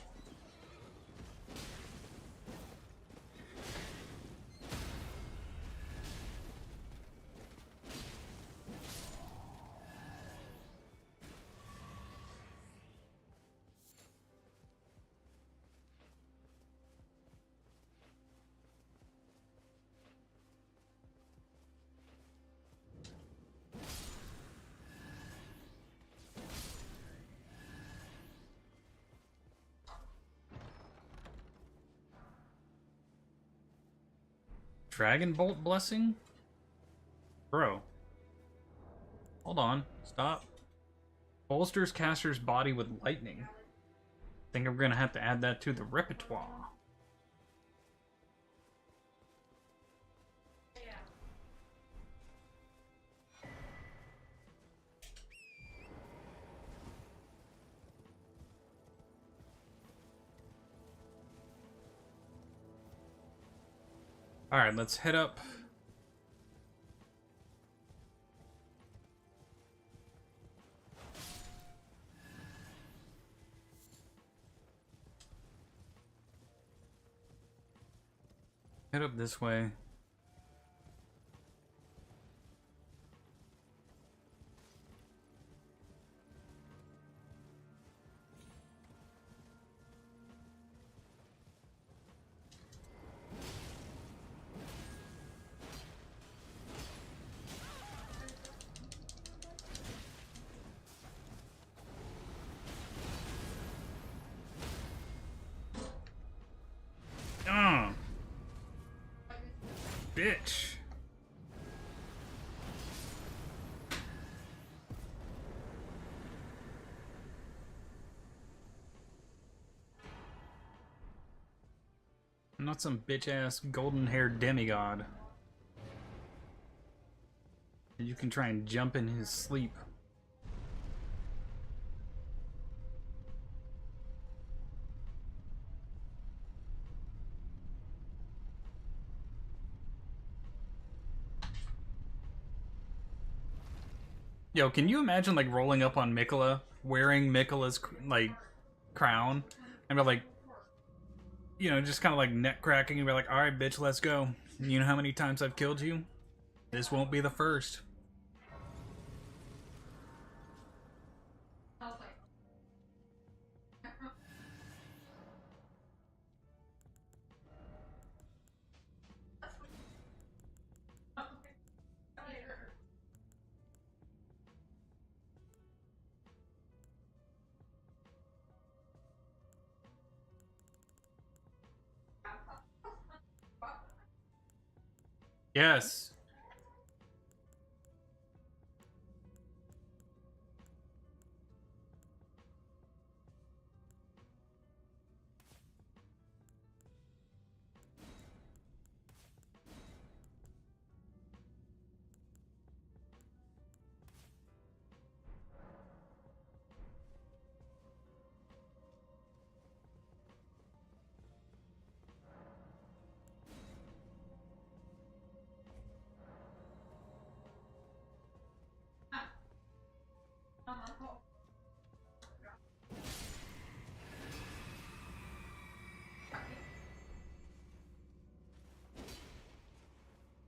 Dragon Bolt Blessing? Bro. Hold on. Stop. Bolsters caster's body with lightning. Think I'm gonna have to add that to the repertoire. Alright, let's head up. Head up this way. Bitch. I'm not some bitch-ass golden-haired demigod. You can try and jump in his sleep. Yo, can you imagine, like, rolling up on Mikola, wearing Mikola's, like, crown, and be like, you know, just kind of like neck cracking and be like, alright, bitch, let's go. You know how many times I've killed you? This won't be the first. Yes.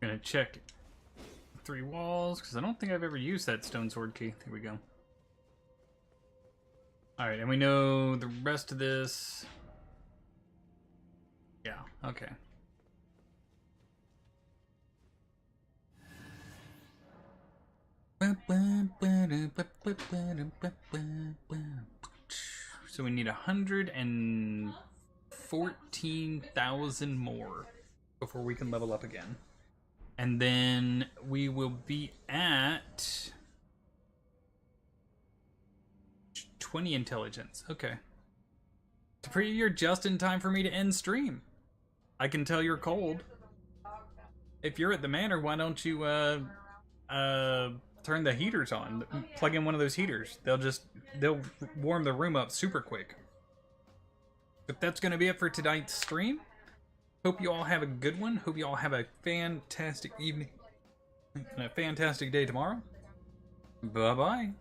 Gonna check 3 walls, because I don't think I've ever used that stone sword key. Here we go. Alright, and we know the rest of this. Yeah, okay. So we need 114,000 more before we can level up again. And then we will be at 20 intelligence. Okay. To preview, you're just in time for me to end stream. I can tell you're cold. If you're at the manor, why don't you turn the heaters on? Plug in one of those heaters. They'll warm the room up super quick. But that's gonna be it for tonight's stream. Hope you all have a good one. Hope you all have a fantastic evening and a fantastic day tomorrow. Bye-bye.